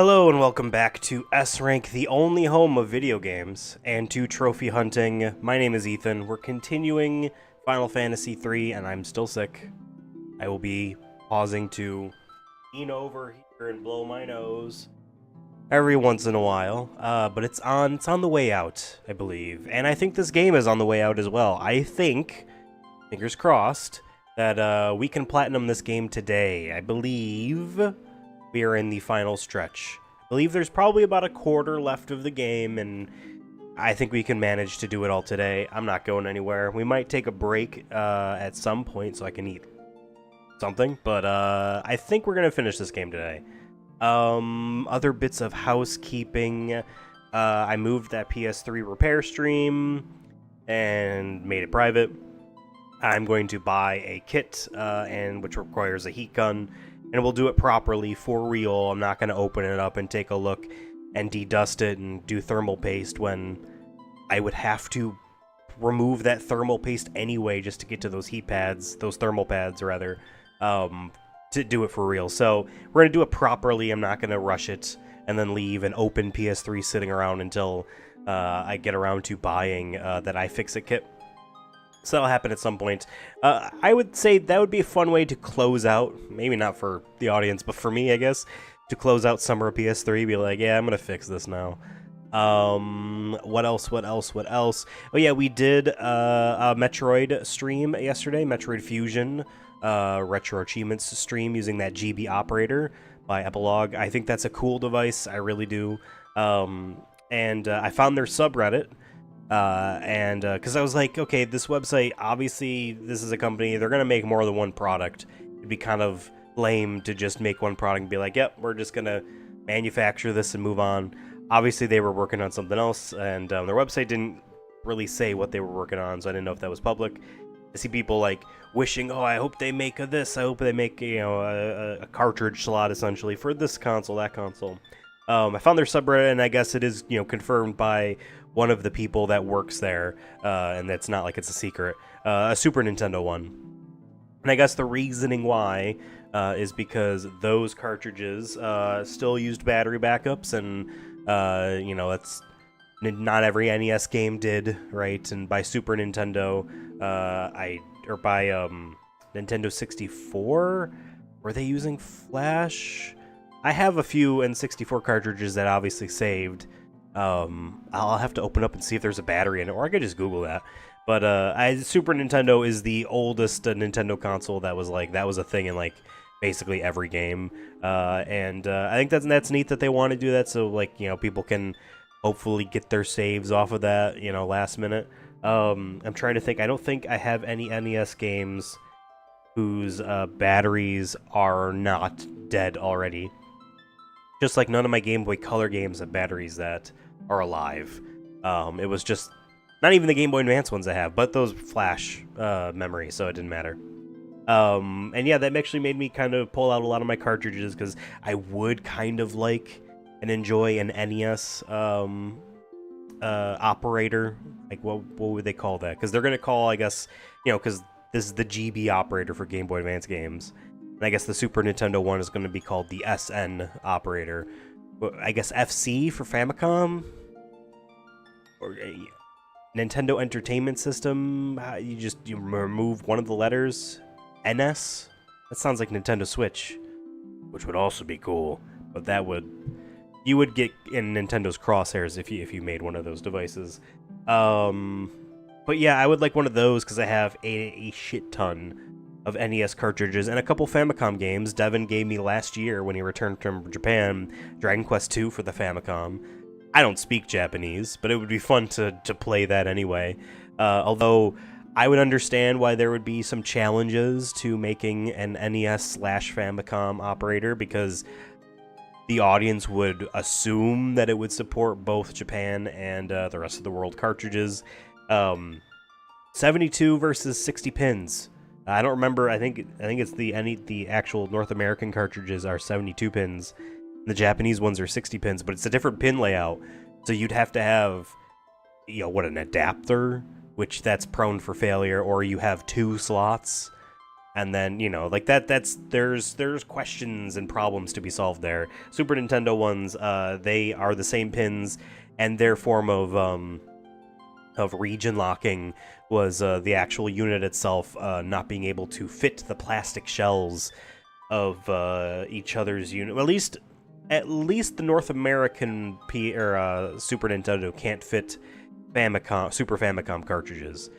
Hello and welcome back to S-Rank, the only home of video games, and to trophy hunting. My name is Ethan. We're continuing Final Fantasy 3, and I'm still sick. I will be pausing to lean over here and blow my nose every once in a while, but it's on the way out, I believe. And I think this game is on the way out as well. I think, fingers crossed, that we can platinum this game today. I believe we are in the final stretch. I believe there's probably about a quarter left of the game, and I think we can manage to do it all today. I'm not going anywhere. We might take a break at some point so I can eat something, but I think we're going to finish this game today. Other bits of housekeeping. I moved that PS3 repair stream and made it private. I'm going to buy a kit, which requires a heat gun, and we'll do it properly, for real. I'm not going to open it up and take a look and de-dust it and do thermal paste when I would have to remove that thermal paste anyway just to get to those heat pads, those thermal pads, rather, to do it for real. So we're going to do it properly. I'm not going to rush it and then leave an open PS3 sitting around until I get around to buying that iFixit kit. So that'll happen at some point. I would say that would be a fun way to close out, maybe not for the audience, but for me, I guess, to close out summer of PS3, be like, yeah, I'm going to fix this now. What else? Oh yeah, we did a Metroid stream yesterday, Metroid Fusion, Retro Achievements stream using that GB operator by Epilogue. I think that's a cool device, I really do. And I found their subreddit. Because I was like, okay, this website, obviously, this is a company, they're going to make more than one product. It'd be kind of lame to just make one product and be like, yep, we're just going to manufacture this and move on. Obviously, they were working on something else, and their website didn't really say what they were working on, so I didn't know if that was public. I see people, like, wishing, oh, I hope they make this, I hope they make, you know, a cartridge slot, essentially, for this console, that console. I found their subreddit, and I guess it is, you know, confirmed by one of the people that works there, and that's not like it's a secret, a Super Nintendo one. And I guess the reasoning why is because those cartridges still used battery backups, and, you know, that's not every NES game did, right? And by Super Nintendo, by Nintendo 64, were they using Flash? I have a few N64 cartridges that obviously saved. I'll have to open up and see if there's a battery in it, or I could just Google that. But Super Nintendo is the oldest Nintendo console that was a thing in like basically every game. And I think that's neat that they want to do that, so like, you know, people can hopefully get their saves off of that, you know, last minute. I'm trying to think. I don't think I have any NES games whose batteries are not dead already. Just like none of my Game Boy Color games have batteries that are alive. It was just not even the Game Boy Advance ones I have, but those flash memory, so it didn't matter. And yeah, that actually made me kind of pull out a lot of my cartridges, because I would kind of like and enjoy an NES operator. Like, what would they call that? Because they're going to call, I guess, you know, because this is the GB operator for Game Boy Advance games. And I guess the Super Nintendo one is going to be called the SN operator. I guess FC for Famicom? Or Nintendo Entertainment System? You remove one of the letters? NS? That sounds like Nintendo Switch, which would also be cool. But you would get in Nintendo's crosshairs if you made one of those devices. But yeah, I would like one of those because I have a shit ton of NES cartridges and a couple Famicom games. Devin gave me last year when he returned from Japan Dragon Quest II for the Famicom. I don't speak Japanese, but it would be fun to play that anyway. Although I would understand why there would be some challenges to making an NES/Famicom operator, because the audience would assume that it would support both Japan and the rest of the world cartridges. 72 versus 60 pins. I don't remember. I think it's the actual North American cartridges are 72 pins. The Japanese ones are 60 pins, but it's a different pin layout. So you'd have to have, you know, an adapter, which that's prone for failure, or you have two slots. And then, you know, like there's questions and problems to be solved there. Super Nintendo ones, they are the same pins, and their form of region locking was the actual unit itself not being able to fit the plastic shells of each other's unit. Well, at least the North American Super Nintendo can't fit Super Famicom cartridges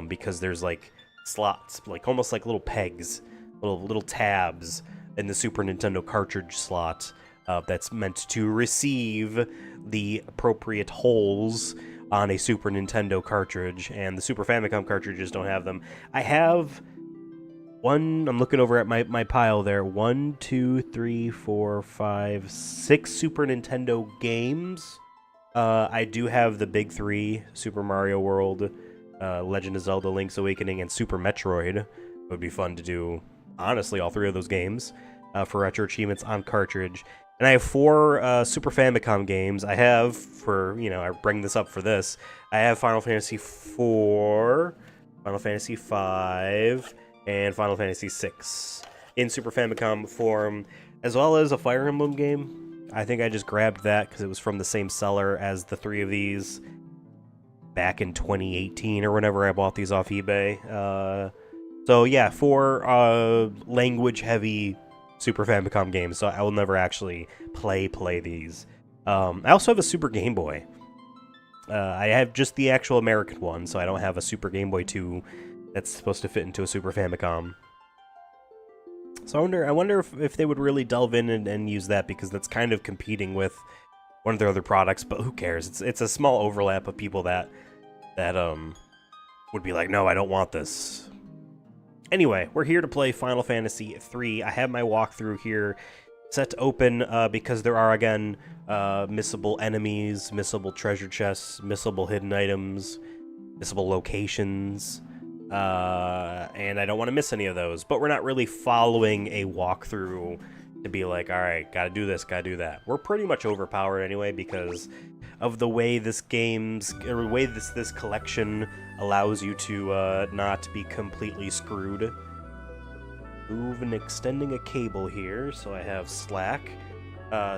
because there's like slots, like almost like little pegs, little tabs in the Super Nintendo cartridge slot that's meant to receive the appropriate holes on a Super Nintendo cartridge, and the Super Famicom cartridges don't have them. I have one, I'm looking over at my pile there, 1, 2, 3, 4, 5, 6 Super Nintendo games. I do have the big three, Super Mario World, Legend of Zelda, Link's Awakening, and Super Metroid. It would be fun to do, honestly, all three of those games for retro achievements on cartridge. And I have 4 Super Famicom games. I have, I bring this up for this, I have Final Fantasy 4, Final Fantasy 5, and Final Fantasy 6 in Super Famicom form, as well as a Fire Emblem game. I think I just grabbed that because it was from the same seller as the 3 of these back in 2018 or whenever I bought these off eBay. So yeah, 4 language-heavy Super Famicom games, so I will never actually play these. I also have a Super Game Boy. I have just the actual American one, so I don't have a Super Game Boy 2 that's supposed to fit into a Super Famicom. So I wonder if they would really delve in and use that, because that's kind of competing with one of their other products, but who cares? It's a small overlap of people that would be like, no, I don't want this. Anyway, we're here to play Final Fantasy 3. I have my walkthrough here set to open because there are, again, missable enemies, missable treasure chests, missable hidden items, missable locations, and I don't want to miss any of those. But we're not really following a walkthrough to be like, all right, gotta do this, gotta do that. We're pretty much overpowered anyway because of the way this collection allows you to not be completely screwed. Move and extending a cable here, so I have slack.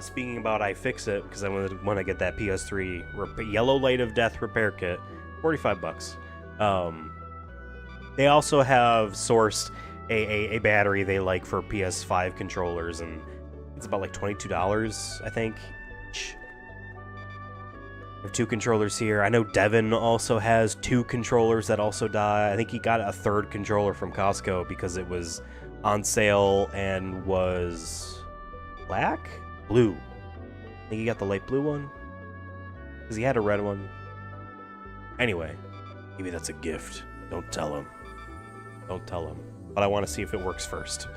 Speaking about iFixit, because I want to get that PS3 Yellow Light of Death repair kit, $45. They also have sourced a battery they like for PS5 controllers, and it's about like $22, I think. I have 2 controllers here. I know Devin also has 2 controllers that also die. I think he got a 3rd controller from Costco because it was on sale and was black? Blue. I think he got the light blue one. Because he had a red one. Anyway, maybe that's a gift. Don't tell him. Don't tell him. But I want to see if it works first.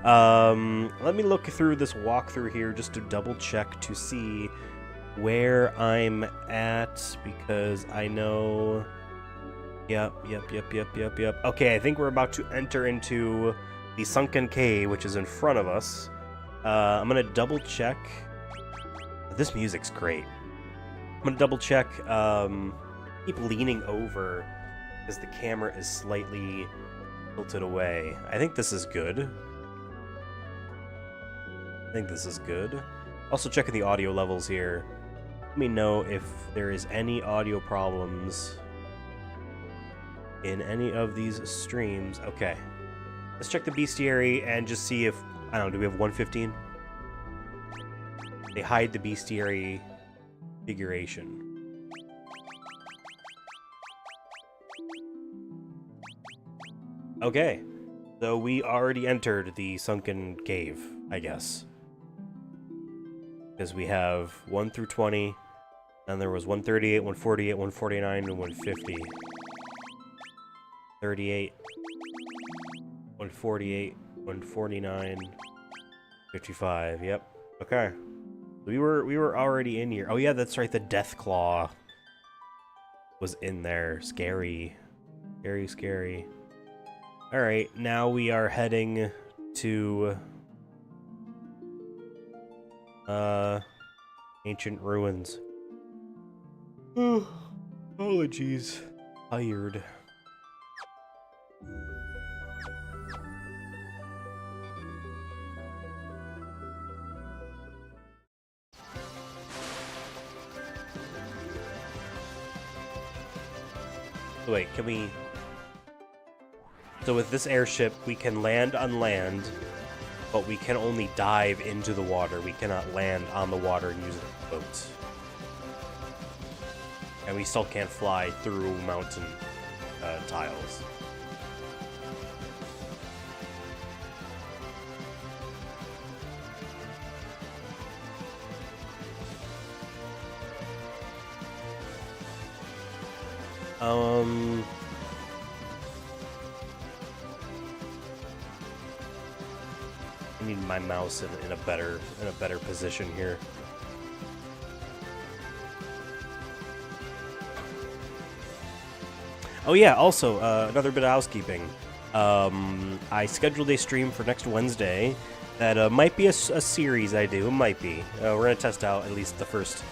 Let me look through this walkthrough here just to double check to see where I'm at, because I know... Yep. Okay, I think we're about to enter into the sunken cave, which is in front of us. I'm gonna double check. This music's great. I'm gonna double check. Keep leaning over because the camera is slightly tilted away. I think this is good. Also checking the audio levels here. Let me know if there is any audio problems in any of these streams. Okay. Let's check the bestiary and just see if... I don't know, do we have 115? They hide the bestiary configuration. Okay. So we already entered the sunken cave, I guess. Because we have 1 through 20, and there was 138, 148, 149, and 150. 38, 148, 149, 55. Yep. Okay. We were already in here. Oh yeah, that's right. The Death Claw was in there. Scary. Scary. All right. Now we are heading to ancient ruins. Apologies. Tired. So wait, can we... So with this airship, we can land on land, but we can only dive into the water. We cannot land on the water and use a boat. And we still can't fly through mountain tiles. I need my mouse in a better position here. Oh yeah, also another bit of housekeeping. I scheduled a stream for next Wednesday that might be a series I do. It might be. We're gonna test out at least the first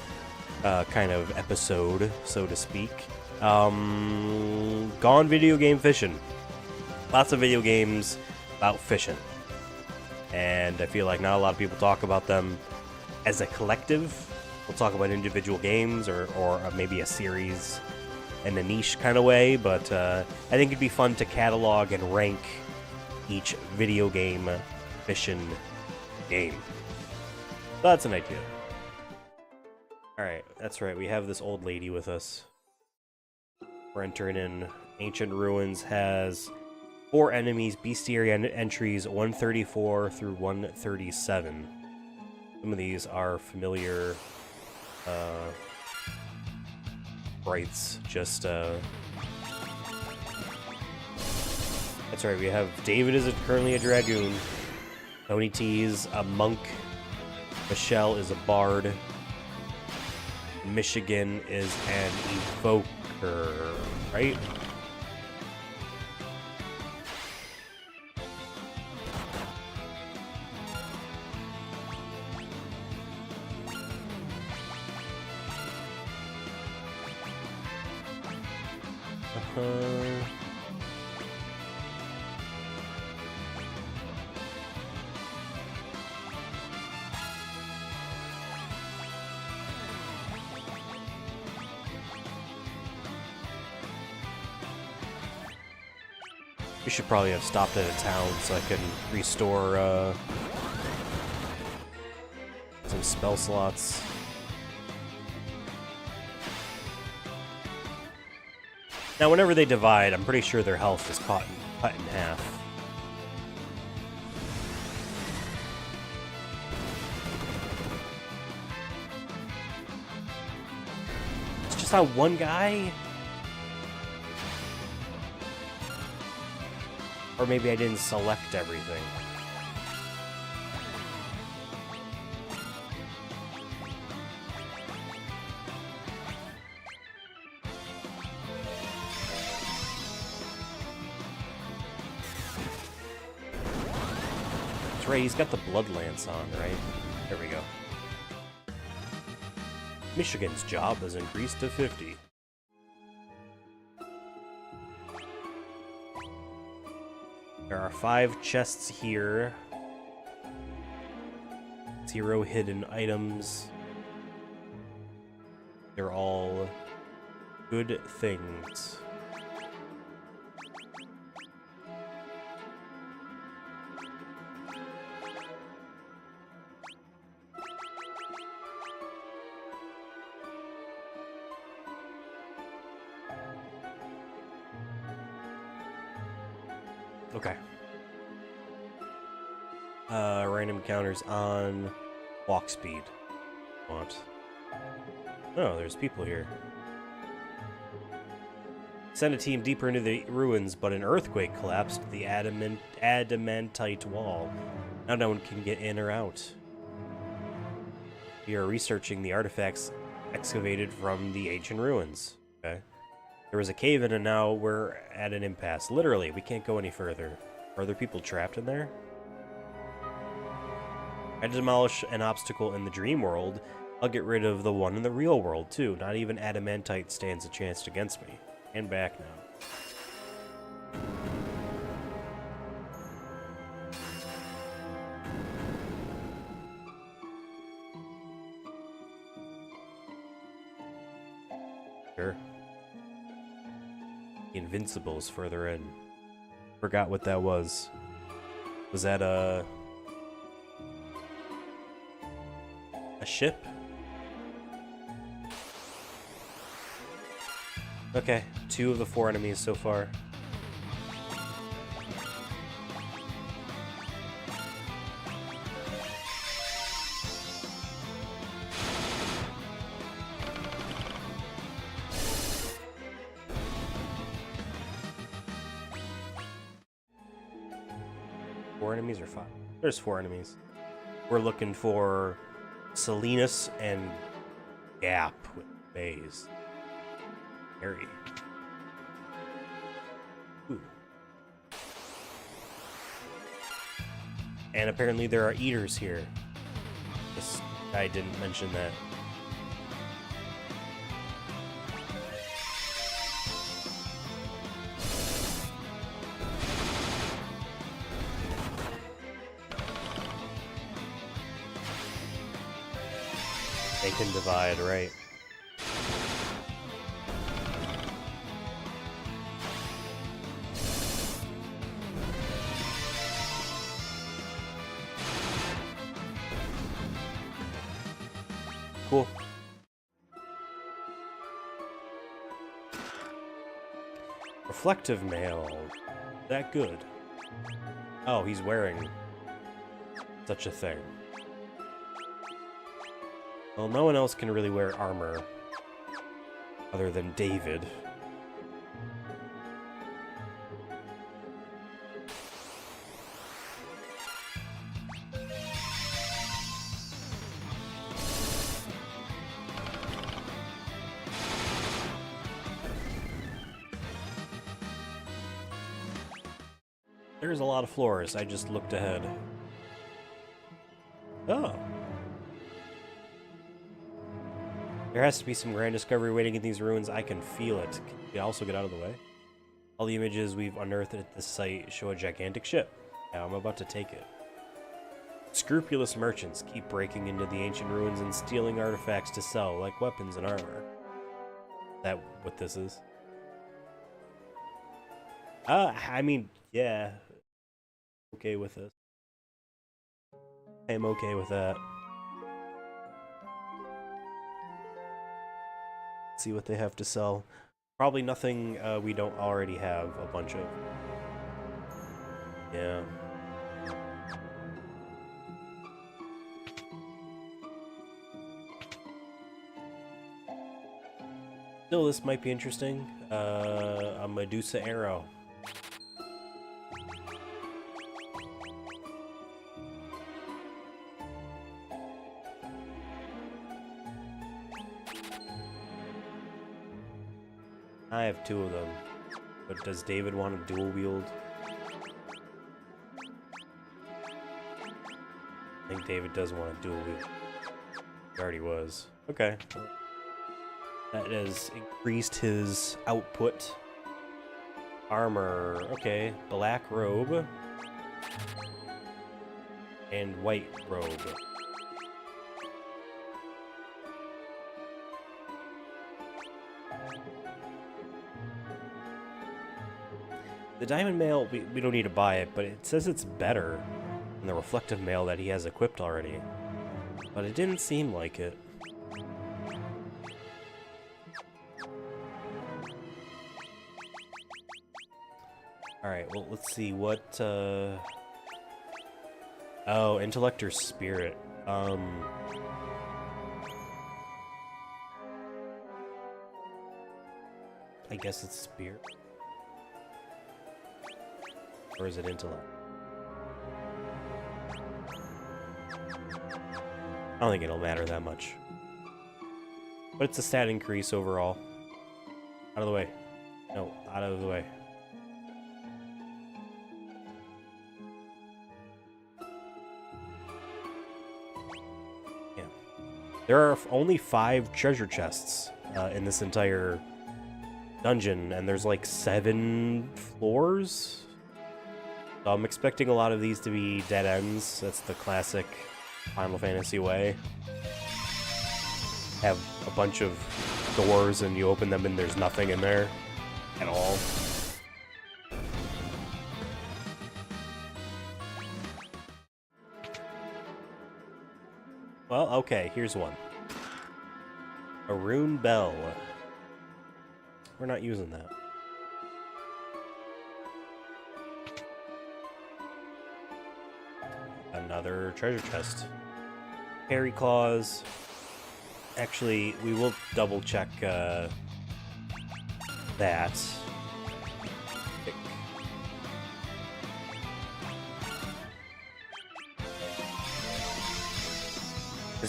kind of episode, so to speak. Gone video game fishing. Lots of video games about fishing. And I feel like not a lot of people talk about them as a collective. We'll talk about individual games or maybe a series in a niche kind of way, but I think it'd be fun to catalog and rank each video game fishing game. So that's an idea. Alright, that's right, we have this old lady with us. We're entering in Ancient Ruins, has 4 enemies, bestiary entries 134 through 137. Some of these are familiar sprites, just that's right, we have David is currently a dragoon, Tony T's a monk, Michelle is a bard, Michigan is an evoker, right? We should probably have stopped at a town so I can restore some spell slots. Now, whenever they divide, I'm pretty sure their health is cut in half. It's just that one guy? Or maybe I didn't select everything. That's right, he's got the Blood Lance on, right? There we go. Michigan's job has increased to 50. There are 5 chests here. 0 hidden items. They're all good things. Okay. Random encounters on walk speed. What? Oh, there's people here. Send a team deeper into the ruins, but an earthquake collapsed the adamantite wall. Now no one can get in or out. We are researching the artifacts excavated from the ancient ruins. Okay. There was a cave-in and now we're at an impasse. Literally, we can't go any further. Are there people trapped in there? I demolish an obstacle in the dream world. I'll get rid of the one in the real world, too. Not even adamantite stands a chance against me. And back now. Sure. The Invincible's further in. Forgot what that was. Was that a ship? Okay, 2 of the 4 enemies so far. Four enemies or 5? There's 4 enemies. We're looking for Salinas and Gap with Bays. Harry. Ooh. And apparently there are eaters here. This guy didn't mention that. They can divide, right? Cool. Reflective mail. That good. Oh, he's wearing such a thing. Well, no one else can really wear armor other than David. There's a lot of floors. I just looked ahead. Oh. There has to be some grand discovery waiting in these ruins. I can feel it. Can you also get out of the way? All the images we've unearthed at this site show a gigantic ship. Now I'm about to take it. Scrupulous merchants keep breaking into the ancient ruins and stealing artifacts to sell, like weapons and armor. Is that what this is? I mean, yeah. Okay with this. I'm okay with that. See what they have to sell. Probably nothing we don't already have a bunch of. Yeah. Still, this might be interesting. A Medusa arrow. I have 2 of them, but does David want to dual wield? I think David does want to dual wield. He already was. Okay. That has increased his output. Armor. Okay. Black robe. And white robe. The diamond mail, we don't need to buy it, but it says it's better than the reflective mail that he has equipped already. But it didn't seem like it. Alright, well, let's see what, Oh, Intellector's Spirit. I guess it's Spirit. Or is it intellect? I don't think it'll matter that much. But it's a stat increase overall. Out of the way. No, out of the way. Yeah. There are only 5 treasure chests in this entire dungeon, and there's like 7 floors? So I'm expecting a lot of these to be dead ends. That's the classic Final Fantasy way. Have a bunch of doors and you open them and there's nothing in there at all. Well, okay, here's one. A rune bell. We're not using that. Another treasure chest. Hairy claws. Actually, we will double check that.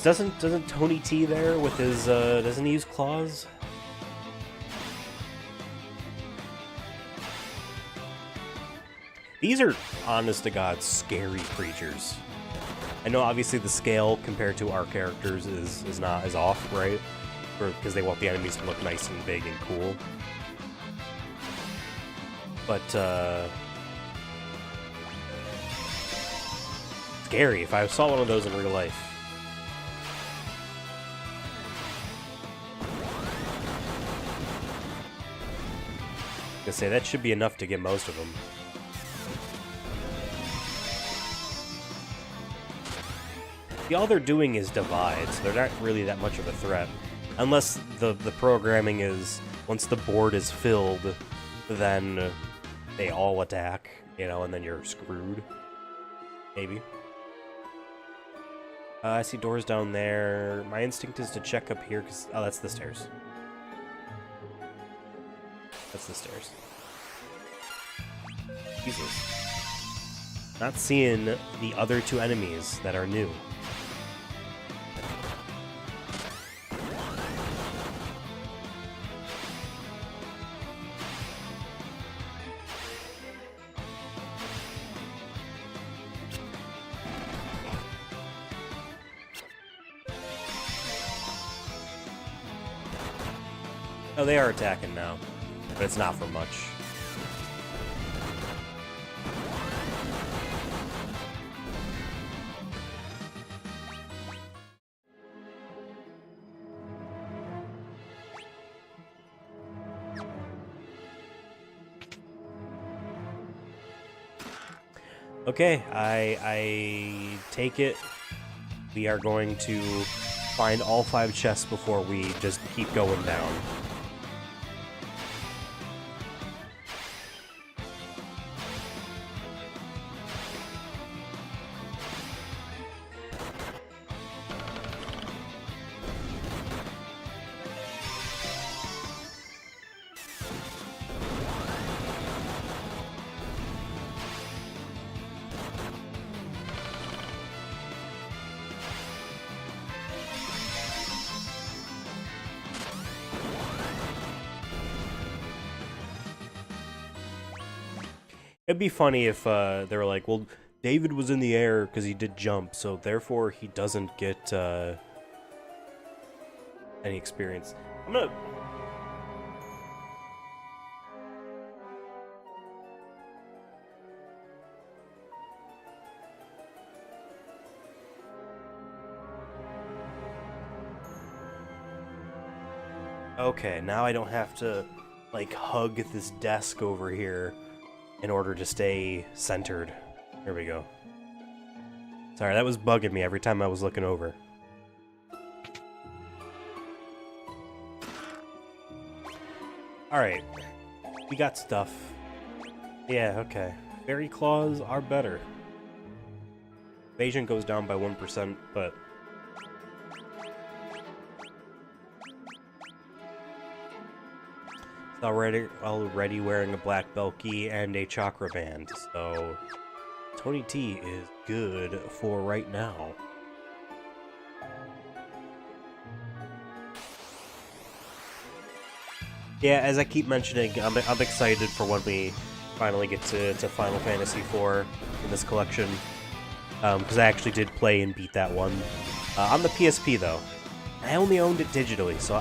Doesn't Tony T there with his doesn't he use claws? These are honest to God scary creatures. I know obviously the scale compared to our characters is not as off, right? Because they want the enemies to look nice and big and cool. But scary if I saw one of those in real life. I say that should be enough to get most of them. All they're doing is divide, so they're not really that much of a threat. Unless the programming is, once the board is filled, then they all attack, you know, and then you're screwed. Maybe. I see doors down there. My instinct is to check up here, because... Oh, that's the stairs. That's the stairs. Jesus. Not seeing the other two enemies that are new. Oh, they are attacking now, but it's not for much. Okay, I take it we are going to find all 5 chests before we just keep going down. It'd be funny if they were like, well, David was in the air because he did jump, so therefore he doesn't get any experience. I'm gonna... Okay, now I don't have to, like, hug this desk over here in order to stay centered. Here we go. Sorry, that was bugging me every time I was looking over. Alright. We got stuff. Yeah, okay. Fairy claws are better. Evasion goes down by 1%, but... already wearing a black belky and a chakra band, so Tony T is good for right now. Yeah, as I keep mentioning, I'm excited for when we finally get to Final Fantasy 4 in this collection, because I actually did play and beat that one on the PSP though. I only owned it digitally, so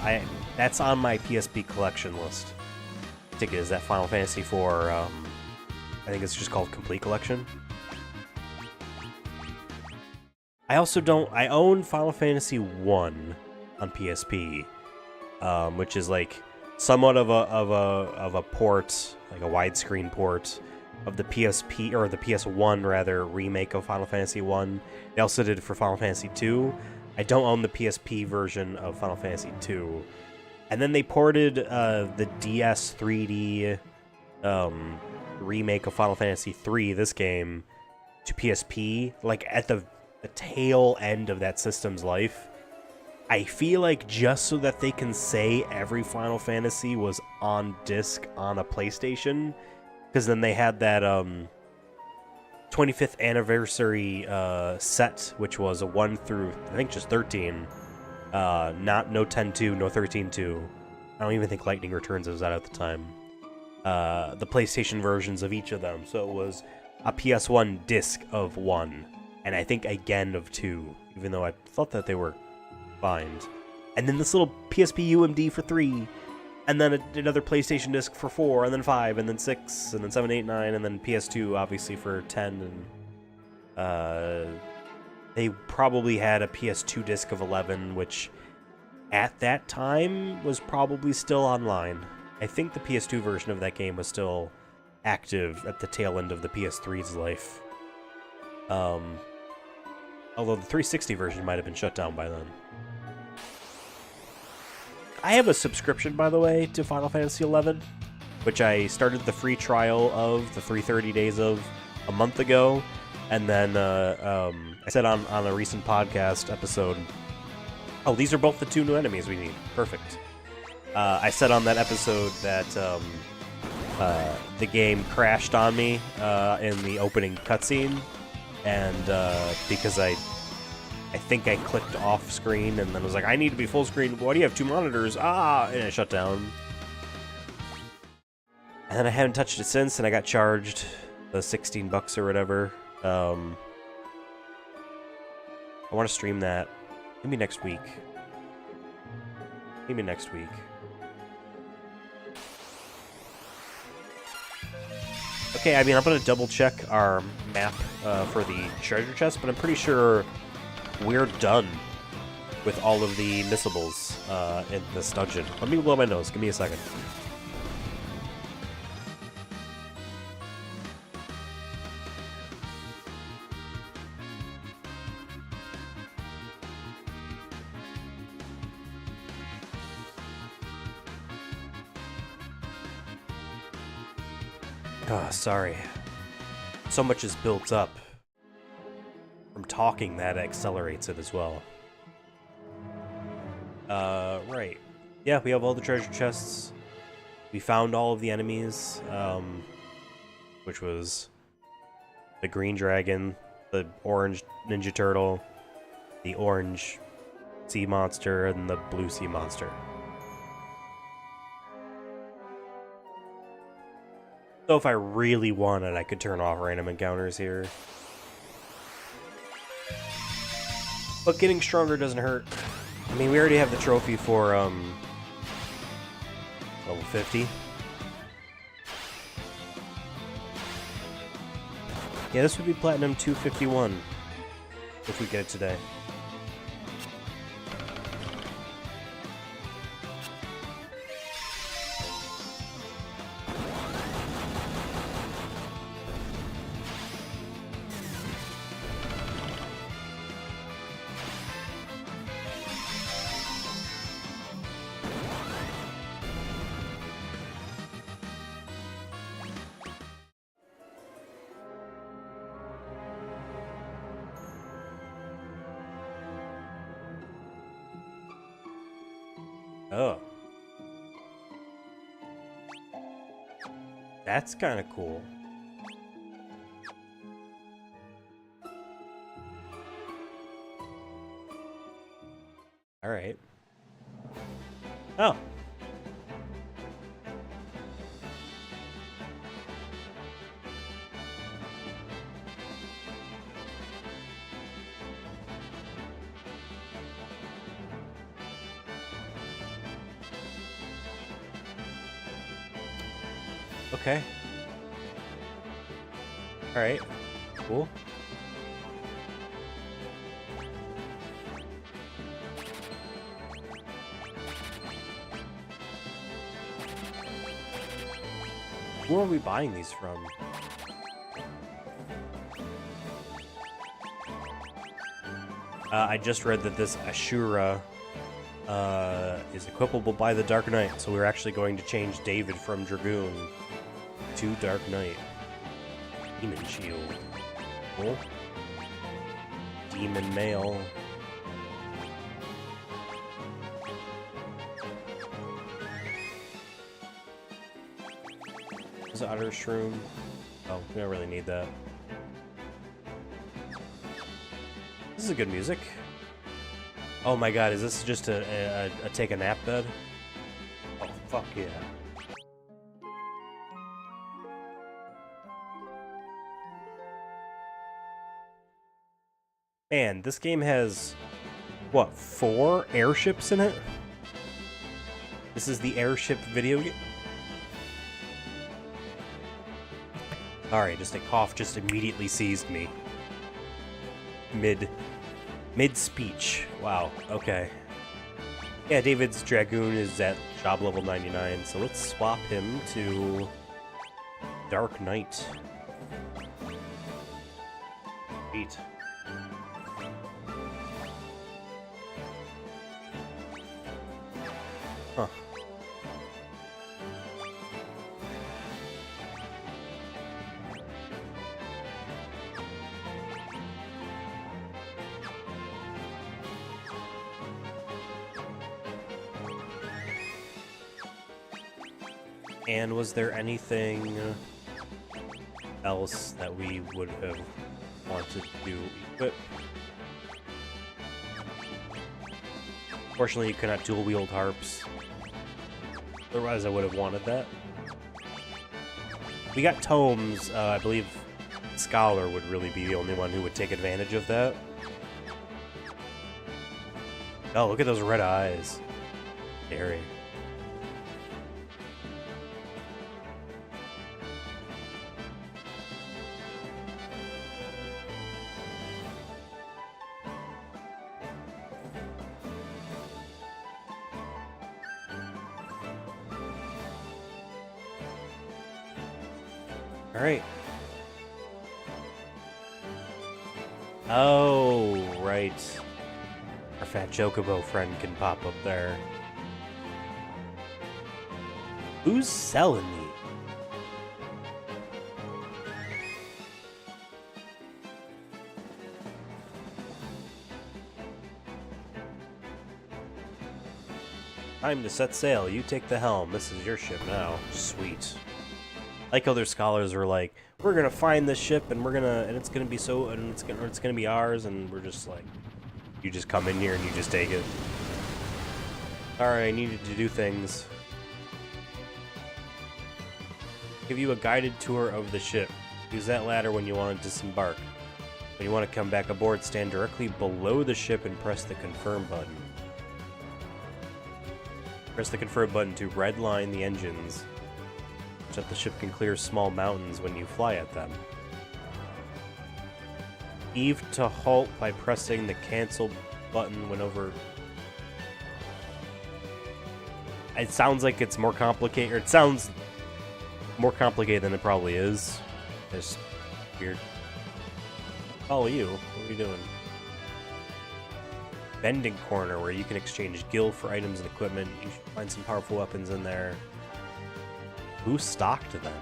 that's on my PSP collection list. Ticket is that Final Fantasy 4, I think it's just called Complete Collection. I own Final Fantasy 1 on PSP, which is like somewhat of a port, like a widescreen port of the PSP, or the PS1 rather, remake of Final Fantasy 1. They also did it for Final Fantasy 2, I don't own the PSP version of Final Fantasy 2. And then they ported the DS 3D remake of Final Fantasy 3, this game, to PSP, like at the tail end of that system's life. I feel like just so that they can say every Final Fantasy was on disc on a PlayStation, because then they had that 25th anniversary set, which was a 1 through, I think, just 13. No 10-2, no 13-2. I don't even think Lightning Returns was out at the time. The PlayStation versions of each of them. So it was a PS1 disc of 1, and I think again of 2, even though I thought that they were combined. And then this little PSP UMD for 3, and then another PlayStation disc for 4, and then 5, and then 6, and then 7, 8, 9, and then PS2 obviously for 10, and they probably had a PS2 disc of 11, which at that time was probably still online. I think the PS2 version of that game was still active at the tail end of the PS3's life. Although the 360 version might have been shut down by then. I have a subscription, by the way, to Final Fantasy XI, which I started the free trial of, the 330 days of, a month ago. And then I said on a recent podcast episode, oh, these are both the 2 new enemies we need. Perfect. I said on that episode that the game crashed on me in the opening cutscene, and because I think I clicked off screen and then was like, I need to be full screen. Why do you have 2 monitors? And it shut down. And then I haven't touched it since, and I got charged the $16 or whatever. I want to stream that. Maybe next week. Maybe next week. Okay, I mean, I'm going to double check our map for the treasure chest, but I'm pretty sure we're done with all of the missables in this dungeon. Let me blow my nose. Give me a second. Oh, sorry. So much is built up. From talking, that accelerates it as well. Right. Yeah, we have all the treasure chests. We found all of the enemies, which was the green dragon, the orange ninja turtle, the orange sea monster, and the blue sea monster. So if I really wanted, I could turn off random encounters here. But getting stronger doesn't hurt. I mean, we already have the trophy for, level 50. Yeah, this would be Platinum 251 if we get it today. Oh. That's kind of cool. All right. Oh. Okay. Alright. Cool. Who are we buying these from? I just read that this Ashura is equipable by the Dark Knight, so we're actually going to change David from Dragoon to Dark Knight. Demon Shield. Cool. Demon Mail. Is it Otter Shroom? Oh, we don't really need that. This is good music. Oh my god, is this just a take a nap bed? Oh, fuck yeah. Man, this game has, what, 4 airships in it? This is the airship video game? Sorry, just a cough just immediately seized me. Mid-speech. Wow, okay. Yeah, David's Dragoon is at job level 99, so let's swap him to Dark Knight. Sweet. Huh. And was there anything else that we would have wanted to equip? Fortunately, you cannot dual-wield harps. Otherwise, I would have wanted that. We got tomes. I believe Scholar would really be the only one who would take advantage of that. Oh, look at those red eyes. Scary. Alright. Oh, right. Our fat Chocobo friend can pop up there. Who's selling these? Time to set sail. You take the helm. This is your ship now. Sweet. Like other scholars were like, we're gonna find this ship and it's gonna be ours, and we're just like, you just come in here and you just take it. Sorry, I needed to do things. Give you a guided tour of the ship. Use that ladder when you want to disembark. When you want to come back aboard, stand directly below the ship and press the confirm button. Press the confirm button to redline the engines, so that the ship can clear small mountains when you fly at them. Heave to halt by pressing the cancel button when over... It sounds like it's more complicated, or it sounds more complicated than it probably is. It's weird. Follow you. What are you doing? Bending corner, where you can exchange gil for items and equipment. You should find some powerful weapons in there. Who stocked them?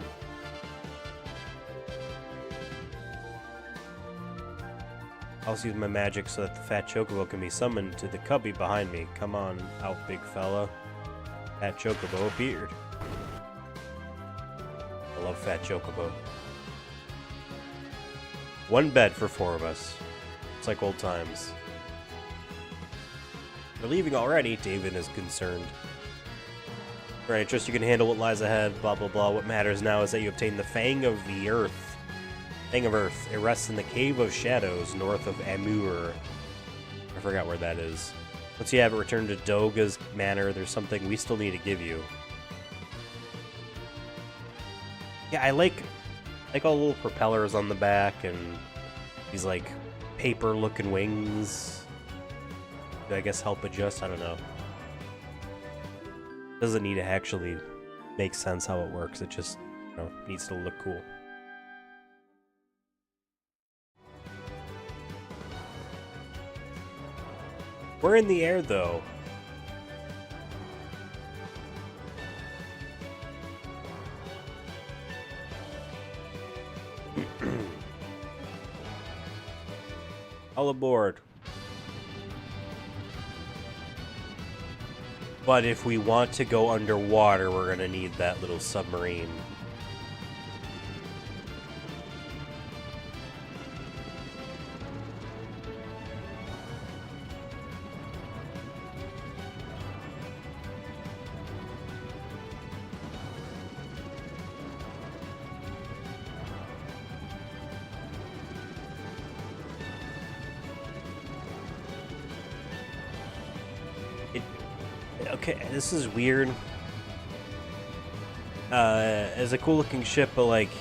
I'll use my magic so that the fat Chocobo can be summoned to the cubby behind me. Come on out, big fella. Fat Chocobo appeared. I love fat Chocobo. One bed for 4 of us. It's like old times. We're leaving already, David is concerned. Right, I trust you can handle what lies ahead, blah blah blah. What matters now is that you obtain the Fang of the Earth. Fang of Earth. It rests in the Cave of Shadows, north of Amur. I forgot where that is. Once you have it, return to Doga's Manor. There's something we still need to give you. Yeah, I like all the little propellers on the back and these like paper-looking wings. Do I guess help adjust? I don't know. Doesn't need to actually make sense how it works. It just, you know, needs to look cool. We're in the air, though. All aboard. But if we want to go underwater, we're gonna need that little submarine. Okay, this is weird. It's a cool looking ship, but like,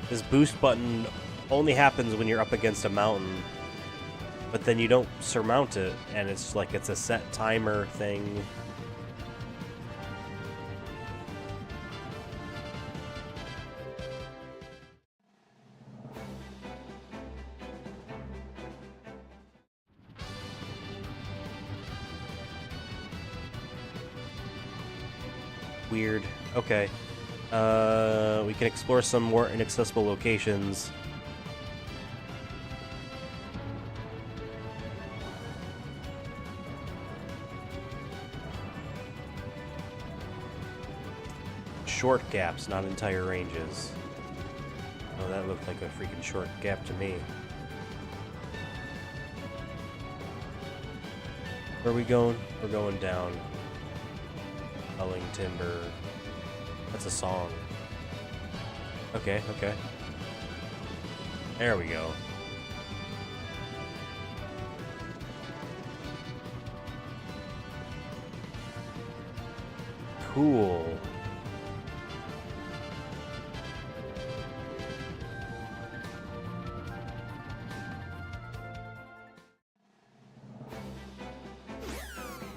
this boost button only happens when you're up against a mountain. But then you don't surmount it, and it's like it's a set timer thing. Weird. Okay. We can explore some more inaccessible locations. Short gaps, not entire ranges. Oh, that looked like a freaking short gap to me. Where are we going? We're going down. Culling timber. That's a song. Okay, okay. There we go. Cool.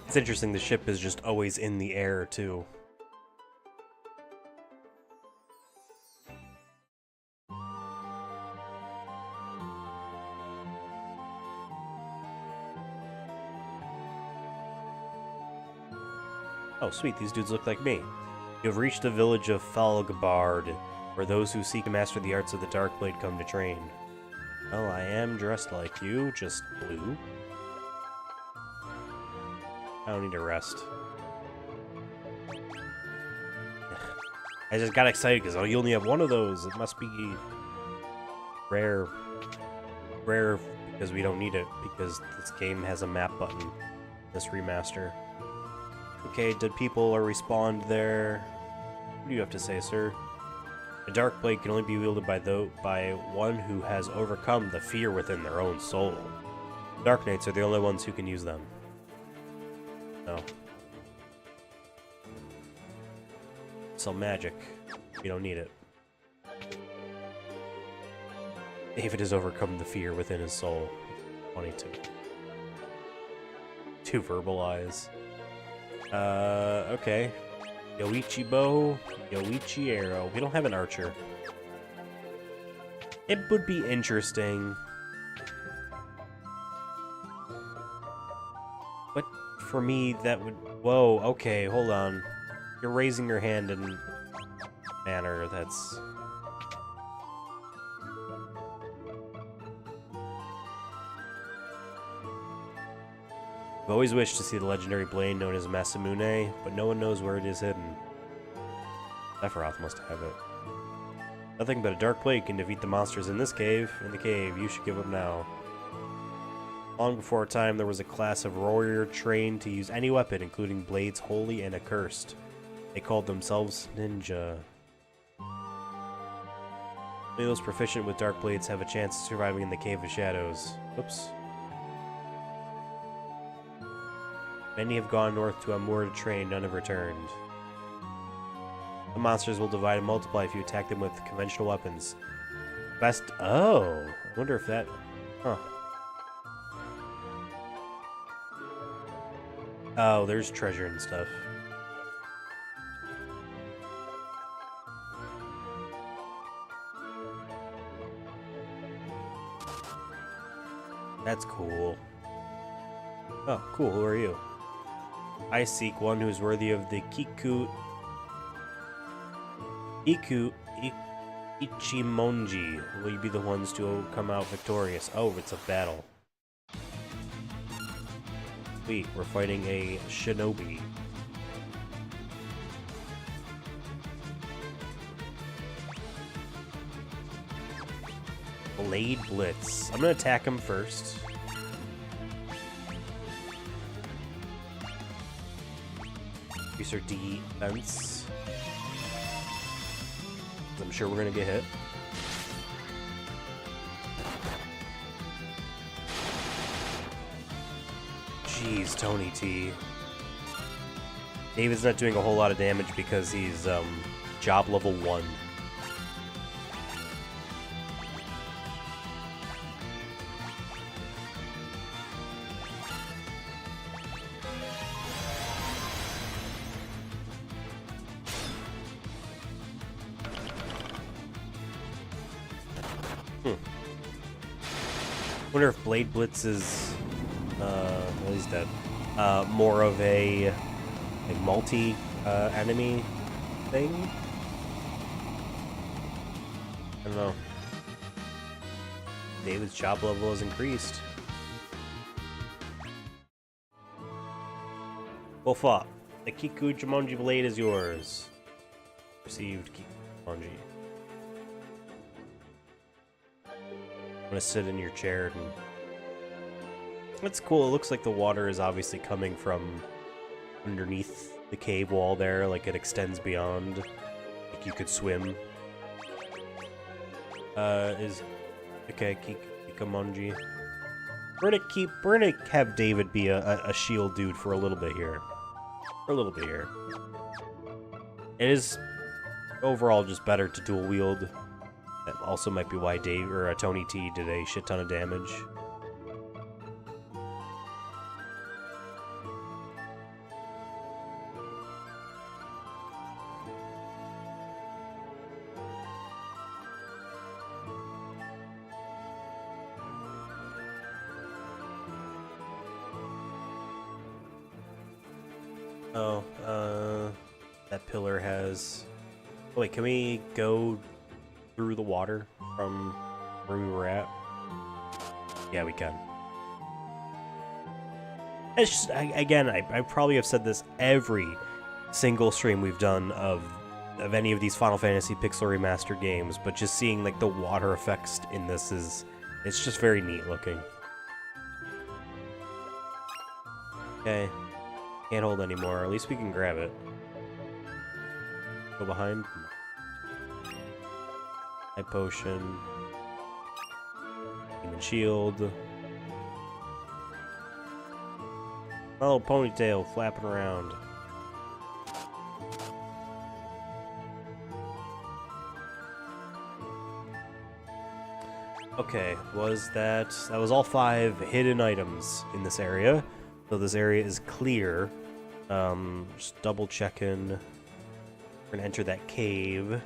It's interesting, the ship is just always in the air, too. Oh, sweet, these dudes look like me. You have reached the village of Falgbard, where those who seek to master the arts of the Darkblade come to train. Well, I am dressed like you, just blue. I don't need to rest. I just got excited because you only have one of those. It must be rare. Rare because we don't need it, because this game has a map button. This remaster. Okay, dead people are respawned there. What do you have to say, sir? A dark blade can only be wielded by one who has overcome the fear within their own soul. Dark Knights are the only ones who can use them. No. Sell magic. We don't need it. David has overcome the fear within his soul. 22. To verbalize. Okay. Yoichi bow, Yoichi arrow. We don't have an archer. It would be interesting. But for me, that would... Whoa, okay, hold on. You're raising your hand in manner that's... I've always wished to see the legendary blade known as Masamune, but no one knows where it is hidden. Sephiroth must have it. Nothing but a dark blade can defeat the monsters in this cave. In the cave, you should give up now. Long before our time, there was a class of warrior trained to use any weapon, including blades holy and accursed. They called themselves ninja. Only those proficient with dark blades have a chance of surviving in the Cave of Shadows. Oops. Many have gone north to Amur to train, none have returned. The monsters will divide and multiply if you attack them with conventional weapons. Best... Oh! I wonder if that... Huh. Oh, there's treasure and stuff. That's cool. Oh, cool. Who are you? I seek one who is worthy of the Ichimonji. Will you be the ones to come out victorious? Oh, it's a battle. Sweet, we're fighting a shinobi. Blade Blitz. I'm gonna attack him first. Increase our defense. I'm sure we're gonna get hit. Jeez, Tony T. David's not doing a whole lot of damage because he's job level 1. Wonder if Blade Blitz is, well, he's dead. More of a multi enemy thing. I don't know. David's job level has increased. Well fought. The Kikuchimonji blade is yours. Received Kikuchimonji. I'm gonna sit in your chair and... That's cool. It looks like the water is obviously coming from underneath the cave wall there, like it extends beyond. Like you could swim. Okay, Kikuchimonji. We're gonna have David be a shield dude for a little bit here. It is overall just better to dual wield. That also might be why Tony T did a shit ton of damage. That pillar has... Oh, wait, can we go through the water from where we were at? Yeah, we can. It's just, I probably have said this every single stream we've done of any of these Final Fantasy Pixel Remaster games, but just seeing like the water effects in this it's just very neat looking. Okay. Can't hold anymore. At least we can grab it. Go behind. High potion. Human shield. Oh, ponytail flapping around. Okay, that was all 5 hidden items in this area. So this area is clear. Just double checking. We're gonna enter that cave.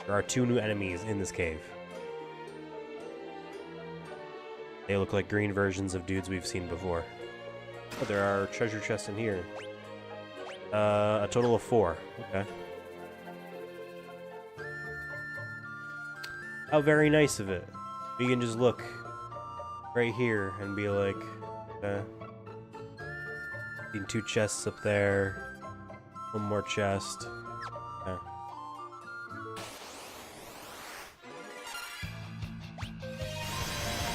There are 2 new enemies in this cave. They look like green versions of dudes we've seen before. Oh, there are treasure chests in here. A total of 4. Okay. How very nice of it. You can just look right here and be like, seen 2 chests up there. 1 more chest. Okay.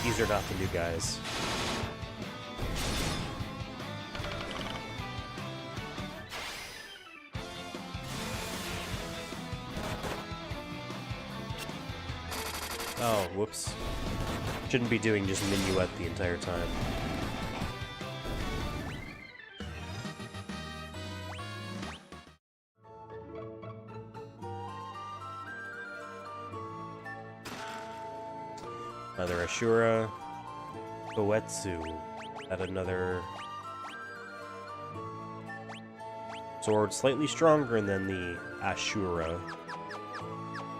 These are not the new guys. Oh, whoops. Shouldn't be doing just minuet the entire time. Another Ashura. Koetsu. At another sword slightly stronger than the Ashura.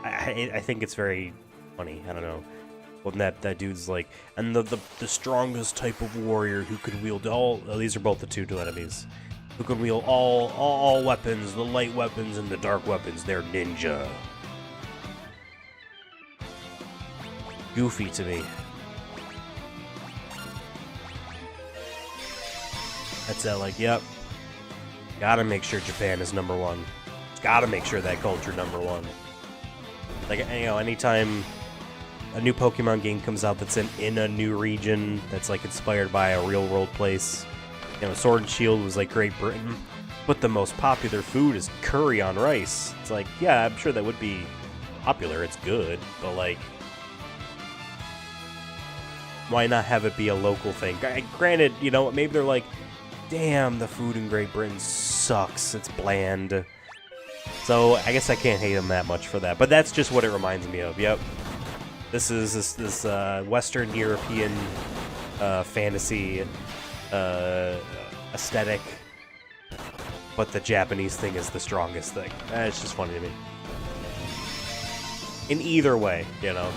I think it's very funny. I don't know. When that dude's like, and the strongest type of warrior who can wield all. Oh, these are both the two enemies. Who can wield all weapons, the light weapons and the dark weapons. They're ninja. Goofy to me. That's it, like, yep. Gotta make sure Japan is #1. Gotta make sure that culture #1. Like, you know, anytime a new Pokemon game comes out that's in a new region that's like inspired by a real world place. You know, Sword and Shield was like Great Britain, but the most popular food is curry on rice. It's like, yeah, I'm sure that would be popular. It's good, but like, why not have it be a local thing? Granted, you know, maybe they're like, damn, the food in Great Britain sucks. It's bland. So I guess I can't hate them that much for that. But that's just what it reminds me of. Yep. This is this Western European fantasy aesthetic, but the Japanese thing is the strongest thing. It's just funny to me. In either way, you know.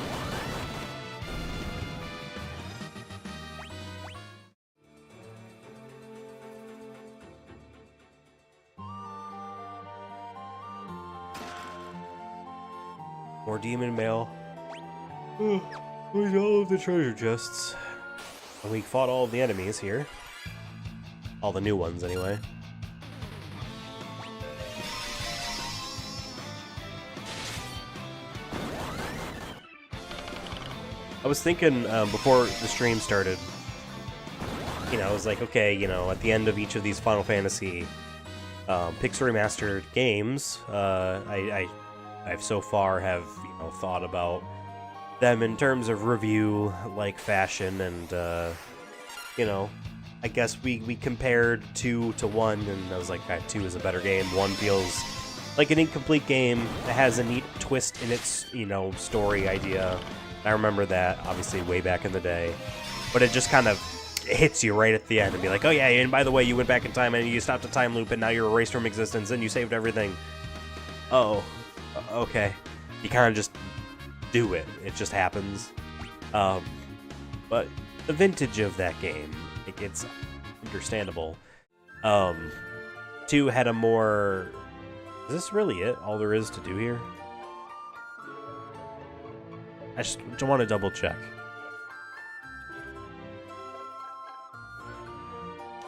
More demon mail. Where's all of the treasure chests? And we fought all of the enemies here. All the new ones, anyway. I was thinking before the stream started, you know, I was like, okay, you know, at the end of each of these Final Fantasy Pixel Remastered games, I've so far have, you know, thought about them in terms of review like fashion, and you know, I guess we compared 2 to 1, and I was like, 2 is a better game. 1 feels like an incomplete game. It has a neat twist in its, you know, story idea. I remember that obviously way back in the day, but it just kind of hits you right at the end and be like, oh yeah, and by the way, you went back in time and you stopped a time loop and now you're erased from existence and you saved everything. Oh, okay. You kind of just do it. It just happens. But the vintage of that game, it's understandable. 2 had a more... Is this really it? All there is to do here? I just want to double check.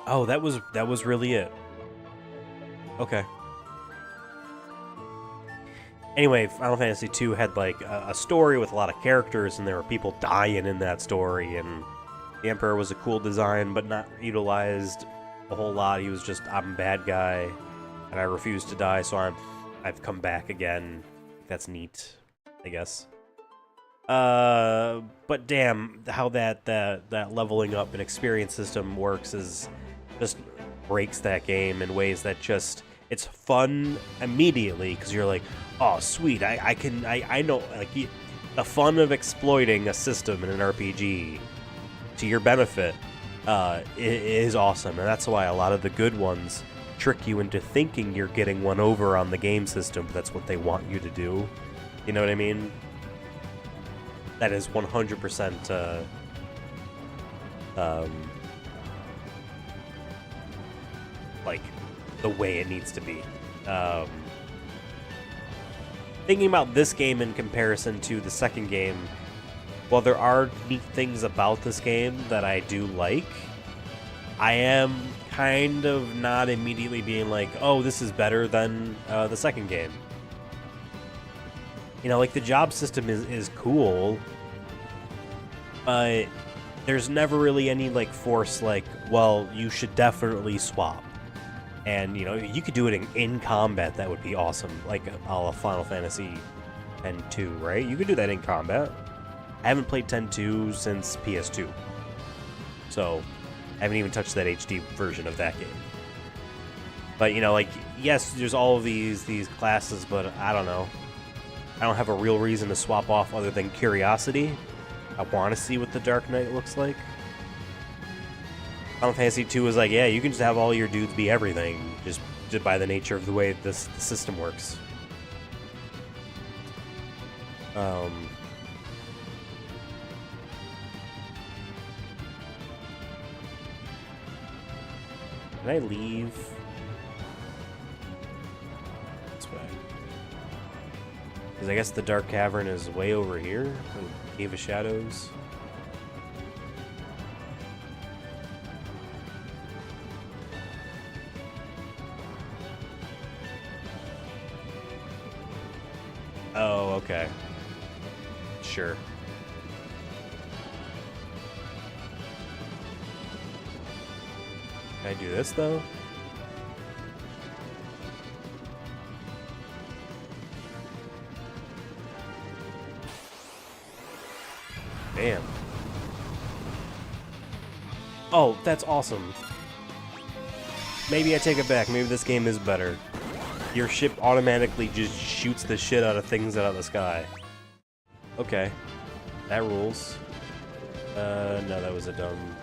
Oh, that was really it. Okay. Anyway, Final Fantasy II had like a story with a lot of characters, and there were people dying in that story, and the Emperor was a cool design, but not utilized a whole lot. He was just, I'm a bad guy, and I refuse to die, so I've come back again. That's neat, I guess. But damn, how that leveling up and experience system works is just breaks that game in ways that just, it's fun immediately, because you're like, oh sweet, I know, like, the fun of exploiting a system in an RPG to your benefit is awesome, and that's why a lot of the good ones trick you into thinking you're getting one over on the game system, but that's what they want you to do. You know what I mean? That is 100% like the way it needs to be. Thinking about this game in comparison to the second game, while there are neat things about this game that I do like, I am kind of not immediately being like, oh, this is better than the second game. You know, like, the job system is cool, but there's never really any, like, force, like, well, you should definitely swap. And, you know, you could do it in combat, that would be awesome, like a la Final Fantasy X-2, right? You could do that in combat. I haven't played X-2 since PS2, so I haven't even touched that HD version of that game. But, you know, like, yes, there's all of these classes, but I don't know. I don't have a real reason to swap off other than curiosity. I want to see what the Dark Knight looks like. Final Fantasy II was like, yeah, you can just have all your dudes be everything, just by the nature of the way the system works. Can I leave? This way. Because I guess the Dark Cavern is way over here. The Cave of Shadows. Oh, okay. Sure. Can I do this, though? Damn. Oh, that's awesome. Maybe I take it back. Maybe this game is better. Your ship automatically just shoots the shit out of things out of the sky. Okay. That rules. No, that was a dumb...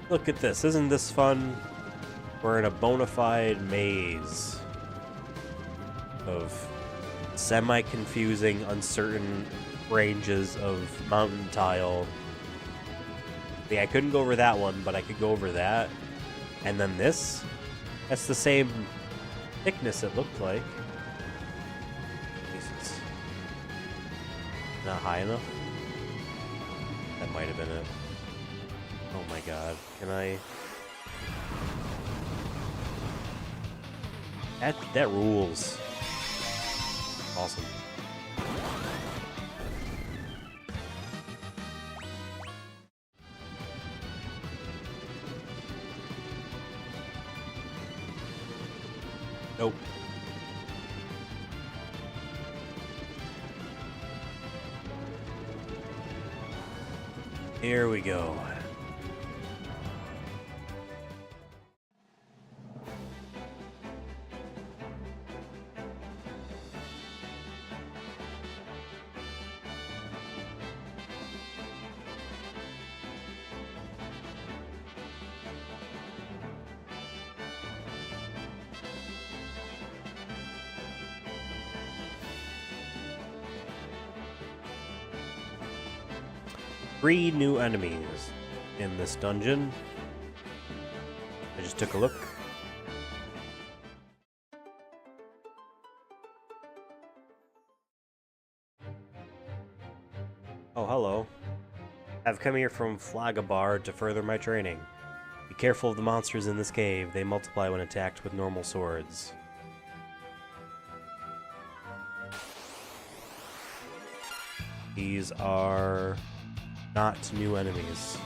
Look at this. Isn't this fun? We're in a bona fide maze of semi-confusing, uncertain ranges of mountain tile. Yeah, I couldn't go over that one, but I could go over that. And then this? That's the same thickness it looked like. Jesus. Not high enough? That might have been it. Oh my god. Can I... That rules. Awesome. Nope. Here we go. Three new enemies in this dungeon. I just took a look. Oh, hello. I've come here from Flagabar to further my training. Be careful of the monsters in this cave. They multiply when attacked with normal swords. These are... not new enemies.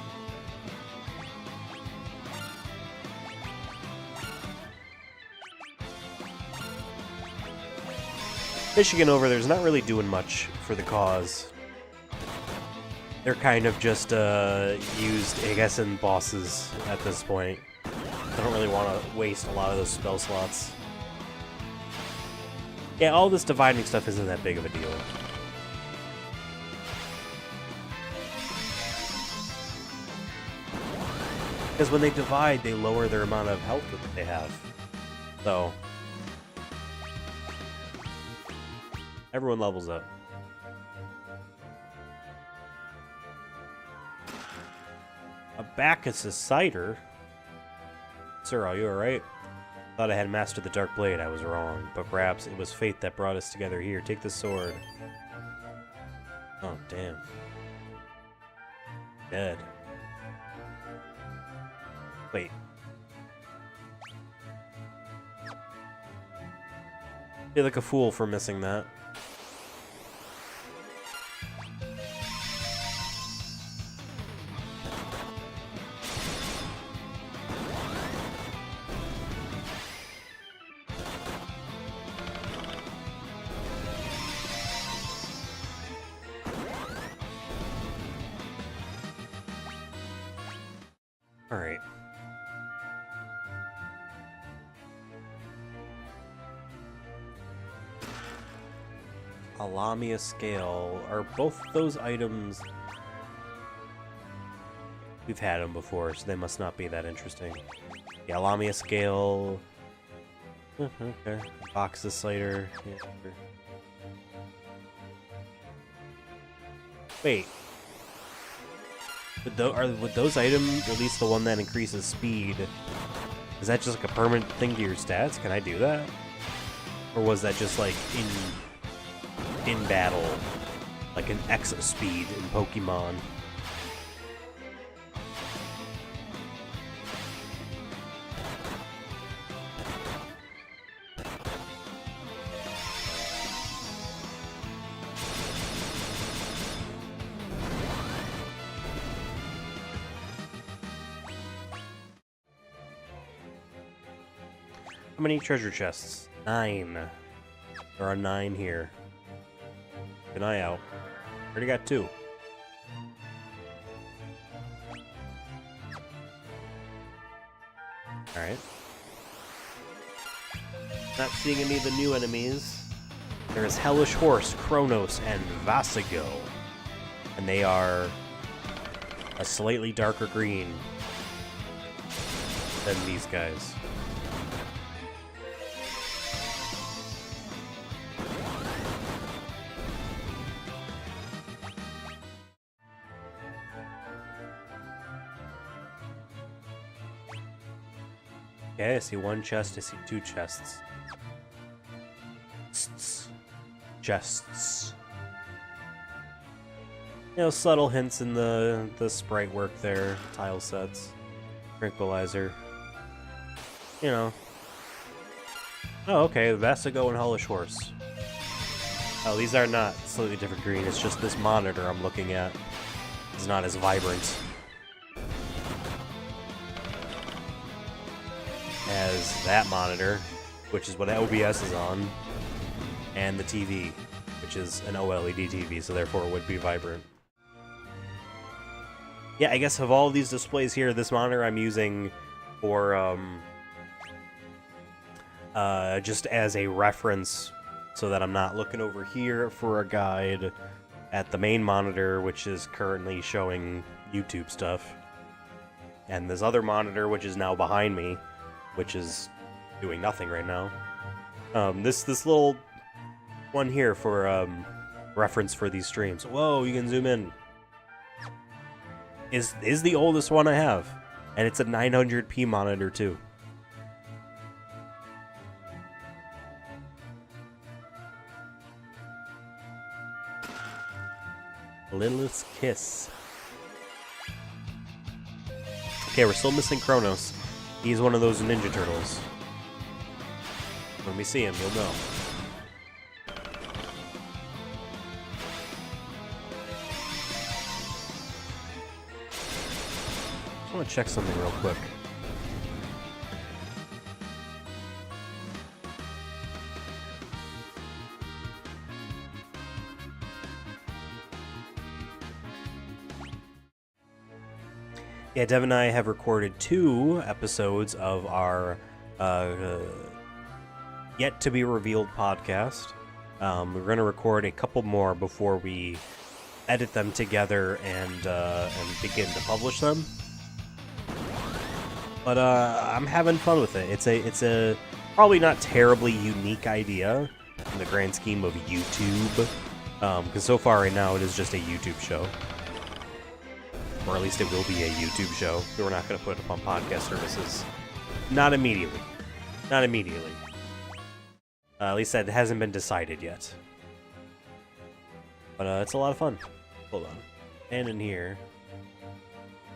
Michigan over there's not really doing much for the cause. They're kind of just used, I guess, in bosses at this point. I don't really want to waste a lot of those spell slots. Yeah, all this dividing stuff isn't that big of a deal. Because when they divide, they lower their amount of health that they have. So... everyone levels up. A Bacchus' cider? Sir, are you alright? Thought I had mastered the Dark Blade. I was wrong. But perhaps it was fate that brought us together here. Take this sword. Oh, damn. Dead. Wait. I feel like a fool for missing that. Alright. A Lamia scale. Are both those items... we've had them before, so they must not be that interesting. Yeah, Lamia scale... okay. Bacchus cider. Yeah, sure. Wait. Would those items, or at least the one that increases speed, is that just like a permanent thing to your stats? Can I do that? Or was that just like in battle, like an X speed in Pokemon? How many treasure chests? 9. There are 9 here. Keep an eye out. Already got 2. Alright. Not seeing any of the new enemies. There is Hellish Horse, Kronos, and Vasigo. And they are a slightly darker green than these guys. Okay, I see 1 chest, I see 2 chests. Chests. You know, subtle hints in the sprite work there, tile sets, tranquilizer. You know. Oh, okay, Vasigo and Hellish Horse. Oh, these are not slightly different green, it's just this monitor I'm looking at is not as vibrant as that monitor, which is what OBS is on, and the TV, which is an OLED TV, so therefore it would be vibrant. Yeah, I guess of all these displays here, this monitor I'm using for, just as a reference, so that I'm not looking over here for a guide at the main monitor, which is currently showing YouTube stuff, and this other monitor, which is now behind me, which is doing nothing right now. This little one here for reference for these streams. Whoa, you can zoom in. Is the oldest one I have, and it's a 900p monitor too. Lilith's Kiss. Okay, we're still missing Kronos. He's one of those Ninja Turtles. When we see him, you'll know. I want to check something real quick. Yeah, Dev and I have recorded 2 episodes of our yet-to-be-revealed podcast. We're going to record a couple more before we edit them together and begin to publish them. But I'm having fun with it. It's a probably not terribly unique idea in the grand scheme of YouTube, because so far right now it is just a YouTube show. Or at least it will be a YouTube show. We're not going to put it up on podcast services. Not immediately. Not immediately. At least that hasn't been decided yet. But it's a lot of fun. Hold on. And in here.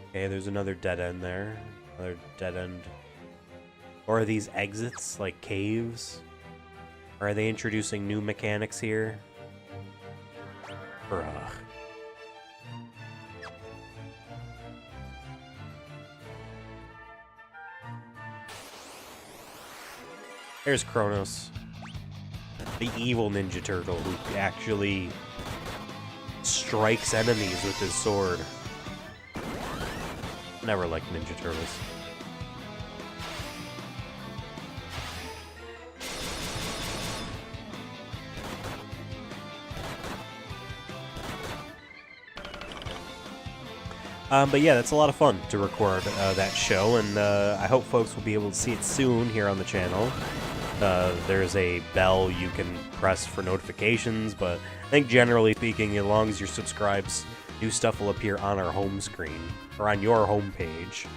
Okay, there's another dead end there. Another dead end. Or are these exits, like caves? Or are they introducing new mechanics here? Bruh. There's Kronos, the evil Ninja Turtle who actually strikes enemies with his sword. Never liked Ninja Turtles. But yeah, that's a lot of fun to record that show, and I hope folks will be able to see it soon here on the channel. There's a bell you can press for notifications, but I think generally speaking, as long as you're subscribed new stuff will appear on our home screen, or on your home page.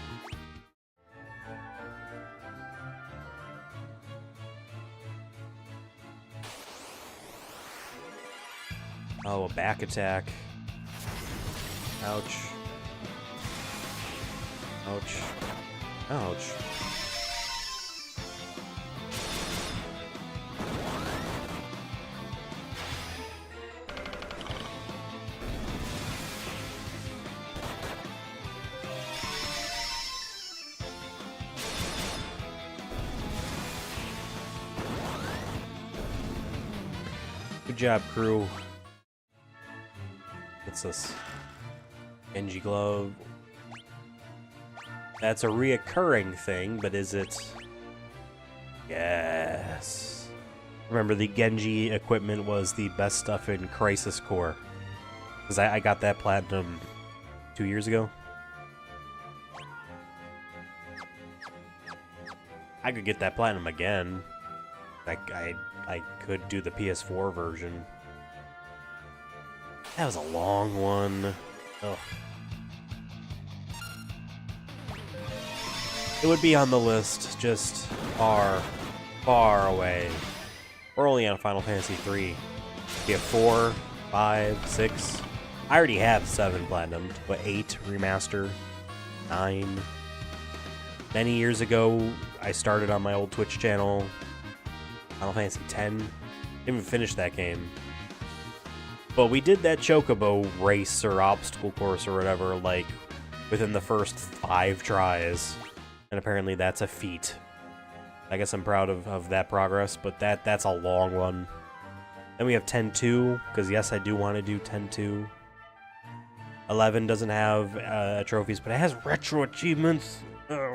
Oh, a back attack. Ouch. Ouch. Ouch. Good job, crew. What's this? Genji glove. That's a reoccurring thing, but is it? Yes. Remember, the Genji equipment was the best stuff in Crisis Core. Because I got that platinum 2 years ago. I could get that platinum again. I could do the PS4 version. That was a long one. Ugh. It would be on the list, just far, far away. We're only on Final Fantasy 3. We have 4, 5, 6. I already have 7 platinum, but 8 remaster, 9. Many years ago, I started on my old Twitch channel. Final Fantasy 10. Didn't even finish that game. But we did that Chocobo race or obstacle course or whatever, like, within the first 5 tries. And apparently that's a feat. I guess I'm proud of that progress, but that's a long one. Then we have 10-2, because yes, I do want to do 10-2. 11 doesn't have trophies, but it has retro achievements. Oh,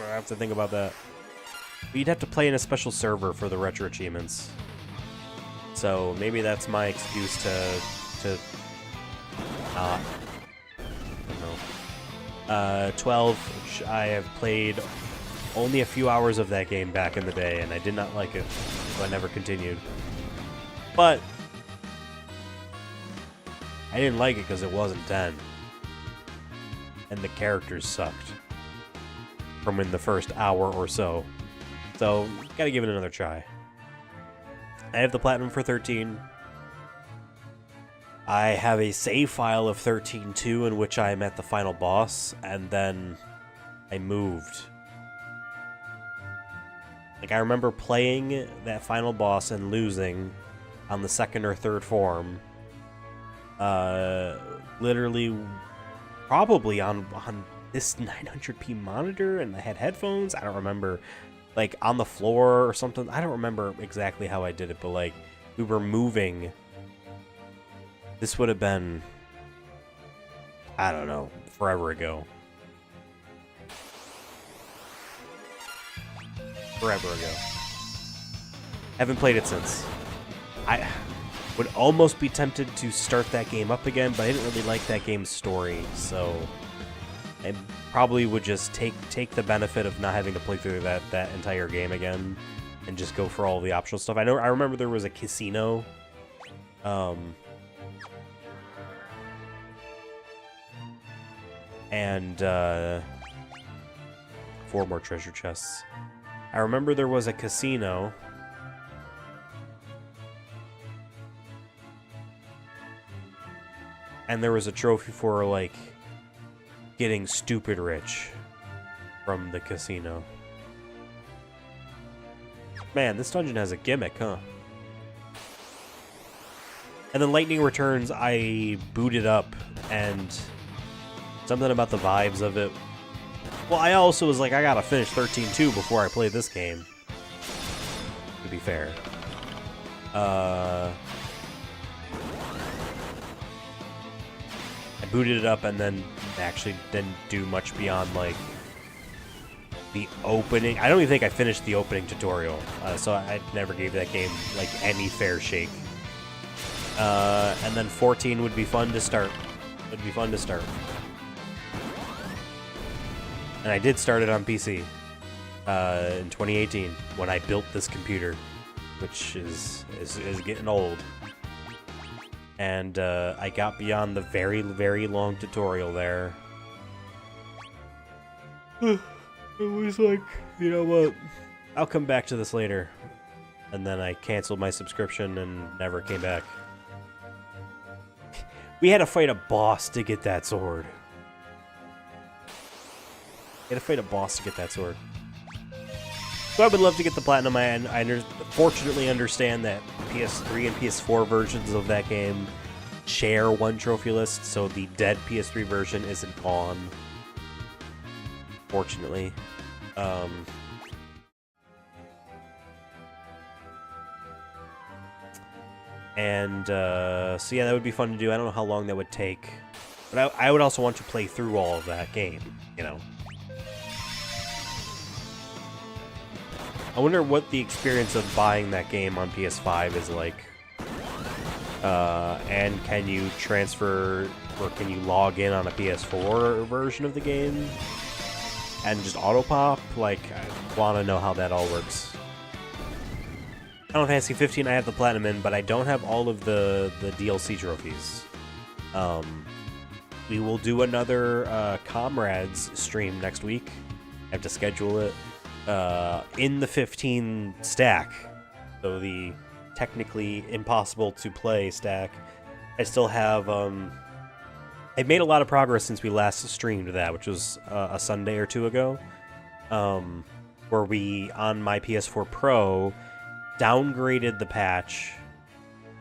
I have to think about that. But you'd have to play in a special server for the retro achievements. So maybe that's my excuse to not. I don't know. 12, which I have played only a few hours of that game back in the day, and I did not like it, so I never continued. But I didn't like it because it wasn't 10. And the characters sucked from in the first hour or so. So, gotta give it another try. I have the platinum for 13. I have a save file of 13-2 in which I am at the final boss, and then I moved. Like, I remember playing that final boss and losing on the second or third form. Literally, probably on this 900p monitor, and I had headphones. I don't remember. Like, on the floor or something. I don't remember exactly how I did it, but, like, we were moving. This would have been, I don't know, forever ago. Forever ago. Haven't played it since. I would almost be tempted to start that game up again, but I didn't really like that game's story, so I probably would just take the benefit of not having to play through that entire game again and just go for all the optional stuff. I remember there was a casino. And 4 more treasure chests. I remember there was a casino. And there was a trophy for, like, getting stupid rich from the casino. Man, this dungeon has a gimmick, huh? And then Lightning Returns, I booted up, and something about the vibes of it. Well, I also was like, I gotta finish 13-2 before I play this game. To be fair. I booted it up and then actually didn't do much beyond, like, the opening. I don't even think I finished the opening tutorial, so I never gave that game, like, any fair shake. And then 14 would be fun to start. Would be fun to start. And I did start it on PC in 2018 when I built this computer, which is getting old. and I got beyond the very, very long tutorial there. It was like, you know what, I'll come back to this later. And then I canceled my subscription and never came back. We had to fight a boss to get that sword. We had to fight a boss to get that sword. So I would love to get the platinum. I fortunately understand that PS3 and PS4 versions of that game share one trophy list, so the dead PS3 version isn't on. Fortunately. So yeah, that would be fun to do. I don't know how long that would take, but I would also want to play through all of that game, you know. I wonder what the experience of buying that game on PS5 is like. And can you transfer, or can you log in on a PS4 version of the game and just auto-pop? Like, I want to know how that all works. Final Fantasy 15 I have the platinum in, but I don't have all of the DLC trophies. We will do another Comrades stream next week. I have to schedule it. In the 15 stack, so the technically impossible to play stack, I still have, I've made a lot of progress since we last streamed that, which was a Sunday or two ago, where we, on my PS4 Pro, downgraded the patch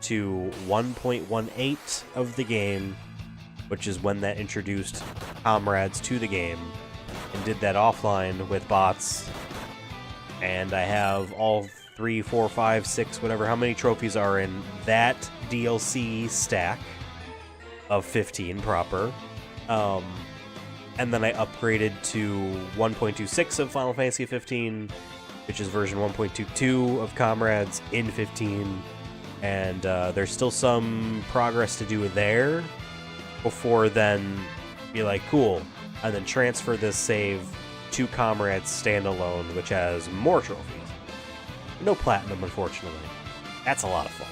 to 1.18 of the game, which is when that introduced Comrades to the game, and did that offline with bots. And I have all 3, 4, 5, 6, whatever, how many trophies are in that DLC stack of 15 proper. And then I upgraded to 1.26 of Final Fantasy 15, which is version 1.22 of Comrades in 15. And there's still some progress to do there before then be like, cool, and then transfer this save to Comrades standalone, which has more trophies. No platinum, unfortunately. That's a lot of fun.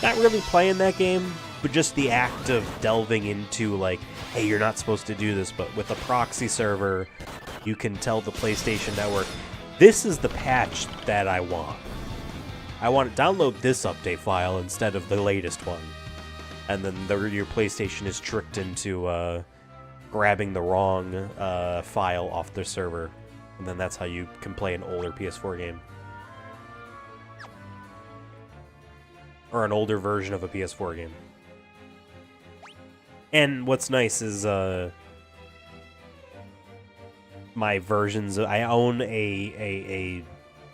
Not really playing that game, but just the act of delving into, like, hey, you're not supposed to do this, but with a proxy server, you can tell the PlayStation Network, this is the patch that I want. I want to download this update file instead of the latest one. And then your PlayStation is tricked into grabbing the wrong file off the server. And then that's how you can play an older PS4 game. Or an older version of a PS4 game. And what's nice is my versions, I own a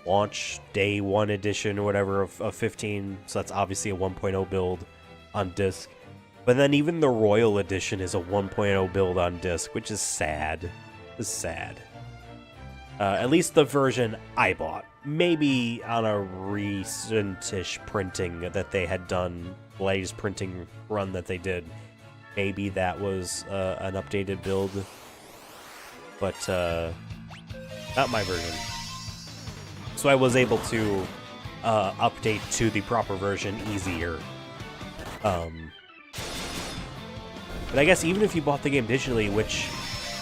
launch day 1 edition or whatever of 15, so that's obviously a 1.0 build on disc. But then even the Royal Edition is a 1.0 build on disc, which is sad. It's sad. At least the version I bought. Maybe on a recent-ish printing that they had done, latest printing run that they did. Maybe that was an updated build. But not my version. So I was able to update to the proper version easier. But I guess even if you bought the game digitally, which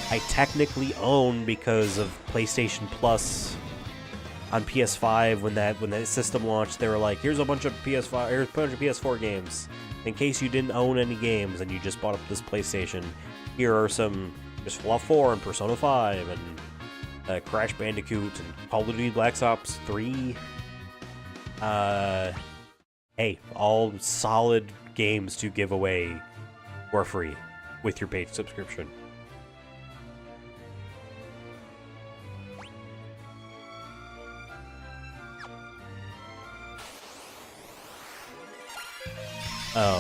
I technically own because of PlayStation Plus on PS5, when that system launched, they were like, here's a bunch of PS4 games. In case you didn't own any games and you just bought up this PlayStation, here are some just Fallout 4 and Persona 5 and Crash Bandicoot and Call of Duty Black Ops 3. Hey, all solid games to give away for free with your paid subscription.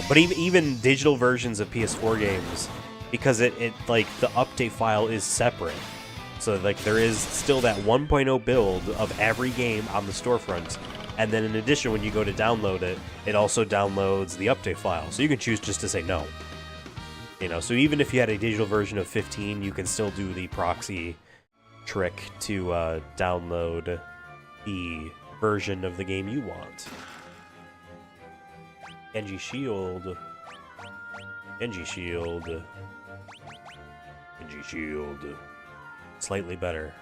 But even digital versions of PS4 games, because it like the update file is separate, so like there is still that 1.0 build of every game on the storefront, and then in addition, when you go to download it, it also downloads the update file, so you can choose just to say no. You know, so even if you had a digital version of 15, you can still do the proxy trick to download the version of the game you want. Genji Shield. Genji Shield. Genji Shield. Slightly better.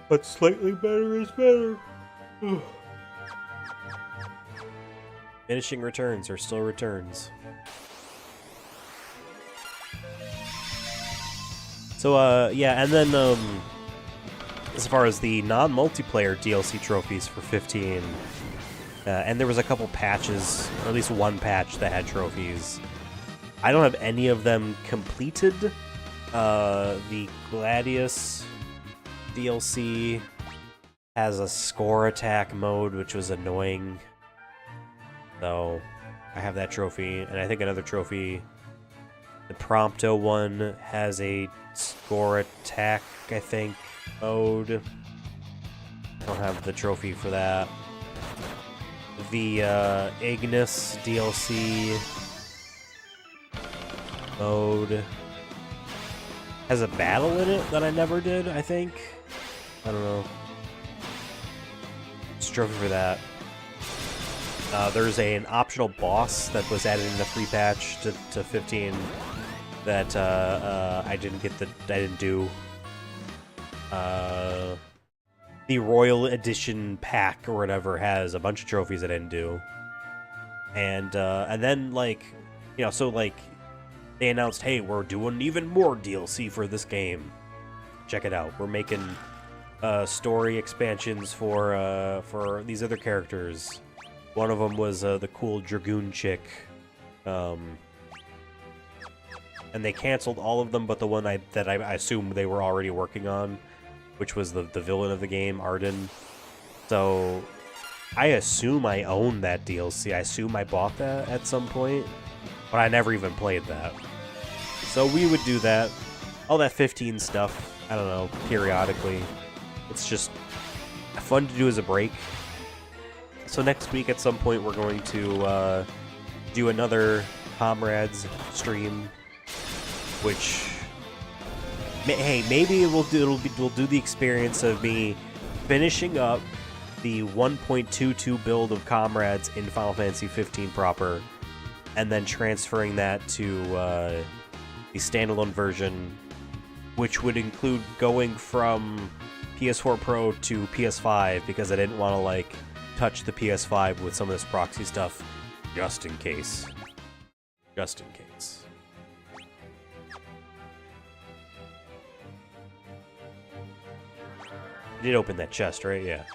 But slightly better is better. Finishing returns are still returns. So, yeah, and then, as far as the non-multiplayer DLC trophies for 15, and there was a couple patches, or at least one patch that had trophies. I don't have any of them completed. The Gladius DLC has a score attack mode, which was annoying. So, I have that trophy, and I think another trophy, the Prompto one, has a score attack, I think, mode. I don't have the trophy for that. The Ignis DLC mode has a battle in it that I never did, I think. I don't know. It's a trophy for that. There's an optional boss that was added in the free patch to 15 that I didn't do. The Royal Edition pack or whatever has a bunch of trophies I didn't do. And then, like, you know, so, like, they announced, hey, we're doing even more DLC for this game. Check it out. We're making story expansions for these other characters. One of them was the cool Dragoon chick. And they canceled all of them but the one that I assumed they were already working on, which was the villain of the game, Arden. So I assume I own that DLC. I assume I bought that at some point, but I never even played that. So we would do that. All that 15 stuff, I don't know, periodically. It's just fun to do as a break. So next week at some point we're going to do another Comrades stream, which, hey, maybe we'll do the experience of me finishing up the 1.22 build of Comrades in Final Fantasy 15 proper, and then transferring that to the standalone version, which would include going from PS4 Pro to PS5, because I didn't want to, like, touch the PS5 with some of this proxy stuff, just in case. Just in case. I did open that chest, right? Yeah.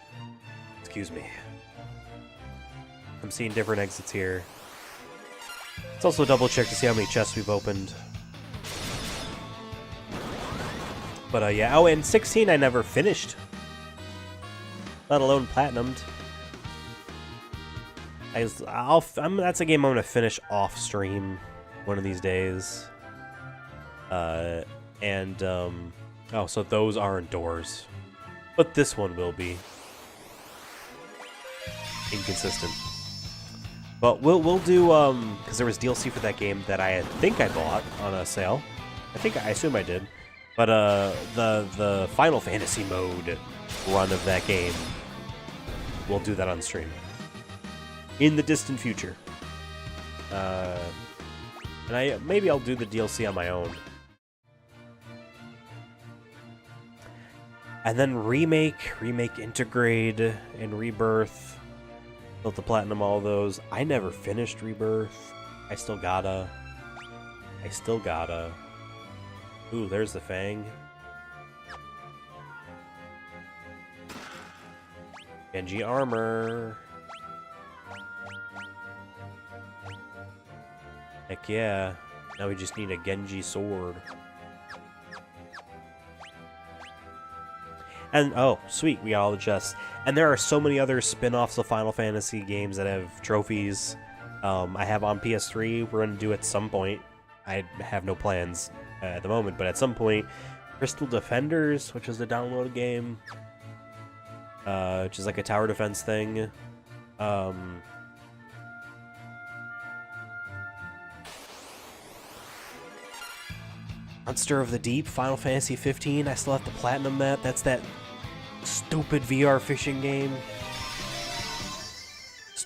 Excuse me. I'm seeing different exits here. Let's also double check to see how many chests we've opened. But yeah, oh, and 16 I never finished. Let alone platinumed. That's a game I'm gonna finish off stream one of these days. Oh, so those aren't doors. But this one will be. Inconsistent. But we'll do, because there was DLC for that game that I think I bought on a sale. I assume I did. But the Final Fantasy mode run of that game, we'll do that on stream in the distant future. And maybe I'll do the DLC on my own. And then remake, Intergrade, and Rebirth. Built the platinum, all those. I never finished Rebirth. I still gotta. Ooh, there's the Fang. Genji armor. Heck yeah. Now we just need a Genji sword. And, oh, sweet, we got all the chests. And there are so many other spin-offs of Final Fantasy games that have trophies. I have on PS3, we're going to do at some point. I have no plans at the moment, but at some point, Crystal Defenders, which is a download game, which is like a tower defense thing. Monster of the Deep, Final Fantasy 15, I still have to platinum that. That's that stupid VR fishing game.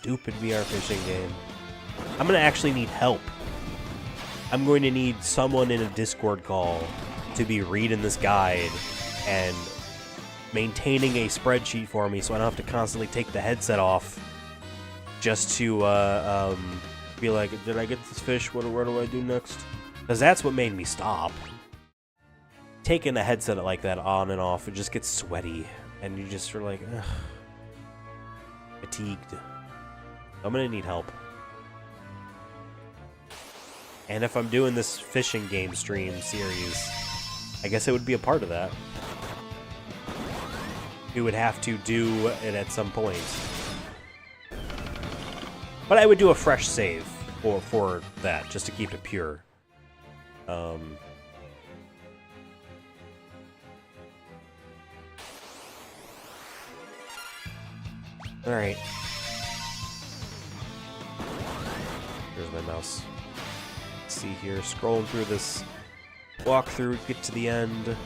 stupid VR fishing game. I'm gonna actually need help. I'm going to need someone in a Discord call to be reading this guide and maintaining a spreadsheet for me so I don't have to constantly take the headset off just to be like, did I get this fish? What do I do next? Because that's what made me stop. Taking a headset like that on and off, it just gets sweaty, and you just are like, ugh, fatigued. I'm gonna need help. And if I'm doing this fishing game stream series, I guess it would be a part of that. We would have to do it at some point. But I would do a fresh save for that, just to keep it pure. Alright. Here's my mouse. Let's see here, scrolling through this walkthrough, get to the end.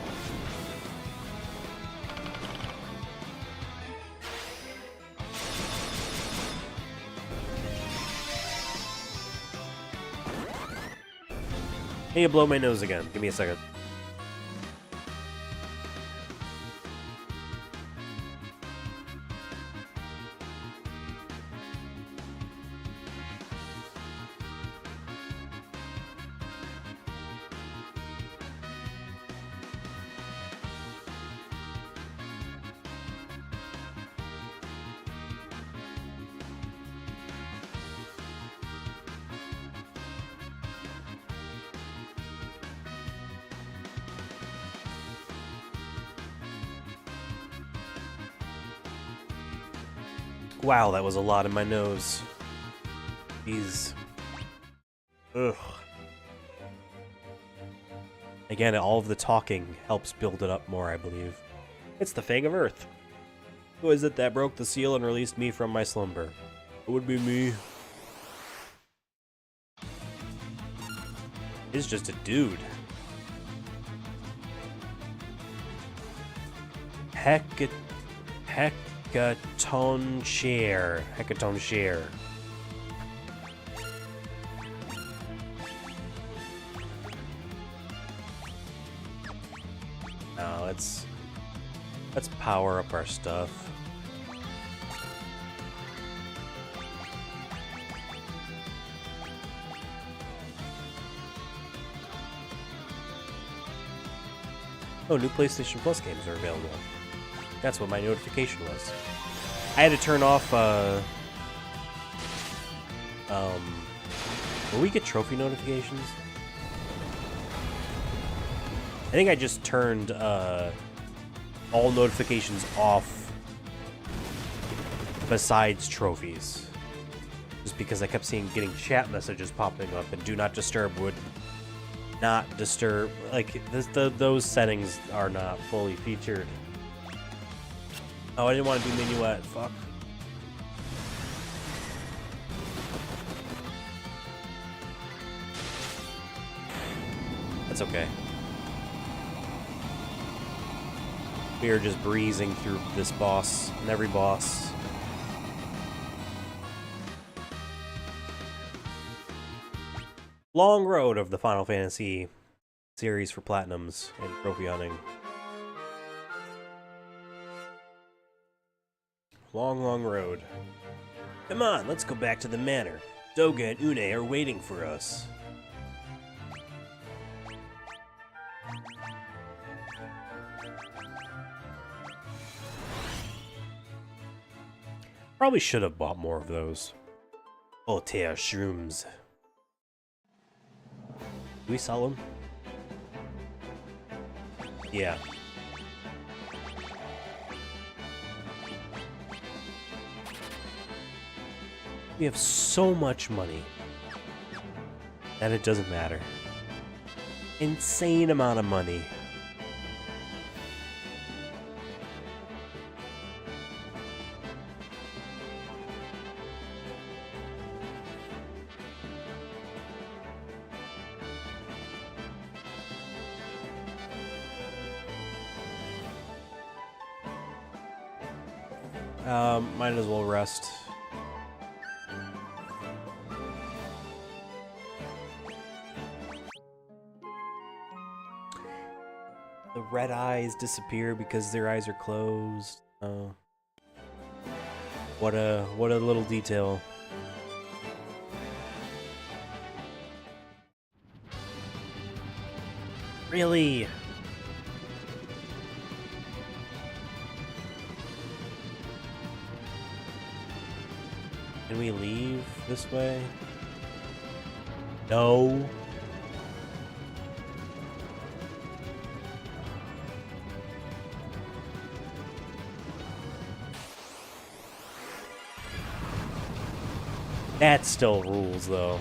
Hey, you blow my nose again. Give me a second. Wow, that was a lot in my nose. Jeez. Ugh. Again, all of the talking helps build it up more, I believe. It's the Fang of Earth. Who is it that broke the seal and released me from my slumber? It would be me. It's just a dude. Hecaton share. Now let's power up our stuff. Oh, new PlayStation Plus games are available. That's what my notification was. I had to turn off, will we get trophy notifications? I think I just turned, all notifications off besides trophies. Just because I kept getting chat messages popping up, and Do Not Disturb would not disturb, like, those settings are not fully featured. Oh, I didn't want to do minuet. Fuck. That's okay. We are just breezing through this boss and every boss. Long road of the Final Fantasy series for platinums and trophy hunting. Long, long road. Come on, let's go back to the manor. Doga and Une are waiting for us. Probably should have bought more of those. Altair shrooms. Do we sell them? Yeah. We have so much money that it doesn't matter. Insane amount of money. Might as well rest. The red eyes disappear because their eyes are closed. Oh. What a little detail. Really? Can we leave this way? No. That still rules, though.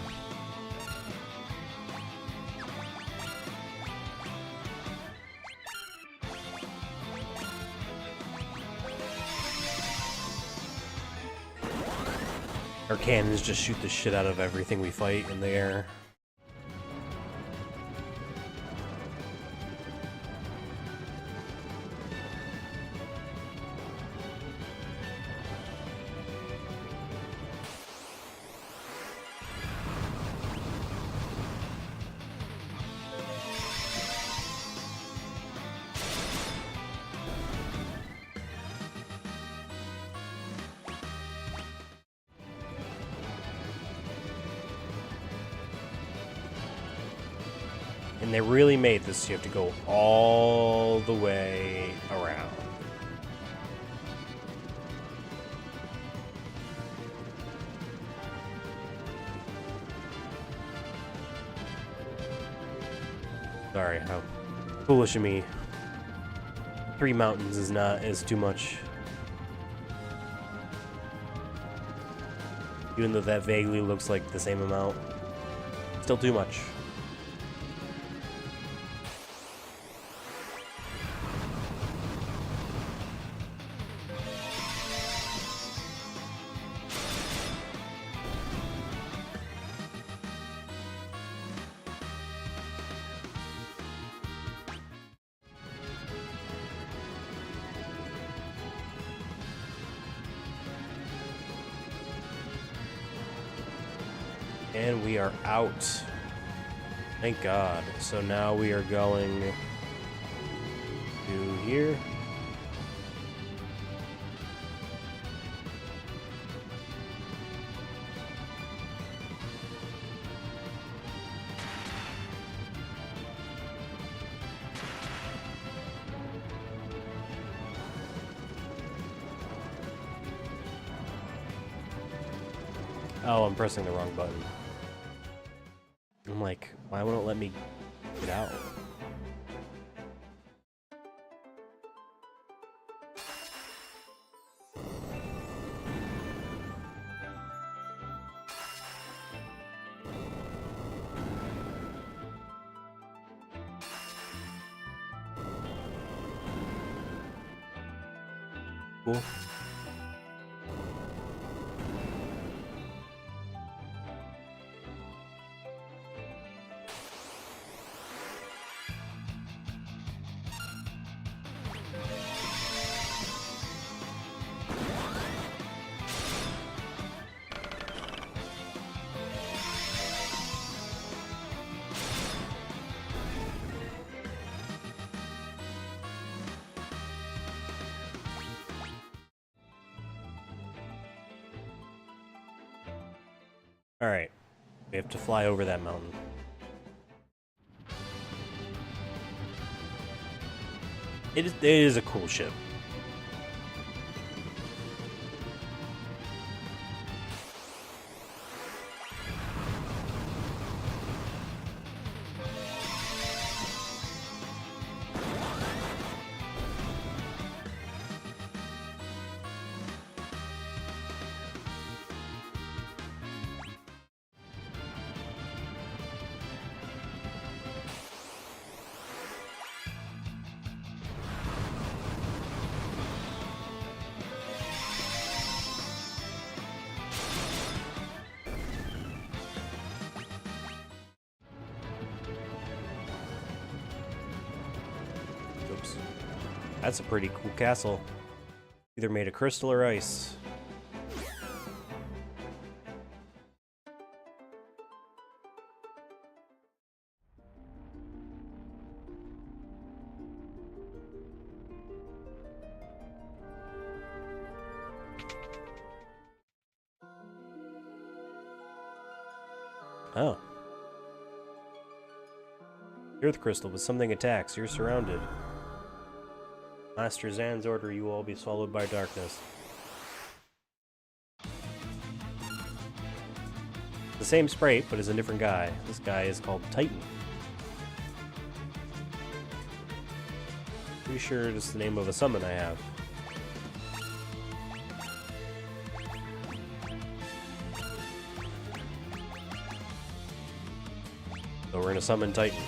Our cannons just shoot the shit out of everything we fight in the air. And they really made this, you have to go all the way around. Sorry, how foolish of me. 3 mountains is too much. Even though that vaguely looks like the same amount. Still too much. And we are out. Thank God. So now we are going to here. Oh, I'm pressing the wrong button. I'm like, why won't it let me get out? Cool. Alright, we have to fly over that mountain. It is a cool ship. Oops. That's a pretty cool castle. Either made of crystal or ice. Oh. Earth crystal, but something attacks. You're surrounded. Master Zan's order, you will all be swallowed by darkness. The same sprite, but is a different guy. This guy is called Titan. Pretty sure it's the name of a summon I have. So we're gonna summon Titan.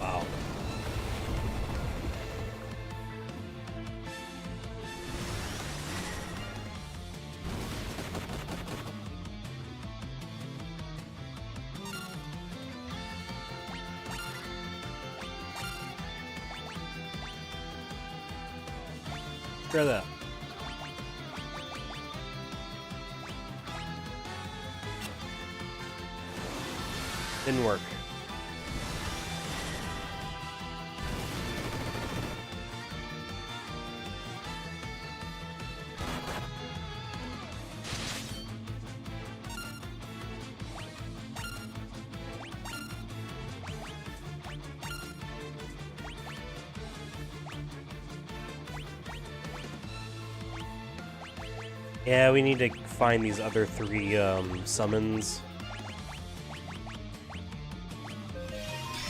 Wow. Try that. Didn't work. Yeah, we need to find these other three summons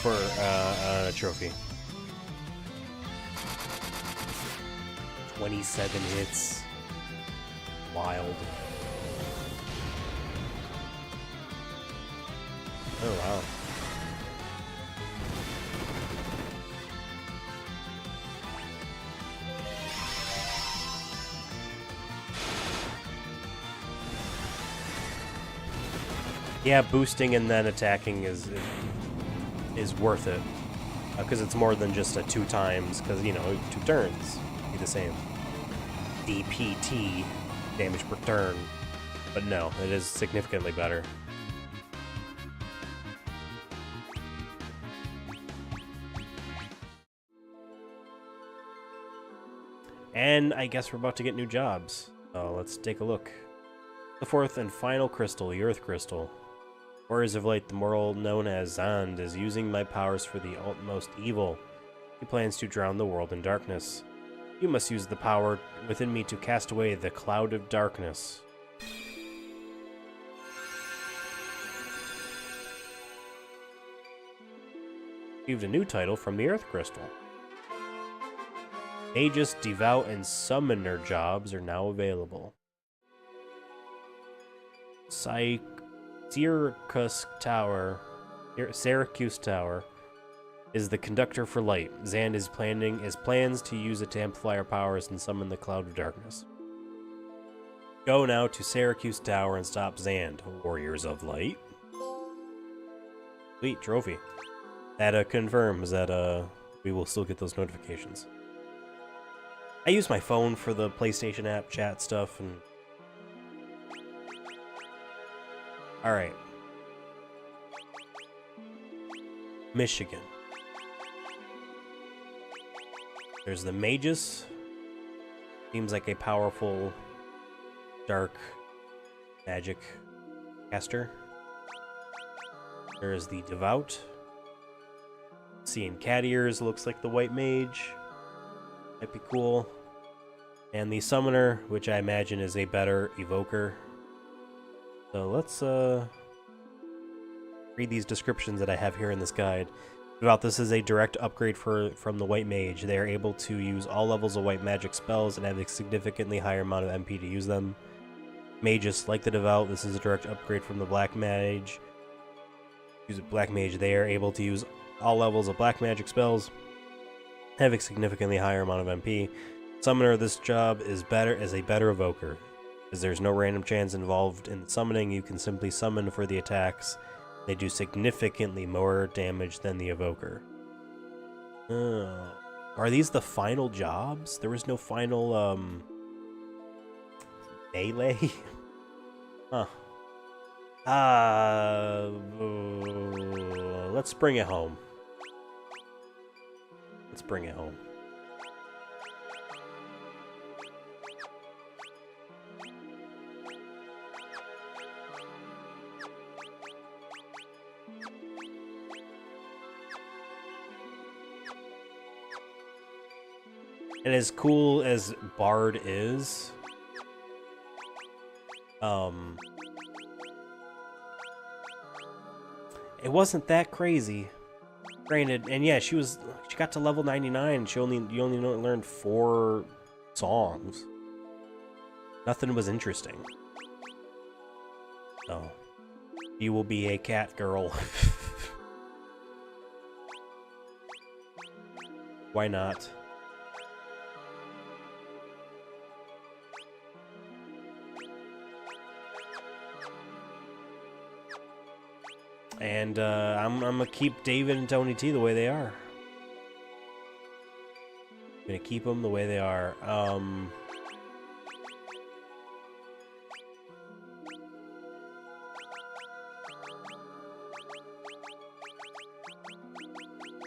for a trophy. 27 hits. Wild. Oh, wow. Yeah, boosting and then attacking is worth it, because it's more than just a 2 times, because, you know, 2 turns be the same. DPT, damage per turn, but no, it is significantly better. And I guess we're about to get new jobs, so let's take a look. The 4th and final crystal, the Earth Crystal. Warriors of Light, the mortal known as Zand, is using my powers for the utmost evil. He plans to drown the world in darkness. You must use the power within me to cast away the cloud of darkness. Received a new title from the Earth Crystal. Magus, Devout, and Summoner jobs are now available. Syracuse Tower is the conductor for light. Zand is plans to use it to amplify our powers and summon the cloud of darkness. Go now to Syracuse Tower and stop Zand, Warriors of Light. Sweet trophy. That confirms that we will still get those notifications. I use my phone for the PlayStation app chat stuff and alright. Michigan. There's the Magus. Seems like a powerful, dark magic caster. There's the Devout. Seeing cat ears, looks like the White Mage. Might be cool. And the Summoner, which I imagine is a better evoker. So let's read these descriptions that I have here in this guide. About this is a direct upgrade from the White Mage. They are able to use all levels of white magic spells and have a significantly higher amount of MP to use them. Magus, like the Devout, this is a direct upgrade from the Black Mage. Use a Black Mage. They are able to use all levels of black magic spells have a significantly higher amount of MP. Summoner, this job is a better evoker. As there's no random chance involved in summoning, you can simply summon for the attacks. They do significantly more damage than the evoker. Are these the final jobs? There was no final, melee? Huh. Let's bring it home. Let's bring it home. And as cool as Bard is, it wasn't that crazy. Granted, and yeah, she got to level 99. You only learned 4 songs. Nothing was interesting. Oh, you will be a cat girl. Why not? And I'm gonna keep David and Tony T the way they are. I'm gonna keep them the way they are.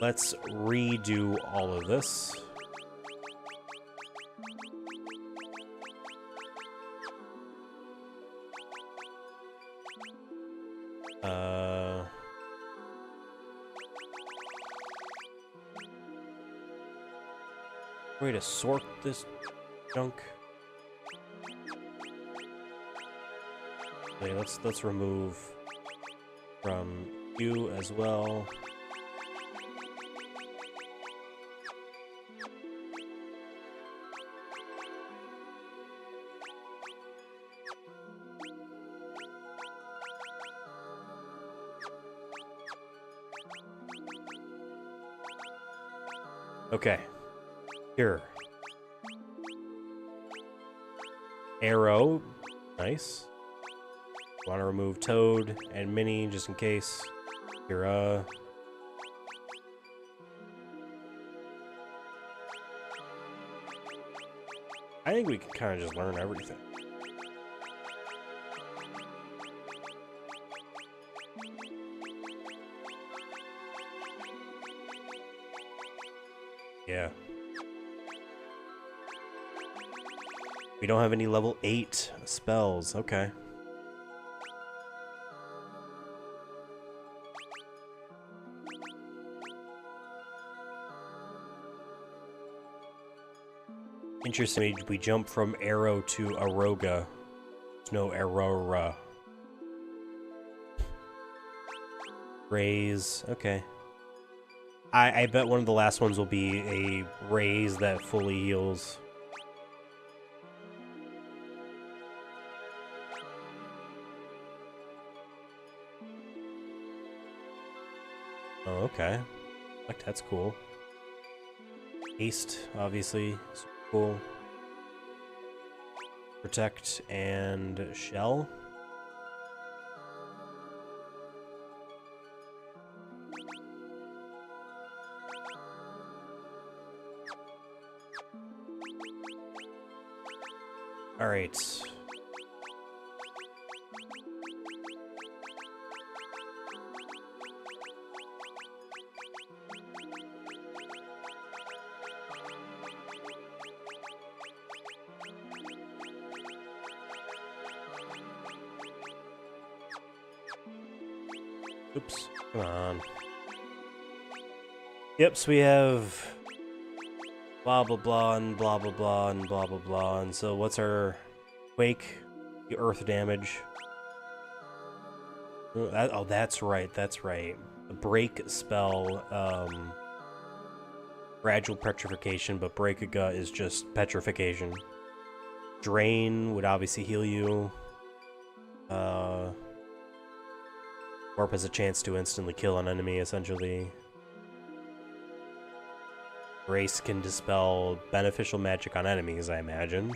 Let's redo all of this. Way to sort this junk. Okay, let's remove from you as well. Okay. Here. Arrow. Nice. Want to remove Toad and Minnie just in case. Here, I think we can kind of just learn everything. Yeah. We don't have any level 8 spells. Okay. Interesting. We jump from Arrow to Aroga. There's no Aurora. Raise. Okay. I bet one of the last ones will be a raise that fully heals. Oh, okay. Like, that's cool. Haste, obviously, super cool. Protect and Shell. All right. Oops, come on. Yep, so we have blah blah blah and blah blah blah and blah blah blah. And so what's our Quake? The earth damage. Oh, that's right, that's right. The break spell, gradual petrification, but break a gut is just petrification. Drain would obviously heal you. Warp has a chance to instantly kill an enemy, essentially. Race can dispel beneficial magic on enemies, I imagine.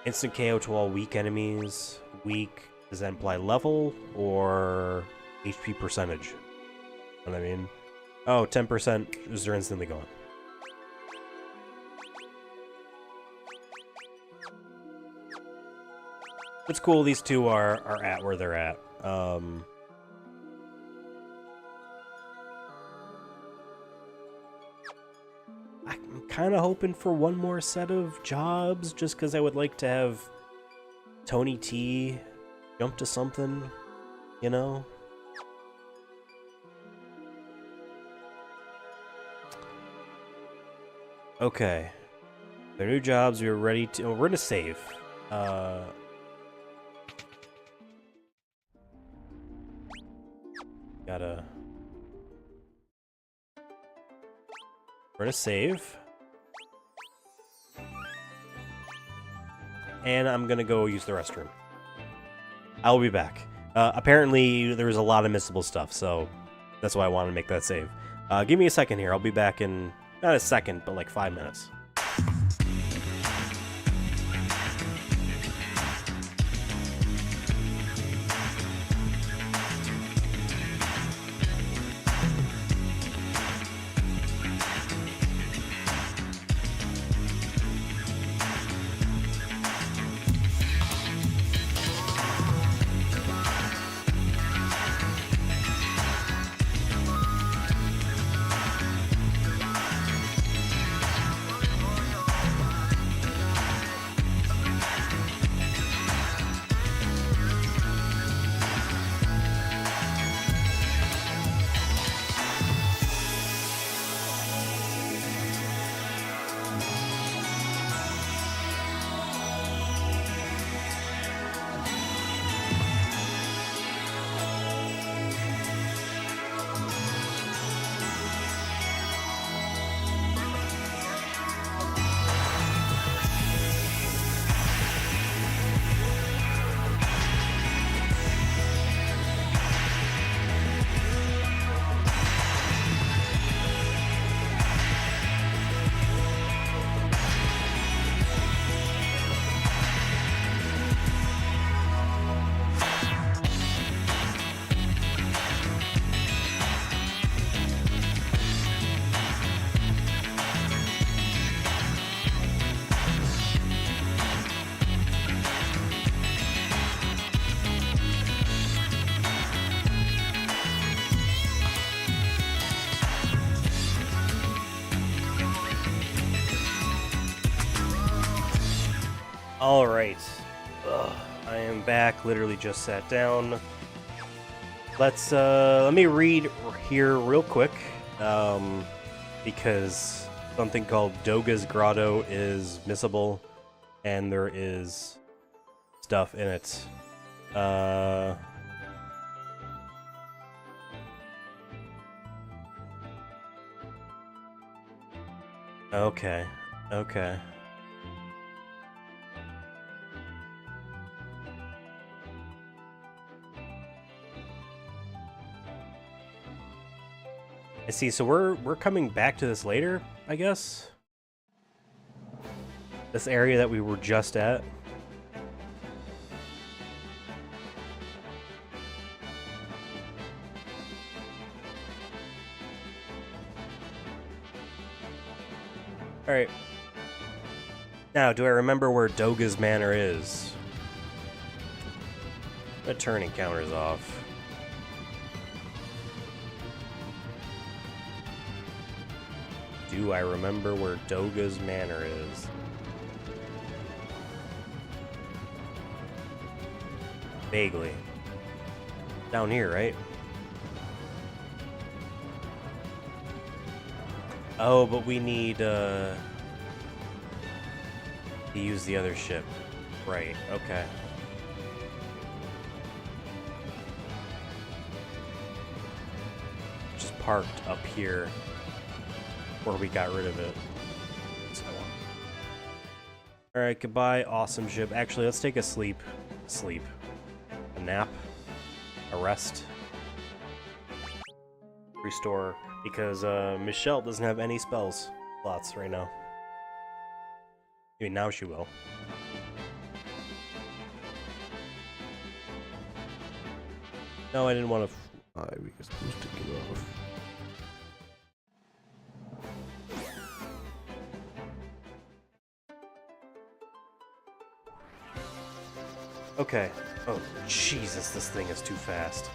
Instant KO to all weak enemies. Weak, does that imply level or HP percentage? You know what I mean? Oh, 10% is they're instantly gone. It's cool these two are at where they're at. I'm kind of hoping for one more set of jobs, just because I would like to have Tony T jump to something, you know? Okay. Their new jobs, we are ready to... Oh, we're gonna save. Gotta... We're gonna save. And I'm gonna go use the restroom. I'll be back. Apparently, there was a lot of missable stuff, so that's why I wanted to make that save. Give me a second here. I'll be back in... Not a second, but like 5 minutes. Alright. I am back, literally just sat down. Let me read here real quick, because something called Doga's Grotto is missable, and there is stuff in it. Okay. I see, so we're coming back to this later, I guess? This area that we were just at. Alright. Now, do I remember where Doga's Manor is? The turning counter's off. Do I remember where Doga's Manor is? Vaguely. Down here, right? Oh, but we need, to use the other ship. Right, okay. Just parked up here. Where we got rid of it. Alright, goodbye, awesome ship. Actually, let's take a sleep. A nap. A rest. Restore Because Michelle doesn't have any spells slots right now. I mean, now she will. No, I didn't want to. We were supposed to get off. Okay. Oh, Jesus, this thing is too fast.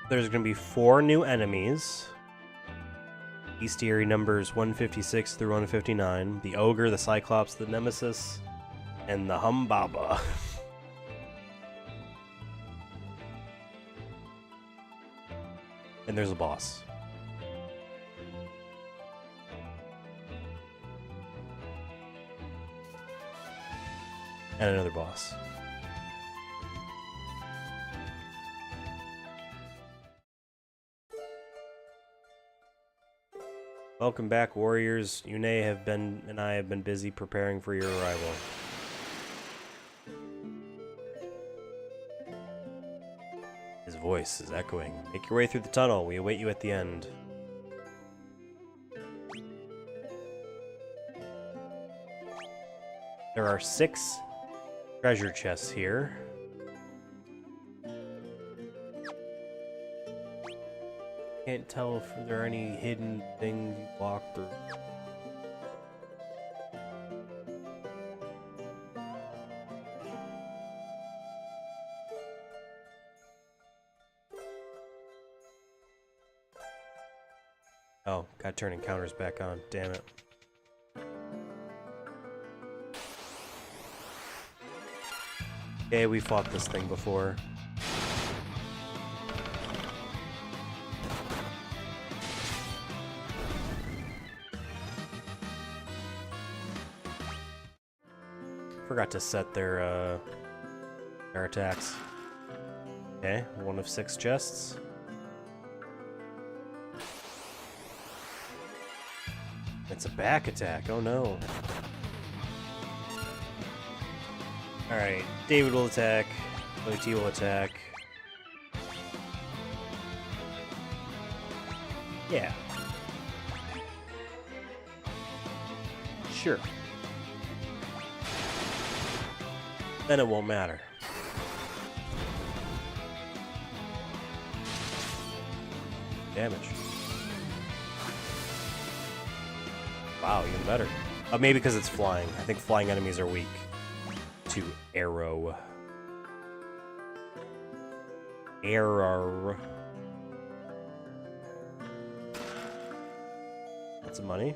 There's going to be 4 new enemies. Bestiary numbers 156 through 159. The Ogre, the Cyclops, the Nemesis, and the Humbaba. And there's a boss. And another boss. Welcome back, warriors. Yune and I have been busy preparing for your arrival. His voice is echoing. Make your way through the tunnel. We await you at the end. There are 6 treasure chests here. Can't tell if there are any hidden things you walk through. Oh, gotta turn encounters back on. Damn it. Okay, we fought this thing before. Forgot to set their attacks. Okay, 1 of 6 chests. It's a back attack, oh no. Alright, David will attack, OT will attack. Yeah. Sure. Then it won't matter. Damage. Wow, even better. Maybe because it's flying. I think flying enemies are weak to arrow. Error. Lots of money.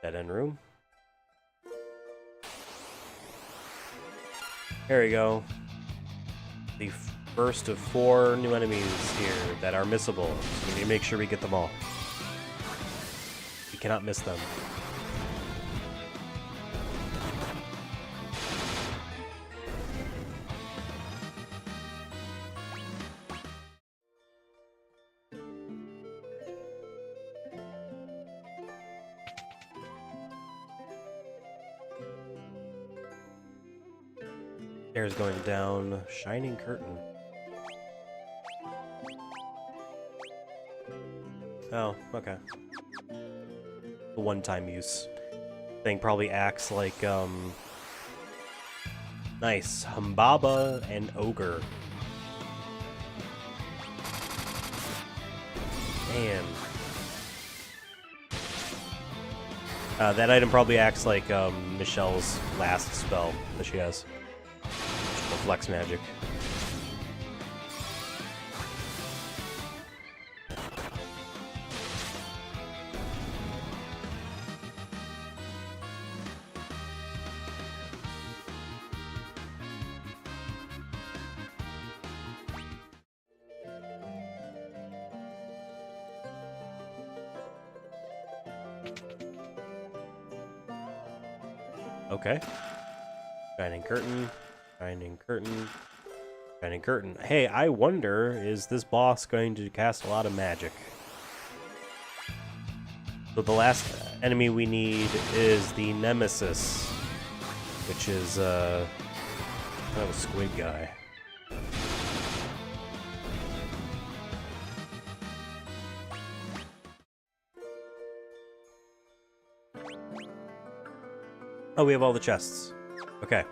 Dead end room. There we go. The first of 4 new enemies here that are missable. So we need to make sure we get them all. We cannot miss them. Stairs going down. Shining curtain. Oh, okay. The one-time use thing probably acts like, nice. Humbaba and Ogre. Man. That item probably acts like Michelle's last spell that she has. Flex magic. Okay. Shining curtain. Shining curtain. Shining curtain. Hey, I wonder, is this boss going to cast a lot of magic? So the last enemy we need is the Nemesis, which is kind of a squid guy. Oh, we have all the chests. Okay.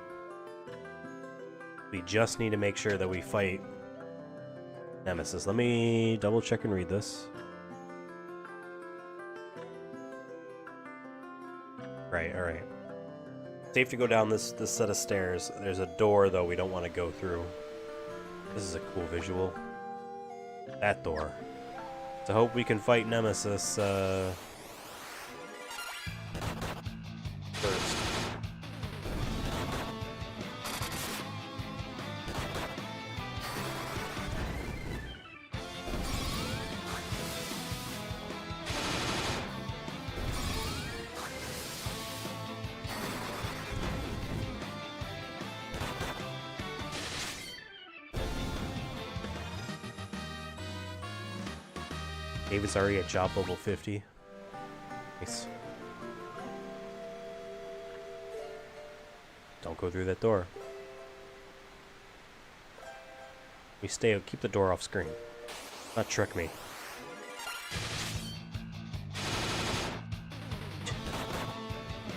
We just need to make sure that we fight Nemesis. Let me double check and read this. Right, alright. Safe to go down this set of stairs. There's a door, though, we don't want to go through. This is a cool visual. That door. So hope we can fight Nemesis, first. David's already at job level 50. Nice. Don't go through that door. We stay. Keep the door off screen. Not trick me.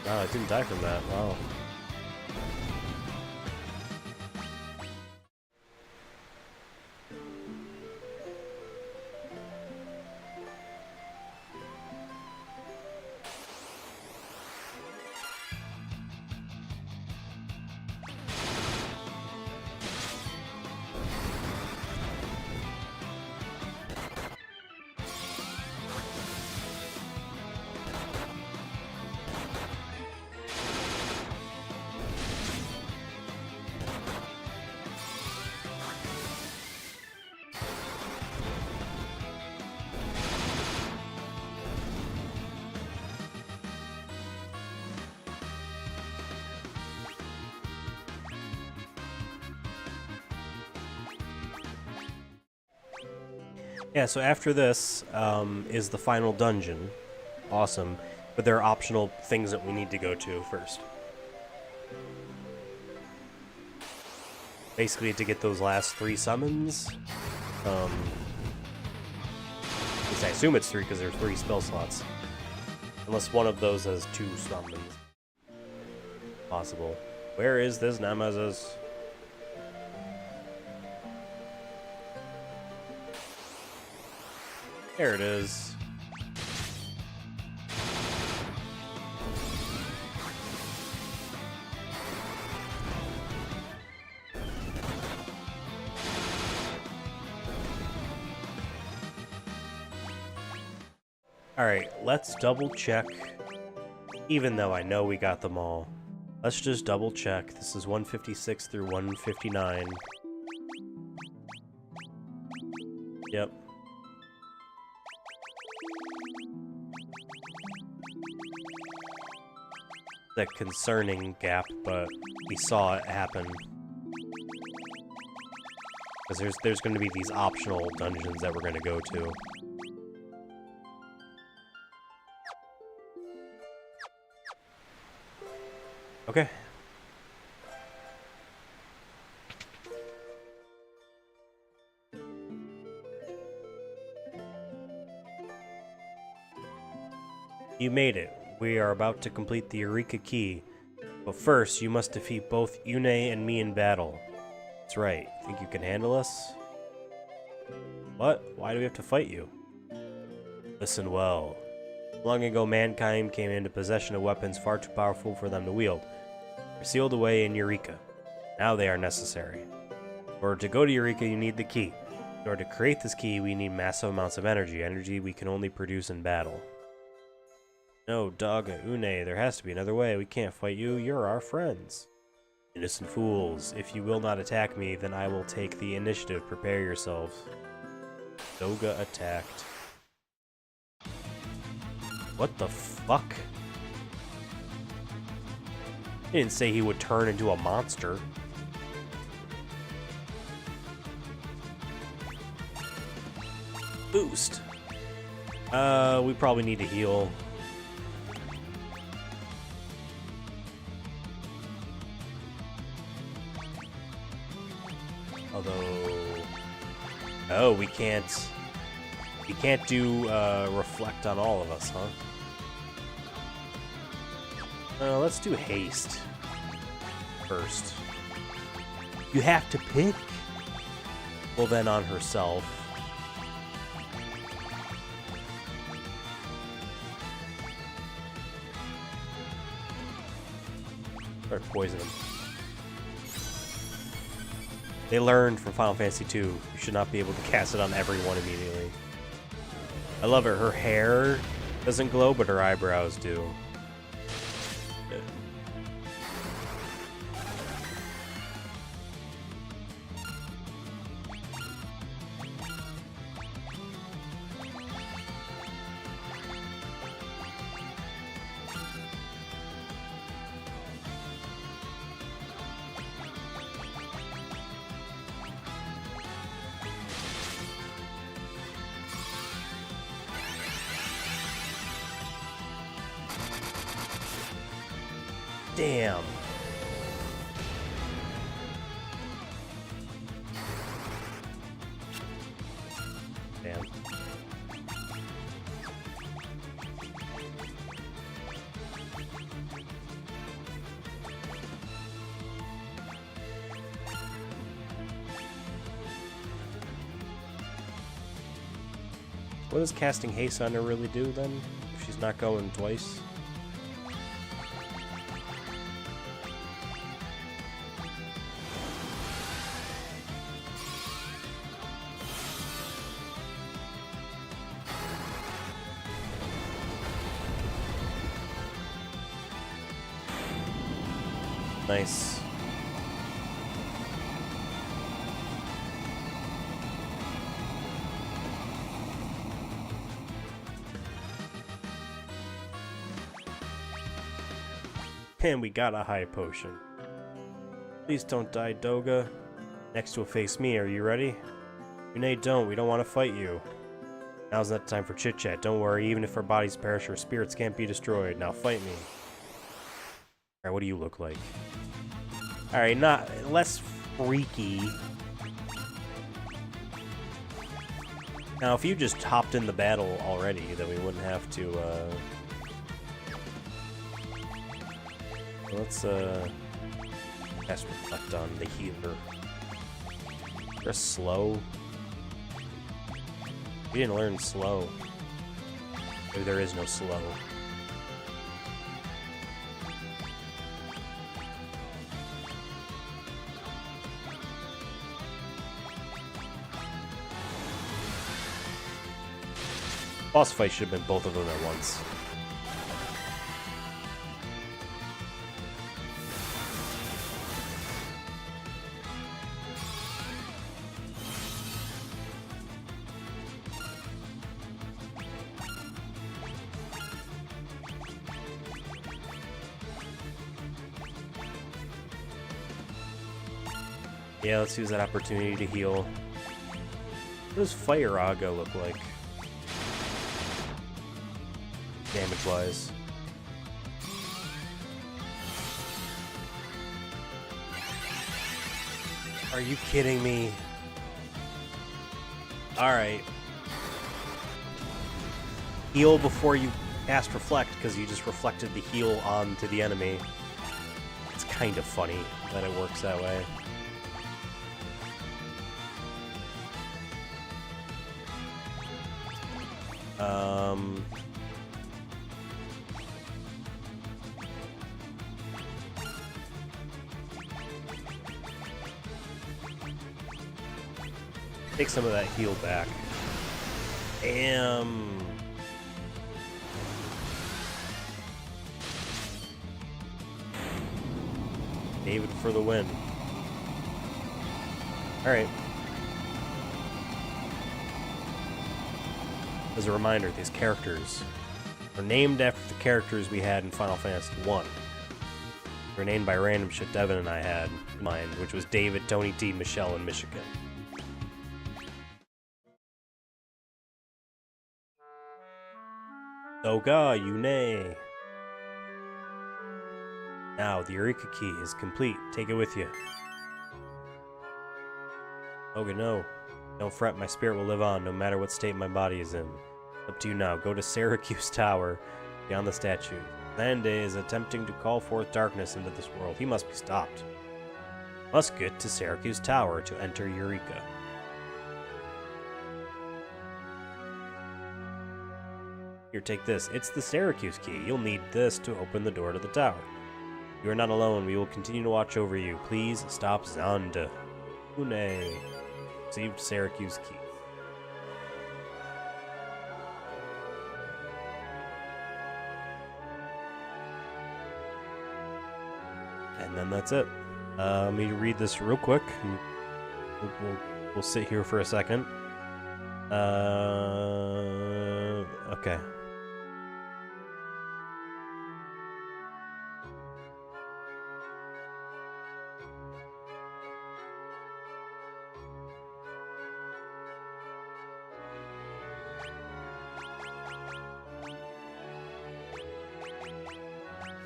Wow, I didn't die from that. Wow. Yeah, so after this is the final dungeon. Awesome. But there are optional things that we need to go to first. Basically, to get those last 3 summons. At least I assume it's 3 because there's 3 spell slots. Unless one of those has 2 summons. Possible. Where is this Nemesis? There it is. Alright, let's double check. Even though I know we got them all. Let's just double check. This is 156 through 159. Yep. That concerning gap, but we saw it happen. Because there's going to be these optional dungeons that we're going to go to. Okay. You made it. We are about to complete the Eureka Key. But first, you must defeat both Yune and me in battle. That's right. Think you can handle us? What? Why do we have to fight you? Listen well. Long ago, mankind came into possession of weapons far too powerful for them to wield. They're sealed away in Eureka. Now they are necessary. In order to go to Eureka, you need the key. In order to create this key, we need massive amounts of energy. Energy we can only produce in battle. No, Daga, Une, there has to be another way. We can't fight you. You're our friends. Innocent fools. If you will not attack me, then I will take the initiative. Prepare yourselves. Doga attacked. What the fuck? He didn't say he would turn into a monster. Boost. We probably need to heal. Although... Oh, we can't do, reflect on all of us, huh? Let's do haste first. You have to pick? Well, then on herself. Or poison him. They learned from Final Fantasy 2, you should not be able to cast it on everyone immediately. I love her. Her hair doesn't glow, but her eyebrows do. Damn. Damn. What does casting haste on her really do then? If she's not going twice? Nice. And we got a high potion. Please don't die, Doga. Next will face me. Are you ready? Yune, don't. We don't want to fight you. Now's not the time for chit-chat. Don't worry. Even if our bodies perish, our spirits can't be destroyed. Now fight me. Alright, what do you look like? Alright, not less freaky. Now, if you just hopped in the battle already, then we wouldn't have to, let's, cast reflect on the healer. They're slow. We didn't learn slow. Maybe there is no slow. Boss fight should have been both of them at once. Yeah, let's use that opportunity to heal. What does Fire Aga look like? Damage-wise. Are you kidding me? Alright. Heal before you cast Reflect, because you just reflected the heal onto the enemy. It's kind of funny that it works that way. Take some of that heal back. David for the win. Alright. As a reminder, these characters are named after the characters we had in Final Fantasy 1. They were named by random shit Devin and I had in mind, which was David, Tony T, Michelle, and Michigan. Soga, Yune. Now, the Eureka Key is complete. Take it with you. Soga, no. Don't fret, my spirit will live on, no matter what state my body is in. Up to you now. Go to Syracuse Tower, beyond the statue. Lande is attempting to call forth darkness into this world. He must be stopped. Must get to Syracuse Tower to enter Eureka. Here, take this. It's the Syracuse key. You'll need this to open the door to the tower. You are not alone. We will continue to watch over you. Please stop Zonda. Une. Received Syracuse key. And then that's it. Let me read this real quick. We'll sit here for a second. Okay.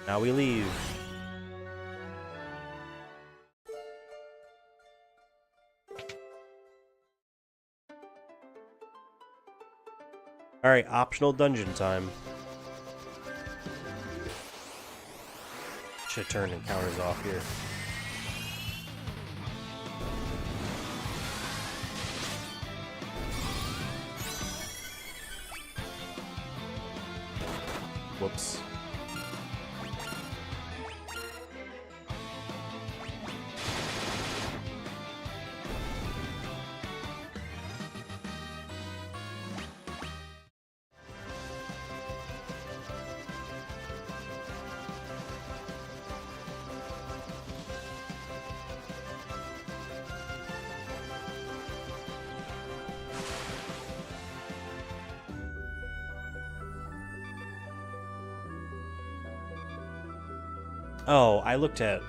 Now we leave. Alright, optional dungeon time. Should turn encounters off here. Whoops. Oh, I looked at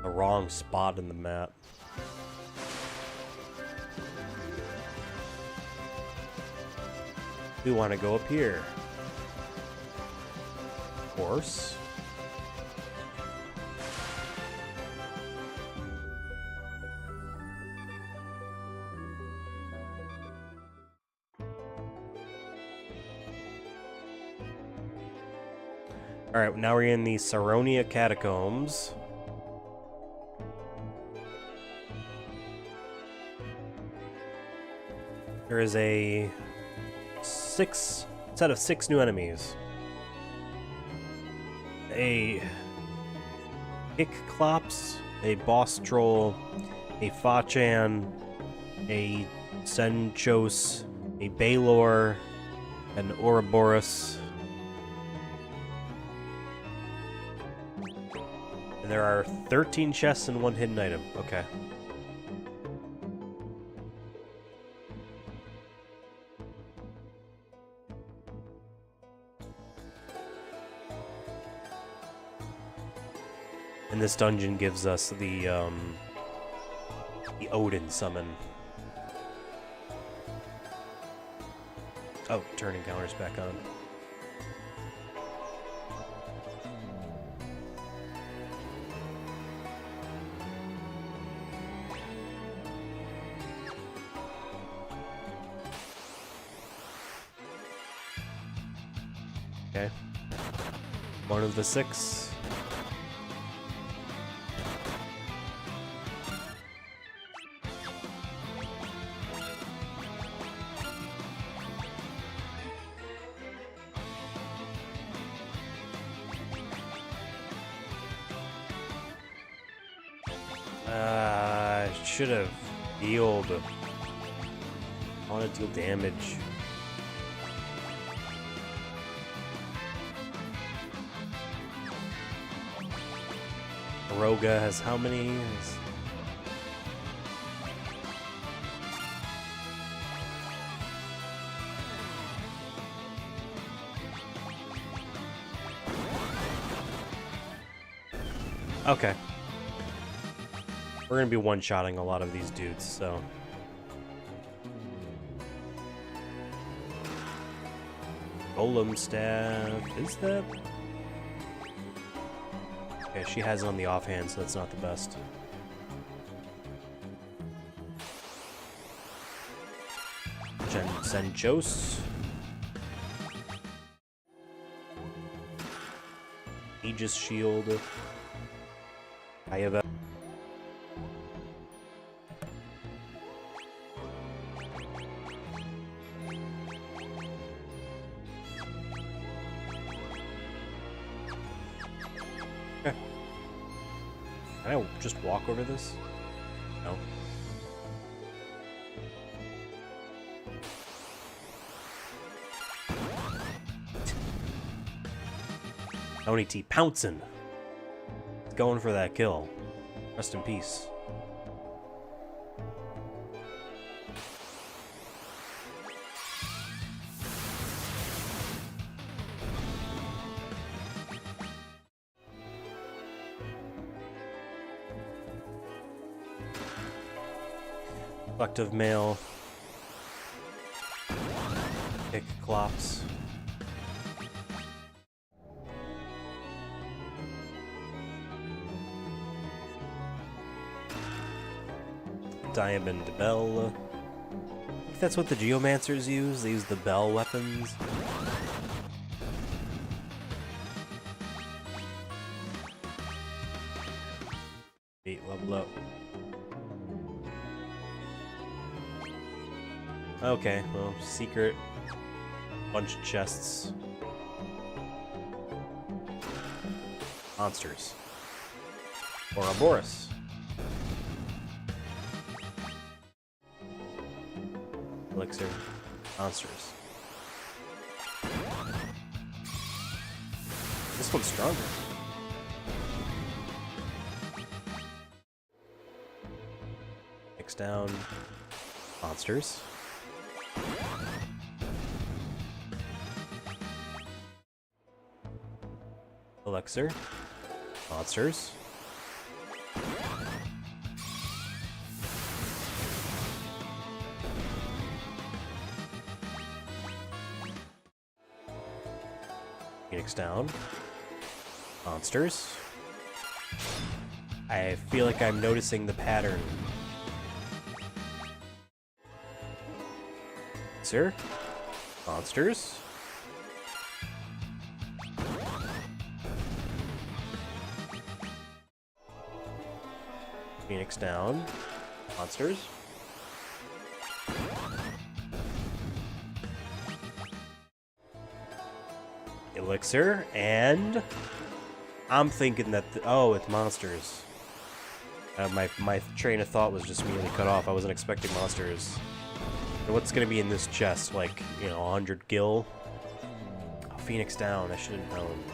the wrong spot in the map. We want to go up here. Of course. Alright, now we're in the Saronia Catacombs. There is a set of 6 new enemies. A Kickclops, a Boss Troll, a Fachan, a Senchos, a Baylor, an Ouroboros. There are 13 chests and 1 hidden item. Okay. And this dungeon gives us the Odin summon. Oh, turn encounters back on. Okay. One of the 6. Should have healed. I want to deal damage. Roga has how many? Okay. We're gonna be one-shotting a lot of these dudes, so... Golem staff, is that? Okay, she has it on the offhand, so that's not the best. Senjos. Aegis shield. I have a... Can I just walk over this? No. Tony T pouncing. Going for that kill. Rest in peace. Collective mail. Pick clops. Diamond bell. I think that's what the geomancers use. They use the bell weapons. Wait, level up. Okay, well, secret. Bunch of chests. Monsters. Ouroboros. Elixir. Monsters. This one's stronger. Mix down. Monsters. Elixir. Monsters. Phoenix down. Monsters. I feel like I'm noticing the pattern. Sir? Monsters. Phoenix down. Monsters. Elixir, and I'm thinking that oh, it's monsters. My train of thought was just immediately cut off. I wasn't expecting monsters. And what's gonna be in this chest? Like, you know, 100 gil. Oh, Phoenix down. I should have known.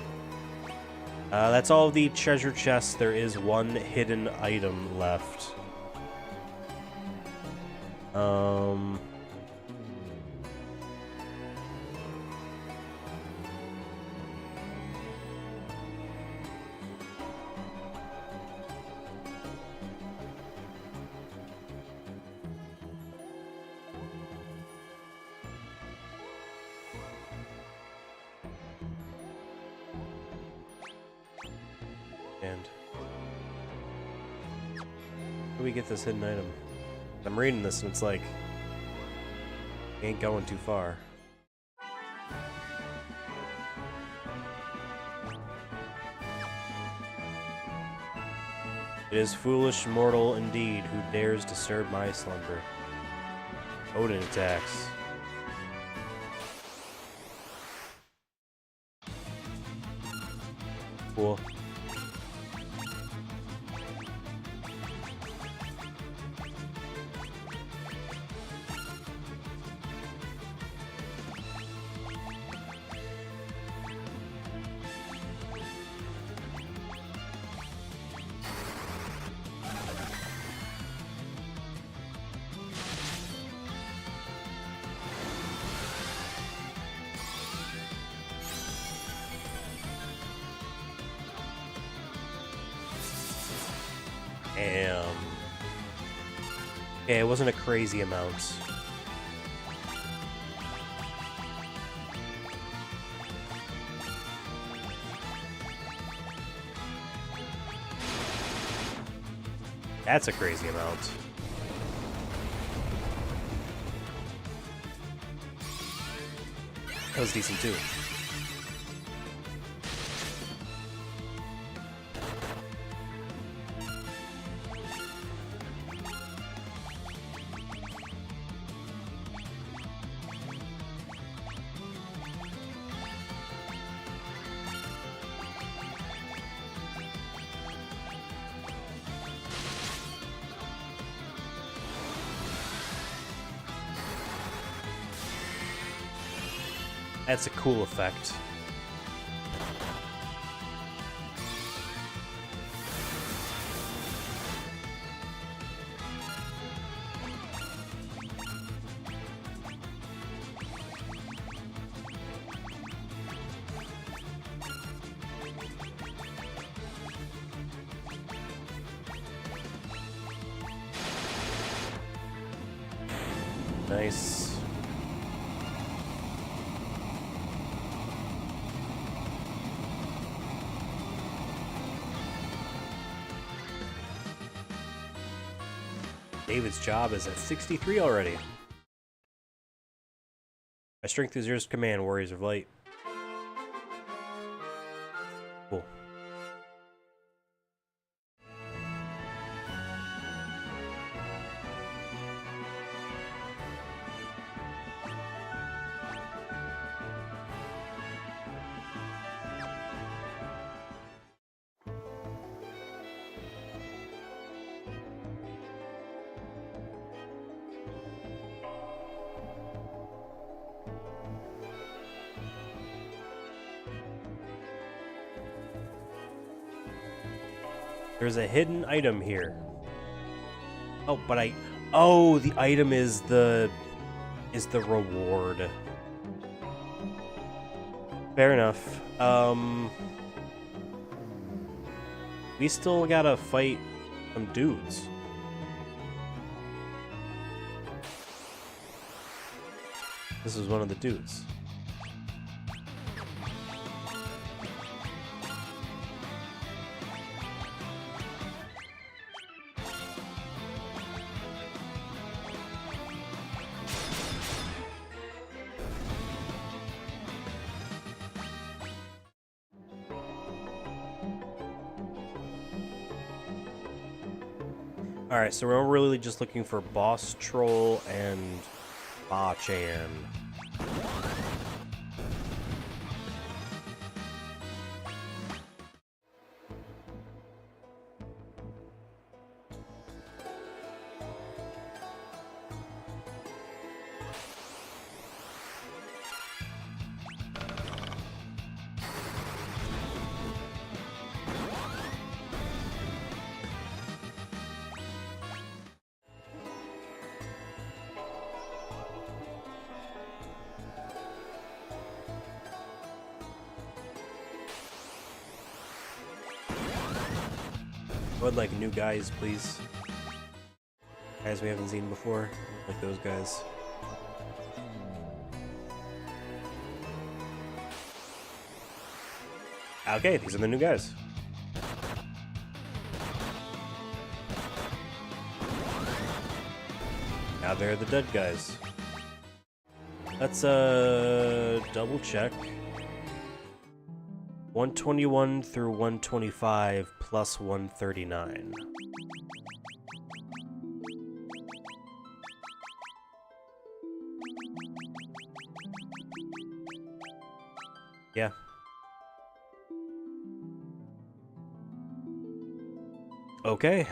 That's all of the treasure chests. There is one hidden item left. And how do we get this hidden item? I'm reading this and it's like, ain't going too far. It is foolish mortal indeed who dares disturb my slumber. Odin attacks. Damn. Okay, it wasn't a crazy amount. That's a crazy amount. That was decent too. That's a cool effect. Nice. David's job is at 63 already. My strength is yours to command, Warriors of Light. Cool. There's a hidden item here. Oh, but oh, the item is the reward. Fair enough. We still gotta fight some dudes. This is one of the dudes. Alright, so we're really just looking for Boss Troll and Ba-chan. I would like new guys, please. Guys we haven't seen before, like those guys. Okay, these are the new guys. Now they're the dead guys. Let's double check. 121 through 125 plus 139. Yeah. Okay.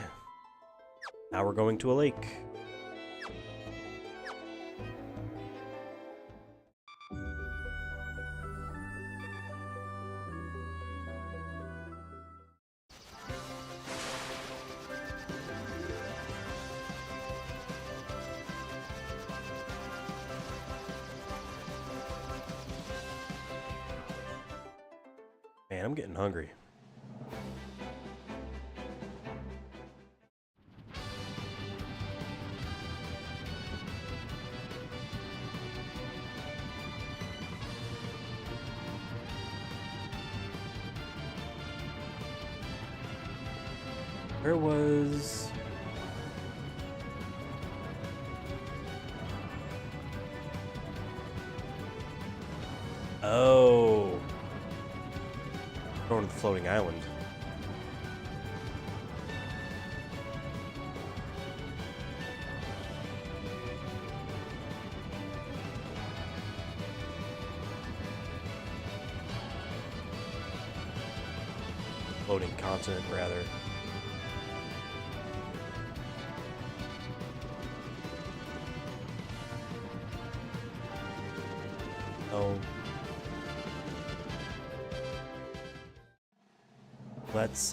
Now we're going to a lake. Man, I'm getting hungry. Where was... Oh. Going to the floating island. Floating continent, rather. Oh. Let's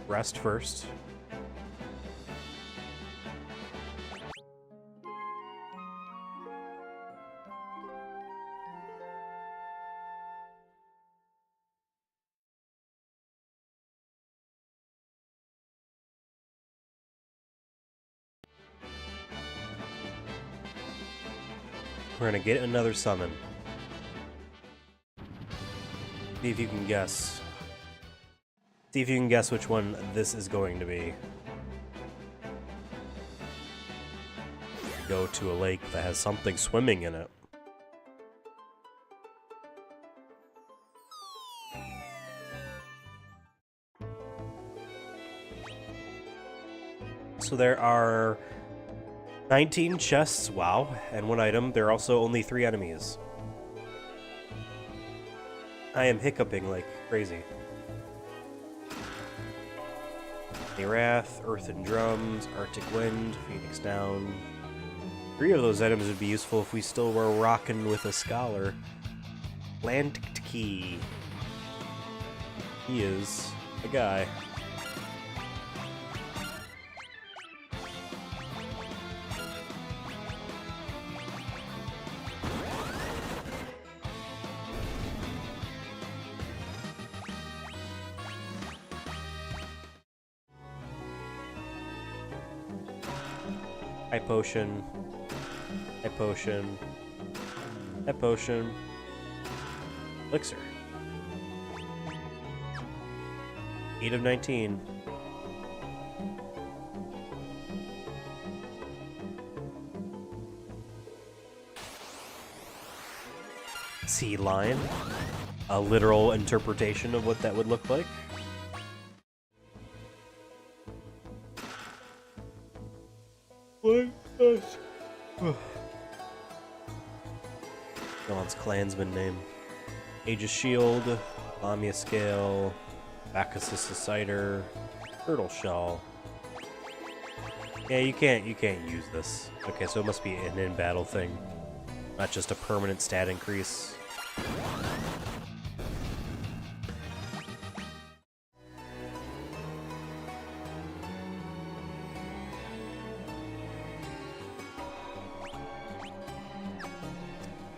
rest first. We're gonna get another summon. See if you can guess. See if you can guess which one this is going to be. Go to a lake that has something swimming in it. So there are 19 chests, wow, and 1 item. There are also only 3 enemies. I am hiccuping like crazy. A Wrath, Earthen Drums, Arctic Wind, Phoenix Down. 3 of those items would be useful if we still were rocking with a Scholar. Atlantic Key. He is a guy. High potion. High potion. High potion. Elixir. 8 of 19. Sea lion. A literal interpretation of what that would look like. Dawn's clansman name. Aegis Shield, Lamia Scale, Bacchus Cider, Turtle Shell. Yeah, you can't use this. Okay, so it must be an in-battle thing, not just a permanent stat increase.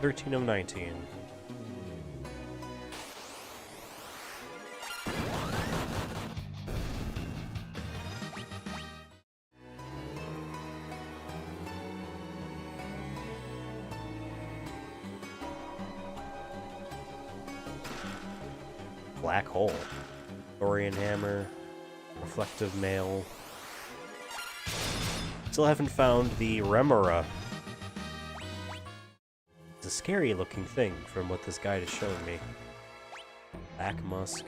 $13 of 19. Black Hole. Thorian Hammer. Reflective Mail. Still haven't found the Remora. It's a scary looking thing from what this guide is showing me. Black Musk.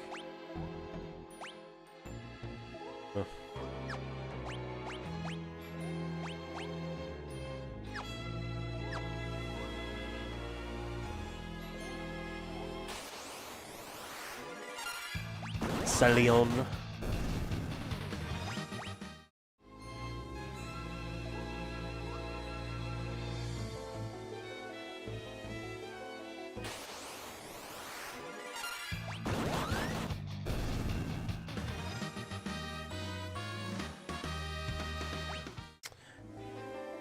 Huh. Salion.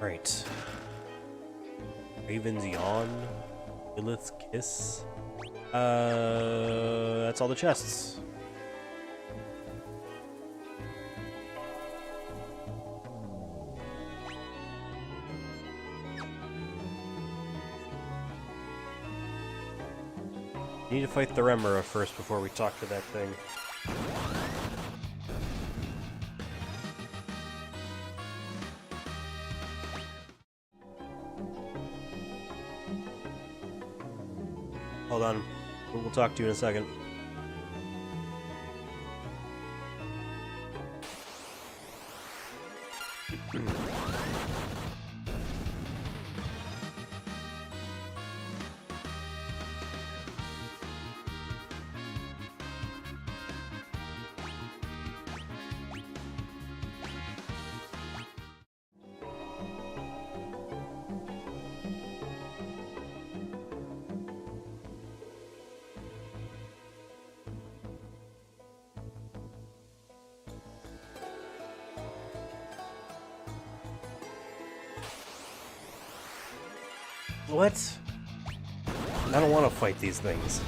Right. Raven's Yawn. Lilith's Kiss. That's all the chests. You need to fight the Remora first before we talk to that thing. Hold on. We'll talk to you in a second. What? I don't want to fight these things.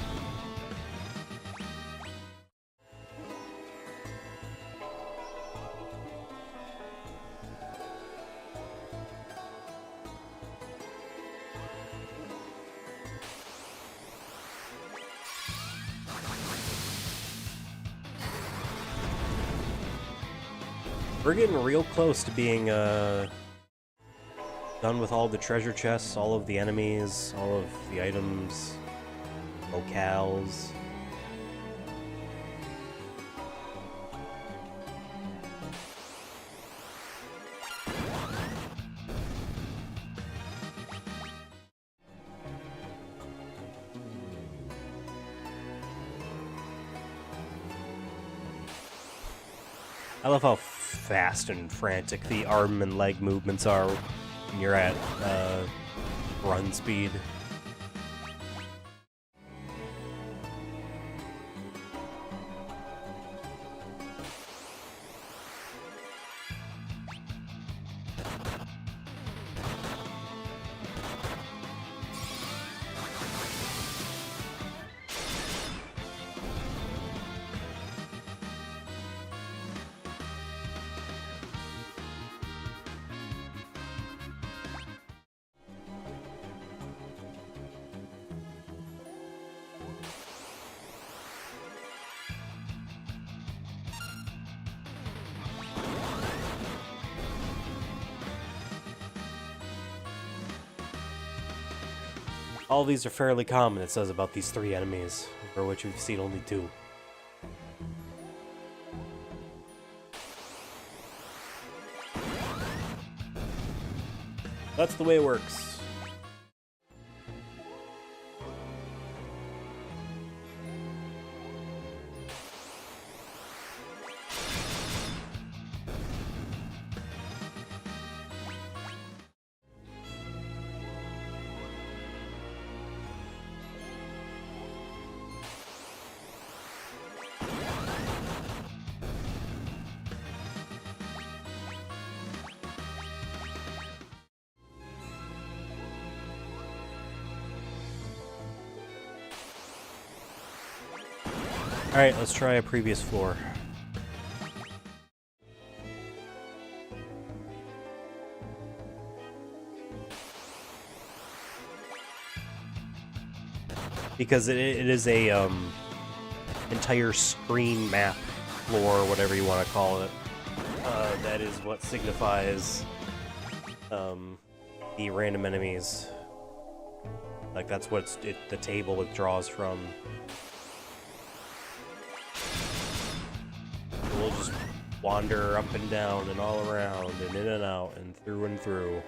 We're getting real close to being, done with all the treasure chests, all of the enemies, all of the items, locales. I love how fast and frantic the arm and leg movements are when you're at run speed. All these are fairly common, it says about these 3 enemies, for which we've seen only 2. That's the way it works. Alright, let's try a previous floor. Because it is a entire screen map floor, whatever you want to call it. That is what signifies the random enemies. Like that's what the table it draws from. We'll just wander up and down and all around and in and out and through and through.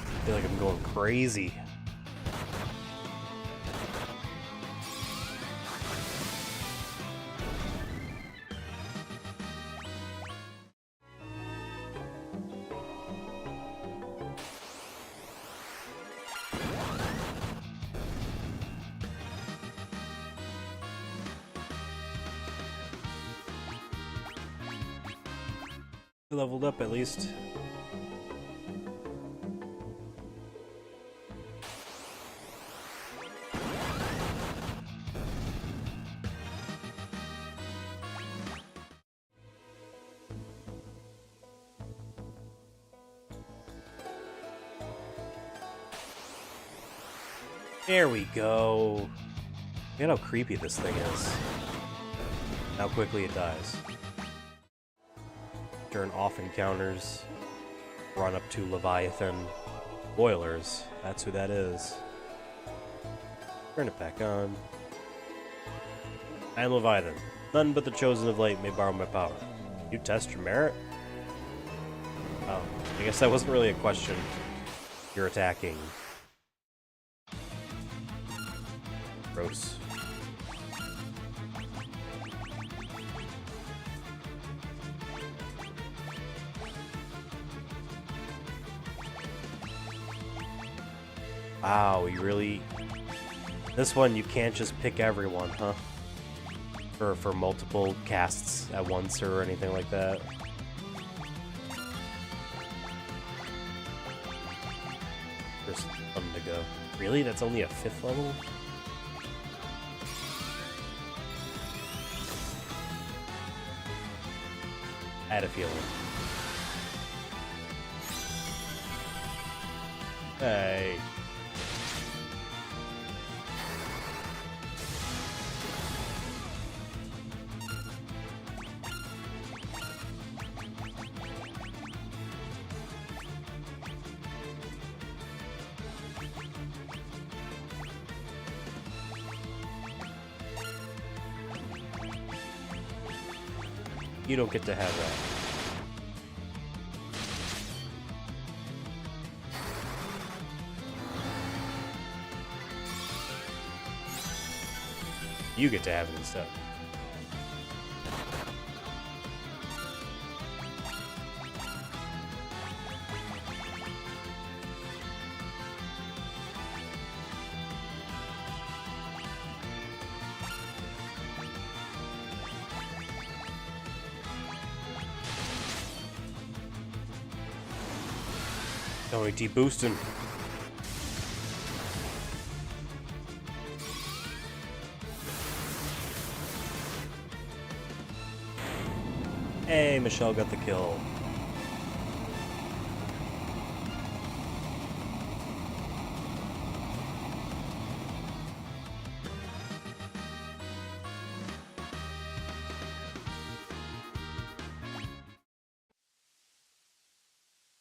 I feel like I'm going crazy. leveled up at least. There we go. Look at how creepy this thing is. How quickly it dies. Turn off encounters. Run up to Leviathan. Boilers. That's who that is. Turn it back on. I am Leviathan. None but the chosen of light may borrow my power. You test your merit? Oh, I guess that wasn't really a question. You're attacking. Gross. Wow, you really... This one, you can't just pick everyone, huh? For multiple casts at once or anything like that. There's something to go. Really? That's only a 5th level? I had a feeling. Hey. You don't get to have that. You get to have it instead. Only de-boosting. Hey, Michelle got the kill.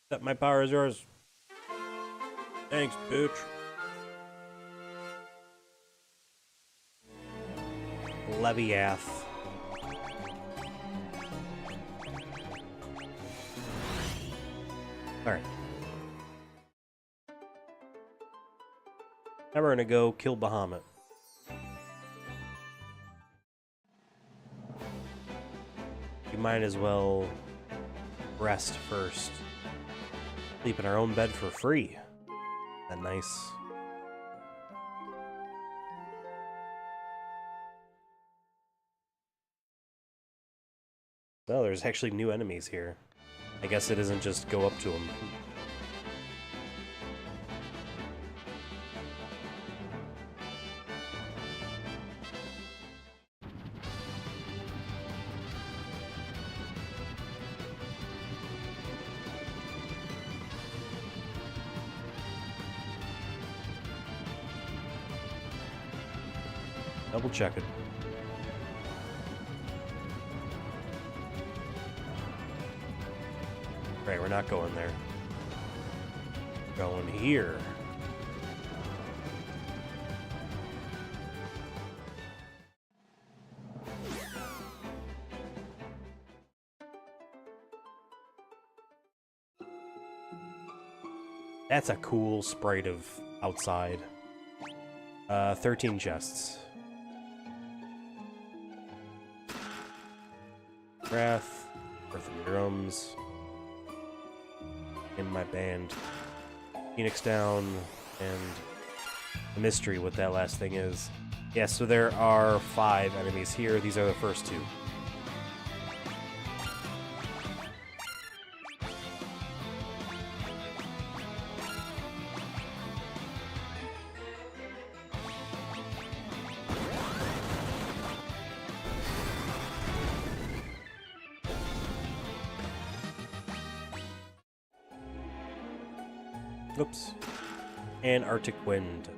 That my power is yours. Thanks, bitch. Leviath. Alright. Now we're gonna go kill Bahamut. You might as well rest first. Sleep in our own bed for free. That nice. Oh, there's actually new enemies here. I guess it isn't just go up to them. Double check it. Right, we're not going there. We're going here. That's a cool sprite of outside. 13 chests. Wrath, Earth and Drums. In my band. Phoenix down, and the mystery what that last thing is. Yeah, so there are 5 enemies here. These are the first 2. Oops. And Arctic Wind.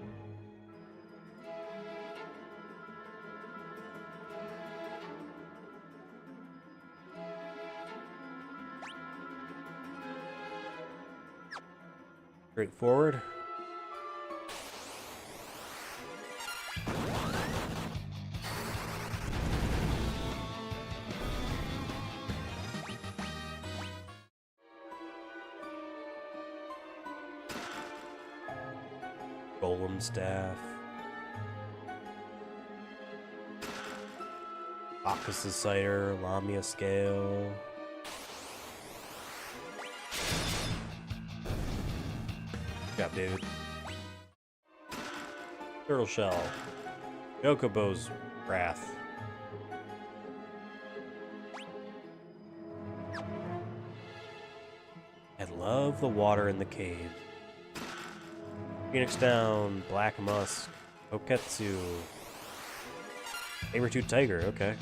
Straightforward. Golem Staff. Bacchus' Cider, Lamia Scale. Good job, David. Turtle Shell. Yokobo's Wrath. I love the water in the cave. Phoenix Down, Black Musk, Oketsu, Saber-tooth Tiger, okay.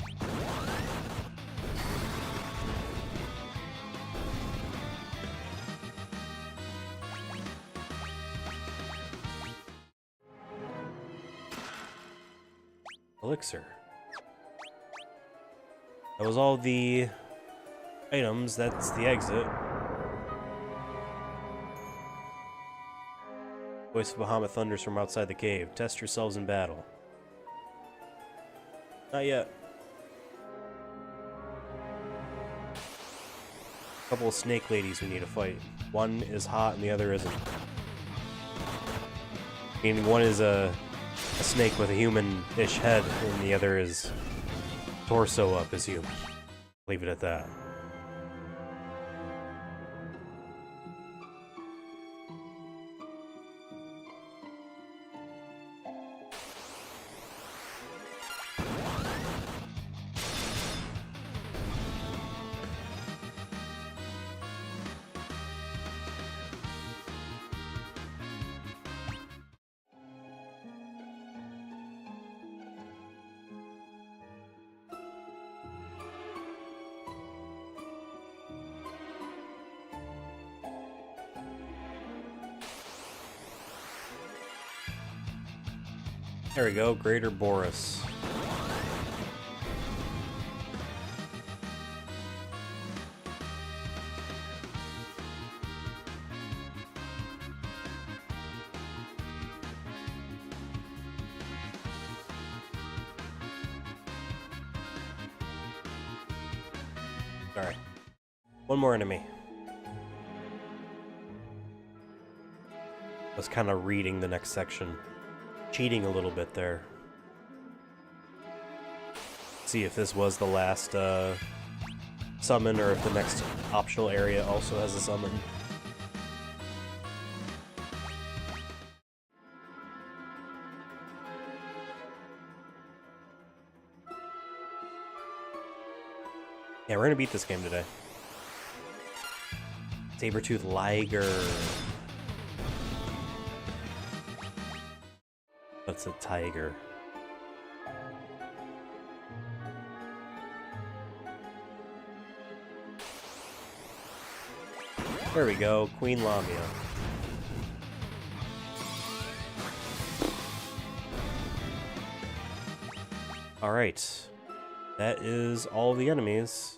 Elixir. That was all the items, that's the exit. Voice of Bahamut thunders from outside the cave. Test yourselves in battle. Not yet. A couple of snake ladies we need to fight. One is hot and the other isn't. Meaning one is a snake with a human-ish head and the other is torso up as human. Leave it at that. There we go, Greater Boris. Sorry. One more enemy. I was kind of reading the next section. Cheating a little bit there. See if this was the last summon or if the next optional area also has a summon. Yeah, we're gonna beat this game today. Saber-tooth Liger. That's a tiger. There we go, Queen Lamia. Alright. That is all the enemies.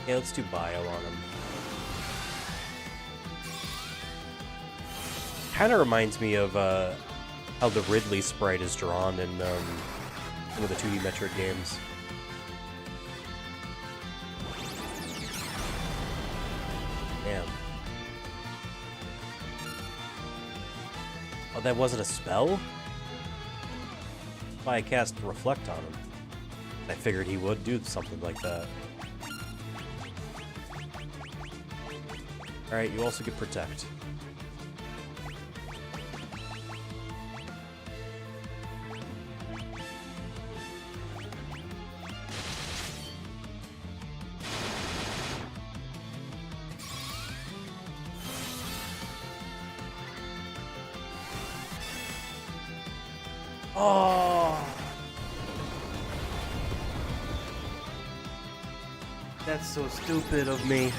Yeah, let's do bio on him. Kind of reminds me of how the Ridley sprite is drawn in some of the 2D Metroid games. Damn. Oh, that wasn't a spell? That's why I cast Reflect on him. I figured he would do something like that. Alright, you also get Protect. Oh! That's so stupid of me.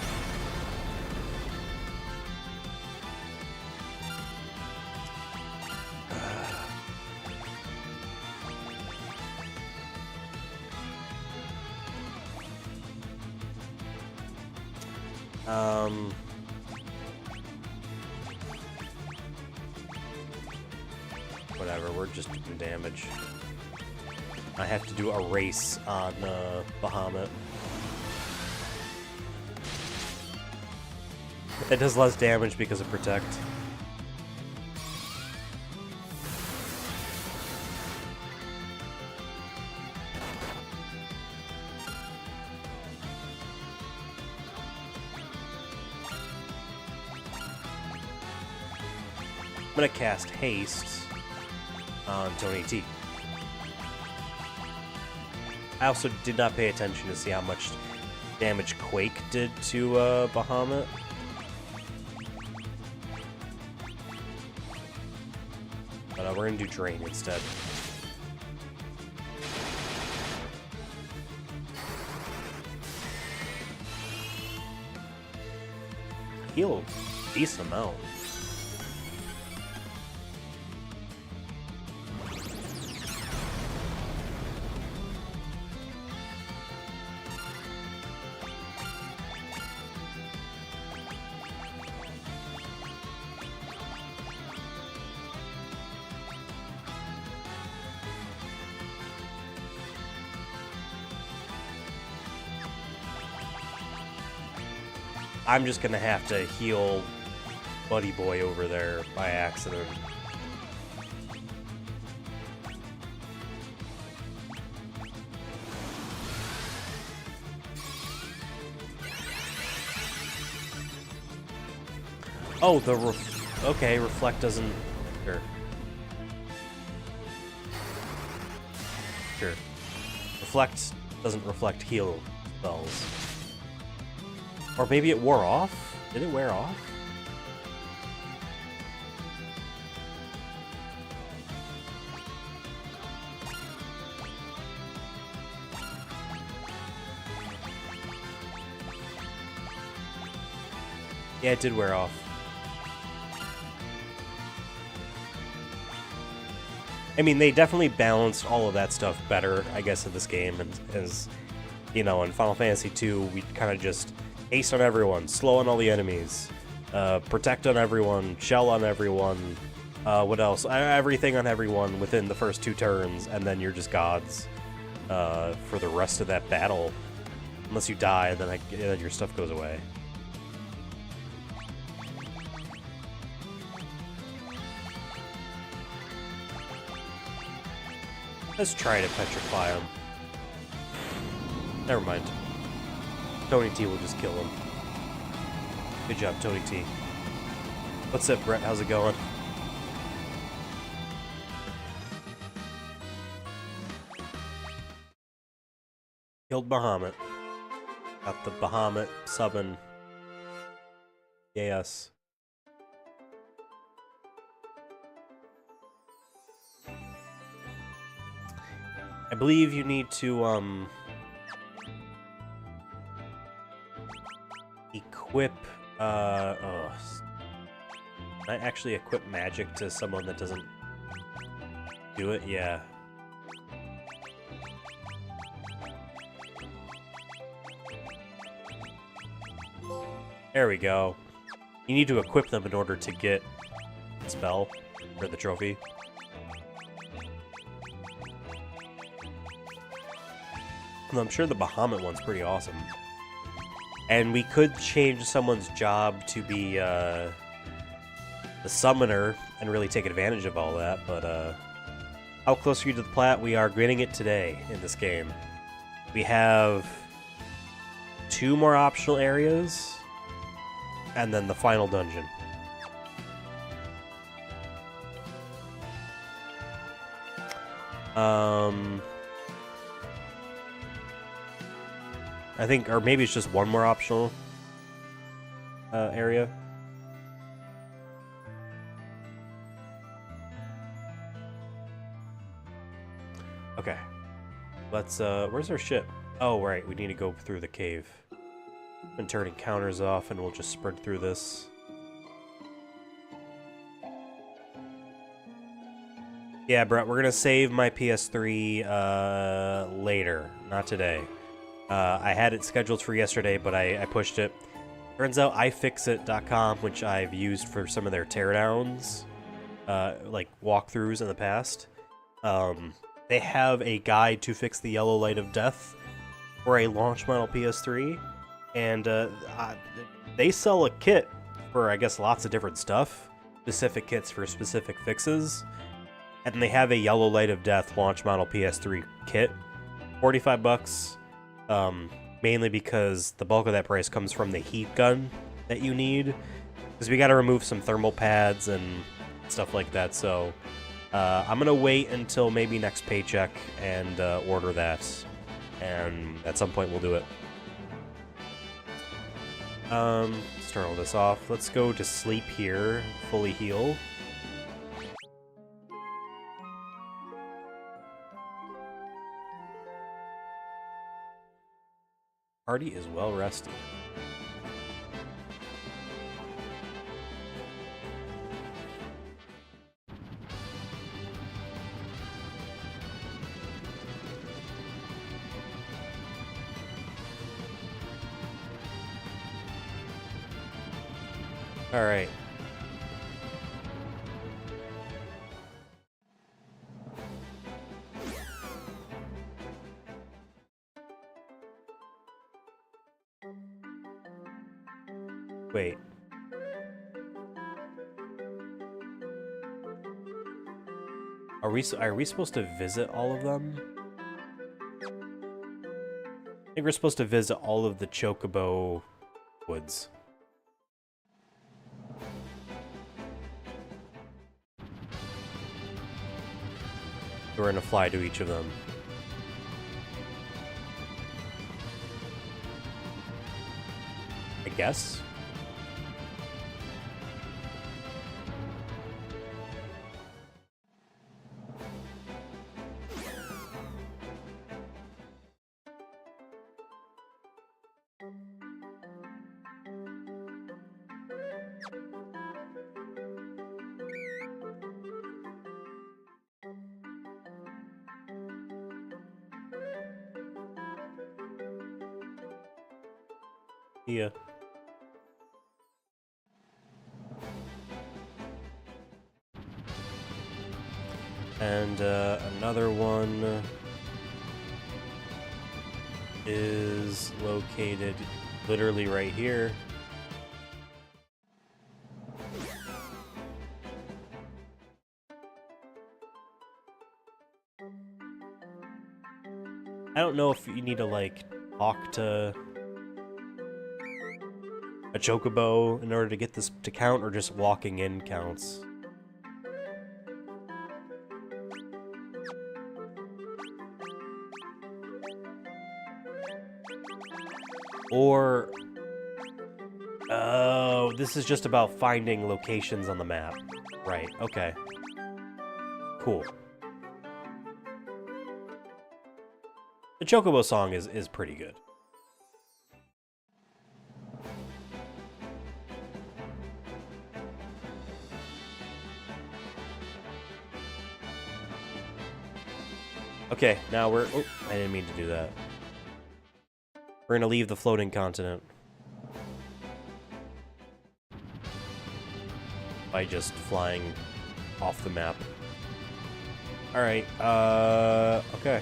Whatever, we're just doing damage. I have to do a race on Bahamut. It does less damage because of Protect. I'm gonna cast Haste on Tony T. I also did not pay attention to see how much damage Quake did to Bahamut. But we're gonna do Drain instead. Heal a decent amount. I'm just gonna have to heal Buddy Boy over there by accident. Oh, okay, Reflect doesn't... Sure. Sure. Reflect doesn't reflect heal spells. Or maybe it wore off? Did it wear off? Yeah, it did wear off. I mean, they definitely balanced all of that stuff better, I guess, in this game. And as, you know, in Final Fantasy 2, we kind of just haste on everyone, slow on all the enemies, protect on everyone, shell on everyone, what else? Everything on everyone within the first 2 turns, and then you're just gods for the rest of that battle. Unless you die, then your stuff goes away. Let's try to petrify him. Never mind. Tony T will just kill him. Good job, Tony T. What's up, Brett? How's it going? Killed Bahamut. Got the Bahamut subbing. Yes. I believe you need to, equip, can I actually equip magic to someone that doesn't do it? Yeah. There we go. You need to equip them in order to get the spell, or the trophy. I'm sure the Bahamut one's pretty awesome. And we could change someone's job to be the summoner and really take advantage of all that, but how close are you to the plat? We are getting it today in this game. We have 2 more optional areas. and then the final dungeon. I think, or maybe it's just one more optional area. Okay. Let's, where's our ship? Oh, right, we need to go through the cave. Been turning counters off, and we'll just sprint through this. Yeah, Brett, we're gonna save my PS3 later, not today. I had it scheduled for yesterday, but I pushed it. Turns out iFixit.com, which I've used for some of their teardowns, like walkthroughs in the past, they have a guide to fix the yellow light of death for a launch model PS3, and they sell a kit for, I guess, lots of different stuff, specific kits for specific fixes. And they have a yellow light of death launch model PS3 kit, $45, mainly because the bulk of that price comes from the heat gun that you need, because we got to remove some thermal pads and stuff like that. So I'm gonna wait until maybe next paycheck and order that, and at some point we'll do it. Let's turn all this off. Let's go to sleep here, fully heal. Party is well rested. All right. Wait. Are we supposed to visit all of them? I think we're supposed to visit all of the Chocobo woods. We're gonna fly to each of them. I guess. Yeah. And another one is located literally right here. I don't know if you need to, like, talk to a Chocobo in order to get this to count, or just walking in counts. Or, oh, this is just about finding locations on the map. Right, okay. Cool. The Chocobo song is pretty good. Okay, now we're... Oh, I didn't mean to do that. We're gonna leave the floating continent by just flying off the map. Alright, okay.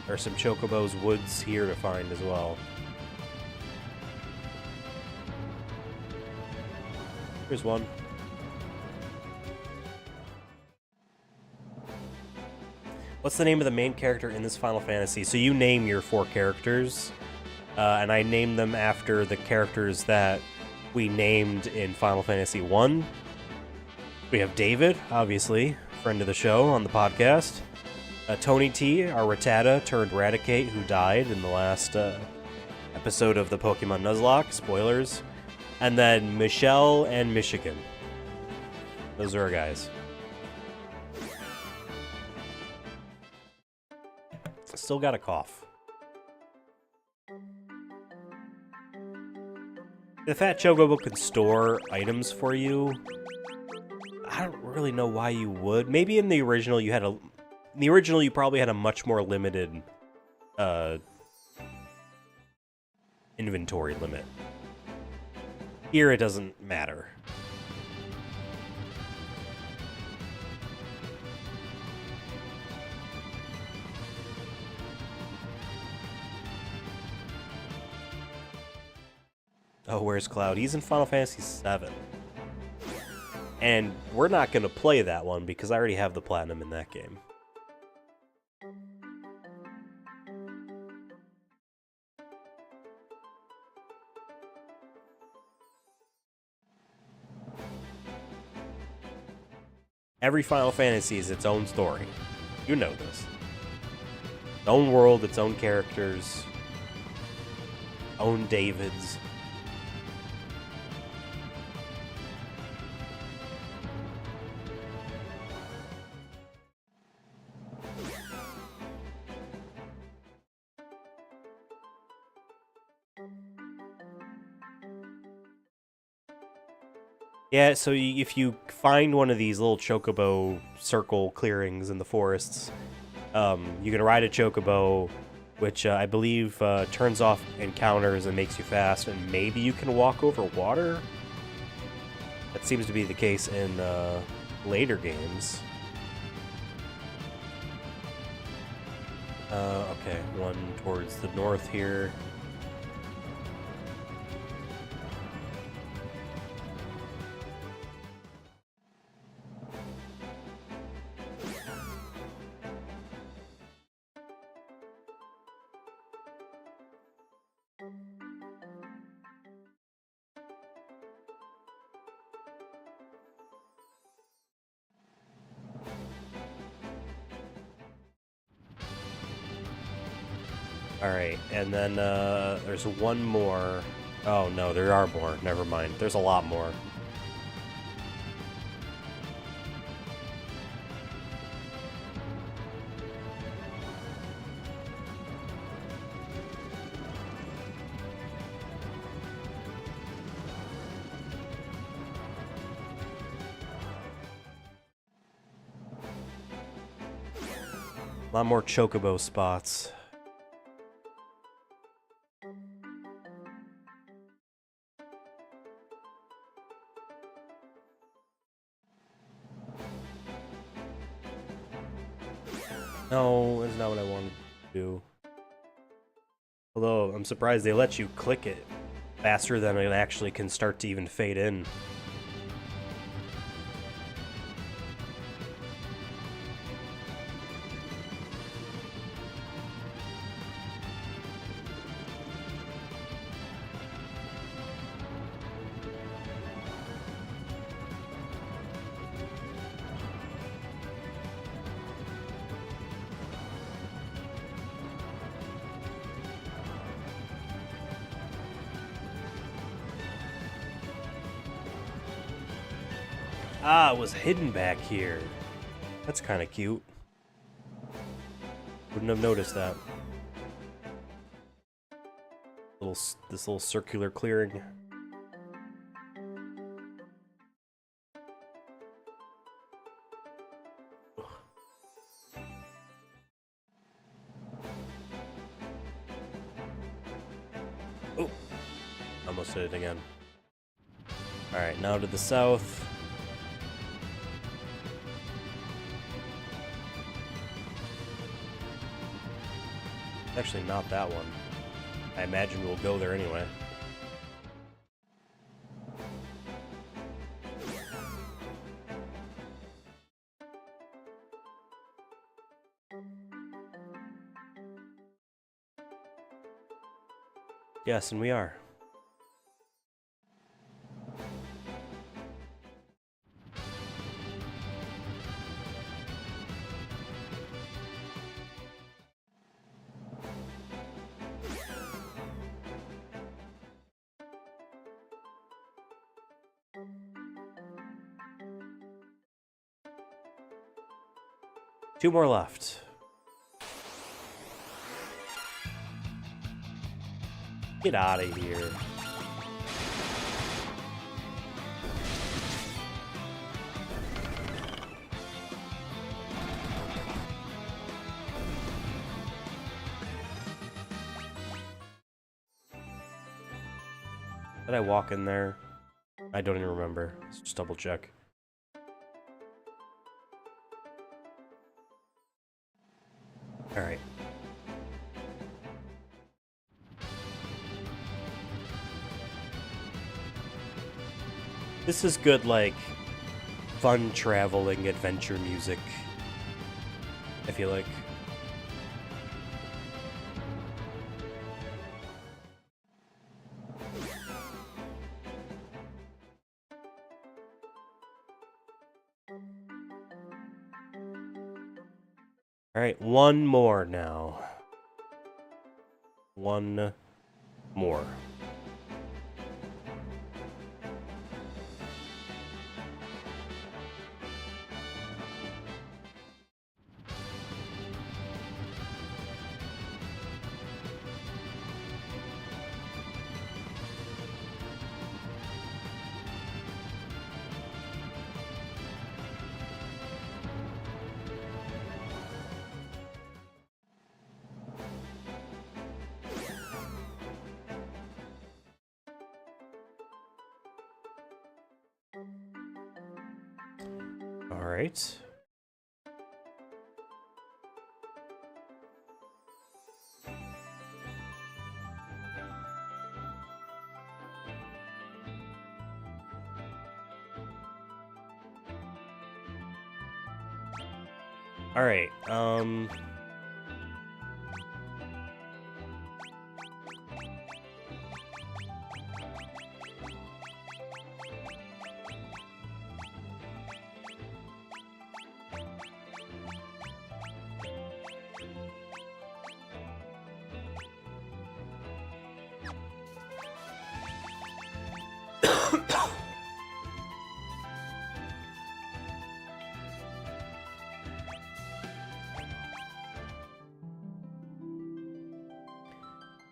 There's some Chocobo's woods here to find as well. Here's one. What's the name of the main character in this Final Fantasy? So you name your 4 characters, and I name them after the characters that we named in Final Fantasy 1. We have David, obviously, friend of the show on the podcast. Tony T, our Rattata turned Raticate, who died in the last episode of the Pokemon Nuzlocke. Spoilers. And then Michelle and Michigan. Those are our guys. Still got a cough. The Fat Chocobo can store items for you. I don't really know why you would. Maybe in the original you had a... In the original you probably had a much more limited inventory limit. Here it doesn't matter. Oh, where's Cloud? He's in Final Fantasy VII. And we're not going to play that one because I already have the Platinum in that game. Every Final Fantasy is its own story. You know this. Its own world, its own characters, own Davids. Yeah, so if you find one of these little chocobo circle clearings in the forests, you can ride a chocobo, which I believe turns off encounters and makes you fast, and maybe you can walk over water? That seems to be the case in later games. Okay, one towards the north here. Alright, and then there's one more. Oh no, there are more. Never mind. There's a lot more. A lot more chocobo spots. No, that's not what I wanted to do. Although, I'm surprised they let you click it faster than it actually can start to even fade in. Ah, it was hidden back here. That's kind of cute. Wouldn't have noticed that. This little circular clearing. Oh, almost did it again. All right, now to the south. Actually, not that one. I imagine we'll go there anyway. Yes, and we are. 2 more left. Get out of here. Did I walk in there? I don't even remember. Let's just double check. Alright. This is good, like, fun traveling adventure music, I feel like. Alright, one more now. One more. All right. All right.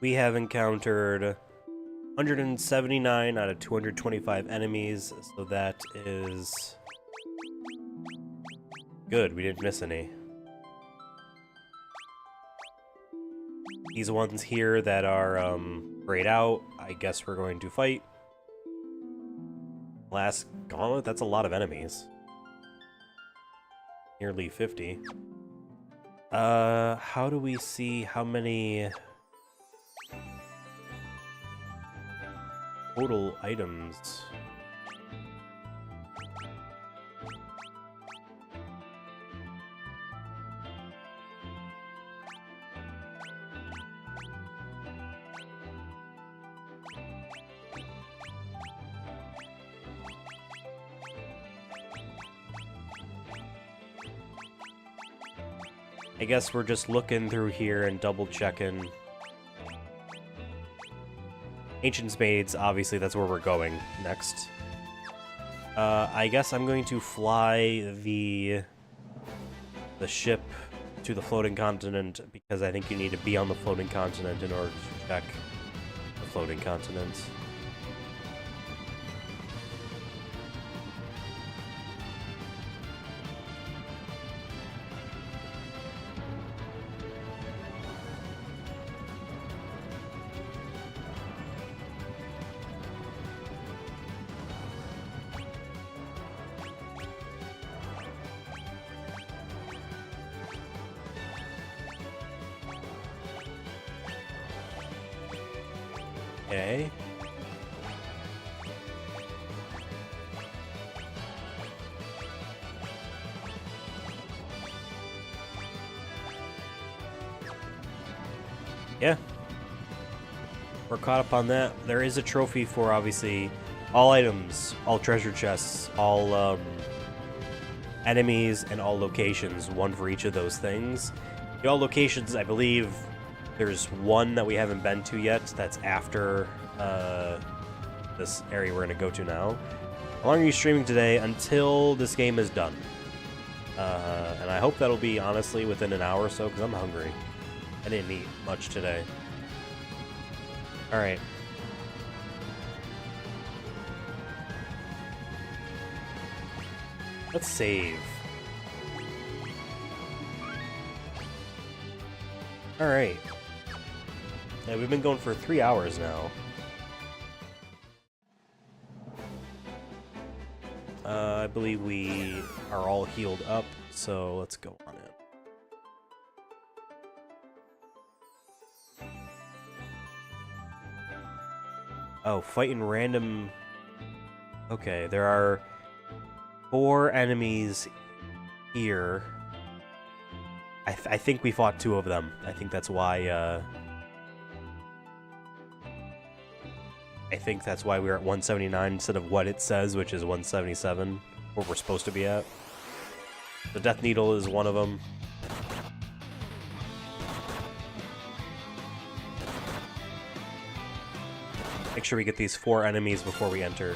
We have encountered 179 out of 225 enemies, so that is good. We didn't miss any. These ones here that are grayed out, I guess we're going to fight. Last gauntlet, that's a lot of enemies. Nearly 50. How do we see how many total items? I guess we're just looking through here and double checking. Ancient Spades, obviously that's where we're going next. I guess I'm going to fly the ship to the floating continent because I think you need to be on the floating continent in order to check the floating continent. Okay. Yeah. We're caught up on that. There is a trophy for, obviously, all items, all treasure chests, all enemies, and all locations. One for each of those things. The all locations, I believe, there's one that we haven't been to yet. That's after this area we're going to go to now. How long are you streaming today? Until this game is done. And I hope that'll be, honestly, within an hour or so, because I'm hungry. I didn't eat much today. Alright. Let's save. Alright. Yeah, we've been going for 3 hours now. I believe we are all healed up, so let's go on it. Oh, fighting random... Okay, there are 4 enemies here. I think we fought 2 of them. I think that's why, I think that's why we're at 179 instead of what it says, which is 177, where we're supposed to be at. The Death Needle is one of them. Make sure we get these 4 enemies before we enter.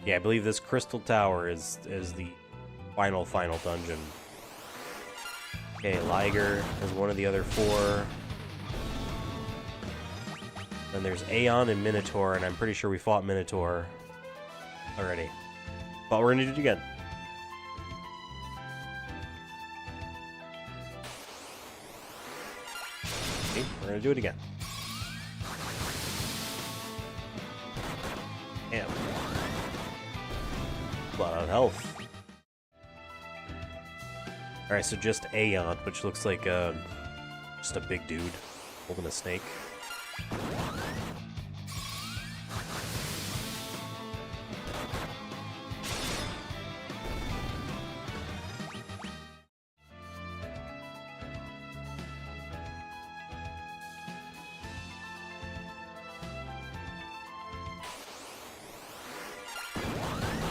Yeah, I believe this Crystal Tower is the final dungeon. Okay, Liger is one of the other 4. Then there's Aeon and Minotaur, and I'm pretty sure we fought Minotaur already. But we're gonna do it again. Okay, we're gonna do it again. Damn. A lot of health. Alright, so just Aeon, which looks like just a big dude holding a snake.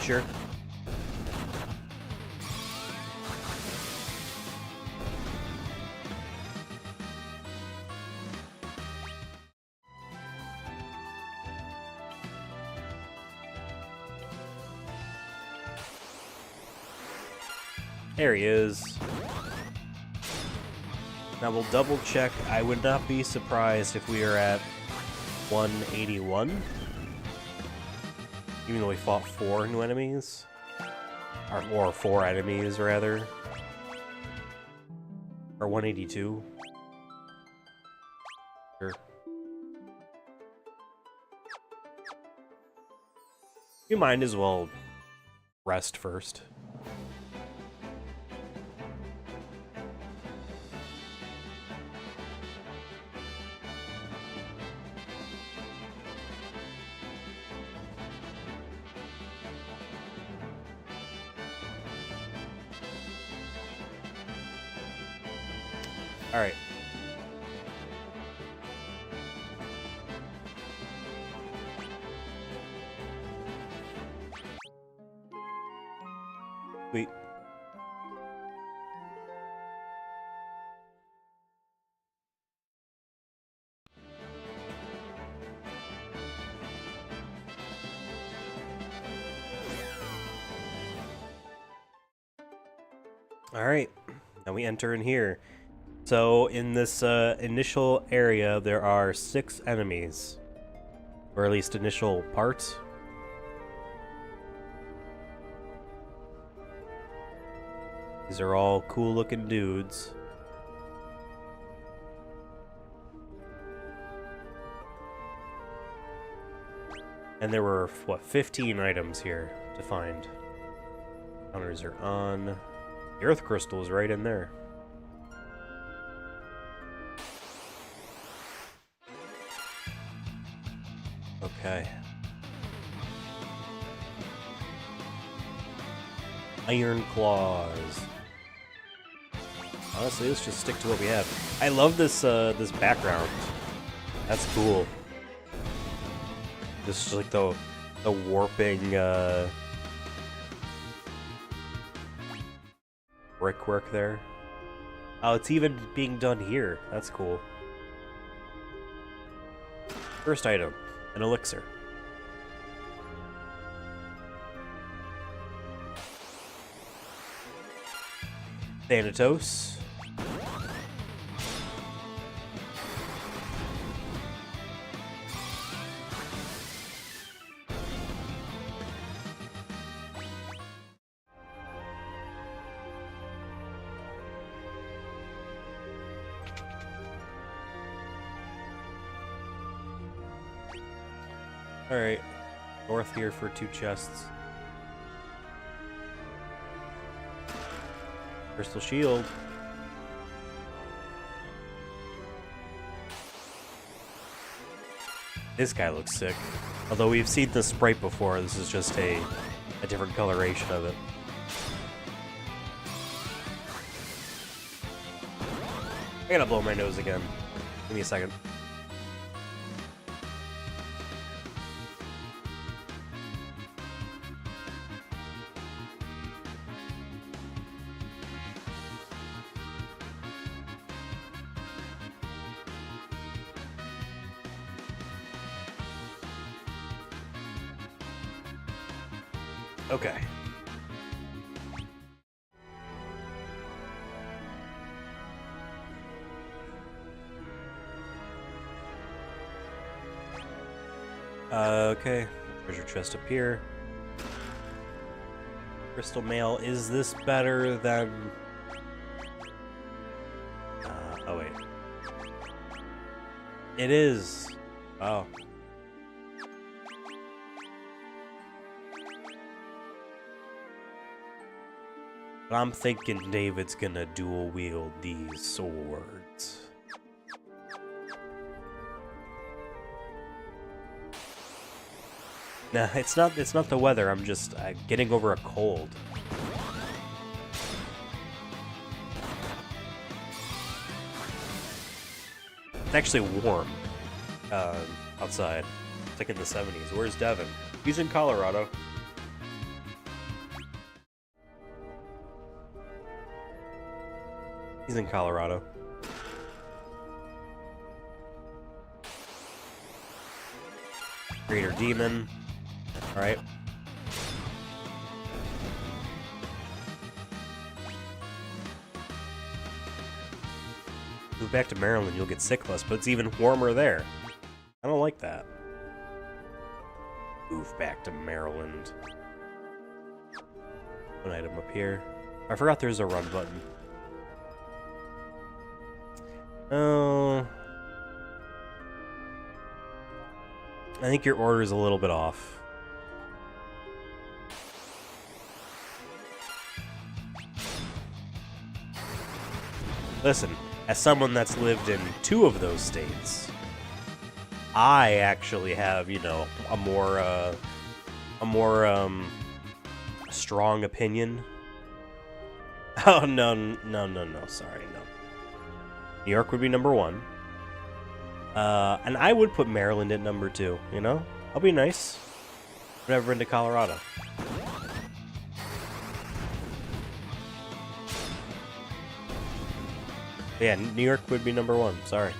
Sure. There he is. Now we'll double check. I would not be surprised if we are at 181. Even though we fought 4 new enemies. Or 4 enemies, rather. Or 182. Sure. We might as well rest first. All right. Sweet. All right. Now we enter in here. So in this initial area, there are 6 enemies, or at least initial parts. These are all cool-looking dudes. And there were, what, 15 items here to find. Counters are on. The Earth Crystal is right in there. Okay. Iron Claws. Honestly, let's just stick to what we have. I love this this background. That's cool. This is like the warping brickwork there. Oh, it's even being done here. That's cool. First item, an elixir. Thanatos. Alright, north here for 2 chests. Crystal shield. This guy looks sick. Although we've seen the sprite before, this is just a different coloration of it. I gotta blow my nose again. Give me a second. Okay. Okay. Treasure chest up here. Crystal mail. Is this better than... oh wait. It is. Oh. But I'm thinking David's gonna dual wield these swords. Nah, it's not the weather. I'm just getting over a cold. It's actually warm outside. It's like in the 70s. Where's Devin? He's in Colorado. He's in Colorado. Greater Demon. Alright. Move back to Maryland, you'll get sick less, but it's even warmer there. I don't like that. Move back to Maryland. One item up here. I forgot there's a run button. Oh. I think your order is a little bit off. Listen, as someone that's lived in 2 of those states, I actually have, you know, a more strong opinion. Oh, no, sorry, no. New York would be number 1. And I would put Maryland at number 2, you know? I'll be nice. I've never been to Colorado. Yeah, New York would be number 1, sorry.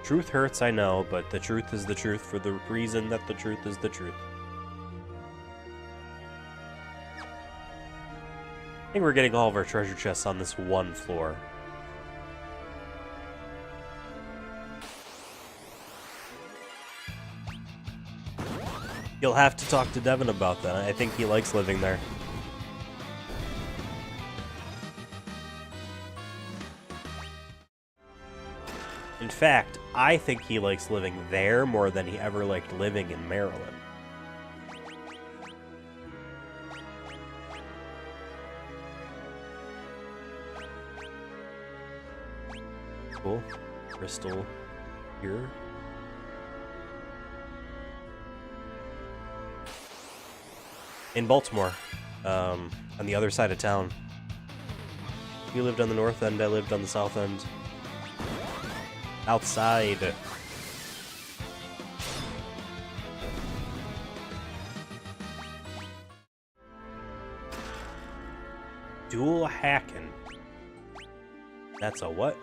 Truth hurts, I know, but the truth is the truth for the reason that the truth is the truth. I think we're getting all of our treasure chests on this one floor. You'll have to talk to Devin about that. I think he likes living there. In fact, I think he likes living there more than he ever liked living in Maryland. Cool. Crystal here. In Baltimore, on the other side of town. You lived on the north end, I lived on the south end. Outside. Dual hacking. That's a what?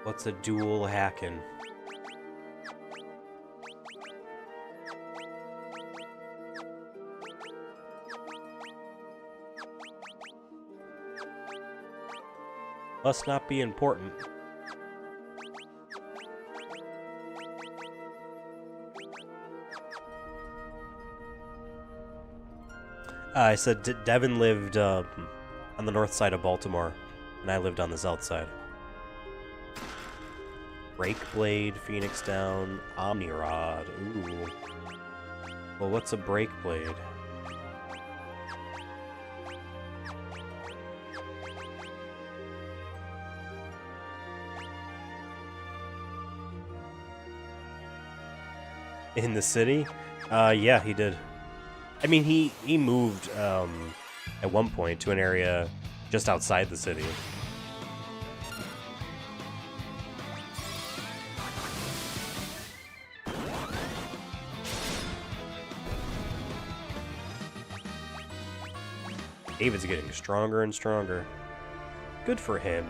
What's a dual hacking? Must not be important. I said Devin lived on the north side of Baltimore, and I lived on the south side. Breakblade, Phoenix Down, Omnirod. Ooh. Well, what's a Breakblade? In the city? Yeah, he did. I mean, he moved at one point to an area just outside the city. David's getting stronger and stronger. Good for him.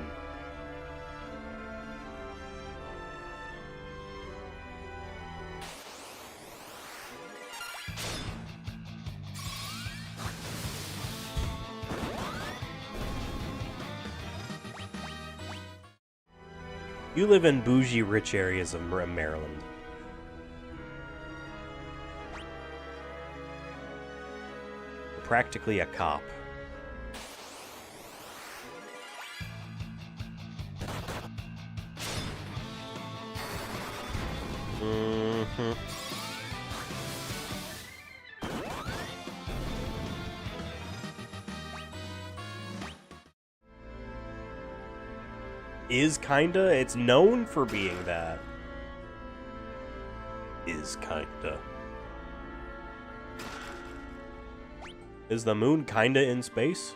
You live in bougie, rich areas of Maryland. You're practically a cop. Mm-hmm. Is kinda. It's known for being that. Is kinda. Is the moon kinda in space?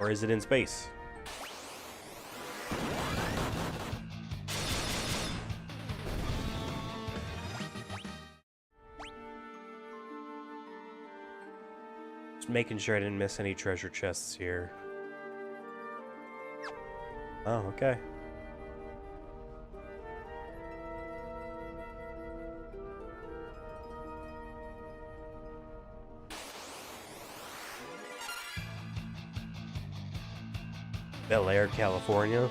Or is it in space? Just making sure I didn't miss any treasure chests here. Oh, okay. Bel Air, California?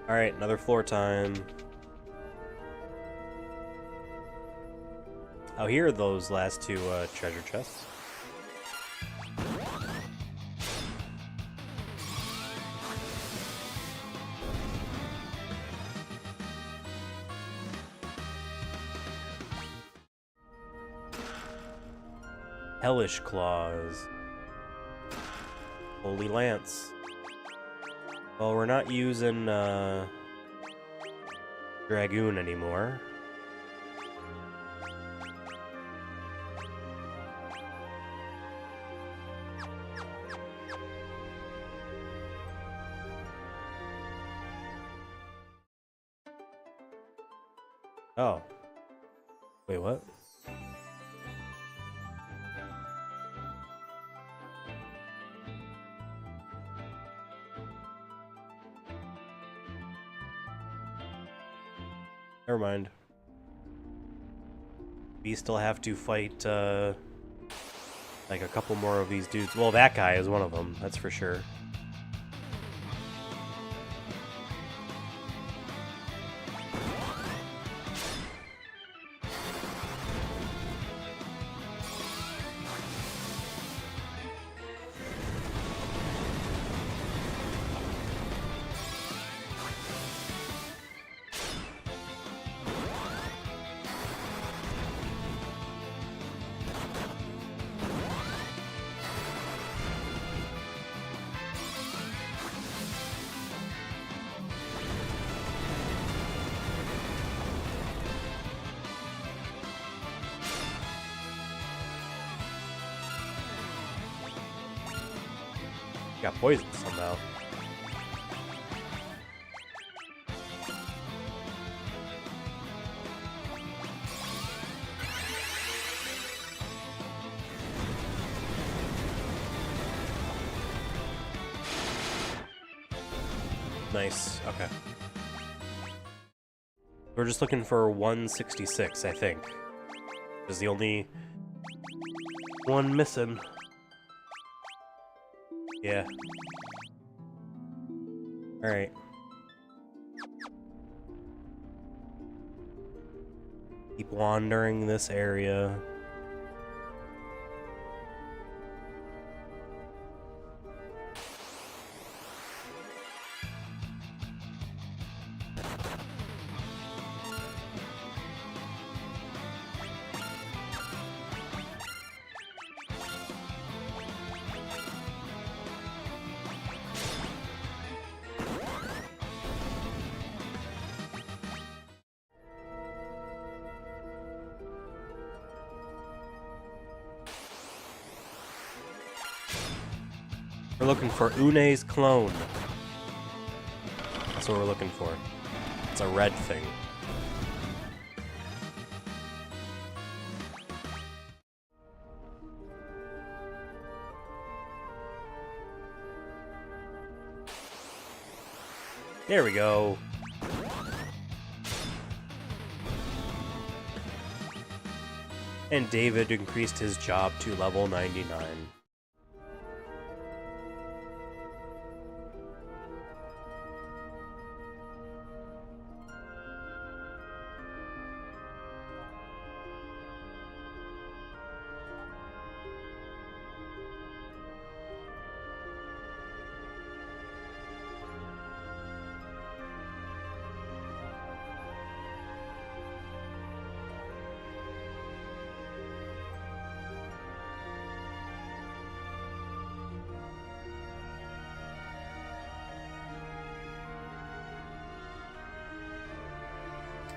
Alright, another floor time. Oh, here are those last two treasure chests. Hellish Claws. Holy Lance. Well, we're not using Dragoon anymore. Oh. Wait, what? Never mind. We still have to fight, like a couple more of these dudes. Well, that guy is one of them, that's for sure. Got poisoned somehow. Nice. Okay. We're just looking for 166, I think. Is the only one missing. Yeah. Alright. Keep wandering this area. We're looking for Une's clone. That's what we're looking for. It's a red thing. There we go. And David increased his job to level 99.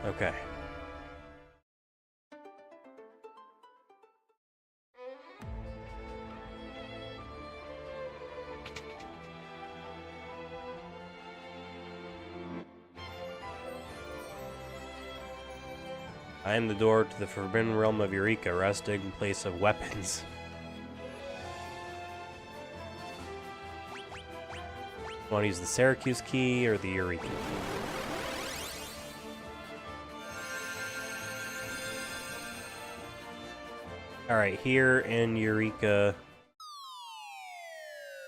Okay. I am the door to the forbidden realm of Eureka, resting place of weapons. Want to use the Syracuse key or the Eureka key? Alright, here in Eureka,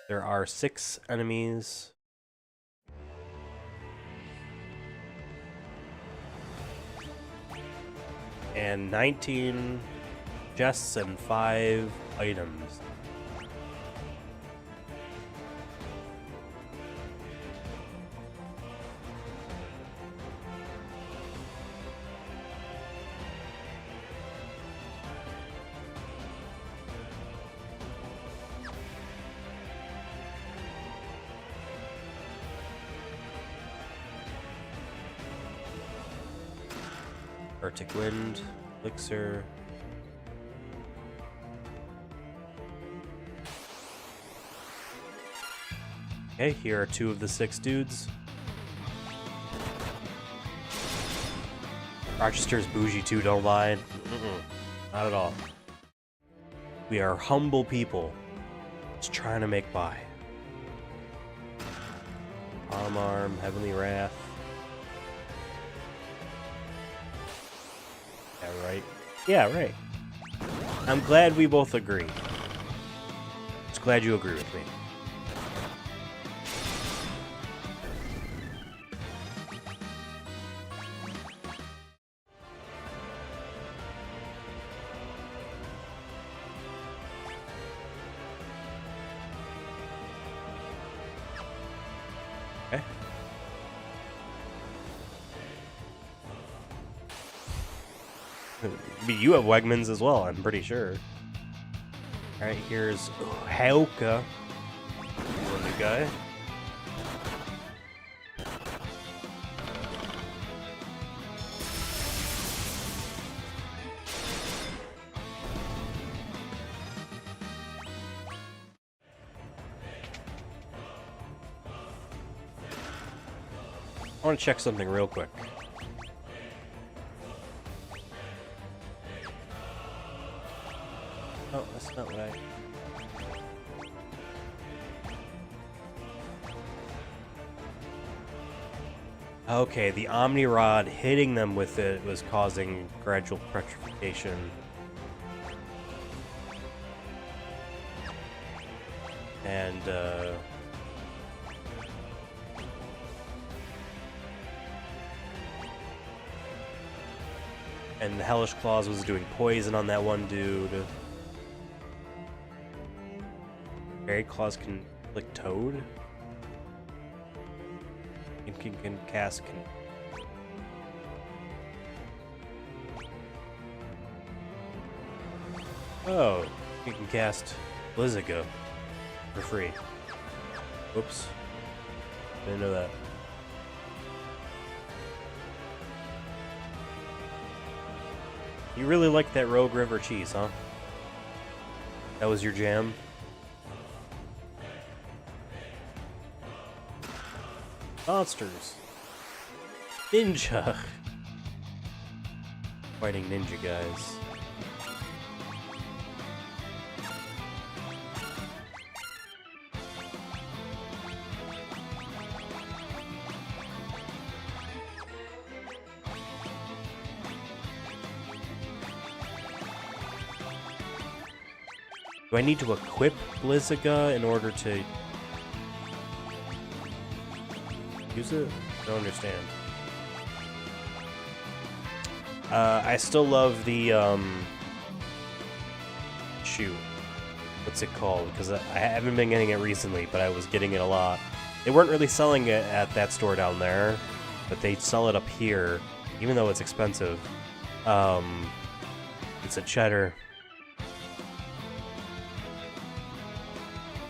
there are 6 enemies. And 19 chests and 5 items. Arctic Wind, Elixir. Okay, here are 2 of the 6 dudes. Rochester's bougie too, don't lie. Not at all. We are humble people, just trying to make by. Palm Arm, Heavenly Wrath. Yeah, right. Yeah, right. I'm glad we both agree. Just glad you agree with me. Okay. You have Wegmans as well, I'm pretty sure. Alright, here's Hauka. The guy. I want to check something real quick. Oh, that's not what I... Okay, the Omni Rod hitting them with it was causing gradual petrification. And, and the Hellish Claws was doing poison on that one dude. Fairy Claws can click Toad? Can cast... Oh, you can cast Blizziga for free. Whoops. Didn't know that. You really liked that Rogue River cheese, huh? That was your jam? Monsters. Ninja. Fighting ninja guys. Do I need to equip Blizziga in order to use it? I don't understand. I still love the, shoot. What's it called? Because I haven't been getting it recently, but I was getting it a lot. They weren't really selling it at that store down there, but they sell it up here, even though it's expensive. It's a cheddar.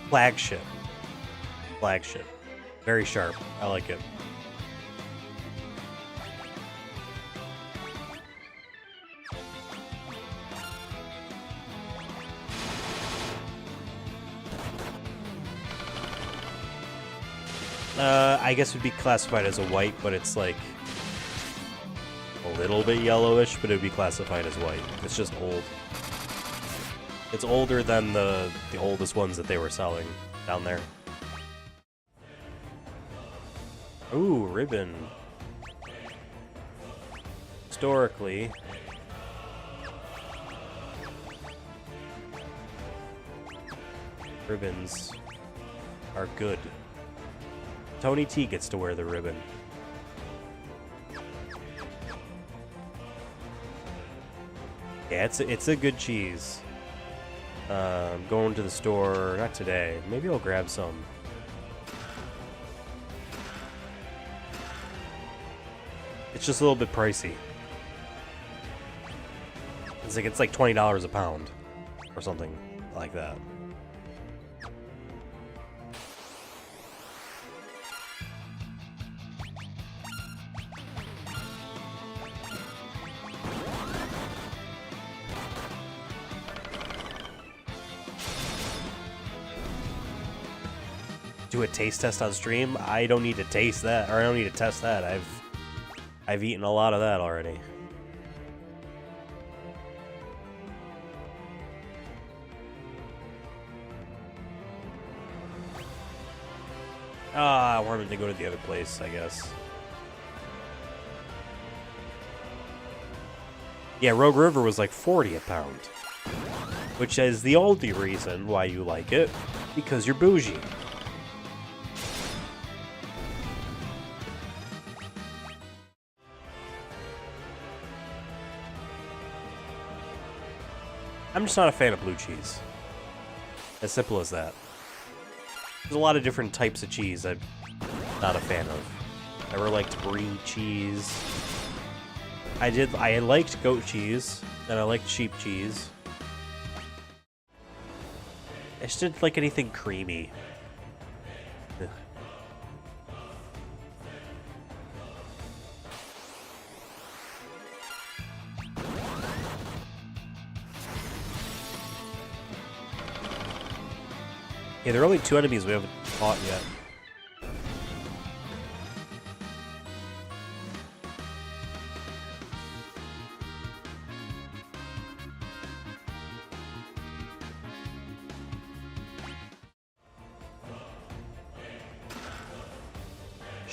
Flagship. Flagship. Very sharp. I like it. I guess it would be classified as a white, but it's like a little bit yellowish, but it would be classified as white. It's just old. It's older than the oldest ones that they were selling down there. Ooh, ribbon. Historically, ribbons are good. Tony T gets to wear the ribbon. Yeah, it's a good cheese. I'm going to the store, not today. Maybe I'll grab some. It's just a little bit pricey. It's like $20 a pound or something like that. Do a taste test on stream? I don't need to taste that, or I don't need to test that. I've eaten a lot of that already. Ah, I wanted to go to the other place, I guess. Yeah, Rogue River was like 40 a pound. Which is the only reason why you like it, because you're bougie. I'm just not a fan of blue cheese. As simple as that. There's a lot of different types of cheese I'm not a fan of. I never liked brie cheese. I liked goat cheese, and I liked sheep cheese. I just didn't like anything creamy. Ugh. Yeah, there are only 2 enemies we haven't fought yet.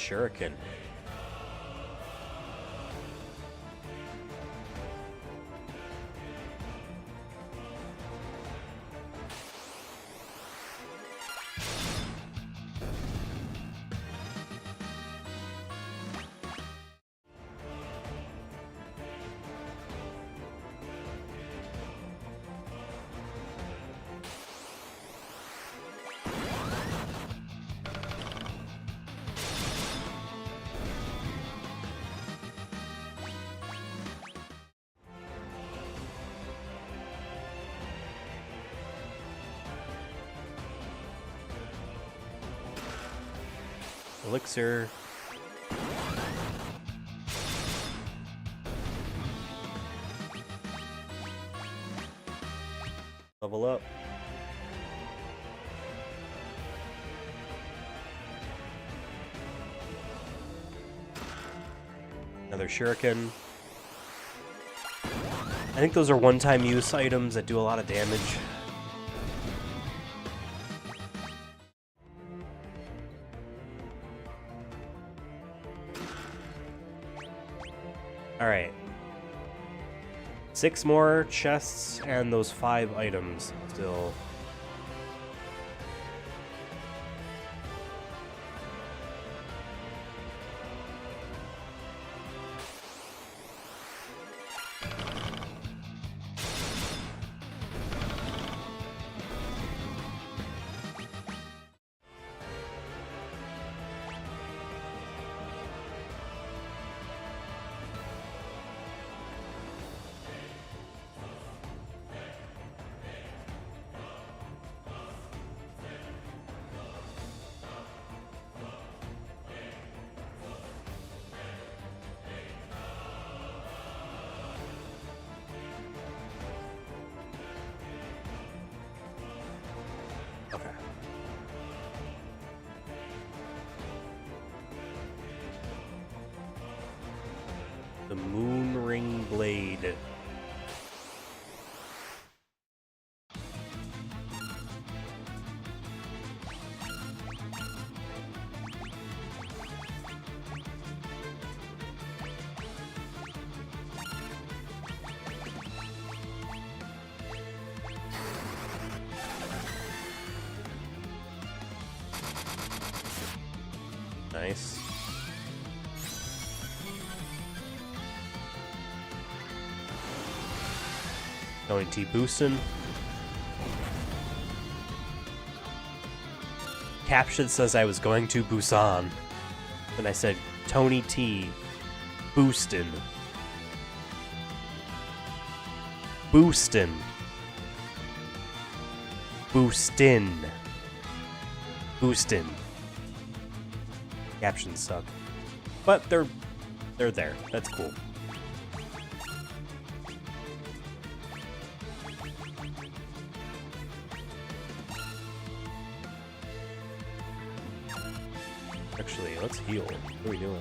shuriken. Elixir. Level up. Another shuriken. I think those are one-time use items that do a lot of damage. Alright. 6 more chests and those 5 items still. Okay. The Moon Ring Blade. Nice. Going T boostin'. Caption says I was going to Busan. And I said Tony T boostin'. Boostin'. Boostin'. Boostin'. Captions suck. But they're there. That's cool. Actually, let's heal. What are we doing?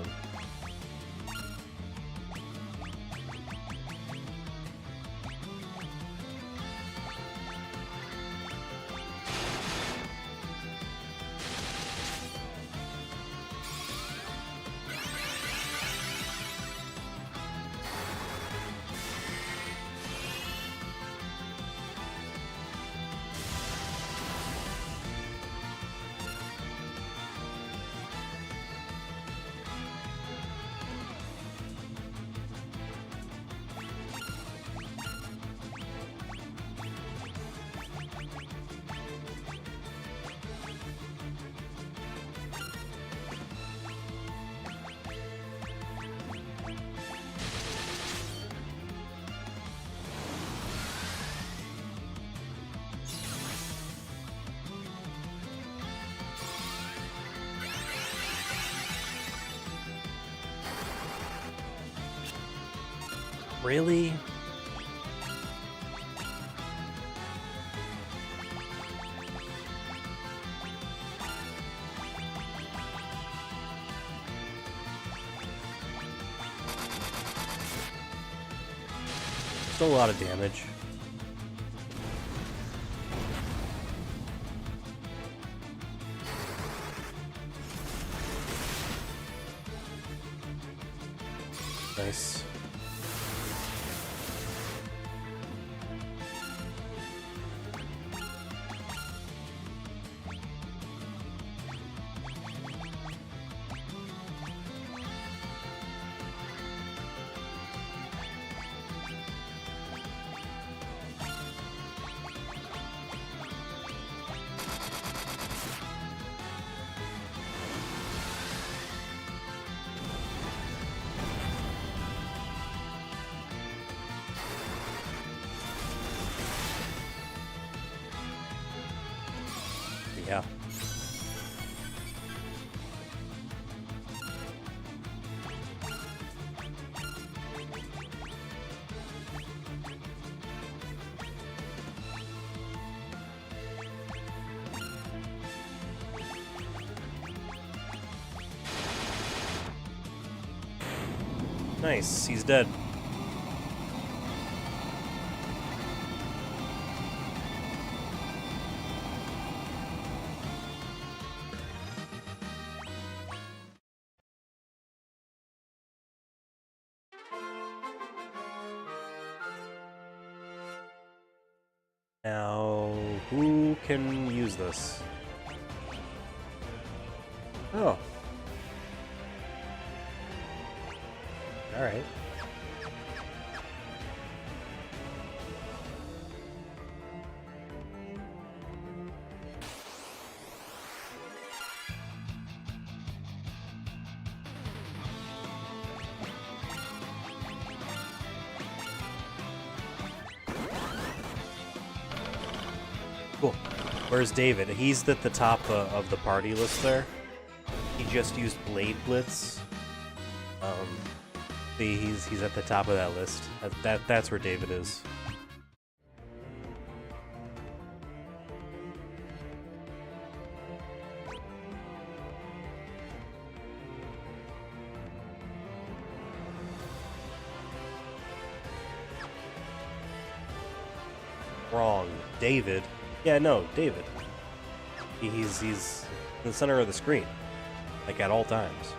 Really? Still a lot of damage. Nice. Yeah. Nice, he's dead. Now, who can use this? Oh. Alright. Cool. Where's David? He's at the top of the party list there. He just used Blade Blitz. See, he's at the top of that list. That's where David is. Wrong. David. Yeah, no, David. He's in the center of the screen, like at all times.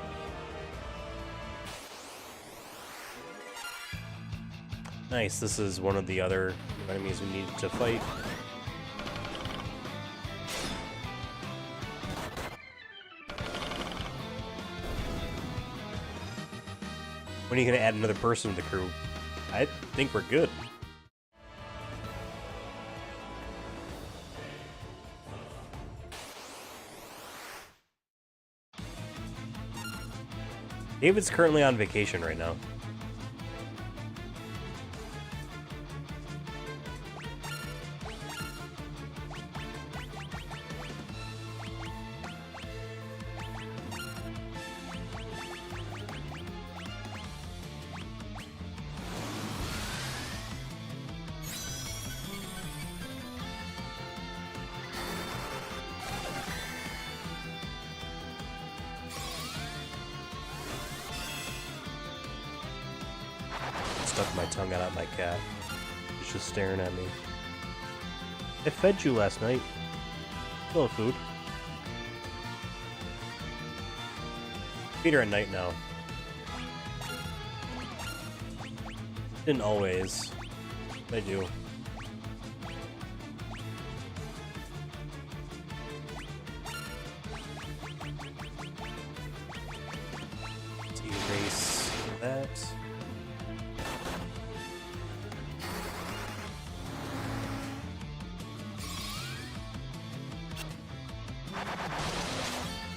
Nice, this is one of the other enemies we need to fight. When are you going to add another person to the crew? I think we're good. David's currently on vacation right now. Stuck my tongue out at my cat. It's just staring at me. I fed you last night. Little food. Feed her at night now. Didn't always. I do. Let's erase that.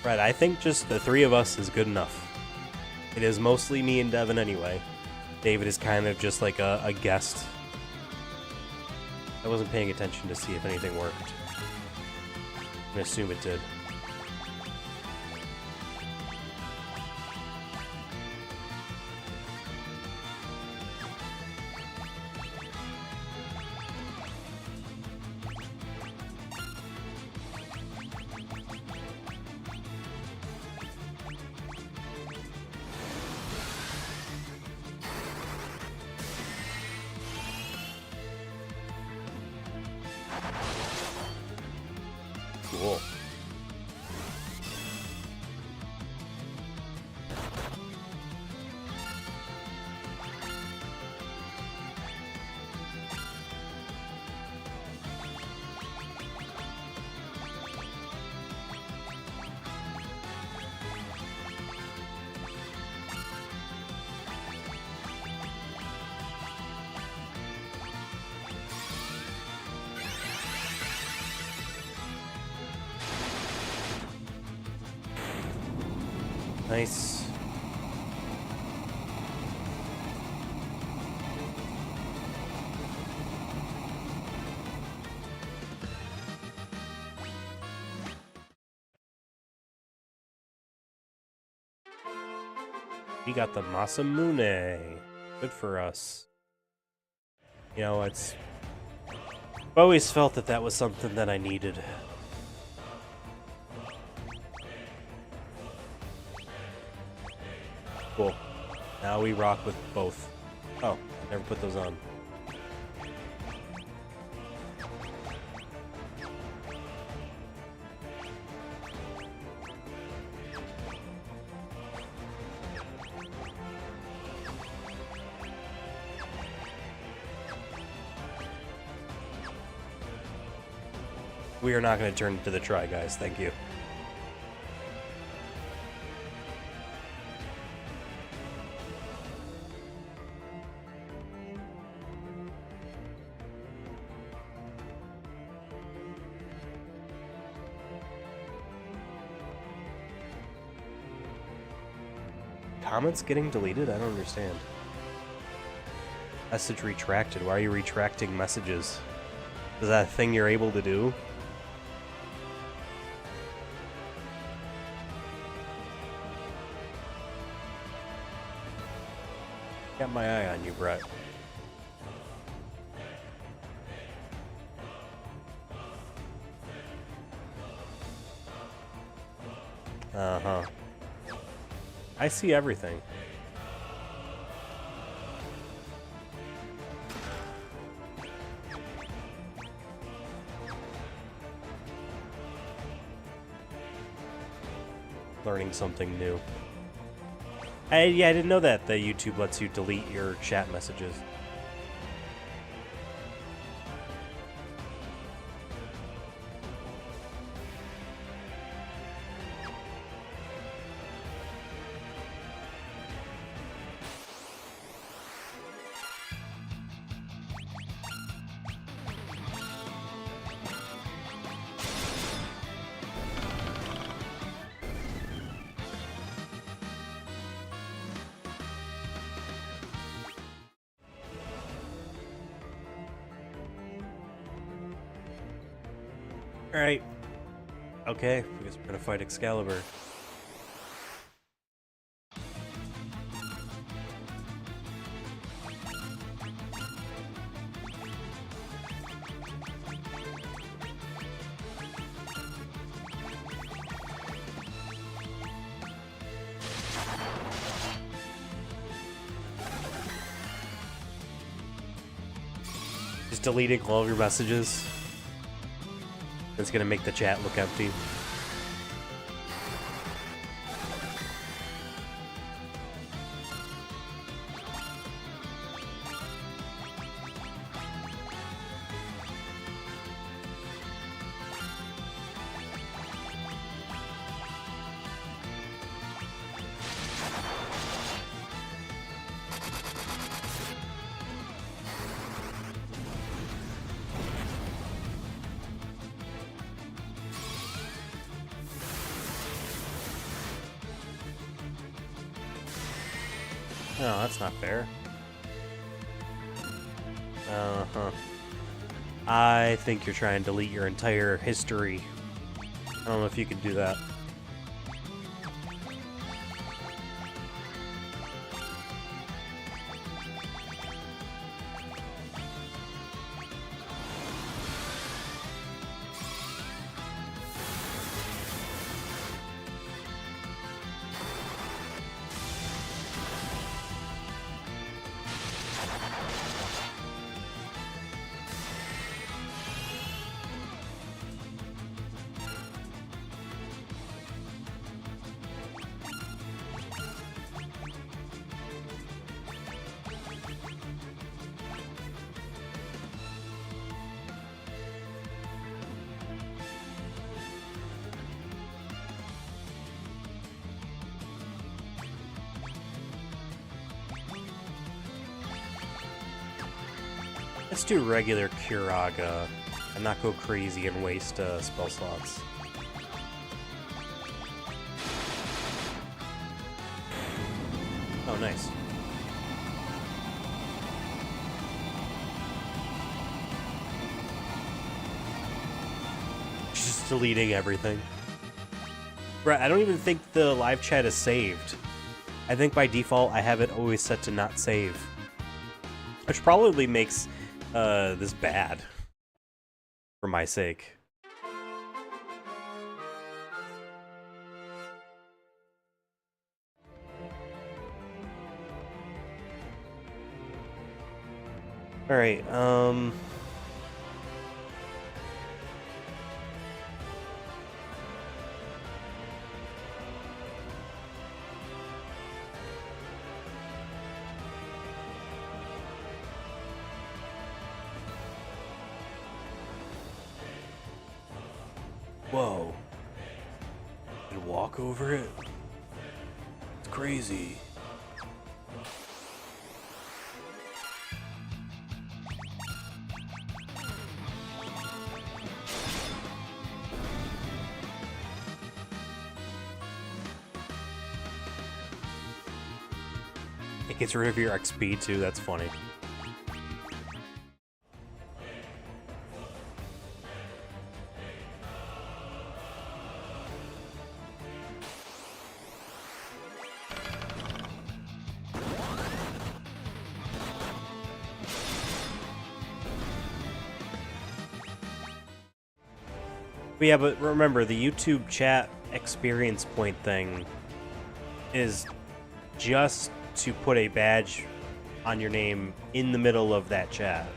Right, I think just the three of us is good enough. It is mostly me and Devin anyway. David is kind of just like a guest. I wasn't paying attention to see if anything worked. I'm gonna assume it did. Cool. Nice. We got the Masamune. Good for us. You know, I've always felt that that was something that I needed. Cool. Now we rock with both. Oh, I never put those on. We are not going to turn into the Try Guys, thank you. Comments getting deleted? I don't understand. Message retracted. Why are you retracting messages? Is that a thing you're able to do? Got my eye on you, Brett. Uh-huh. I see everything. Learning something new. Yeah, I didn't know that YouTube lets you delete your chat messages. Alright. Okay, I guess we're gonna fight Excalibur. Just deleting all of your messages. It's gonna make the chat look empty. No, that's not fair. Uh-huh. I think you're trying to delete your entire history. I don't know if you can do that. Let's do regular Curaga and not go crazy and waste spell slots. Oh, nice. Just deleting everything. Right, I don't even think the live chat is saved. I think by default I have it always set to not save. Which probably makes this bad. For my sake. Alright, whoa. And walk over it? It's crazy. It gets rid of your XP too, that's funny. But yeah, but remember, the YouTube chat experience point thing is just to put a badge on your name in the middle of that chat.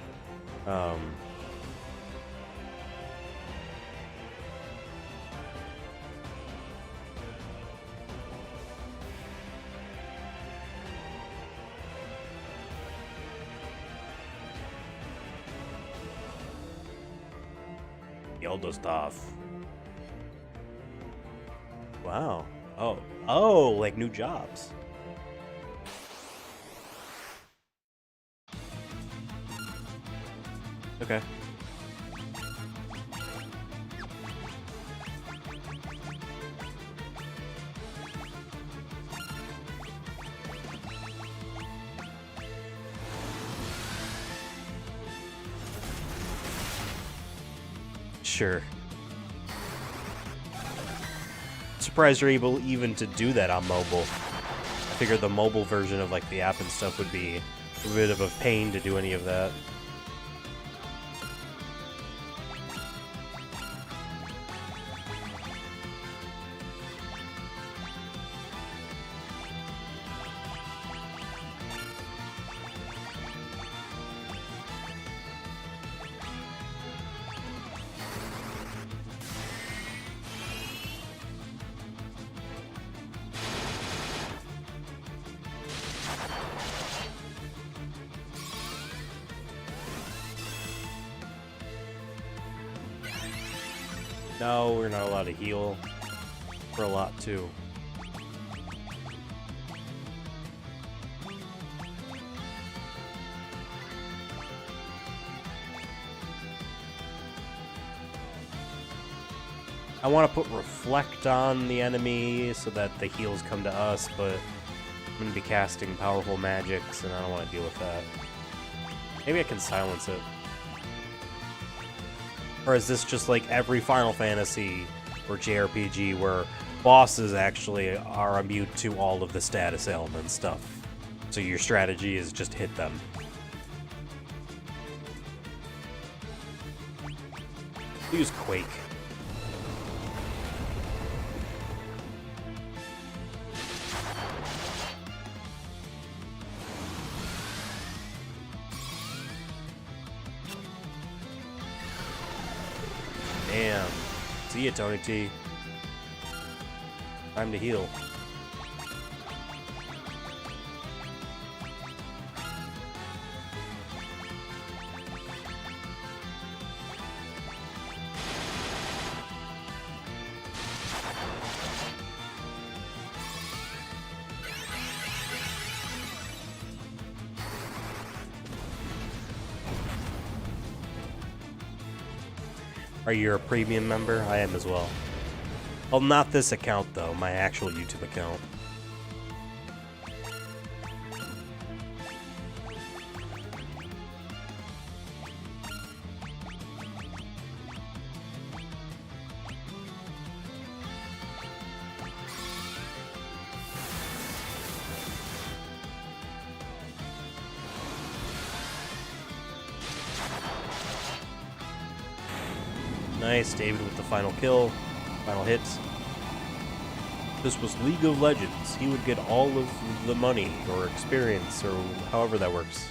Yellow stuff. Wow. Oh, like new jobs. Okay. Sure. Surprised you're able even to do that on mobile. I figured the mobile version of like the app and stuff would be a bit of a pain to do any of that. No, we're not allowed to heal for a lot too. I want to put reflect on the enemy so that the heals come to us, but I'm going to be casting powerful magics and I don't want to deal with that. Maybe I can silence it. Or is this just like every Final Fantasy or JRPG where bosses actually are immune to all of the status ailment stuff? So your strategy is just hit them. Use Quake. Damn. See ya, Tony T. Time to heal. Are you a premium member? I am as well. Well, not this account, though. My actual YouTube account. Nice, David with the final kill, final hits. This was League of Legends. He would get all of the money or experience or however that works.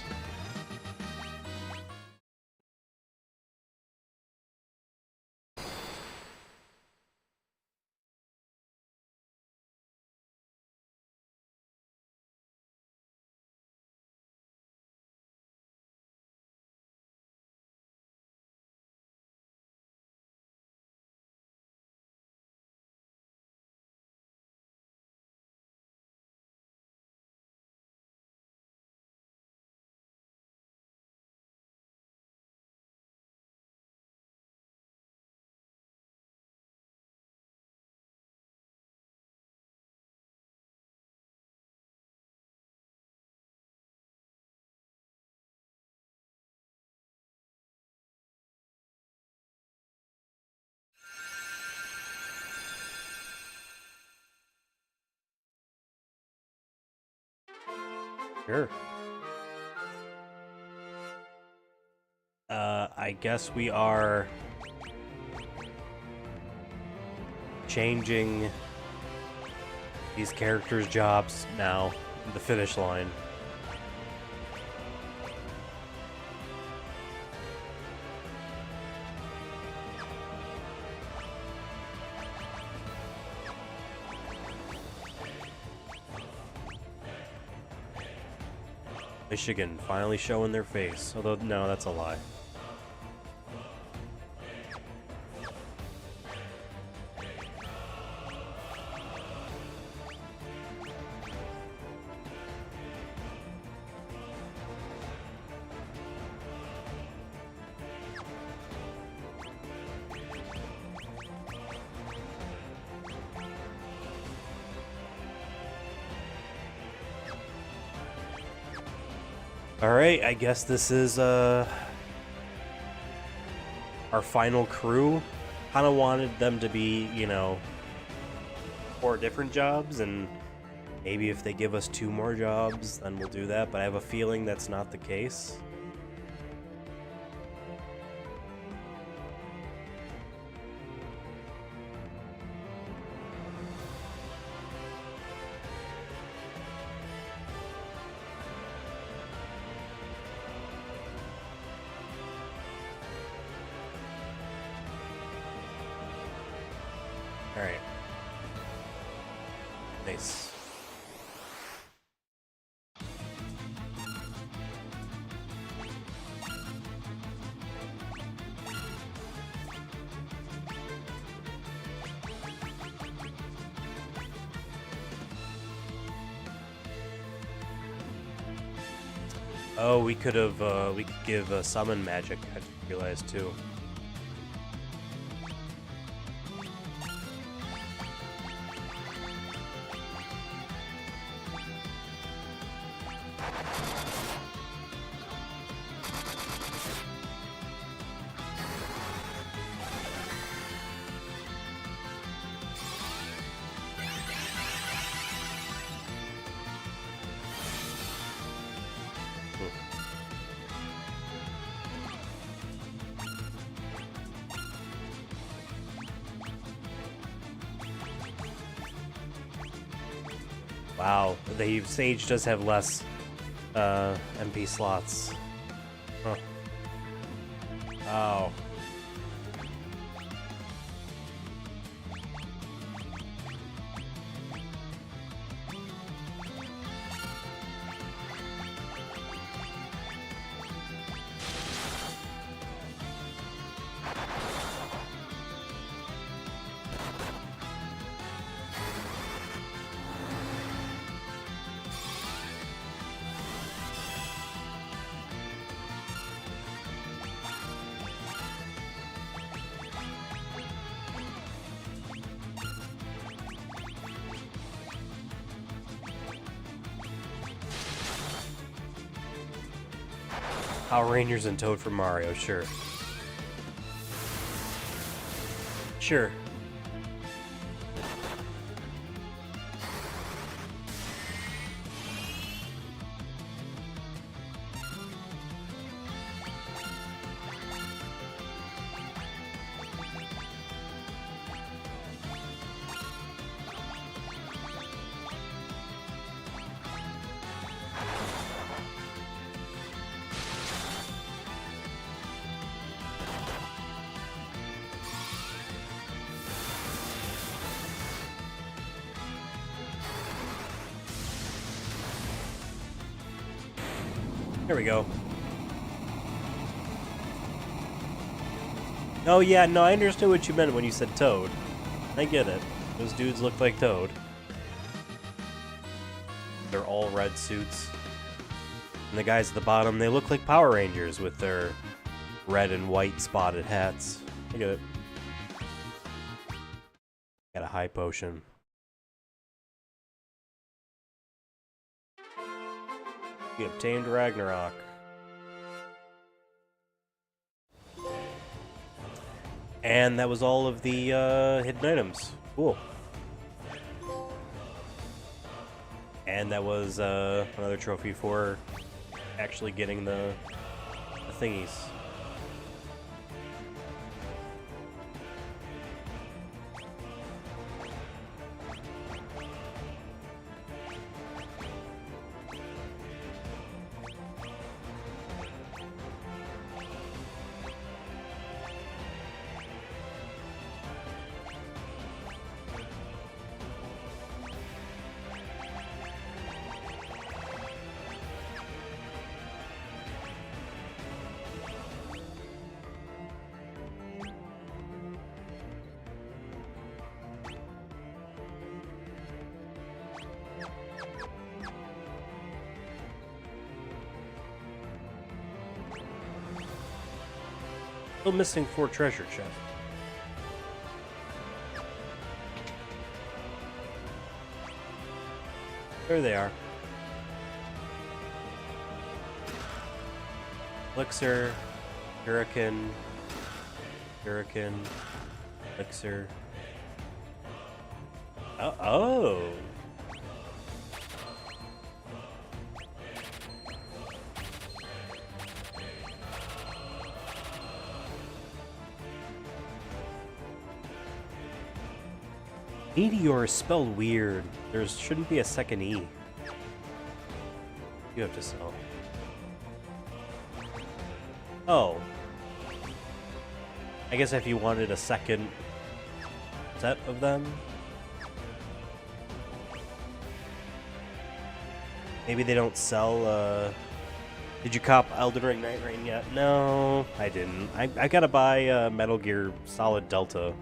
Sure. I guess we are changing these characters' jobs now, the finish line. Michigan finally showing their face. Although, no, that's a lie. Alright, I guess this is our final crew. Kind of wanted them to be, you know, 4 different jobs, and maybe if they give us 2 more jobs, then we'll do that, but I have a feeling that's not the case. Alright. Nice. Oh, we could give summon magic, I just realized too. Wow, the Sage does have less MP slots. Huh. Oh. Power Rangers and Toad for Mario, sure. Sure. There we go. Oh yeah, no, I understood what you meant when you said Toad. I get it. Those dudes look like Toad. They're all red suits. And the guys at the bottom, they look like Power Rangers with their red and white spotted hats. I get it. Got a high potion. We obtained Ragnarok. And that was all of the hidden items. Cool. And that was another trophy for actually getting the thingies. Still missing 4 treasure chests. There they are. Elixir, Hurricane, Elixir. Oh! Meteor is spelled weird. There shouldn't be a second E. You have to spell. Oh. I guess if you wanted a second set of them. Maybe they don't sell, Did you cop Elden Ring Night Rain yet? No, I didn't. I gotta buy Metal Gear Solid Delta.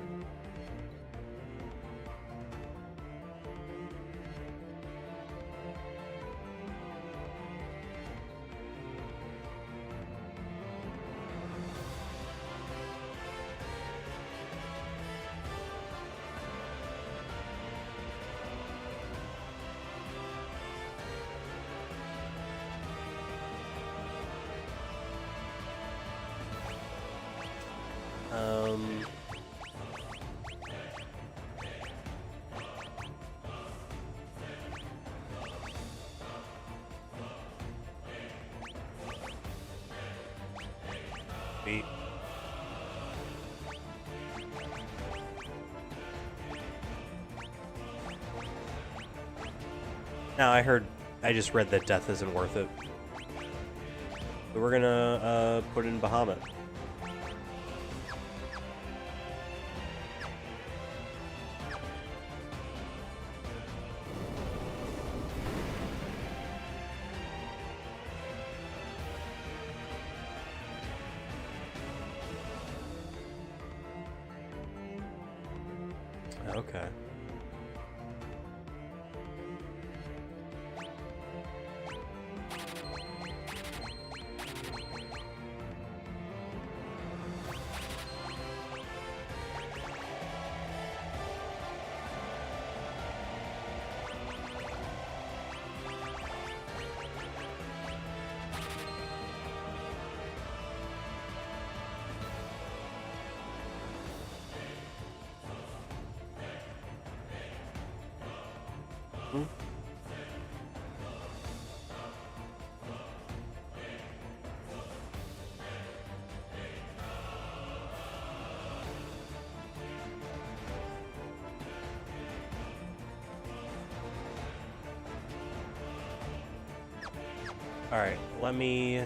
Now I just read that death isn't worth it. So we're gonna put in Bahamut. Okay. Alright, let me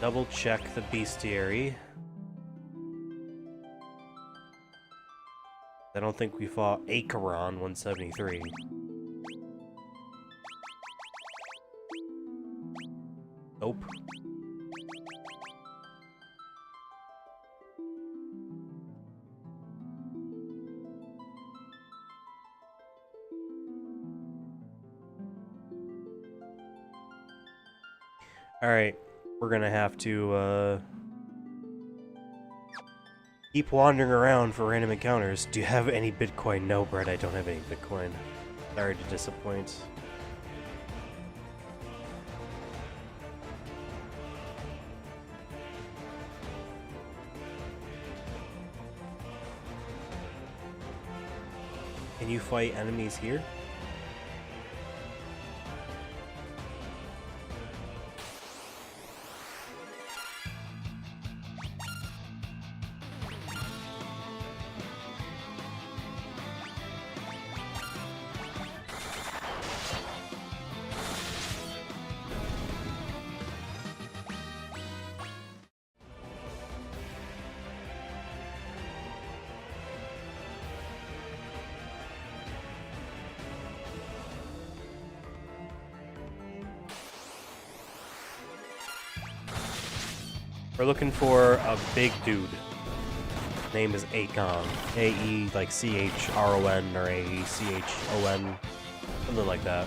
double check the bestiary. I don't think we fought Acheron 173. Nope. Alright, we're gonna have to, keep wandering around for random encounters. Do you have any Bitcoin? No, Brett, I don't have any Bitcoin. Sorry to disappoint. Can you fight enemies here? We're looking for a big dude. Name is Akon. A-E, like C-H-R-O-N, or A-E-C-H-O-N. Something like that.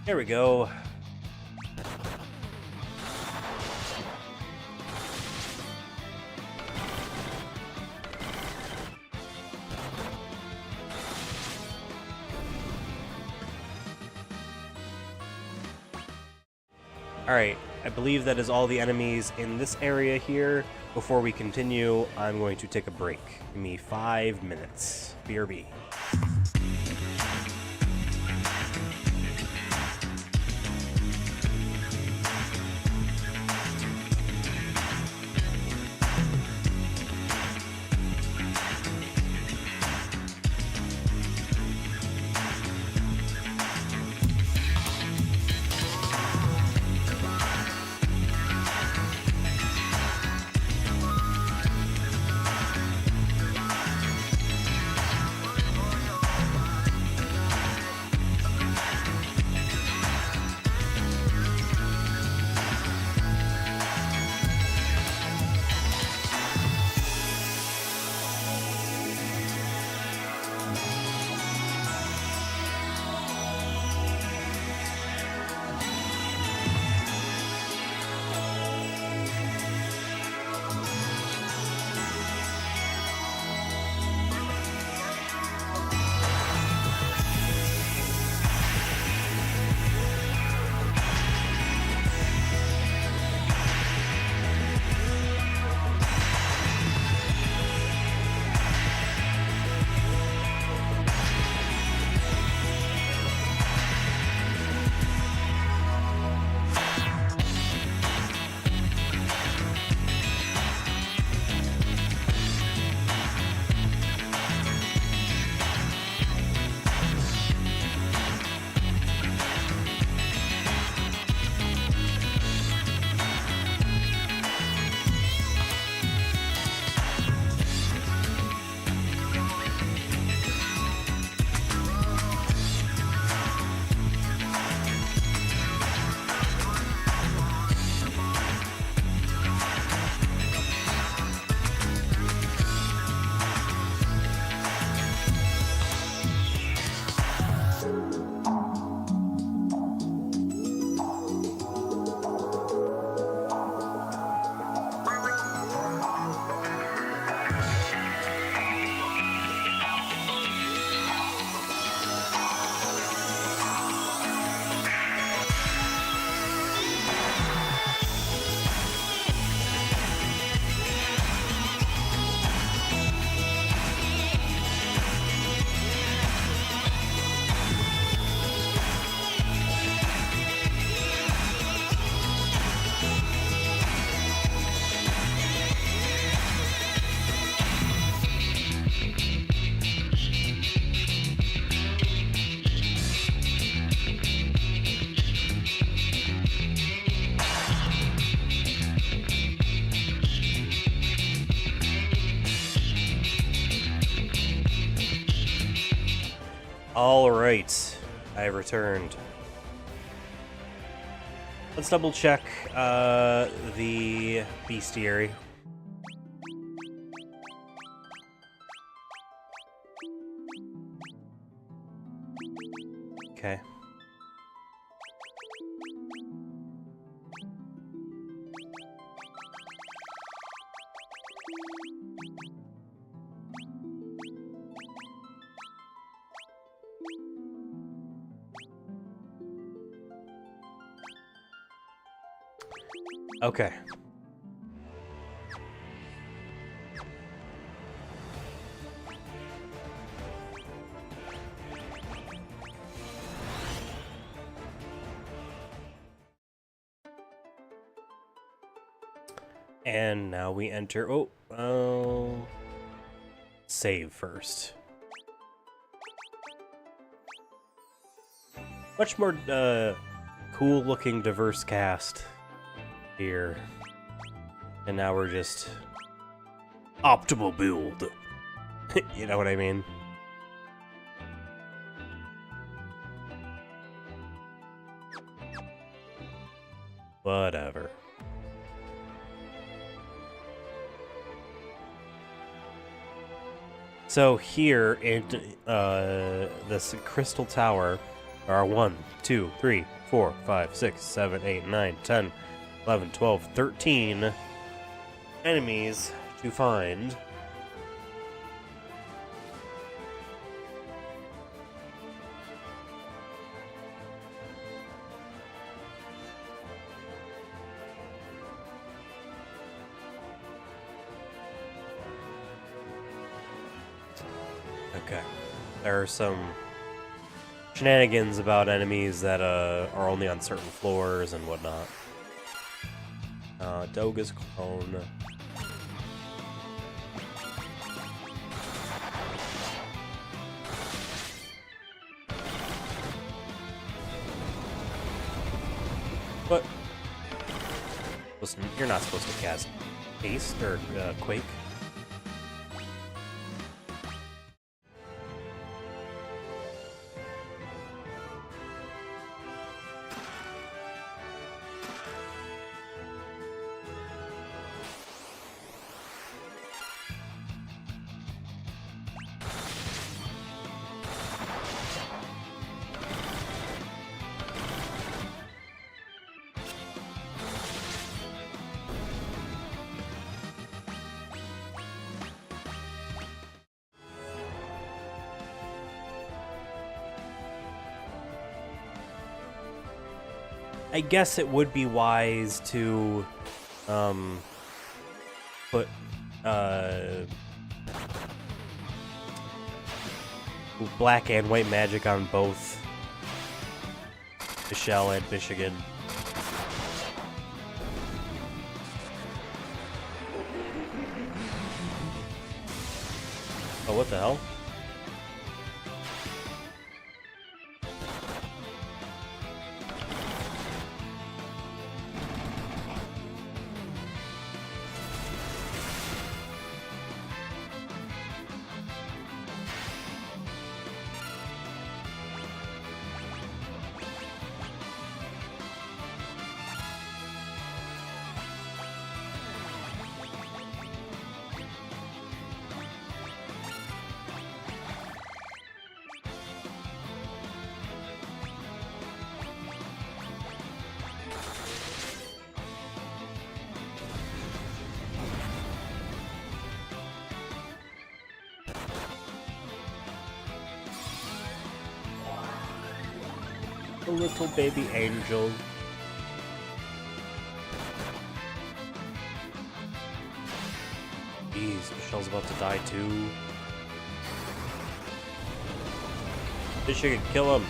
There we go. Alright, I believe that is all the enemies in this area here. Before we continue, I'm going to take a break. Give me 5 minutes. BRB. Alright, I returned. Let's double check the bestiary. Okay. Okay. And now we enter. Oh, save first. Much more cool looking, diverse cast here. And now we're just optimal build. You know what I mean? Whatever. So here in this crystal tower there are 1, 2, 3, 4, 5, 6, 7, 8, 9, 10, 11, 12, 13 enemies to find. Okay. There are some shenanigans about enemies that are only on certain floors and whatnot. Doga's clone. But listen, you're not supposed to cast haste or quake. I guess it would be wise to put black and white magic on both Michelle and Michigan. Oh, what the hell? A little baby angel. Jeez, Michelle's about to die too. This shit could kill him.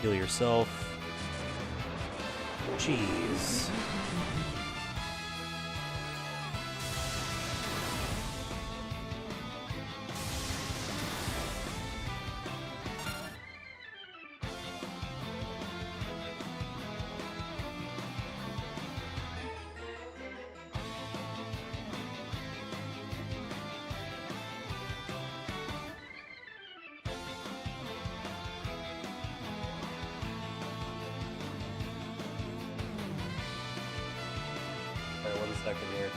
Heal yourself. Jeez. Second here.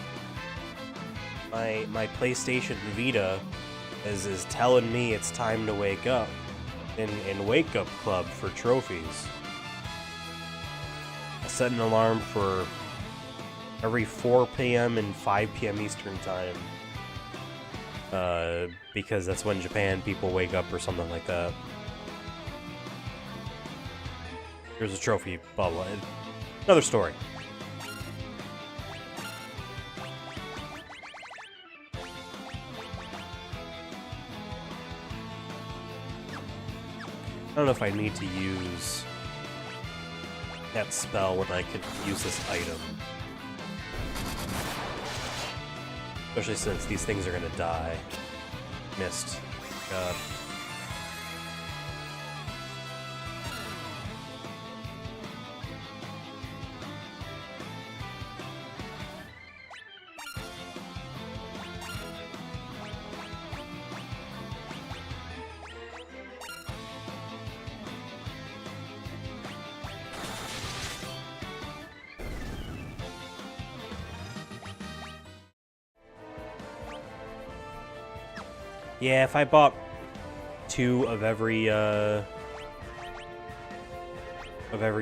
My PlayStation Vita is telling me it's time to wake up in Wake Up Club for trophies. I set an alarm for every 4 p.m. and 5 p.m. Eastern time. Because that's when Japan people wake up or something like that. There's a trophy bubble. Another story. I don't know if I need to use that spell when I could use this item. Especially since these things are gonna die. Missed. God. Yeah, if I bought 2 of every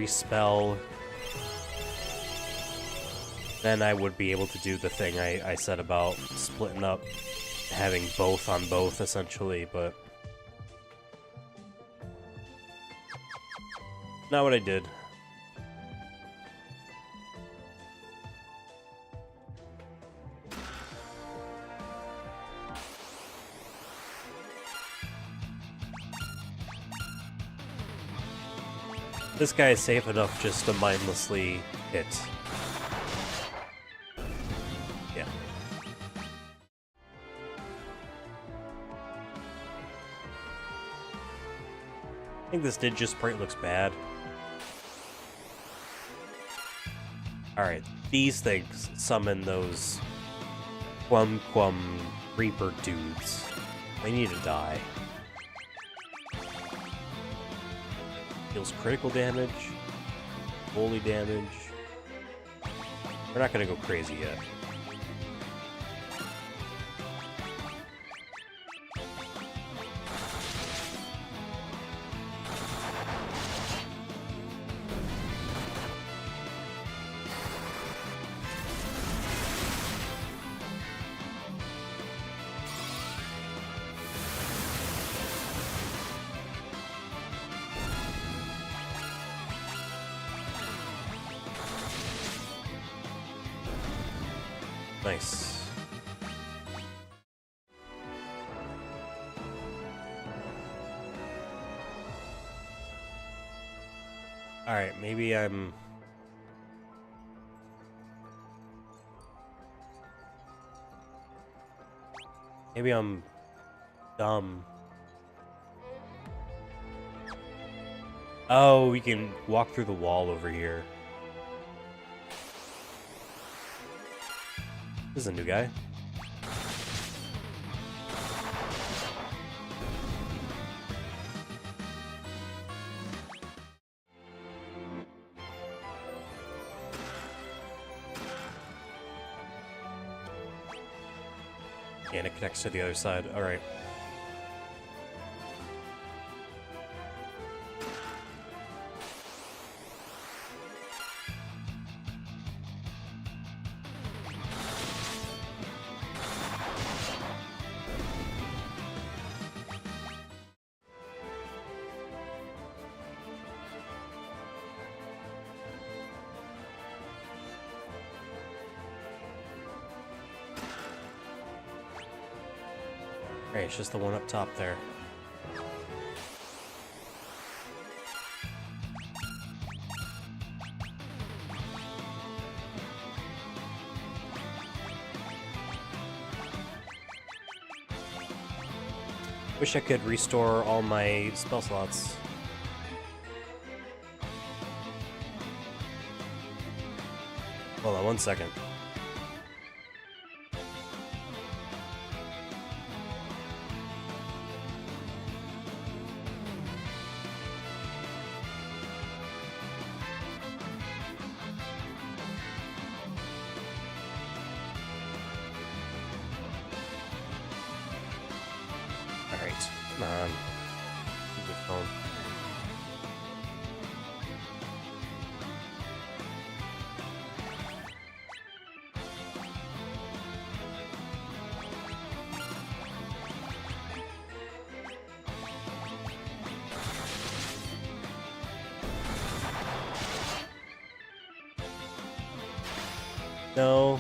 spell, then I would be able to do the thing I said about splitting up, having both on both, essentially, but not what I did. This guy is safe enough just to mindlessly hit. Yeah. I think this Ninja Sprite looks bad. Alright, these things summon those Quum Reaper dudes. They need to die. Deals critical damage, holy damage. We're not gonna go crazy yet. Nice. Alright, maybe I'm dumb. Oh, we can walk through the wall over here. This is a new guy. And it connects to the other side. All right. Alright, it's just the one up top there. Wish I could restore all my spell slots. Hold on 1 second. Alright, come on. Keep it going. No.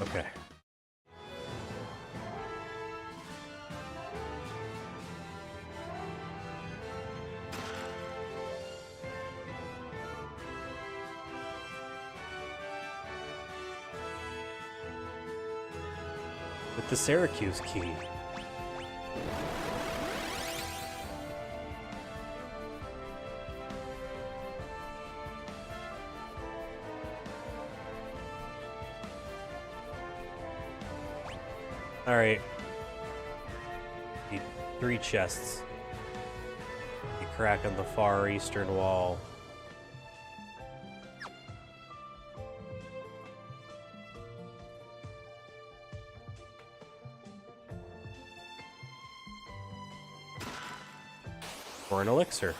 Okay. With the Syracuse key. Alright. Need 3 chests. You crack on the far eastern wall. Or an elixir.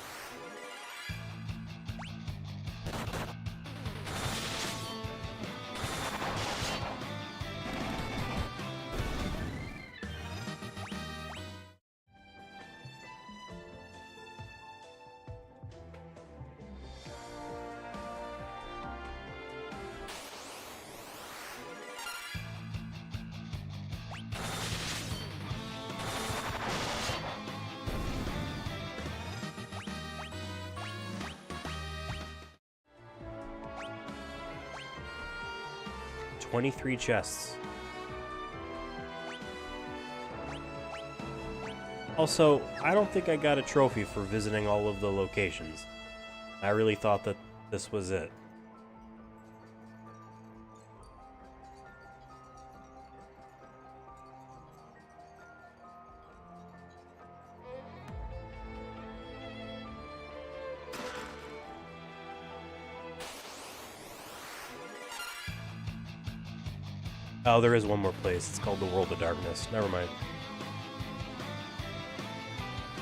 $23 chests. Also, I don't think I got a trophy for visiting all of the locations. I really thought that this was it. Oh, there is one more place. It's called the World of Darkness. Never mind.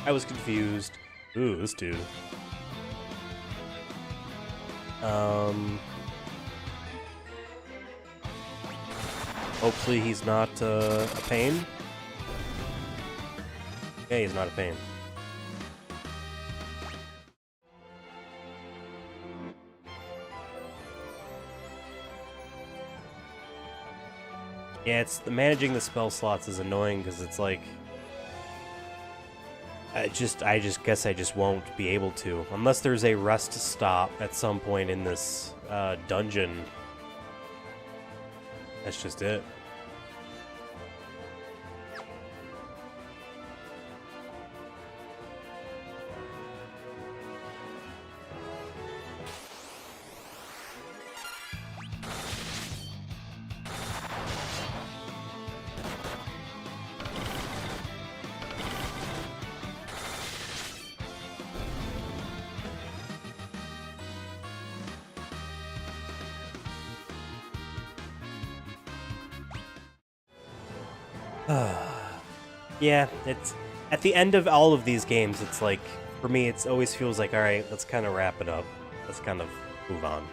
I was confused. Ooh, this dude. Hopefully he's not a pain. Yeah, he's not a pain. Yeah, it's managing the spell slots is annoying because it's like I just guess I just won't be able to unless there's a rest stop at some point in this dungeon. That's just it. Yeah, it's at the end of all of these games, it's like, for me, it always feels like, alright, let's kind of wrap it up. Let's kind of move on.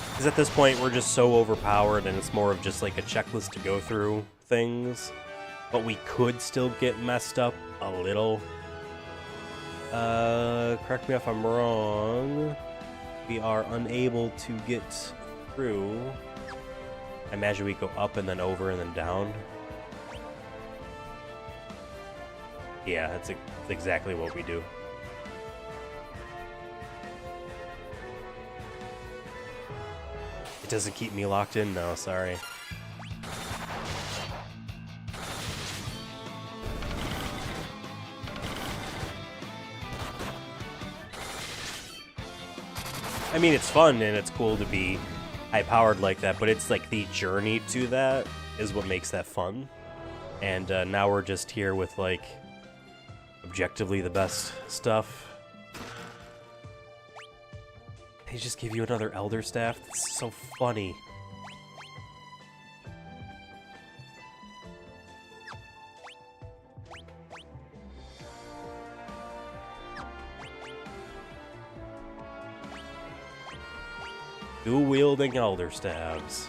Because at this point, we're just so overpowered, and it's more of just like a checklist to go through things. But we could still get messed up a little. Correct me if I'm wrong. we are unable to get through. I imagine we go up and then over and then down. Yeah, that's exactly what we do. It doesn't keep me locked in? No, sorry. I mean, it's fun and it's cool to be high-powered like that, but it's like the journey to that is what makes that fun. And now we're just here with, like, objectively the best stuff. They just give you another Elder Staff? That's so funny. Dual-wielding Elder Staves.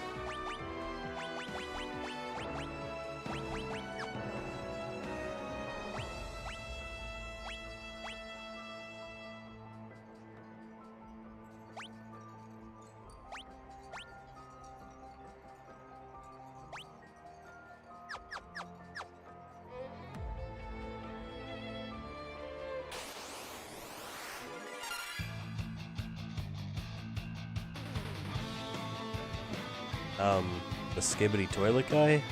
The Skibbity Toilet guy?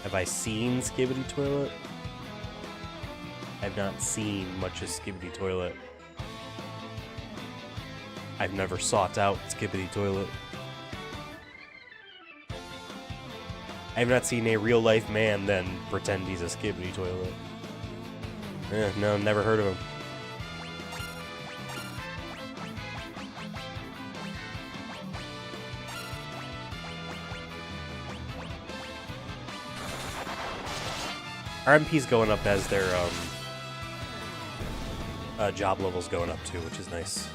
Have I seen Skibbity Toilet? I've not seen much of Skibbity Toilet. I've never sought out Skibbity Toilet. I have not seen a real-life man then pretend he's a Skibbity Toilet. No, never heard of him. Our MP's going up as their job level's going up too, which is nice.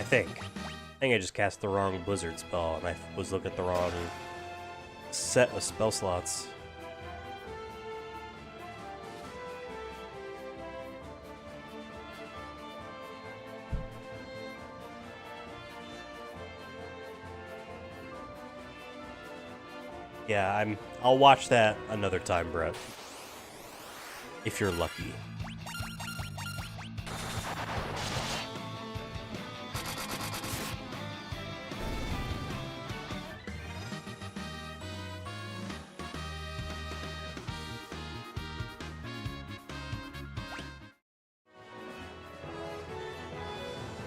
I think I just cast the wrong Blizzard spell, and I was looking at the wrong set of spell slots. Yeah, I'll watch that another time, Brett. If you're lucky.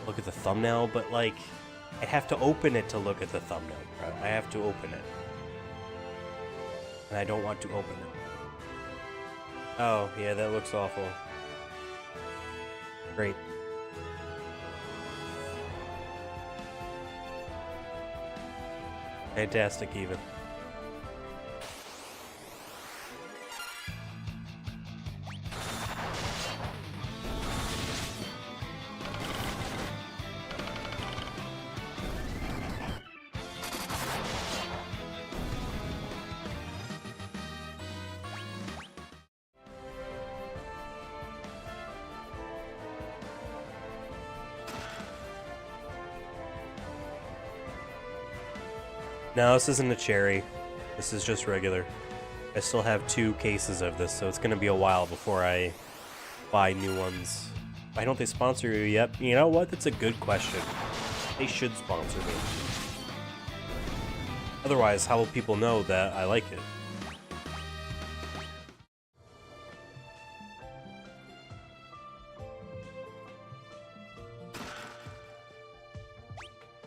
Look at the thumbnail, but like, I have to open it to look at the thumbnail, bro. I have to open it. And I don't want to open it. Oh, yeah, that looks awful. Great. Fantastic, even. No, this isn't a cherry. This is just regular. I still have 2 cases of this, so it's gonna be a while before I buy new ones. Why don't they sponsor you yet? You know what? That's a good question. They should sponsor me. Otherwise, how will people know that I like it?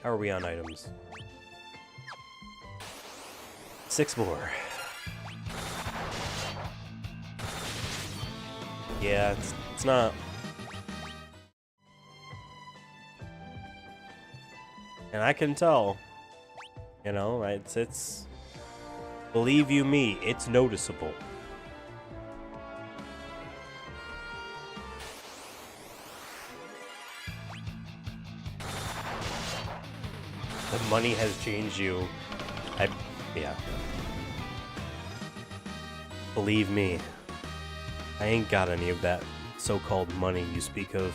How are we on items? 6 more. Yeah, it's not... And I can tell. You know, it's believe you me, it's noticeable. The money has changed you. Yeah. Believe me, I ain't got any of that so-called money you speak of.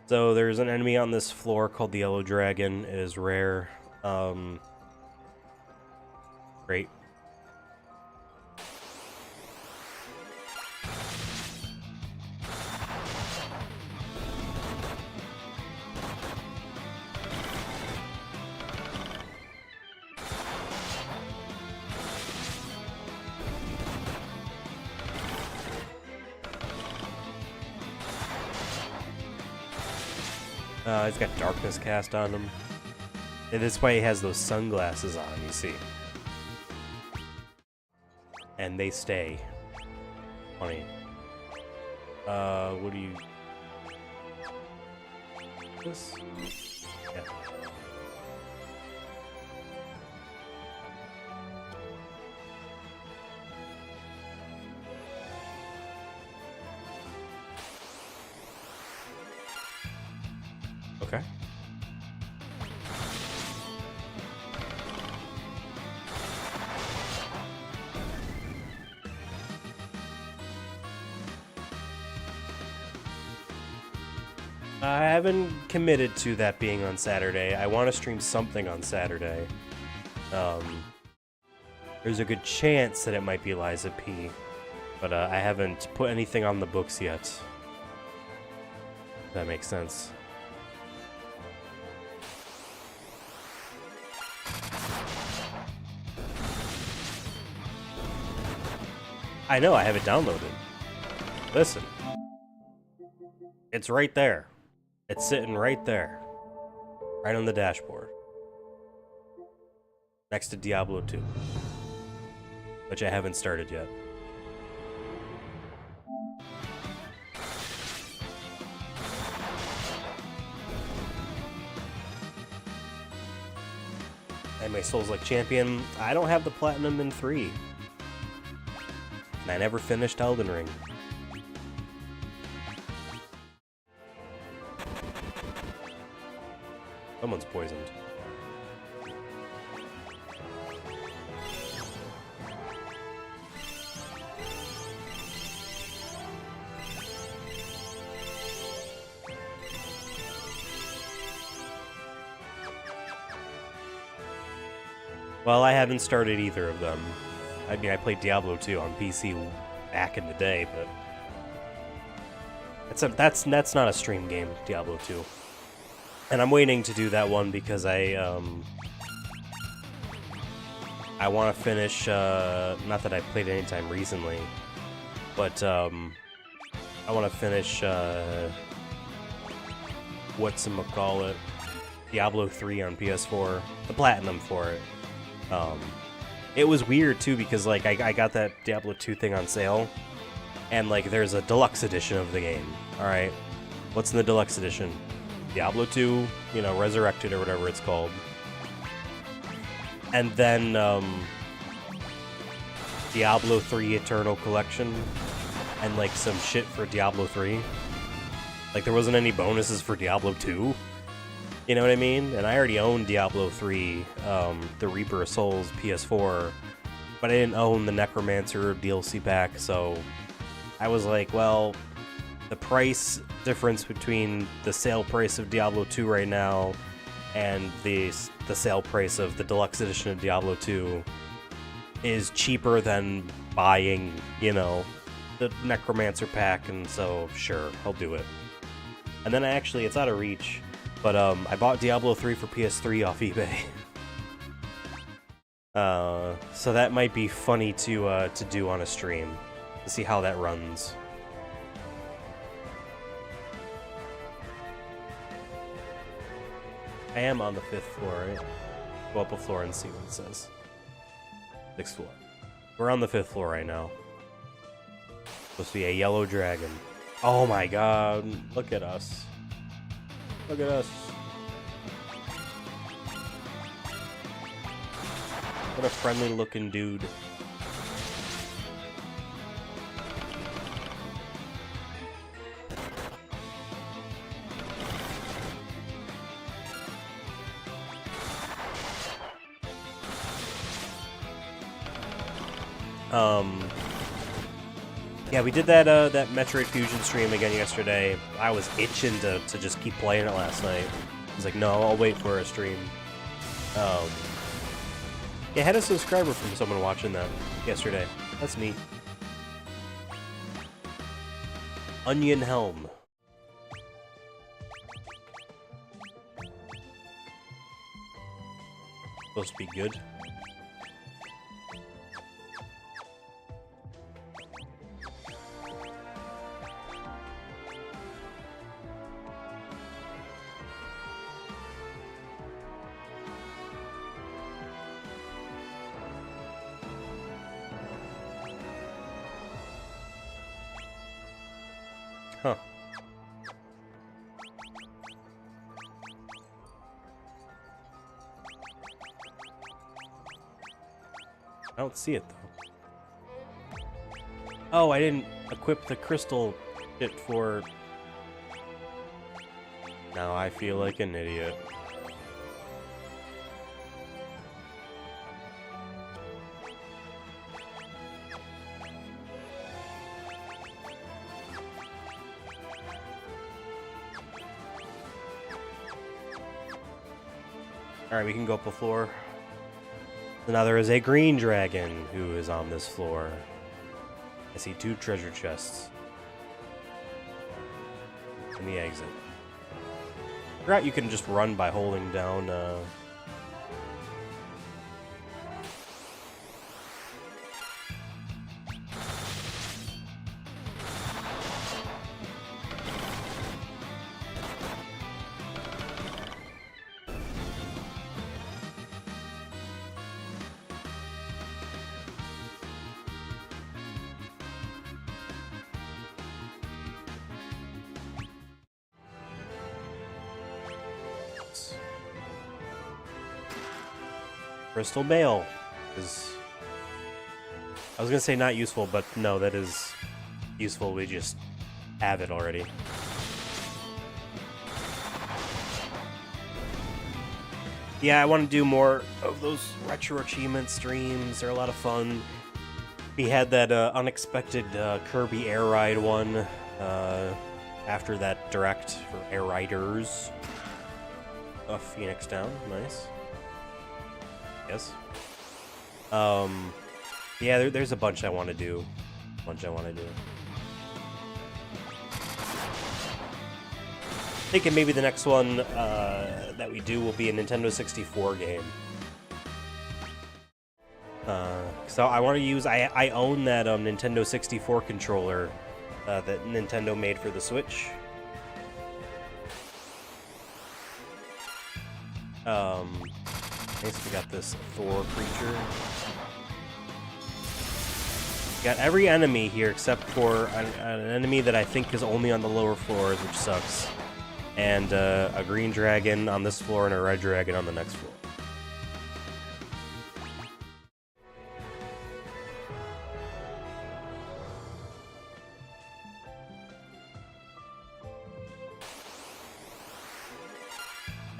So there's an enemy on this floor called the Yellow Dragon. It is rare. Great. He's got darkness cast on him. And this way he has those sunglasses on, you see. And they stay. Funny. What do you... This? Yeah. Okay. I haven't committed to that being on Saturday. I want to stream something on Saturday. There's a good chance that it might be Liza P, but I haven't put anything on the books yet. If that makes sense. I know, I have it downloaded. Listen. It's right there. It's sitting right there. Right on the dashboard. Next to Diablo 2. Which I haven't started yet. And my Souls-like champion, I don't have the platinum in 3. And I never finished Elden Ring. Someone's poisoned. Well, I haven't started either of them. I mean, I played Diablo 2 on PC back in the day, but that's not a stream game, Diablo 2. And I'm waiting to do that one because I want to finish, not that I've played anytime recently, but I want to finish, whatchamacallit, Diablo 3 on PS4, the platinum for it. It was weird too because like I got that Diablo 2 thing on sale, and like there's a deluxe edition of the game. Alright, what's in the deluxe edition? Diablo 2, you know, Resurrected or whatever it's called. And then Diablo 3 Eternal Collection, and like some shit for Diablo 3. Like there wasn't any bonuses for Diablo 2. You know what I mean? And I already owned Diablo 3, the Reaper of Souls PS4, but I didn't own the Necromancer DLC pack, so I was like, well, the price difference between the sale price of Diablo 2 right now and the sale price of the deluxe edition of Diablo 2 is cheaper than buying, you know, the Necromancer pack, and so sure, I'll do it. And then it's out of reach. But I bought Diablo 3 for PS3 off eBay. So that might be funny to do on a stream, to see how that runs. I am on the 5th floor, right? go up a floor and see what it says. 6th floor. We're on the 5th floor right now. Supposed to be a yellow dragon. Oh my god, look at us. Look at us. What a friendly looking dude. Yeah, we did that that Metroid Fusion stream again yesterday. I was itching to just keep playing it last night. I was like, no, I'll wait for a stream. Yeah, I had a subscriber from someone watching that yesterday. That's neat. Onion Helm. Supposed to be good. Huh. I don't see it, though. Oh, I didn't equip the crystal shit for... Now I feel like an idiot. Alright, we can go up a floor. So now there is a green dragon who is on this floor. I see 2 treasure chests. And the exit. I forgot you can just run by holding down, Crystal Mail is... I was gonna say not useful, but no, that is useful. We just have it already. Yeah, I want to do more of those retro achievement streams. They're a lot of fun. We had that unexpected Kirby Air Ride one after that direct for Air Riders. Phoenix Down, nice. Yes. Yeah, there's a bunch I want to do. Thinking maybe the next one that we do will be a Nintendo 64 game. So I want to use... I own that Nintendo 64 controller that Nintendo made for the Switch. I guess we got this Thor creature. Got every enemy here except for an enemy that I think is only on the lower floors, which sucks. And a green dragon on this floor and a red dragon on the next floor.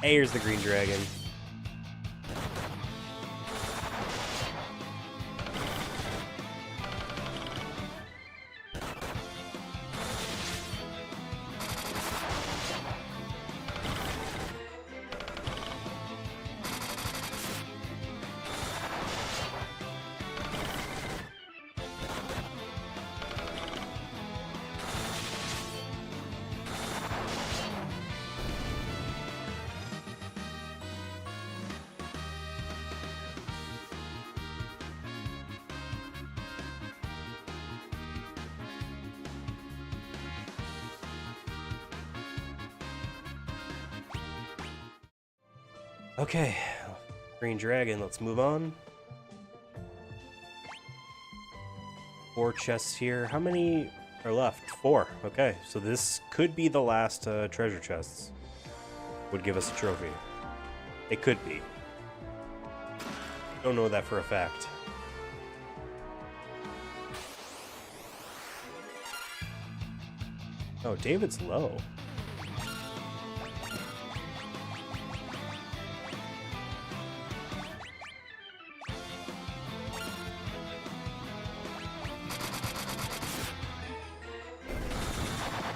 Hey, here's the green dragon. Okay, Green dragon, let's move on. 4 chests here. How many are left? 4. Okay, so this could be the last treasure chests. Would give us a trophy. It could be. Don't know that for a fact. Oh, David's low.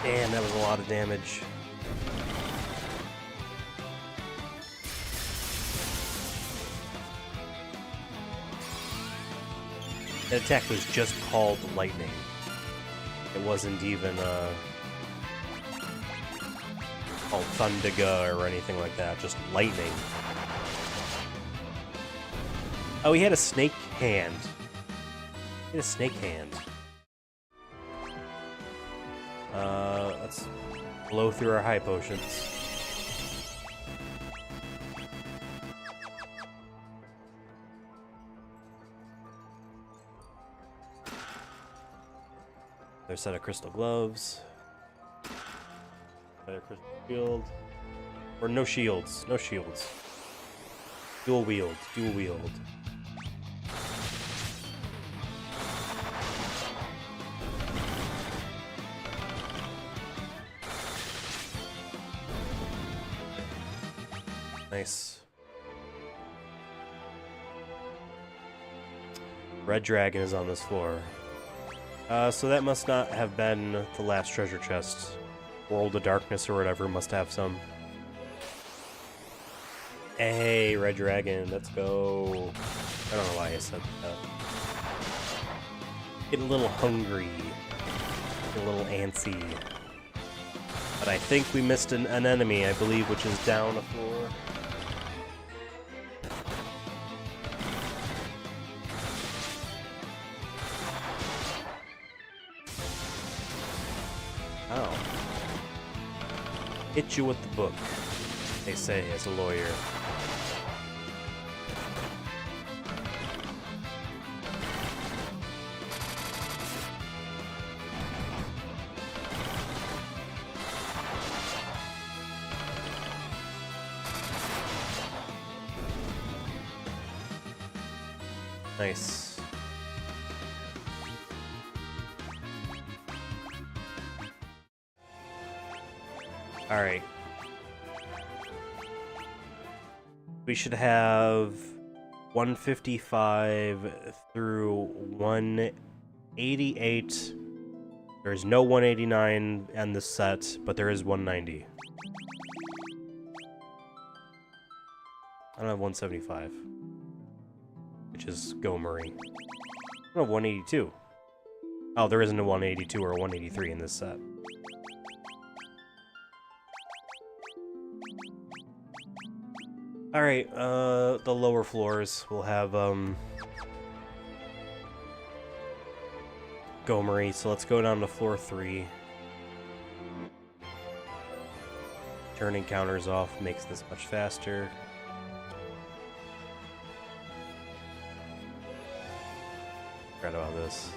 Damn, that was a lot of damage. That attack was just called lightning. It wasn't even called Thundiga or anything like that, just lightning. Oh, he had a snake hand. He had a snake hand. Let's blow through our high potions. Another set of crystal gloves. Another crystal shield. Or no shields. No shields. Dual wield. Dual wield. Nice. Red dragon is on this floor. So that must not have been the last treasure chest. World of Darkness or whatever must have some. Hey, red dragon, let's go. I don't know why I said that. Getting a little hungry. Getting a little antsy. But I think we missed an enemy, I believe, which is down a floor. Oh. Hit you with the book, they say as a lawyer. Nice. All right. We should have 155 through 188. There's no 189 in this set, but there is 190. I don't have 175, which is Gomery. I don't have 182. Oh, there isn't a 182 or a 183 in this set. Alright, the lower floors will have, Gomery, so let's go down to floor 3. Turning counters off makes this much faster. Forgot about this.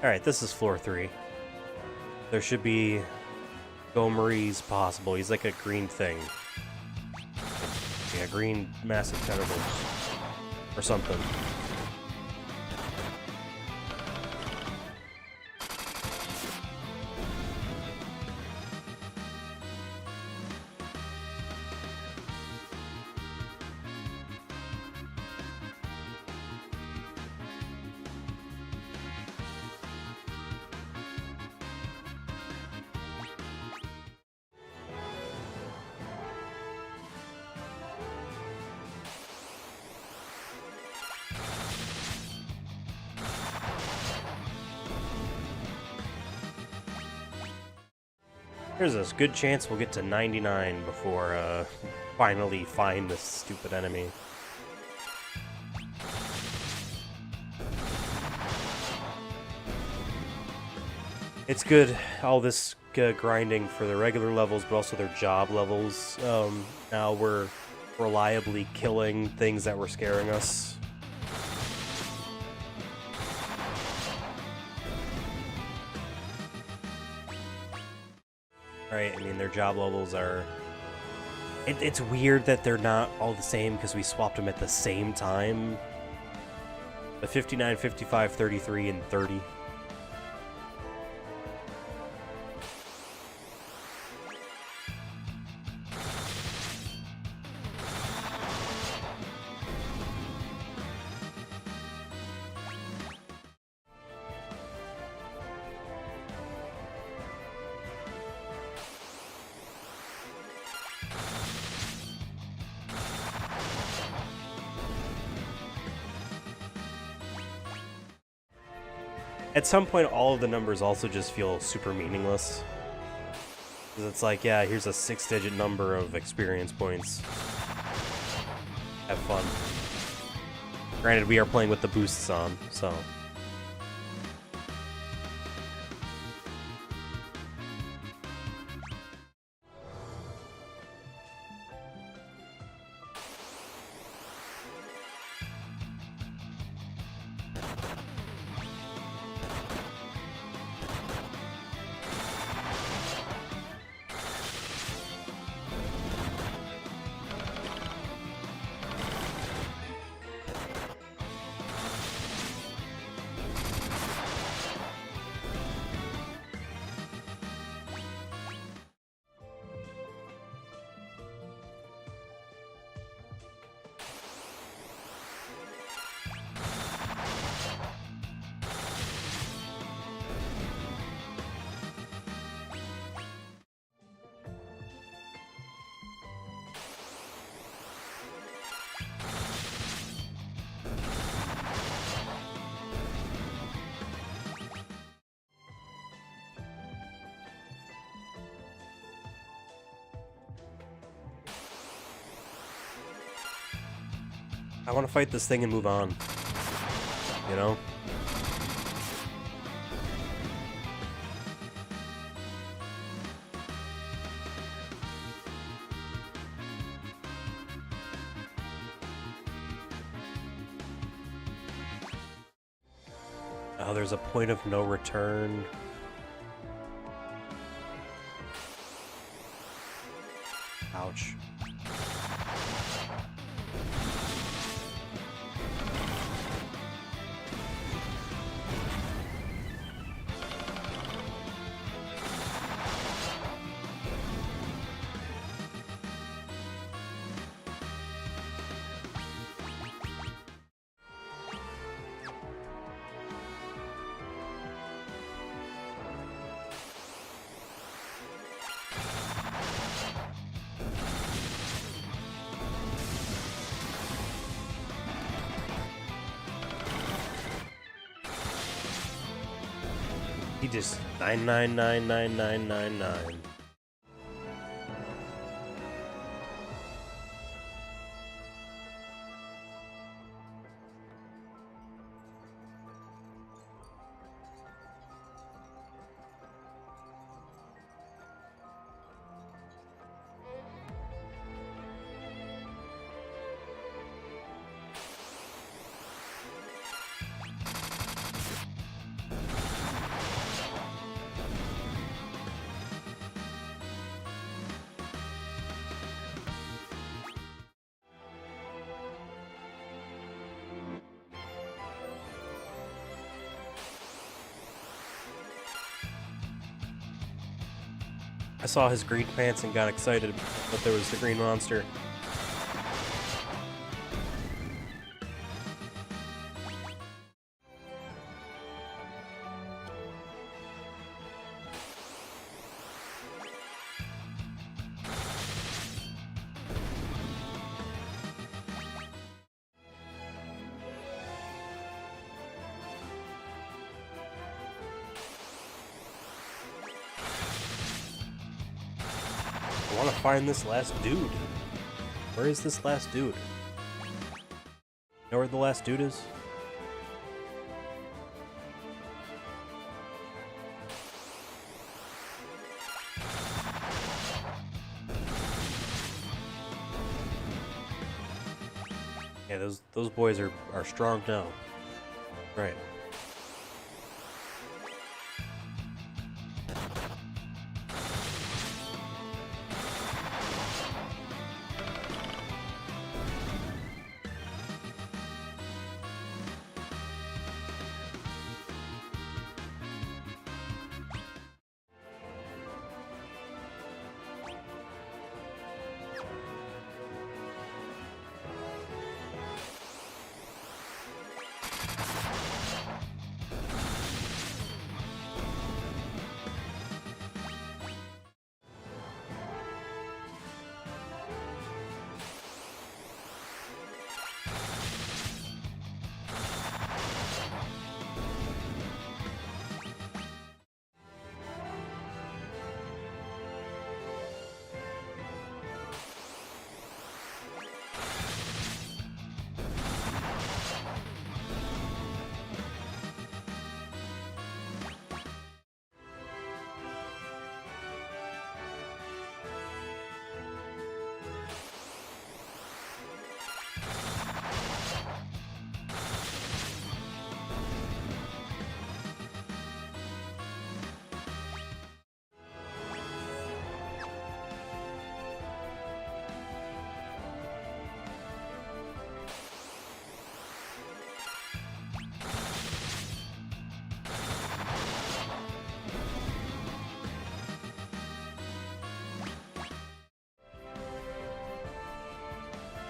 Alright, this is floor 3. There should be Gomery's possible. He's like a green thing. Yeah, green massive tentacles. Or something. There's a good chance we'll get to 99 before finally find this stupid enemy. It's good, all this grinding for the regular levels, but also their job levels. Now we're reliably killing things that were scaring us. Right, I mean, their job levels are... It's weird that they're not all the same because we swapped them at the same time. The 59, 55, 33, and 30. At some point, all of the numbers also just feel super meaningless. Because it's like, yeah, here's a 6-digit number of experience points. Have fun. Granted, we are playing with the boosts on, so... I want to fight this thing and move on. You know? Oh, there's a point of no return. Ouch. He just 9999999. I saw his green pants and got excited that there was the green monster. I want to find this last dude. Where is this last dude? Know where the last dude is? Yeah, those boys are strong now. Right.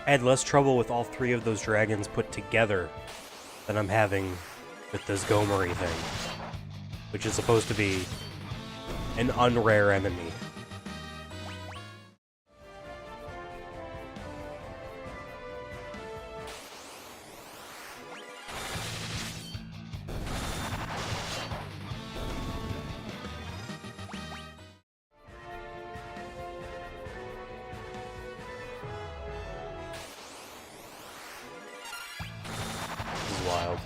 I had less trouble with all three of those dragons put together than I'm having with this Gomery thing, which is supposed to be an unrare enemy. This is wild.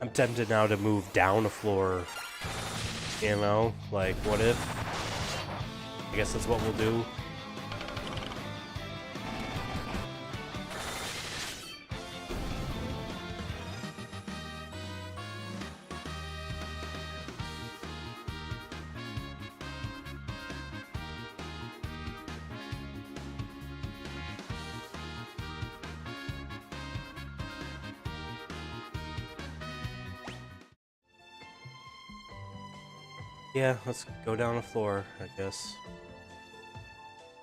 I'm tempted now to move down a floor, you know? Like, what if? I guess that's what we'll do. Yeah, let's go down a floor, I guess.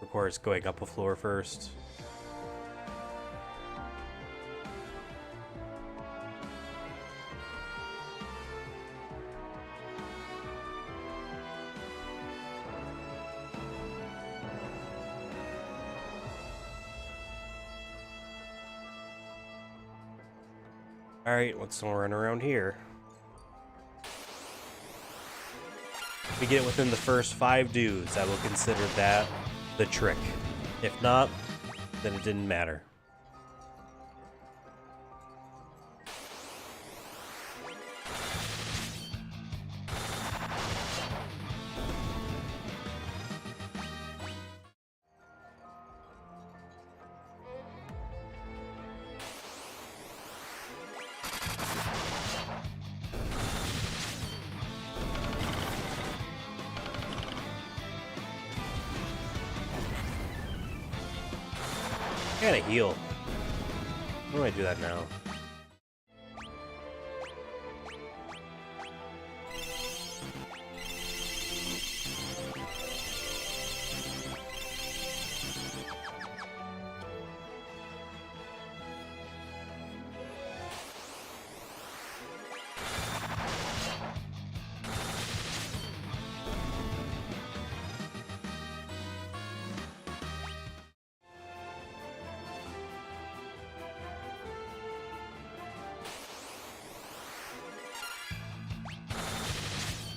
Of course, going up a floor first. Alright, let's run around here. If we get within the first 5 dudes, I will consider that the trick. If not, then it didn't matter. I gotta heal. How do I do that now?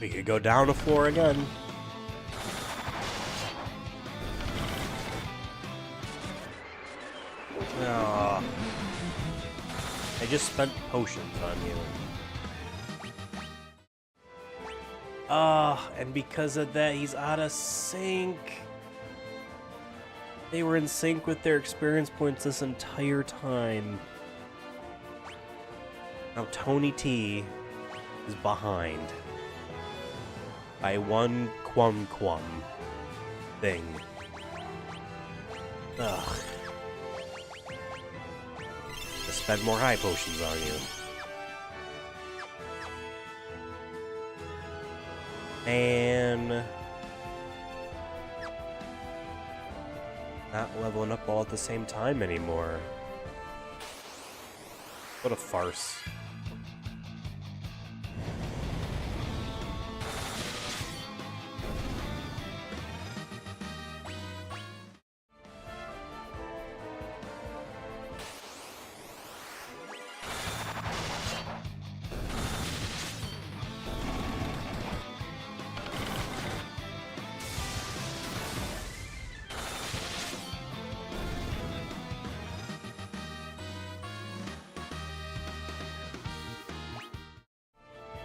We could go down a floor again. Aw. I just spent potions on you. And because of that, he's out of sync. They were in sync with their experience points this entire time. Now Tony T is behind by one quum thing. Ugh. To spend more high potions on you. And not leveling up all at the same time anymore. What a farce.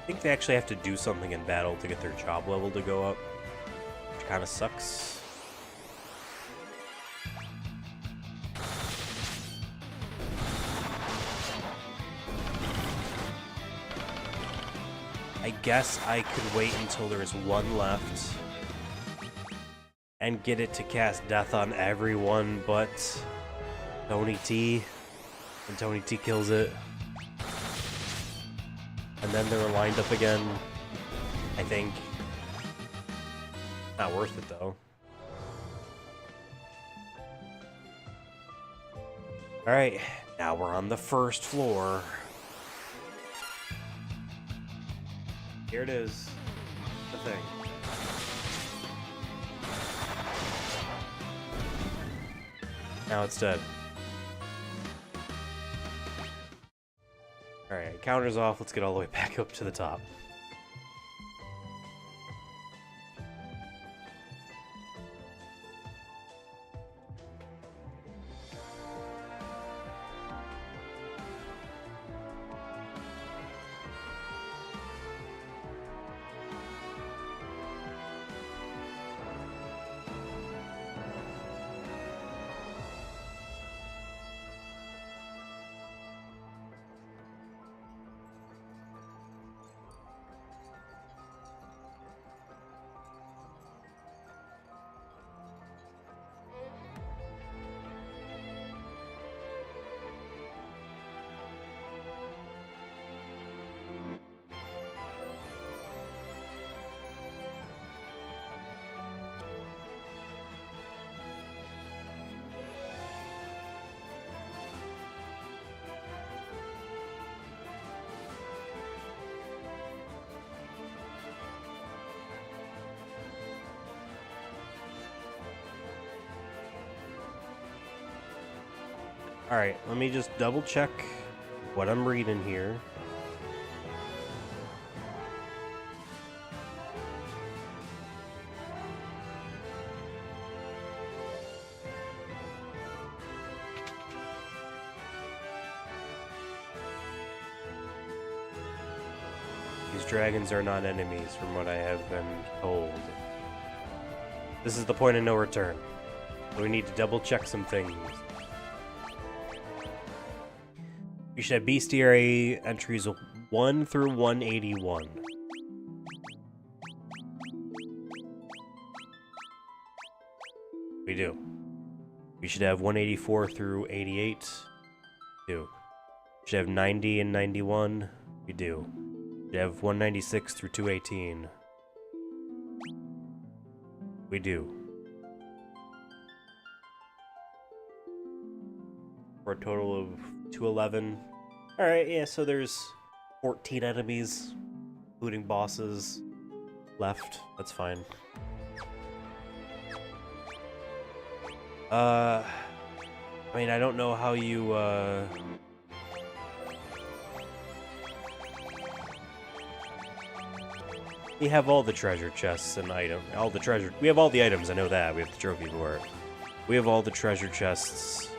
I think they actually have to do something in battle to get their job level to go up, which kind of sucks. I guess I could wait until there's one left and get it to cast death on everyone but Tony T, and Tony T kills it. And then they're lined up again, I think. Not worth it, though. Alright, now we're on the first floor. Here it is. The thing. Now it's dead. Alright, counter's off. Let's get all the way back up to the top. Alright, let me just double check what I'm reading here. These dragons are not enemies, from what I have been told. This is the point of no return. So we need to double check some things. We should have bestiary entries 1 through 181. We do. We should have 184 through 88. We do. We should have 90 and 91. We do. We should have 196 through 218. We do. For a total of 211. Alright, yeah, so there's 14 enemies, including bosses, left. That's fine. I mean, I don't know how you, We have all the treasure chests and we have all the items, I know that. We have the trophy for it. We have all the treasure chests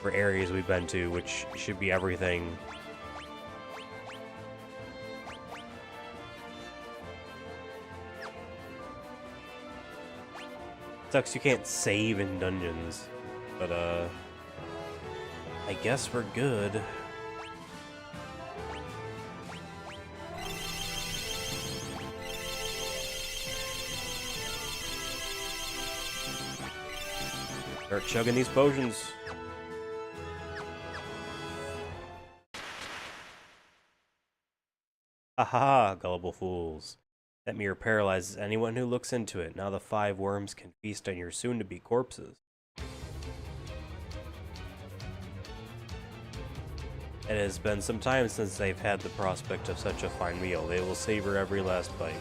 for areas we've been to, which should be everything. Sucks you can't save in dungeons, but I guess we're good. Start chugging these potions. Aha, gullible fools. That mirror paralyzes anyone who looks into it. Now the 5 worms can feast on your soon-to-be corpses. It has been some time since they've had the prospect of such a fine meal. They will savor every last bite.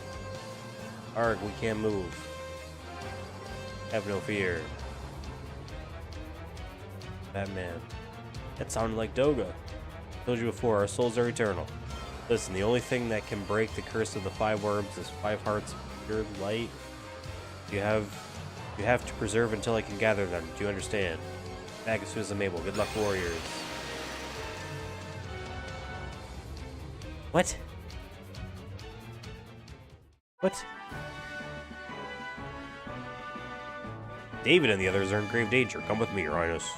Arg, we can't move. Have no fear. Batman. That sounded like Doga. I told you before, our souls are eternal. Listen, the only thing that can break the curse of the 5 worms is 5 hearts of pure light. You have to preserve until I can gather them. Do you understand? Magus is Mabel. Good luck, warriors. What? What? David and the others are in grave danger. Come with me, Your Highness.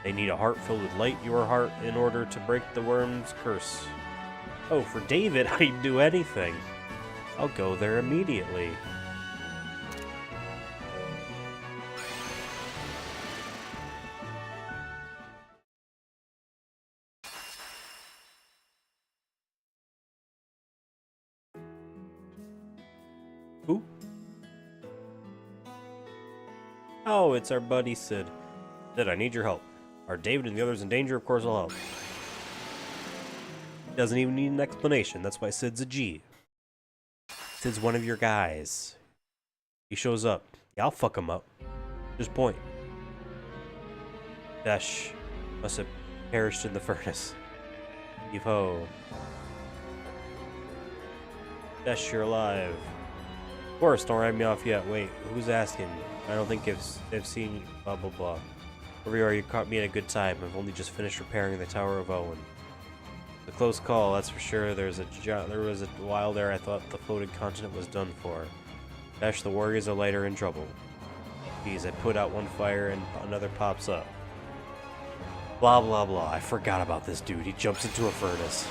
They need a heart filled with light, your heart, in order to break the worm's curse. Oh, for David, I'd do anything. I'll go there immediately. Who? Oh, it's our buddy Sid. Sid, I need your help. Are David and the others in danger? Of course I'll help. He doesn't even need an explanation. That's why Sid's a G. Sid's one of your guys. He shows up. Yeah, I'll fuck him up. Just point. Dash must have perished in the furnace. Heave-ho. Dash, you're alive. Of course, don't write me off yet. Wait, who's asking? I don't think I've seen you. Blah, blah, blah. Wherever you are, you caught me at a good time. I've only just finished repairing the Tower of Owen. A close call, that's for sure. There was a while there I thought the floated continent was done for. Dash, the warriors of light are in trouble. Geez, I put out one fire and another pops up. Blah, blah, blah. I forgot about this dude. He jumps into a furnace.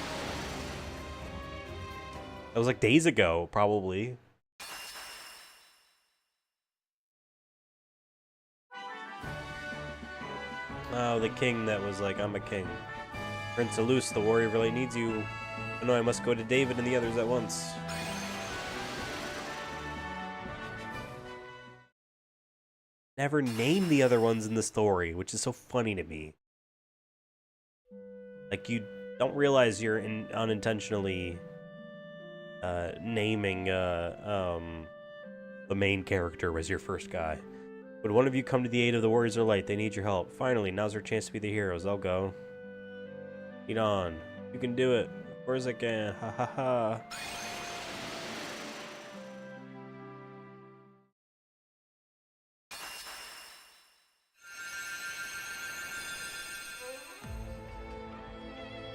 That was like days ago, probably. Oh, the king that was like, I'm a king. Prince Alus, the warrior really needs you. Oh no, I must go to David and the others at once. Never named the other ones in the story, which is so funny to me. Like, you don't realize you're unintentionally naming the main character as your first guy. Would one of you come to the aid of the Warriors of Light? They need your help. Finally, now's our chance to be the heroes. I'll go. Lead on. You can do it. Of course I can. Ha ha ha.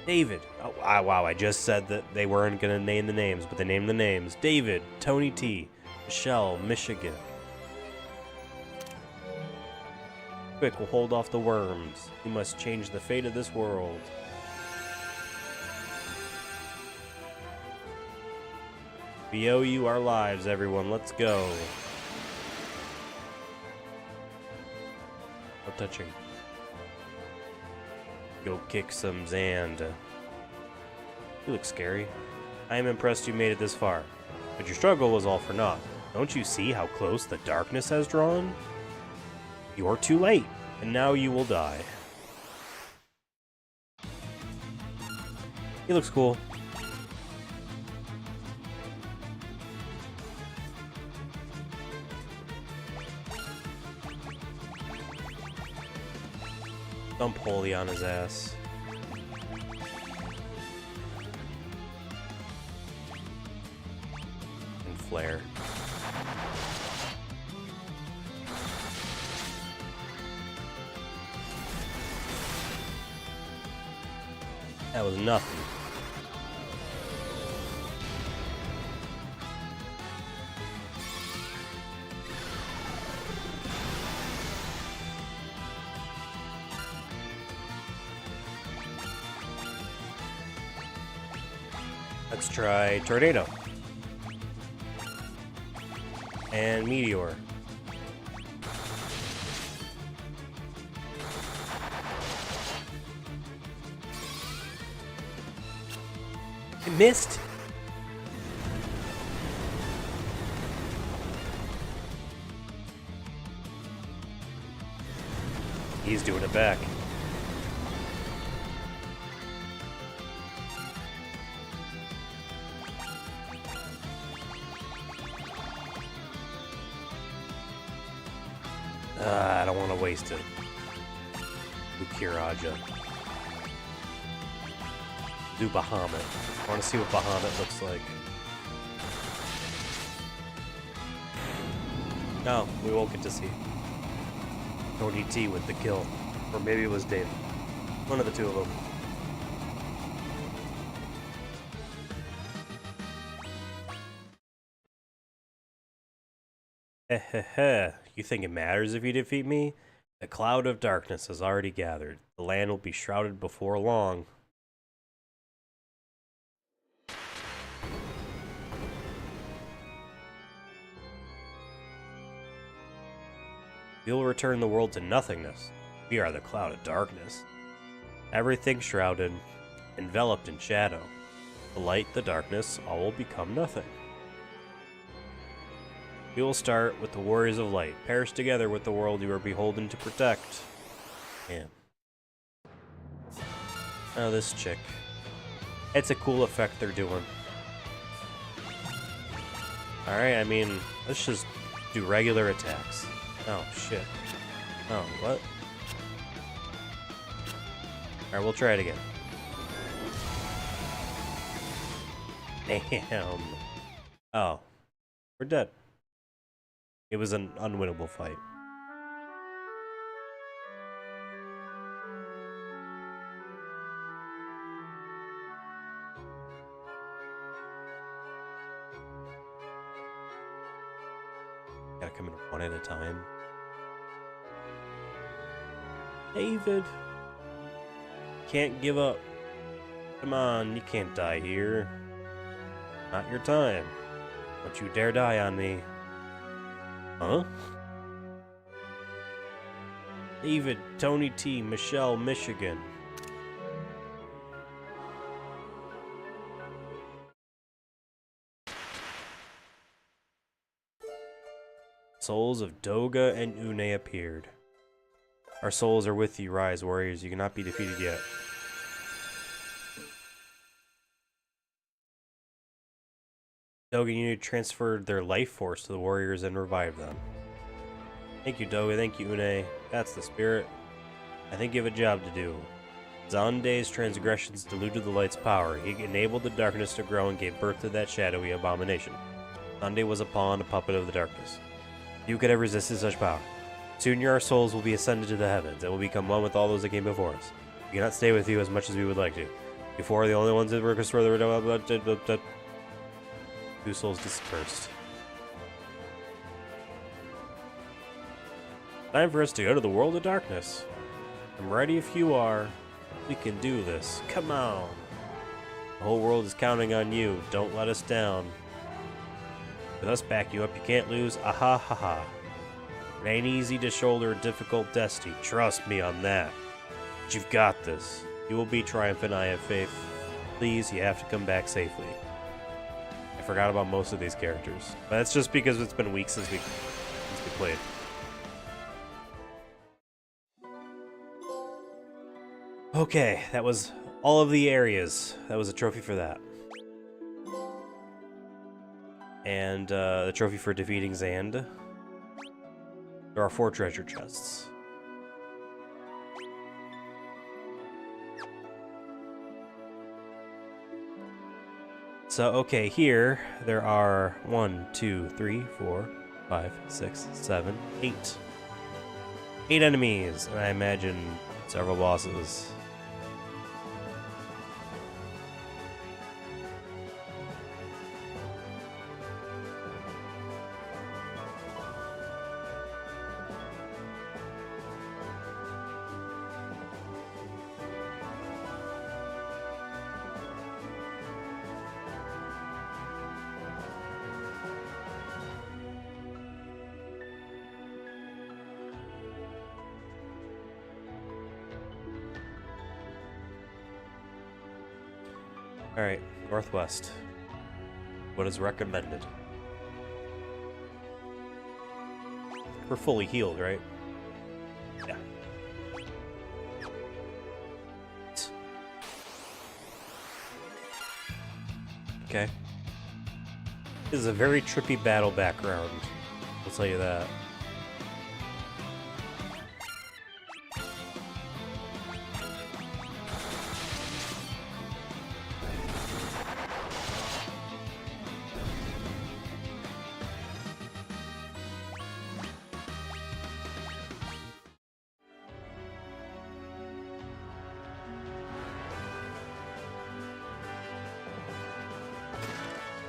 David. Oh, wow, I just said that they weren't going to name the names, but they named the names. David, Tony T, Michelle, Michigan. Quick, we'll hold off the worms. We must change the fate of this world. We owe you our lives, everyone. Let's go. No touching. Go kick some Zand. You look scary. I am impressed you made it this far. But your struggle was all for naught. Don't you see how close the darkness has drawn? You're too late, and now you will die. He looks cool. Dump Holy on his ass. flare. That was nothing. Let's try Tornado. And Meteor. I missed. He's doing it back. I don't want to waste it. Ukiraja. Do Bahamut. I want to see what Bahamut looks like. No, we won't get to see. Tony T with the kill. Or maybe it was David. One of the two of them. Heh. You think it matters if you defeat me? The cloud of darkness has already gathered. The land will be shrouded before long. We will return the world to nothingness. We are the cloud of darkness. Everything shrouded, enveloped in shadow. The light, the darkness, all will become nothing. We will start with the warriors of light, perish together with the world you are beholden to protect. Man. Oh, this chick. It's a cool effect they're doing. Alright, I mean, let's just do regular attacks. Oh, shit. Oh, what? Alright, we'll try it again. Damn. Oh. We're dead. It was an unwinnable fight. Gotta come in one at a time. David! Can't give up. Come on, you can't die here. Not your time. Don't you dare die on me. Huh? David, Tony T, Michelle, Michigan. Souls of Doga and Une appeared. Our souls are with you, rise, warriors. You cannot be defeated yet. Doga, you need to transfer their life force to the warriors and revive them. Thank you, Doga. Thank you, Une. That's the spirit. I think you have a job to do. Zande's transgressions diluted the light's power. He enabled the darkness to grow and gave birth to that shadowy abomination. Zande was a pawn, a puppet of the darkness. You could have resisted such power. Soon our souls will be ascended to the heavens and will become one with all those that came before us. We cannot stay with you as much as we would like to. Before, the only ones that were restored the two souls dispersed. Time for us to go to the world of darkness. I'm ready if you are. We can do this. Come on. The whole world is counting on you. Don't let us down. With us backing you up, you can't lose. Aha ha ha. It ain't easy to shoulder a difficult destiny. Trust me on that. But you've got this. You will be triumphant, I have faith. Please, you have to come back safely. I forgot about most of these characters. But that's just because it's been weeks since we played. Okay, that was all of the areas. That was a trophy for that. And the trophy for defeating Zand. There are 4 treasure chests. So, okay, here there are 1, 2, 3, 4, 5, 6, 7, 8. 8 enemies, and I imagine several bosses. Alright, northwest. What is recommended? We're fully healed, right? Yeah. Okay. This is a very trippy battle background. I'll tell you that.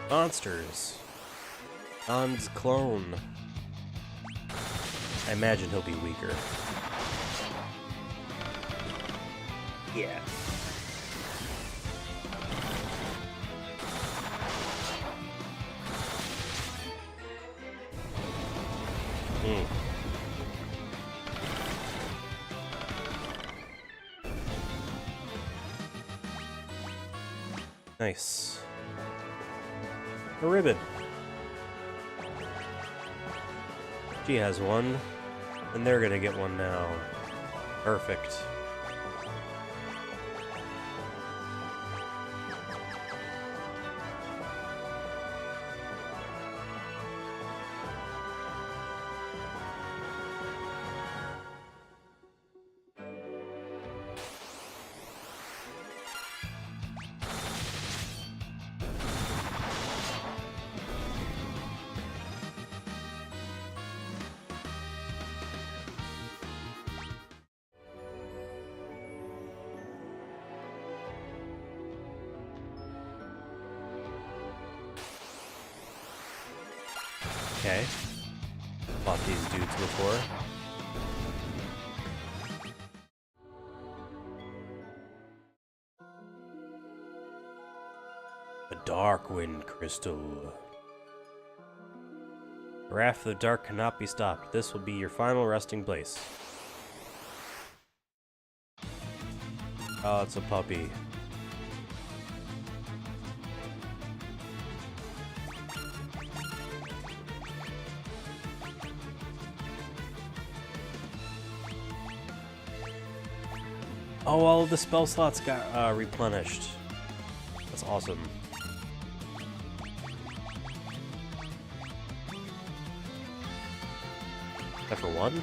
Monsters. Don's clone. I imagine he'll be weaker. Yeah. Nice. A ribbon. She has one, and they're gonna get one now. Perfect. Okay. Fought these dudes before. A dark wind crystal. The wrath of the dark cannot be stopped. This will be your final resting place. Oh, it's a puppy. Oh, all of the spell slots got replenished. That's awesome. Except for one?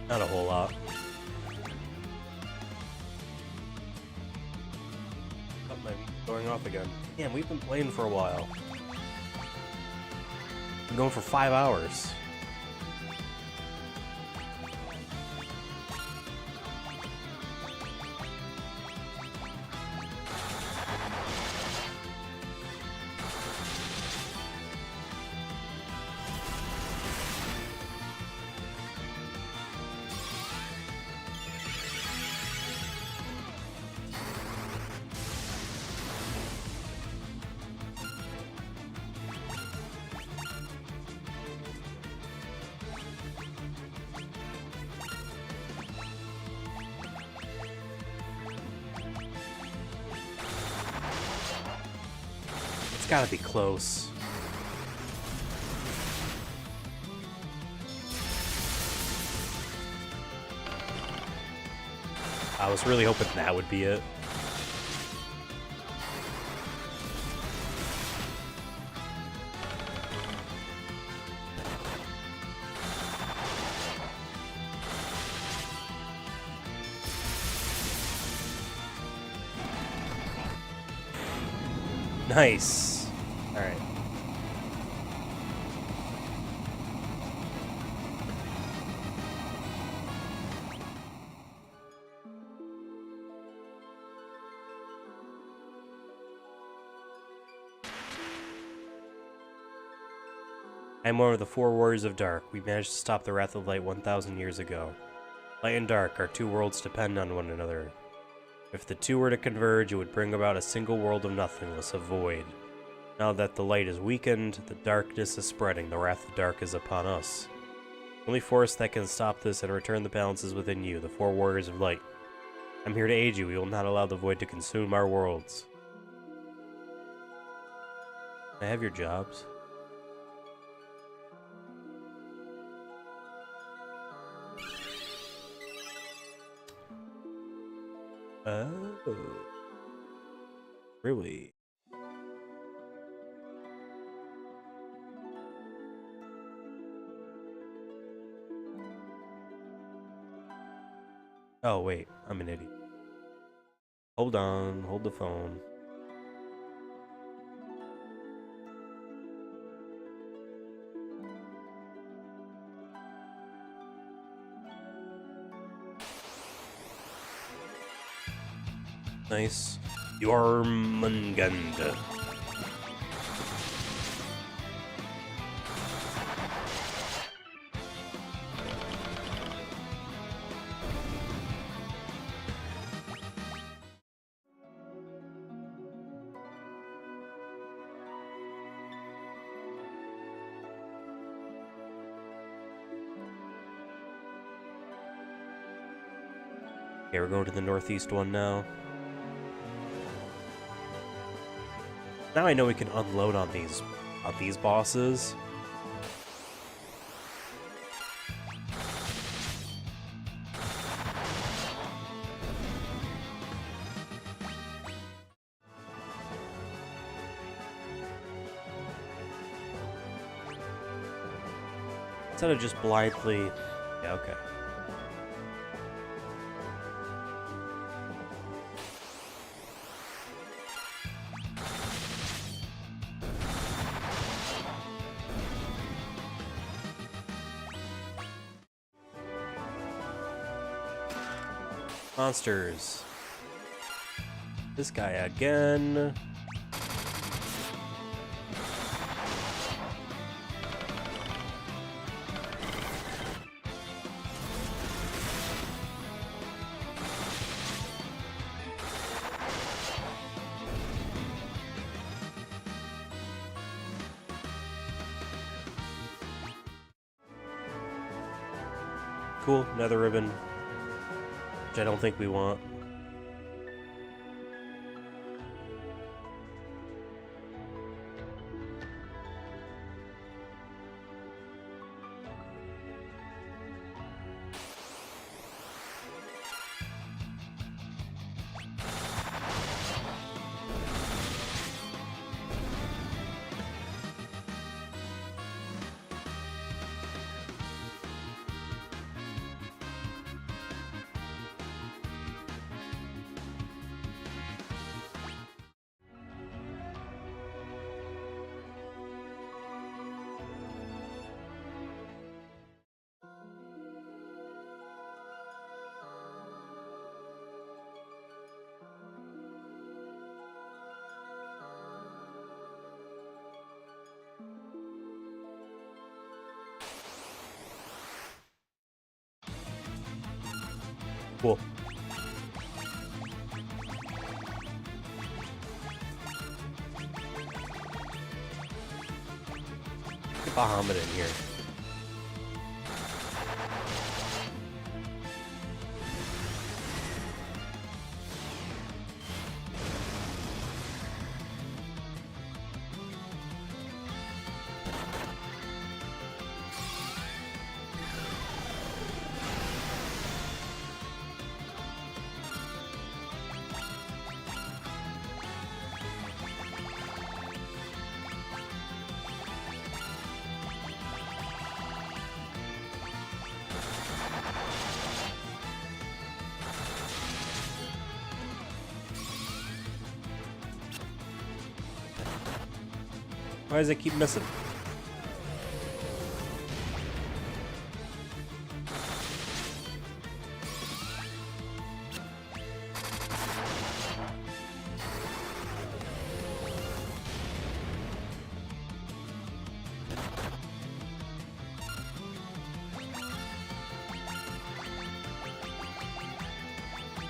Not a whole lot. Oh, my going off again. Damn, we've been playing for a while. Been going for 5 hours. gotta be close. I was really hoping that would be it. Nice. All right. I am one of the four warriors of Dark. We managed to stop the Wrath of Light 1,000 years ago. Light and Dark, our two worlds depend on one another. If the two were to converge, it would bring about a single world of nothingness, a void. Now that the light is weakened, the darkness is spreading, the Wrath of Dark is upon us. The only force that can stop this and return the balance is within you, the four warriors of light. I'm here to aid you. We will not allow the void to consume our worlds. I have your jobs. Oh. Really? Oh, wait. I'm an idiot. Hold on. Hold the phone. Nice. Jormungand. Okay, we're going to the northeast one now. Now I know we can unload on these bosses. Instead of just blindly... Yeah, okay. Monsters. This guy again. Cool, nether ribbon. Which I don't think we want. Cool. Get Bahamut in here. Why does it keep missing?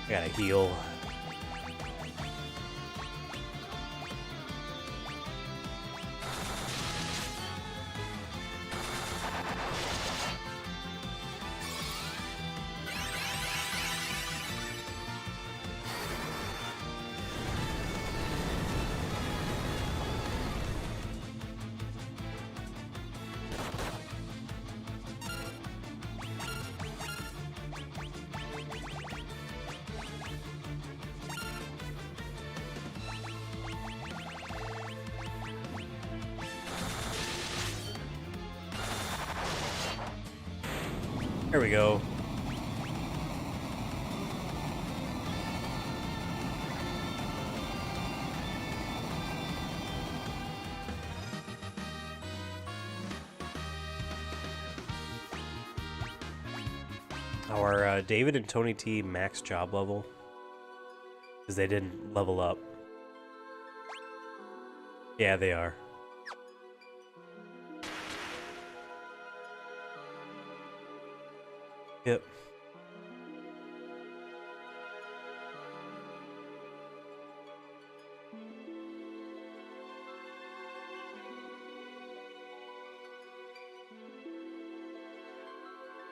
I gotta heal. There we go. Our David and Tony T max job level? Because they didn't level up. Yeah, they are. Yep.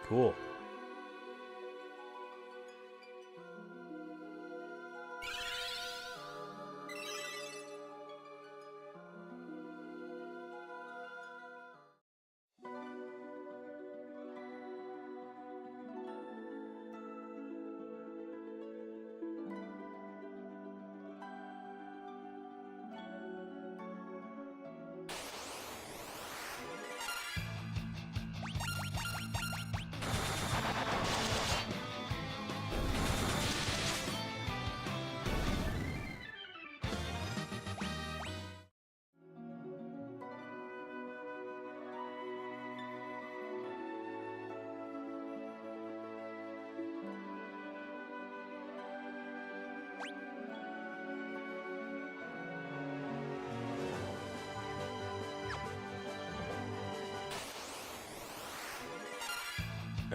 Cool.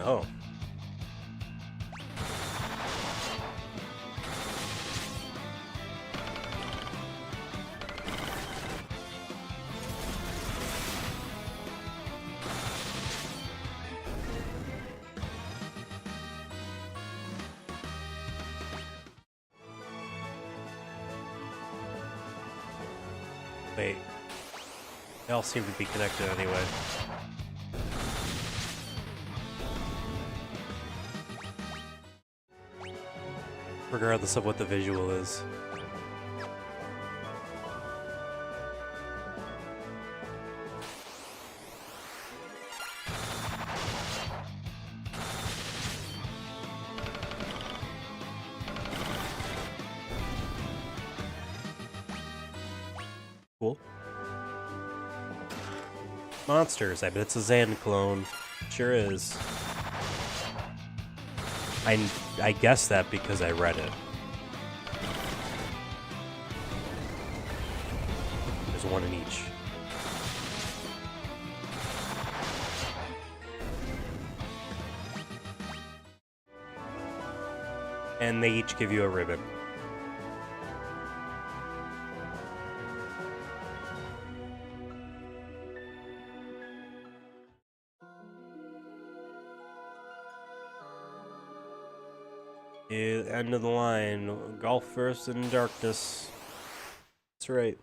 Oh. Wait. They all seem to be connected anyway. Regardless of what the visual is. Cool. Monsters. I bet it's a Zan clone. Sure is. I guessed that because I read it. There's one in each. And they each give you a ribbon. End of the line. Golfers in darkness. That's right.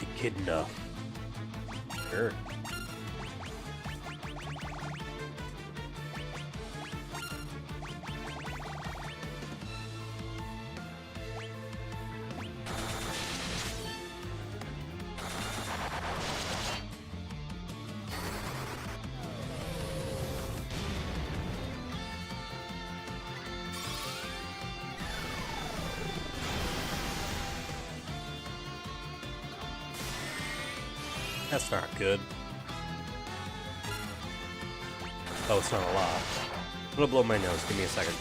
Echidna. Sure. That's not good. Oh, it's not a lot. I'm gonna blow my nose. Give me a second.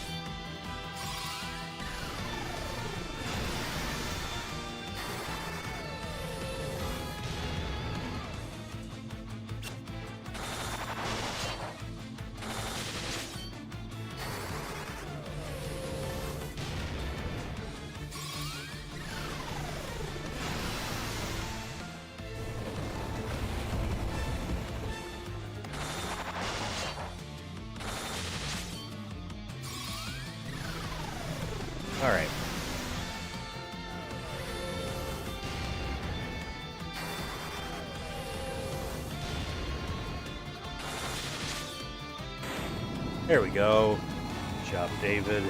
All right. There we go. Good job, David.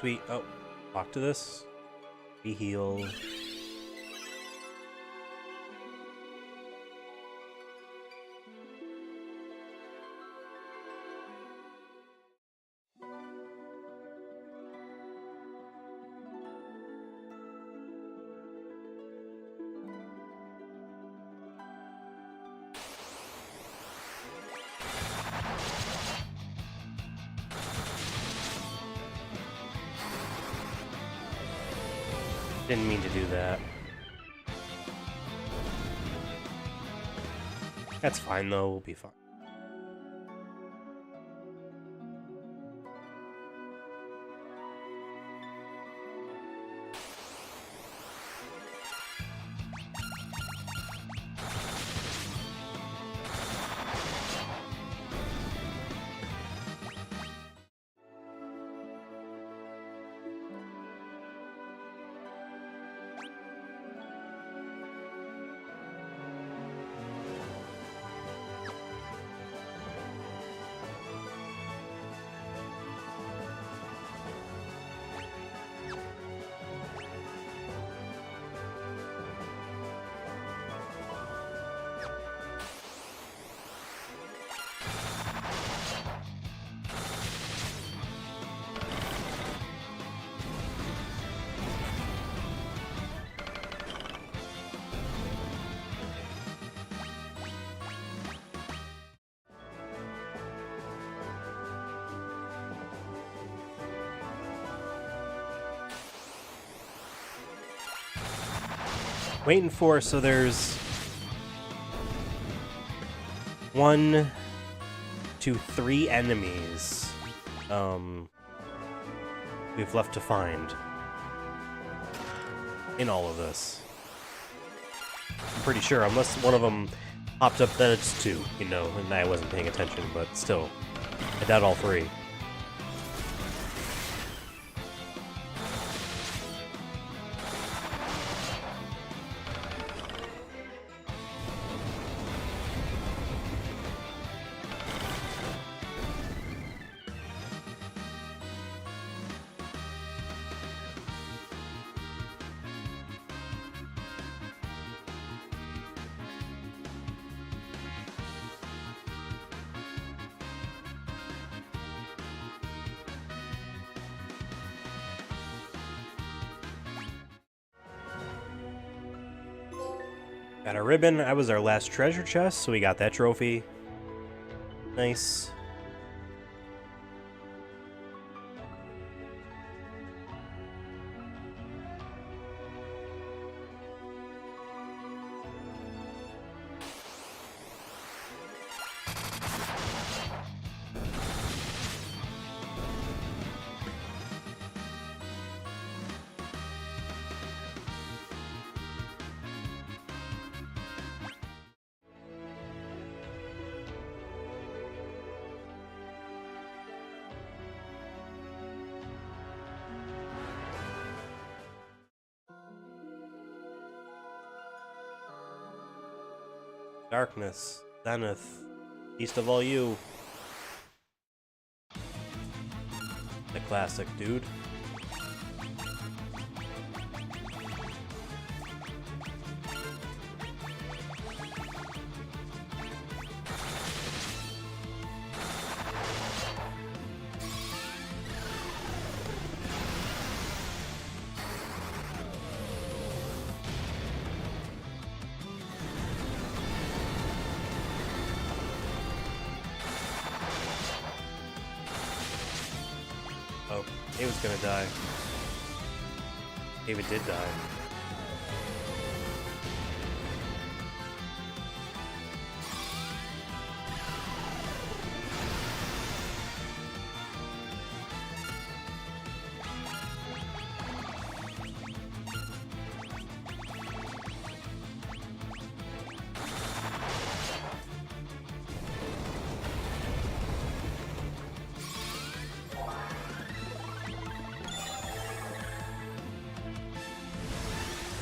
Sweet. Oh, talk to this. We heal. Didn't mean to do that. That's fine though, we'll be fine. Waiting for, so there's 1, 2, 3 enemies we've left to find in all of this. I'm pretty sure, unless one of them popped up, then it's 2, you know, and I wasn't paying attention, but still, I doubt all 3. Got a ribbon. That was our last treasure chest, so we got that trophy. Nice. Darkness. Zenith, east of all you. The classic, dude. Oh, David's gonna die. David did die.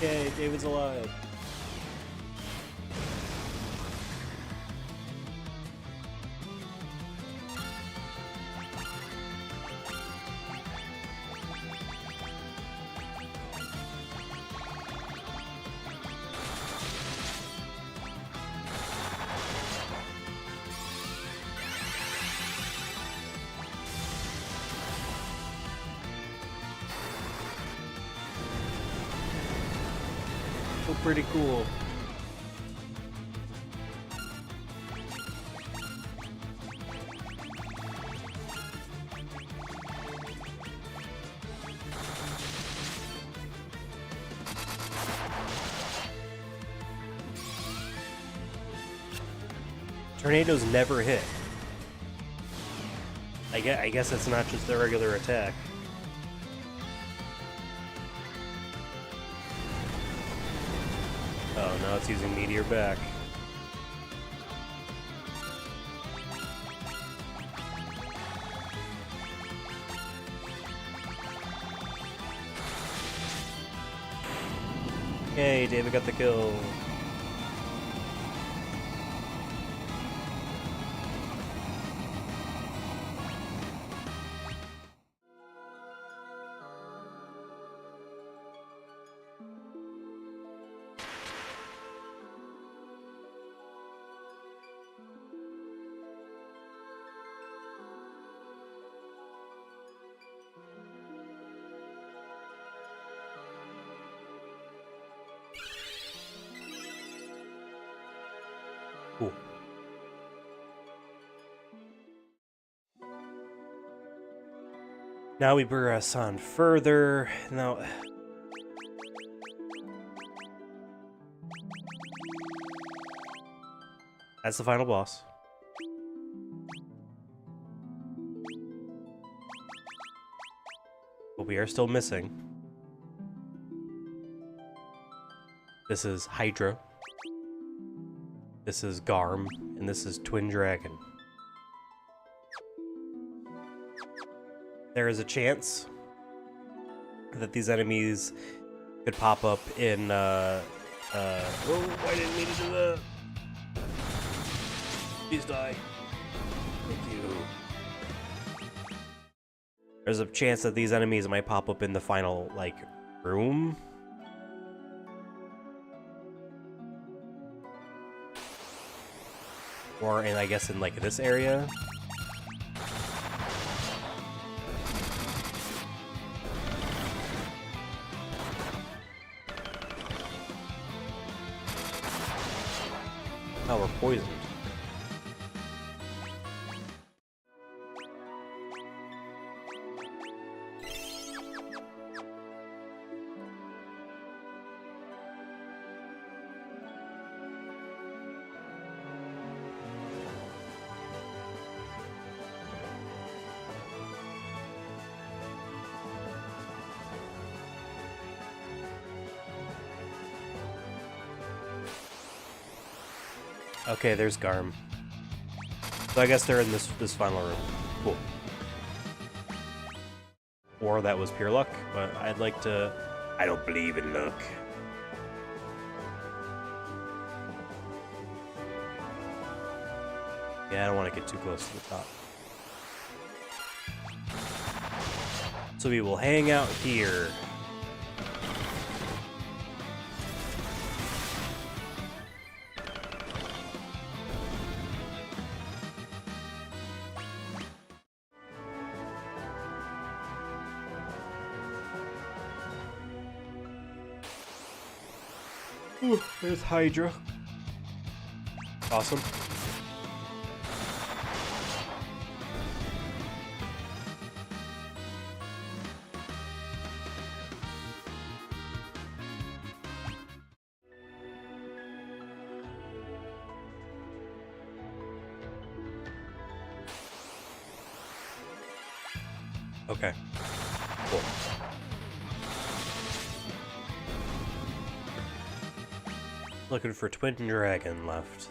Yay, David's alive. So pretty cool. Tornadoes never hit. I guess it's not just a regular attack. Oh, now it's using Meteor back. Yay, David got the kill. Cool. Now we progress on further. Now, that's the final boss. But we are still missing. This is Hydra. This is Garm, and this is Twin Dragon. There is a chance that these enemies could pop up in, oh, I didn't mean to do that. Please die. Thank you. There's a chance that these enemies might pop up in the final, like, room. Or in, I guess, in, like, this area. Oh, we're poisoned. Okay, there's Garm. So I guess they're in this final room. Cool. Or that was pure luck, but I'd like to... I don't believe in luck. Yeah, I don't want to get too close to the top. So we will hang out here. Ooh, there's Hydra. Awesome. Okay. Cool. Looking for Twin Dragon left.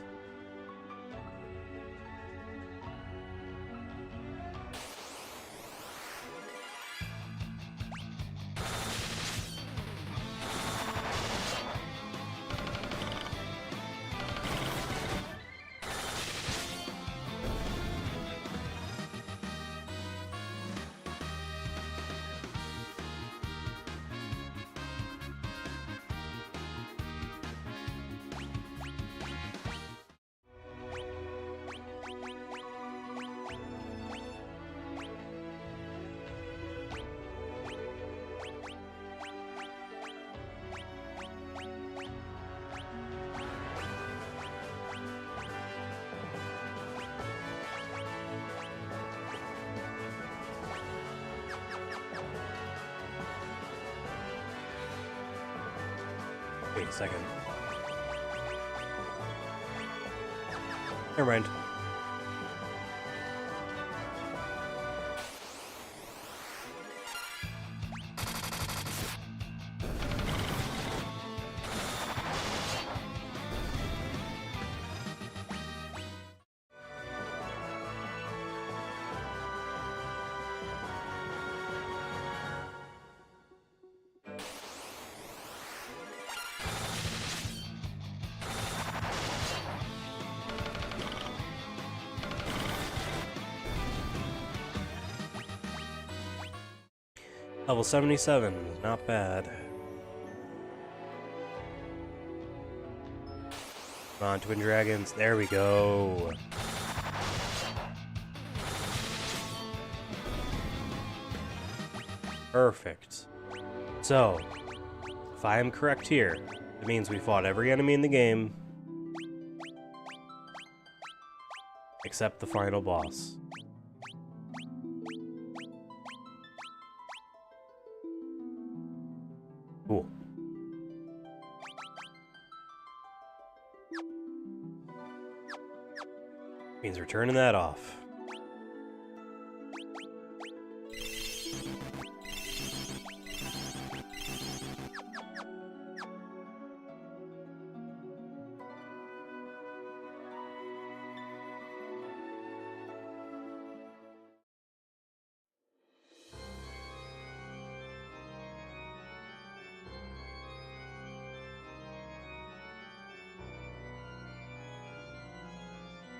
Wait a second. Never mind. Level 77, not bad. Come on, Twin Dragons, there we go. Perfect. So, if I am correct here, it means we fought every enemy in the game, except the final boss. Cool. Means we're turning that off.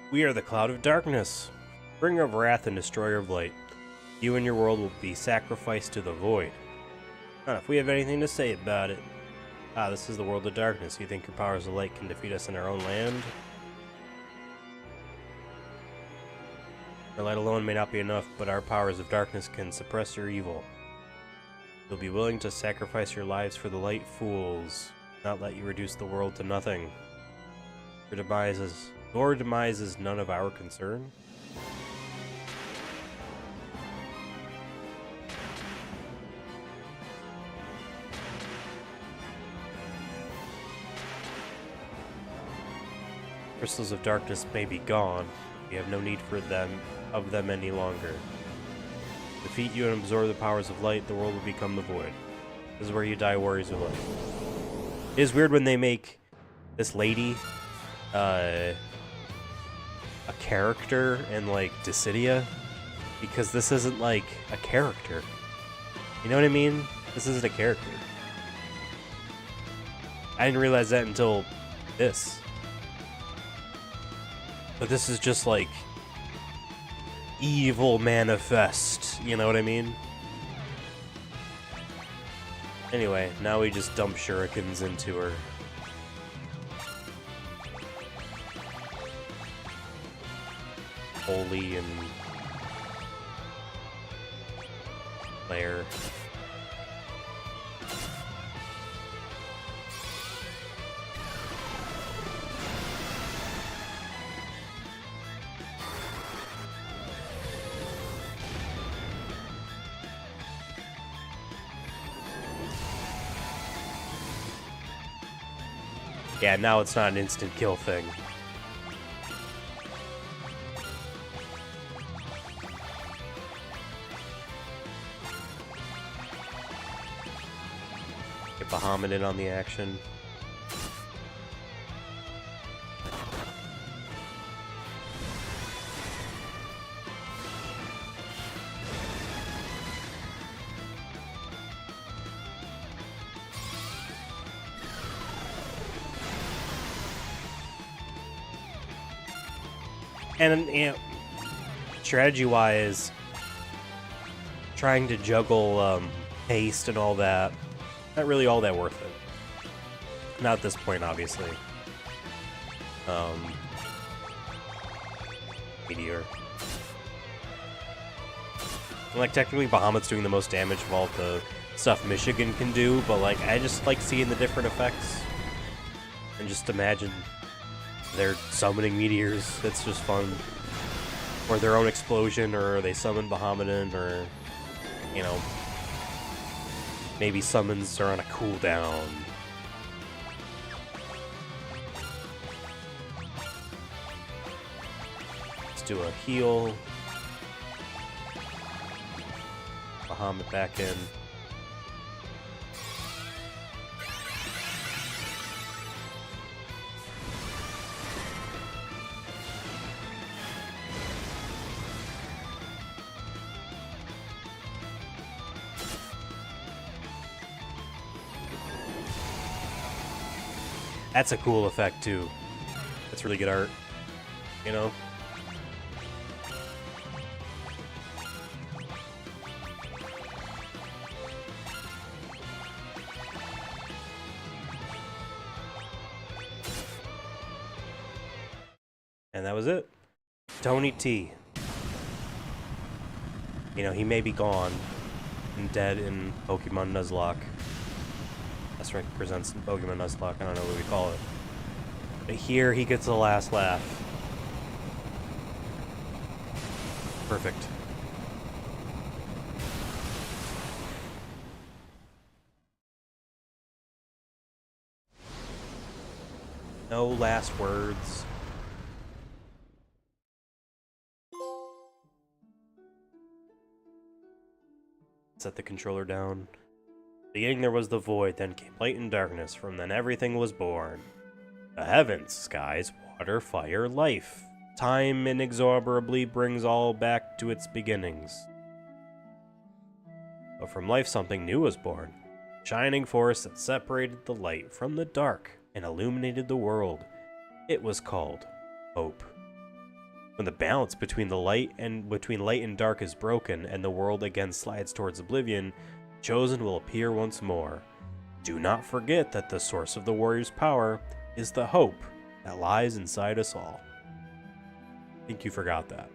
We are the Cloud of Darkness, bringer of wrath and destroyer of light. You and your world will be sacrificed to the void. If we have anything to say about it. This is the world of darkness. You think your powers of light can defeat us in our own land? Our light alone may not be enough, but our powers of darkness can suppress your evil. You'll be willing to sacrifice your lives for the light, fools. Not let you reduce the world to nothing. Your demise is none of our concern. Crystals of darkness may be gone. We have no need for them any longer. Defeat you and absorb the powers of light, the world will become the void. This is where you die, warriors of light. It is weird when they make this lady a character in like Dissidia, because this isn't like a character. You know what I mean? This isn't a character. I didn't realize that until this. But this is just like evil manifest, you know what I mean? Anyway, now we just dump shurikens into her. Holy and Claire. Yeah, now it's not an instant kill thing. Get Bahamut in on the action. And, you know, strategy-wise, trying to juggle haste and all that, not really all that worth it. Not at this point, obviously. Meteor. And, like, technically Bahamut's doing the most damage of all the stuff Michigan can do, but, like, I just like seeing the different effects. And just imagine they're summoning meteors. It's just fun. Or their own explosion, or they summon Bahamut in, or, you know, maybe summons are on a cooldown. Let's do a heal. Bahamut back in. That's a cool effect, too. That's really good art, you know? And that was it. Tony T. You know, he may be gone and dead in Pokemon Nuzlocke. S-Rank presents Pokemon Nuzlocke, I don't know what we call it. But here he gets the last laugh. Perfect. No last words. Set the controller down. Beginning there was the void, then came light and darkness, from then everything was born. The heavens, skies, water, fire, life. Time inexorably brings all back to its beginnings. But from life something new was born. Shining force that separated the light from the dark and illuminated the world. It was called hope. When the balance between light and dark is broken and the world again slides towards oblivion, Chosen will appear once more. Do not forget that the source of the warrior's power is the hope that lies inside us all. I think you forgot that.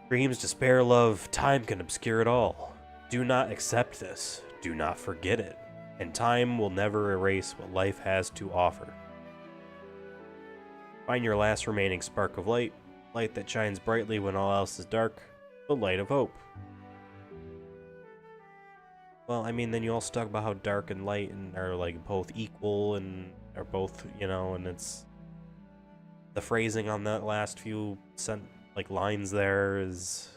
Dreams, despair, love, time can obscure it all. Do not accept this. Do not forget it. And time will never erase what life has to offer. Find your last remaining spark of light, light that shines brightly when all else is dark, the light of hope. Well, I mean, then you also talk about how dark and light are like both equal and are both, you know, and it's the phrasing on that last few lines there is.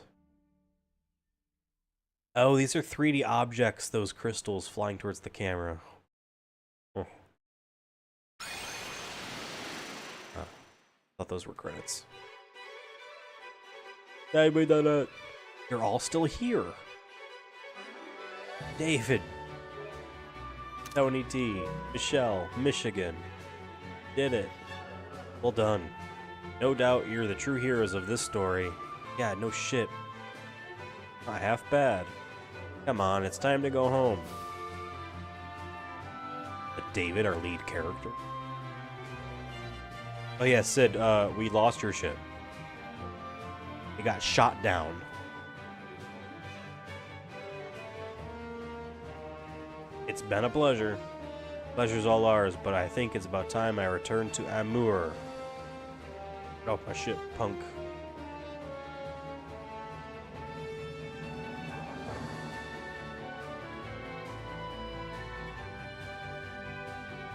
Oh, these are 3D objects, those crystals flying towards the camera. Oh. Thought those were credits. You're all still here. David, Tony T, Michelle, Michigan, did it. Well done. No doubt you're the true heroes of this story. Yeah, no shit. Not half bad. Come on, it's time to go home. David, our lead character. Oh yeah, Sid, we lost your ship. It got shot down. It's been a pleasure. Pleasure's all ours, but I think it's about time I return to Amur. Oh, my ship, punk.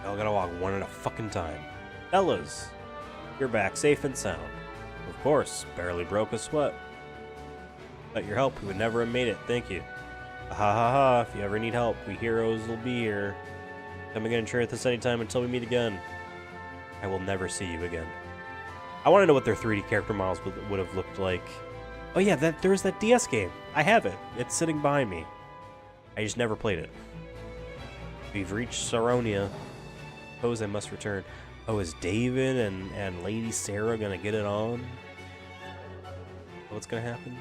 I gotta walk one at a fucking time. Fellas, you're back safe and sound. Of course, barely broke a sweat. Without your help, we would never have made it, thank you. Ha ha ha, if you ever need help, we heroes will be here. Come again and share with us anytime until we meet again. I will never see you again. I want to know what their 3D character models would have looked like. Oh yeah, there's that DS game. I have it. It's sitting behind me. I just never played it. We've reached Saronia. Suppose I must return. Oh, is David and Lady Sarah gonna get it on? What's gonna happen?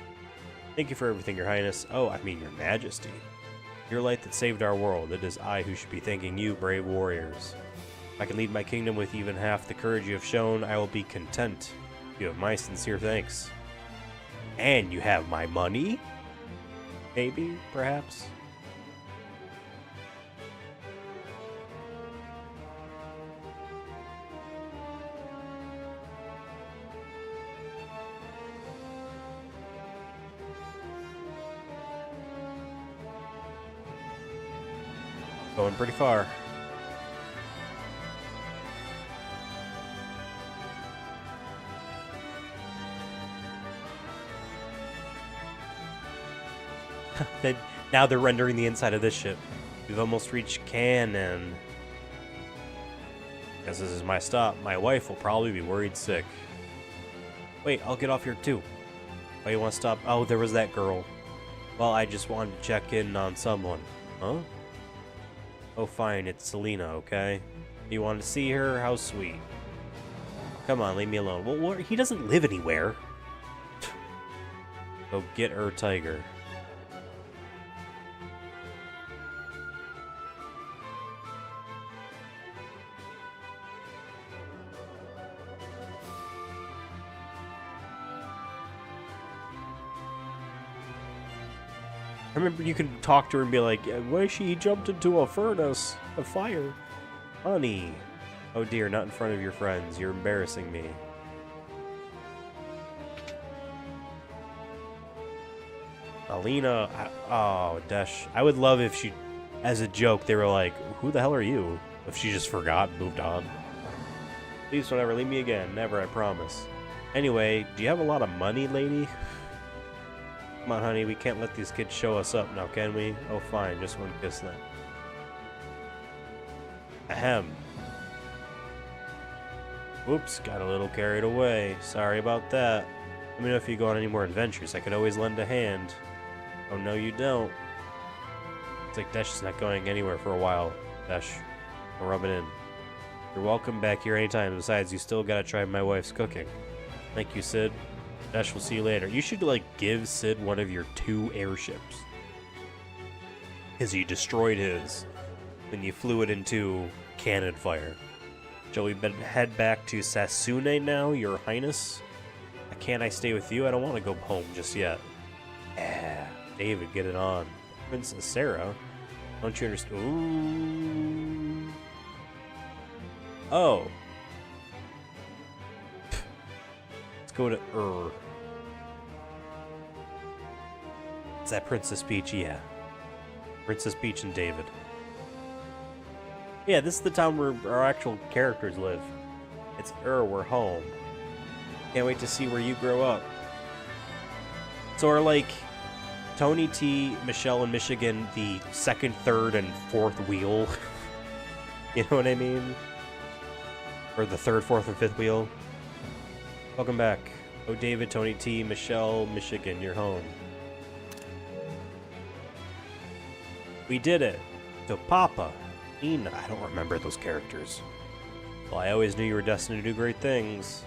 Thank you for everything, Your Highness. Oh, I mean, Your Majesty. Your light that saved our world. It is I who should be thanking you, brave warriors. If I can lead my kingdom with even half the courage you have shown, I will be content. You have my sincere thanks. And you have my money? Maybe, perhaps? Going pretty far. Now they're rendering the inside of this ship. We've almost reached Canaan. Guess this is my stop. My wife will probably be worried sick. Wait, I'll get off here too. Why you want to stop? Oh, there was that girl. Well, I just wanted to check in on someone. Huh? Oh, fine, it's Selena, okay? You want to see her? How sweet. Come on, leave me alone. Well, he doesn't live anywhere. Go get her, tiger. I remember you could talk to her and be like, why she jumped into a furnace, a fire. Honey. Oh dear, not in front of your friends. You're embarrassing me. Alina, oh, Desh. I would love if she, as a joke, they were like, who the hell are you? If she just forgot and moved on. Please don't ever leave me again. Never, I promise. Anyway, do you have a lot of money, lady? Come on, honey, we can't let these kids show us up now, can we? Oh, fine, just one kiss then. Ahem. Whoops, got a little carried away. Sorry about that. Let me know if you go on any more adventures. I could always lend a hand. Oh, no, you don't. It's like Desh is not going anywhere for a while. Desh, I'll rub it in. You're welcome back here anytime. Besides, you still gotta try my wife's cooking. Thank you, Sid. Desh, we'll see you later. You should, like, give Sid one of your 2 airships. Because you destroyed his. Then you flew it into cannon fire. Shall we head back to Sasune now, Your Highness? Can't I stay with you? I don't want to go home just yet. Yeah, David, get it on. Princess Sarah? Don't you understand? Ooh. Oh. Let's go to Is that Princess Peach? Yeah. Princess Peach and David. Yeah, this is the town where our actual characters live. It's we're home. Can't wait to see where you grow up. So are, like, Tony T, Michelle, and Michigan the 2nd, 3rd, and 4th wheel? You know what I mean? Or the 3rd, 4th, and 5th wheel? Welcome back. Oh, David, Tony T, Michelle, Michigan, you're home. We did it. So Papa, Ina, I don't remember those characters. Well, I always knew you were destined to do great things.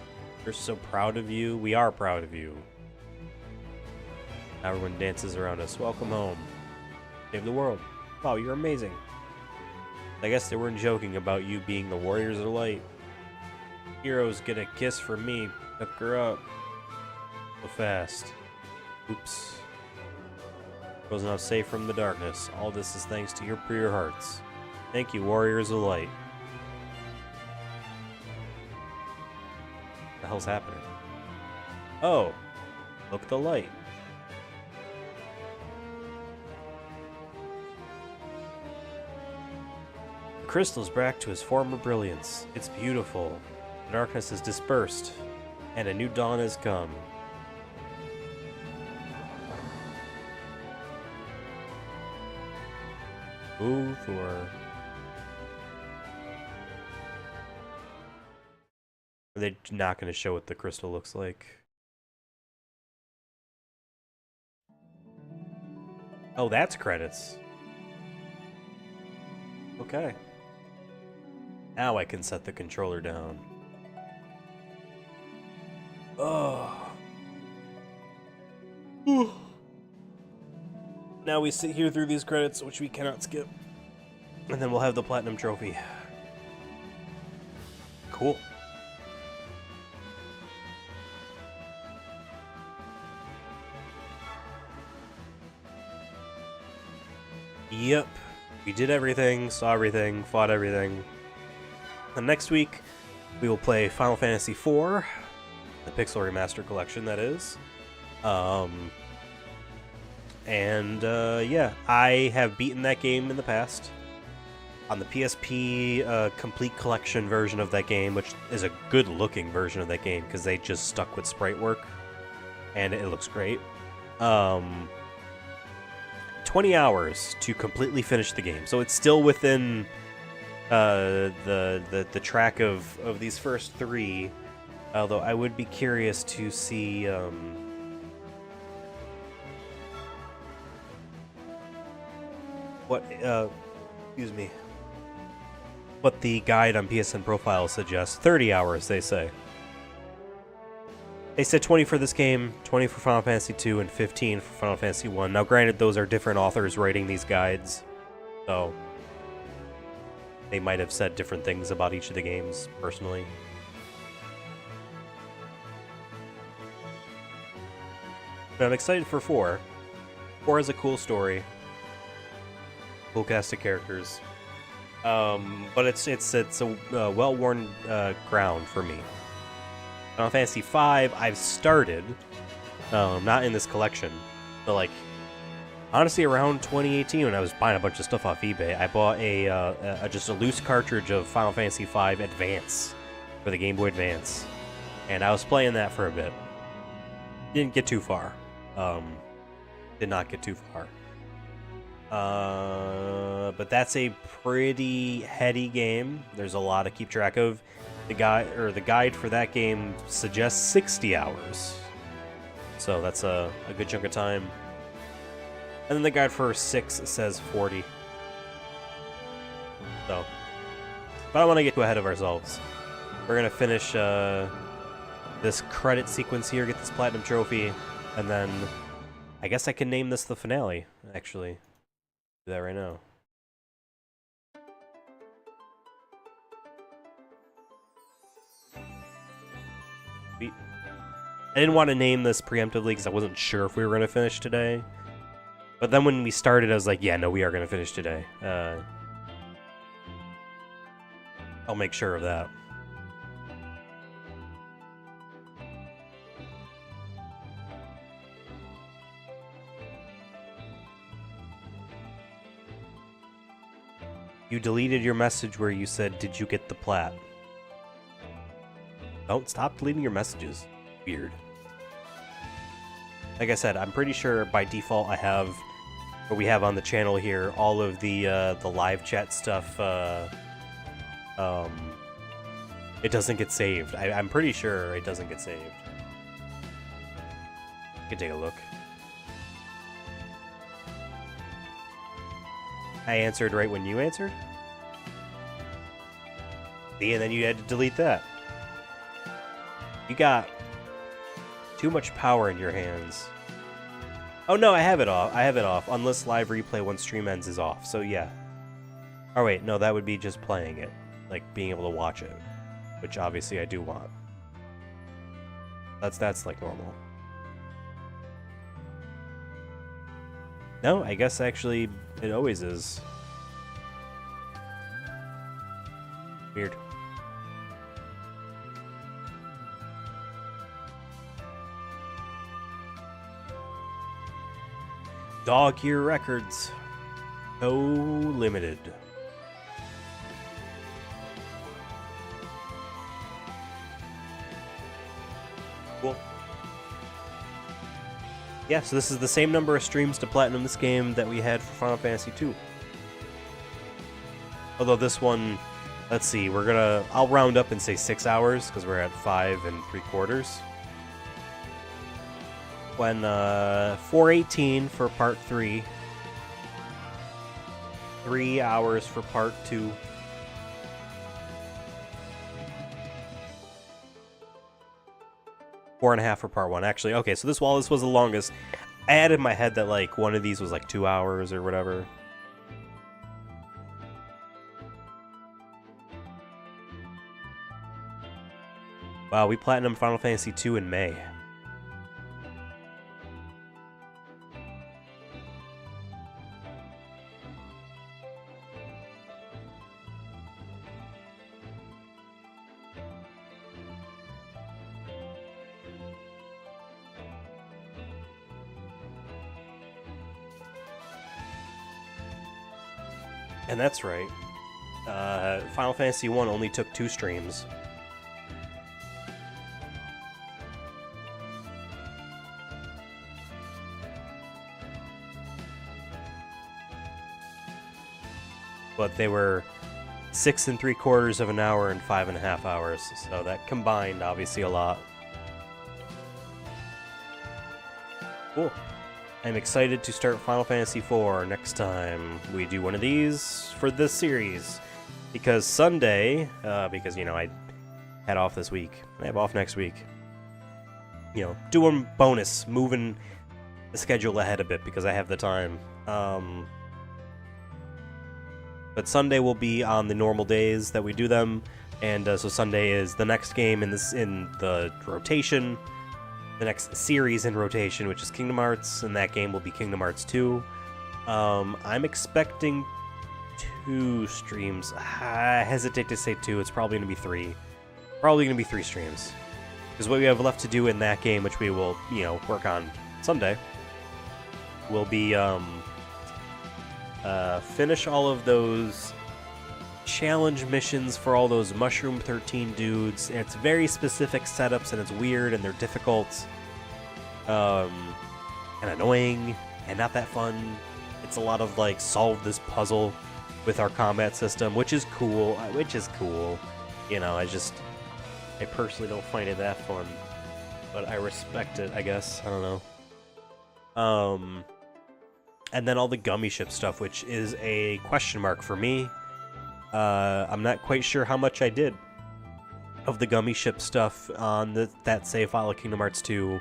We're so proud of you. We are proud of you. Everyone dances around us. Welcome home. Save the world. Wow, you're amazing. I guess they weren't joking about you being the Warriors of Light. Heroes get a kiss from me. Hook her up. So fast. Oops. Was not safe from the darkness. All this is thanks to your pure hearts. Thank you, Warriors of Light. What the hell's happening? Oh, look at the light. The crystal is back to its former brilliance. It's beautiful. The darkness is dispersed, and a new dawn has come. Move or... Are they not going to show what the crystal looks like? Oh, that's credits. Okay. Now I can set the controller down. Oh. Now we sit here through these credits, which we cannot skip. And then we'll have the Platinum Trophy. Cool. Yep. We did everything, saw everything, fought everything. And next week, we will play Final Fantasy IV, the Pixel Remaster collection, that is. Yeah, I have beaten that game in the past. On the PSP Complete Collection version of that game, which is a good-looking version of that game, because they just stuck with sprite work, and it looks great. 20 hours to completely finish the game, so it's still within the track of these first three, although I would be curious to see what what the guide on PSN Profile suggests. 30 hours, they say. They said 20 for this game, 20 for Final Fantasy 2, and 15 for Final Fantasy 1. Now, granted, those are different authors writing these guides, so they might have said different things about each of the games, personally. But I'm excited for 4. 4 is a cool story. Cool cast of characters. But it's a well-worn ground for me. Final Fantasy V, I've started, not in this collection, but like, honestly, around 2018 when I was buying a bunch of stuff off eBay, I bought just a loose cartridge of Final Fantasy V Advance for the Game Boy Advance, and I was playing that for a bit. Didn't get too far. Did not get too far. But that's a pretty heady game. There's a lot to keep track of. The guide for that game suggests 60 hours. So that's a good chunk of time. And then the guide for 6 says 40. So, but I don't want to get too ahead of ourselves. We're going to finish this credit sequence here, get this Platinum Trophy, and then I guess I can name this the finale, actually. Do that right now. I didn't want to name this preemptively because I wasn't sure if we were going to finish today. But then when we started, I was like, yeah, no, we are going to finish today. I'll make sure of that. You deleted your message where you said, "Did you get the plat?" Don't stop deleting your messages. Weird. Like I said, I'm pretty sure by default I have, what we have on the channel here, all of the live chat stuff. It doesn't get saved. I'm pretty sure it doesn't get saved. You can take a look. I answered right when you answered? See, and then you had to delete that. You got too much power in your hands. Oh no, I have it off. I have it off. Unless live replay when stream ends is off. So yeah. Oh wait, no, that would be just playing it. Like being able to watch it. Which obviously I do want. That's like normal. No, I guess actually it always is. Weird. Dog Year Records. So limited. Cool. Yeah, so this is the same number of streams to platinum this game that we had for Final Fantasy 2. Although this one, let's see, I'll round up and say 6 hours, because we're at 5 3/4. When 4:18 for part 3, 3 hours for part 2. Four and a half for part 1. Actually, okay, so this was the longest. I had in my head that like one of these was like 2 hours or whatever. Wow, we platinum Final Fantasy 2 in May. And that's right. Final Fantasy 1 only took 2 streams. But they were 6 3/4 of an hour and 5.5 hours, so that combined obviously a lot. Cool. I'm excited to start Final Fantasy IV next time we do one of these for this series. Because Sunday, because, you know, I had off this week. I have off next week. You know, doing bonus, moving the schedule ahead a bit because I have the time. But Sunday will be on the normal days that we do them. And so Sunday is the next game in the rotation. The next series in rotation, which is Kingdom Hearts, and that game will be Kingdom Hearts 2. I'm expecting 2 streams. I hesitate to say 2. It's probably going to be 3. Probably going to be 3 streams. Because what we have left to do in that game, which we will, you know, work on someday, will be finish all of those challenge missions for all those Mushroom 13 dudes. And it's very specific setups, and it's weird, and they're difficult, and annoying, and not that fun. It's a lot of like solve this puzzle with our combat system, which is cool. You know, I personally don't find it that fun, but I respect it, I guess. I don't know. And then all the gummy ship stuff, which is a question mark for me. I'm not quite sure how much I did of the gummy ship stuff on that save file of Kingdom Hearts 2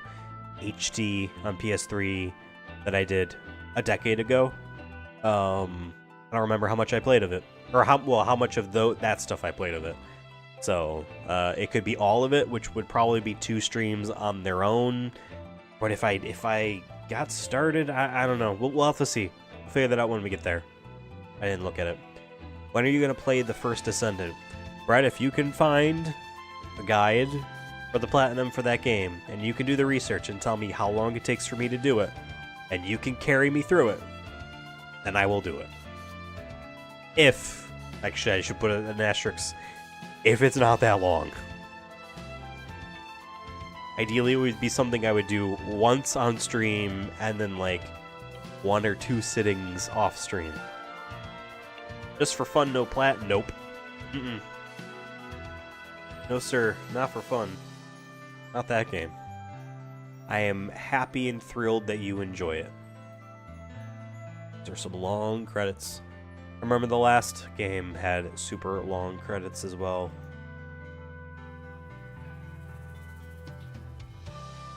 HD on PS3 that I did a decade ago. I don't remember how much I played of it, or how much of that stuff I played of it. So it could be all of it, which would probably be 2 streams on their own. But if I got started, I don't know. We'll have to see. We'll figure that out when we get there. I didn't look at it. When are you going to play the first Descendant? Brett, if you can find a guide for the Platinum for that game, and you can do the research and tell me how long it takes for me to do it, and you can carry me through it, then I will do it. If, actually I should put an asterisk, if it's not that long. Ideally it would be something I would do once on stream, and then like 1 or 2 sittings off stream. Just for fun, no plat? Nope. Mm-mm. No, sir. Not for fun. Not that game. I am happy and thrilled that you enjoy it. There's some long credits. I remember the last game had super long credits as well.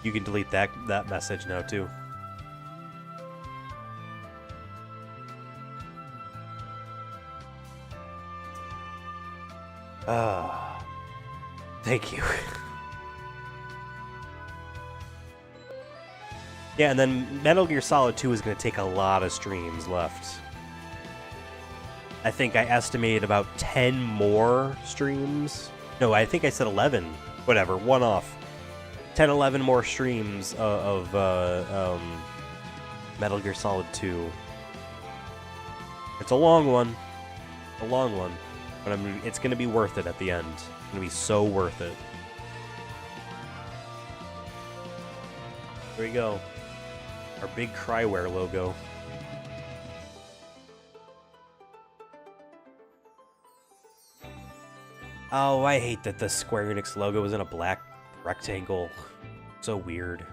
You can delete that message now too. Thank you. Yeah, and then Metal Gear Solid 2 is going to take a lot of streams left. I think I estimated about 10 more streams. No, I think I said 11. Whatever, one off. 10, 11 more streams of Metal Gear Solid 2. It's a long one. A long one. But it's going to be worth it at the end. It's going to be so worth it. There we go. Our big Cryware logo. Oh, I hate that the Square Enix logo is in a black rectangle. So weird.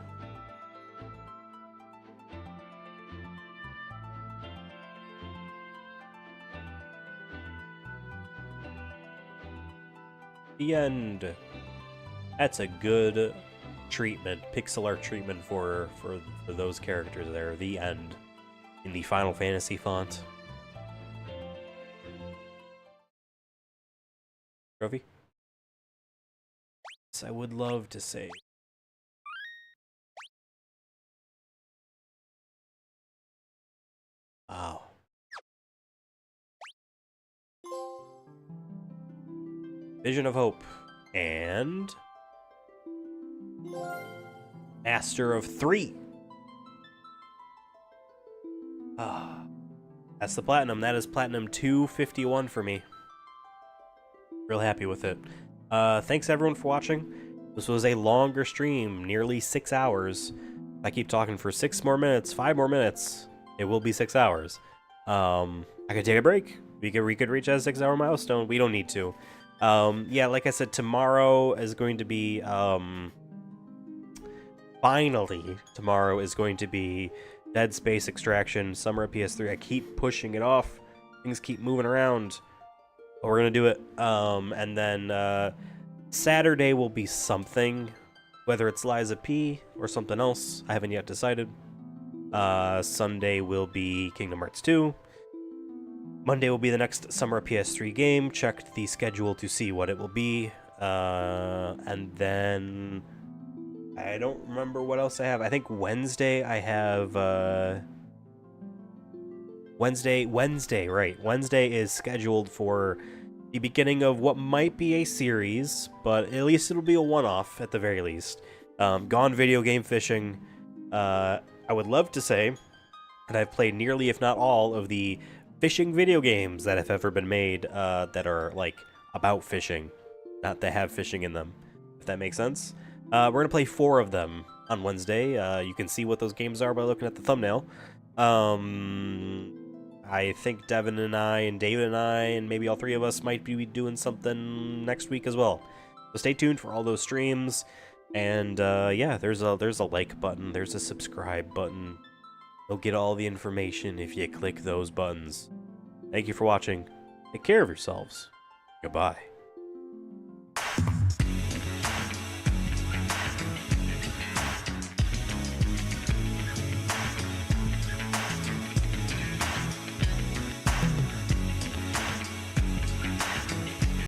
The end. That's a good treatment, pixel art treatment for those characters there. The end. In the Final Fantasy font. Trophy? Yes, I would love to say. Wow. Vision of Hope. And Master of 3. Ah. That's the platinum. That is platinum 251 for me. Real happy with it. Thanks everyone for watching. This was a longer stream, nearly 6 hours. If I keep talking for 6 more minutes, 5 more minutes, it will be 6 hours. I could take a break. We could reach that 6-hour milestone. We don't need to. Yeah, like I said, tomorrow is going to be, finally, tomorrow is going to be Dead Space Extraction, Summer of PS3. I keep pushing it off. Things keep moving around. But we're gonna do it. And then, Saturday will be something. Whether it's Liza P or something else, I haven't yet decided. Sunday will be Kingdom Hearts 2. Monday will be the next Summer PS3 game. Checked the schedule to see what it will be. And then I don't remember what else I have. I think Wednesday I have Wednesday, right. Wednesday is scheduled for the beginning of what might be a series, but at least it'll be a one-off at the very least. Gone Video Game Fishing. I would love to say that I've played nearly, if not all, of the fishing video games that have ever been made that are, like, about fishing. Not that have fishing in them, if that makes sense. We're going to play 4 of them on Wednesday. You can see what those games are by looking at the thumbnail. I think Devin and I and David and I and maybe all 3 of us might be doing something next week as well. So stay tuned for all those streams. And yeah, there's a like button, there's a subscribe button. You'll get all the information if you click those buttons. Thank you for watching. Take care of yourselves. Goodbye.